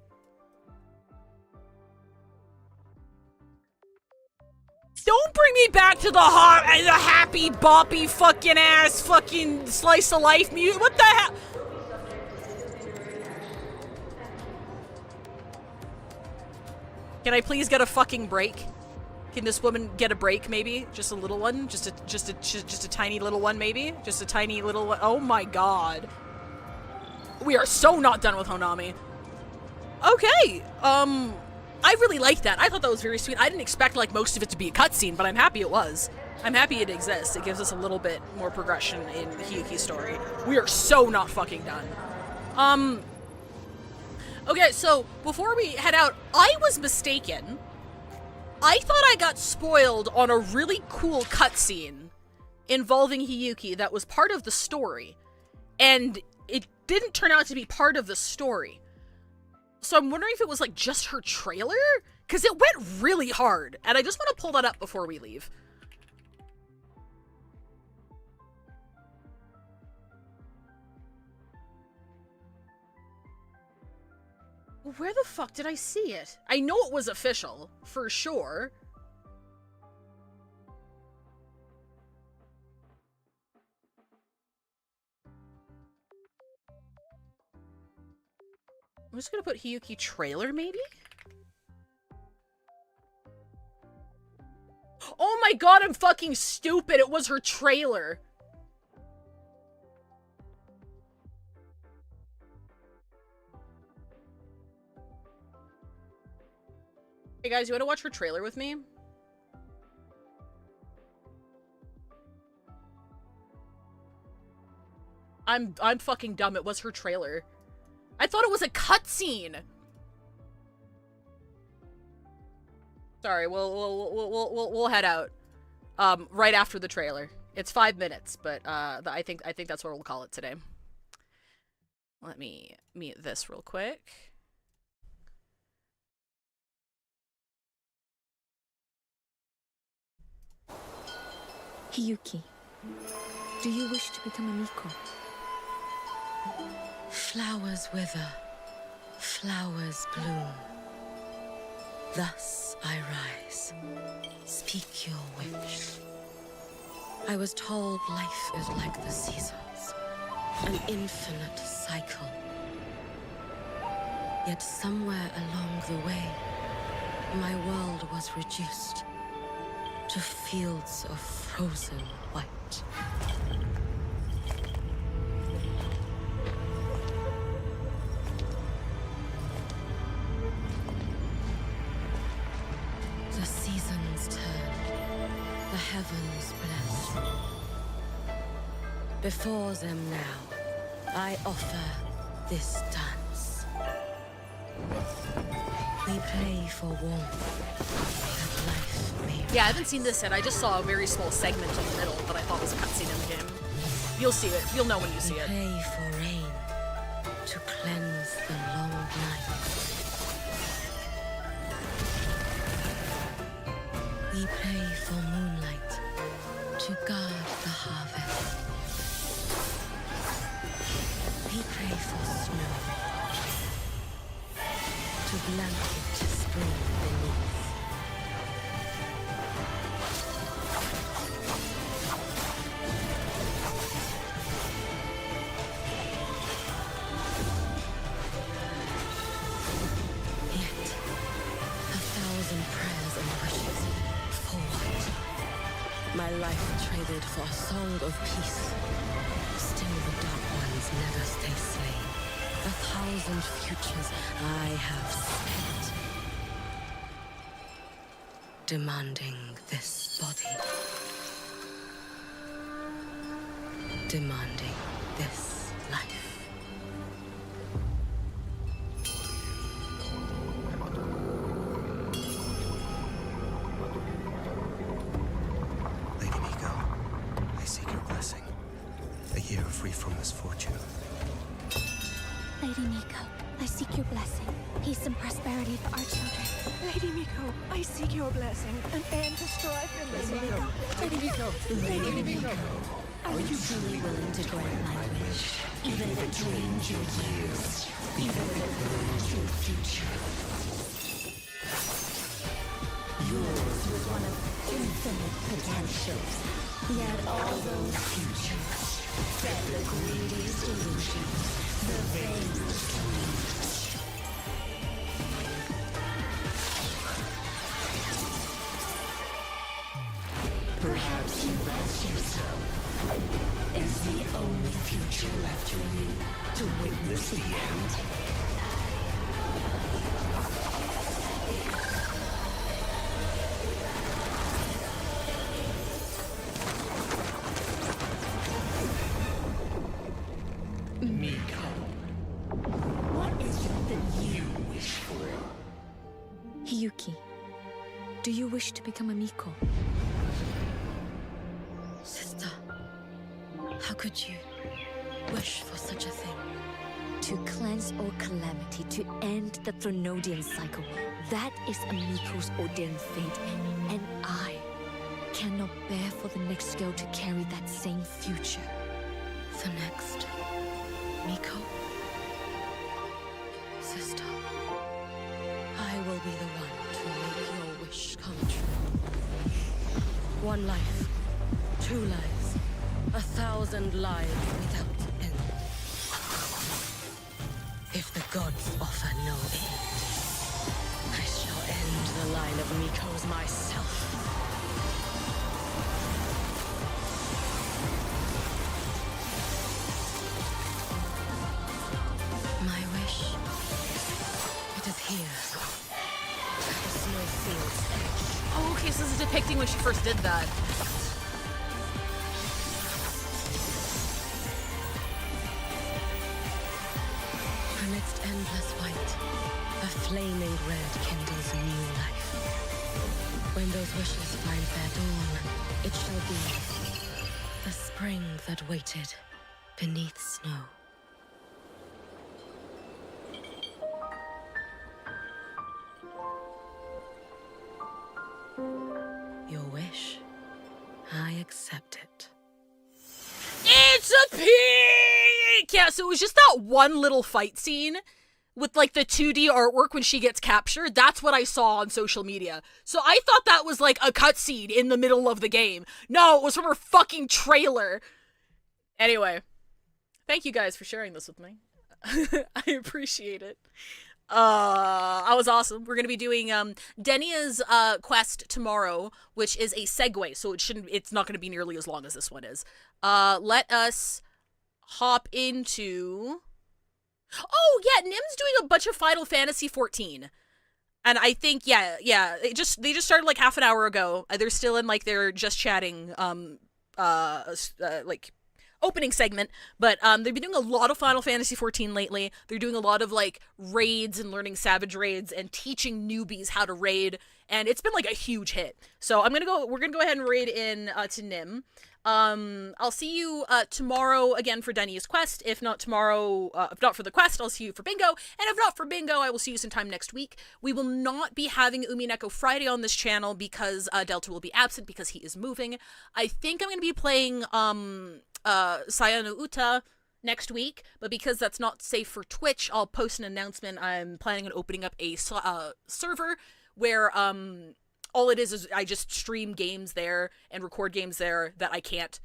Don't bring me back to the happy, boppy, fucking ass, fucking slice of life music. What the hell? Can I please get a fucking break? Can this woman get a break, maybe? Just a little one? Just a tiny little one, maybe? Just a tiny little one? Oh my god. We are so not done with Honami. Okay, I really liked that. I thought that was very sweet. I didn't expect, like, most of it to be a cutscene, but I'm happy it was. I'm happy it exists. It gives us a little bit more progression in Hiyuki's story. We are so not fucking done. Okay, so, before we head out, I was mistaken. I thought I got spoiled on a really cool cutscene involving Hiyuki that was part of the story. And it didn't turn out to be part of the story. So I'm wondering if it was like just her trailer? Because it went really hard. And I just want to pull that up before we leave. Where the fuck did I see it? I know it was official, for sure. I'm just gonna put Hiyuki trailer, maybe? Oh my god, I'm fucking stupid. It was her trailer. Hey guys, you wanna watch her trailer with me? I'm fucking dumb. It was her trailer. I thought it was a cutscene. Sorry, we'll head out right after the trailer. It's 5 minutes, but I think that's what we'll call it today. Let me mute this real quick. Hiyuki, do you wish to become a Miko? Flowers wither, Flowers bloom. Thus I rise. Speak your wish. I was told life is like the seasons, an infinite cycle. Yet somewhere along the way, my world was reduced to fields of frozen white. The seasons turn, the heavens bless. Before them now, I offer this dance. We play for warmth, that life may. Yeah, I haven't seen this yet. I just saw a very small segment in the middle that I thought was a cutscene in the game. You'll see it. You'll know when you see it. We pray for rain to cleanse the long night. We pray for moonlight to guard the harvest. We pray for snow to blanket spring beneath. Yet, 1,000 prayers and wishes for what? My life traded for a song of peace. Still the dark ones never stay slain. 1,000 futures I have spent demanding this body, demanding this life. Lady Miko, I seek your blessing. A year free from misfortune. Lady Miko, I seek your blessing. Peace and prosperity for our children. Lady Miko, I seek your blessing. An end to strife in this world. Lady Miko, Lady Miko. Are you truly willing to grant my wish, even if it drains your years, even if it ruins your future? Yours was one of infinite potentials, yet all those futures fed the greediest illusions, the vainest dreams. Perhaps you rest yourself. Is the only future left for you to witness the end? Miko, what is it that you wish for? Hiyuki, do you wish to become a Miko? Sister, how could you wish for such a thing? To cleanse all calamity, to end the Thronodian cycle. That is a Miko's ordained fate, and I cannot bear for the next girl to carry that same future. The next Miko? Sister, I will be the one to make your wish come true. One life, 2 lives, 1,000 lives without end. If the gods offer no aid, I shall end the line of Mikos myself. My wish, it is here, at the snowfield's edge. Oh, okay, so this is depicting when she first did that. Amidst endless white, a flaming red kindles new life. When those wishes find their dawn, it shall be the spring that waited beneath snow. Your wish, I accept it. It's a peak! Yeah, so it was just that one little fight scene with like the 2D artwork when she gets captured. That's what I saw on social media. So I thought that was like a cutscene in the middle of the game. No, it was from her fucking trailer. Anyway, thank you guys for sharing this with me. I appreciate it. That was awesome. We're gonna be doing Denia's quest tomorrow, which is a segue, so it's not gonna be nearly as long as this one is. Let us hop into. Oh yeah, Nim's doing a bunch of Final Fantasy 14. And I think yeah, they just started like half an hour ago. They're still in like their just chatting like opening segment, but they've been doing a lot of Final Fantasy 14 lately. They're doing a lot of like raids and learning savage raids and teaching newbies how to raid, and it's been like a huge hit. So we're gonna go ahead and raid in to Nim. I'll see you tomorrow again for Denia's quest. If not tomorrow, if not for the quest, I'll see you for bingo. And if not for bingo, I will see you sometime next week. We will not be having Umineko Friday on this channel because Delta will be absent because he is moving. I think I'm going to be playing Sayano Uta next week, but because that's not safe for Twitch, I'll post an announcement. I'm planning on opening up a server where all it is I just stream games there and record games there that I can't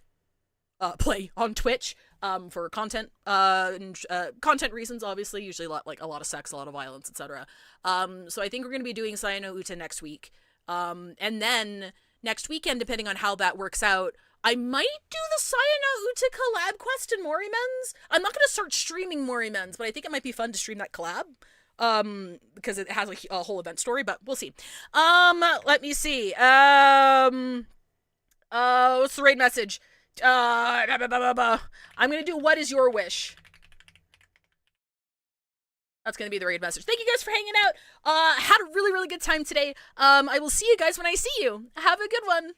play on Twitch for content content reasons, obviously. Usually a lot of sex, a lot of violence, etc. So I think we're going to be doing Sayano Uta next week. And then next weekend, depending on how that works out, I might do the Sayano Uta collab quest in Morimens. I'm not going to start streaming Morimens, but I think it might be fun to stream that collab. Because it has a whole event story, but we'll see. Let me see. What's the raid message? I'm gonna do What Is Your Wish? That's gonna be the raid message. Thank you guys for hanging out. Had a really, really good time today. I will see you guys when I see you. Have a good one.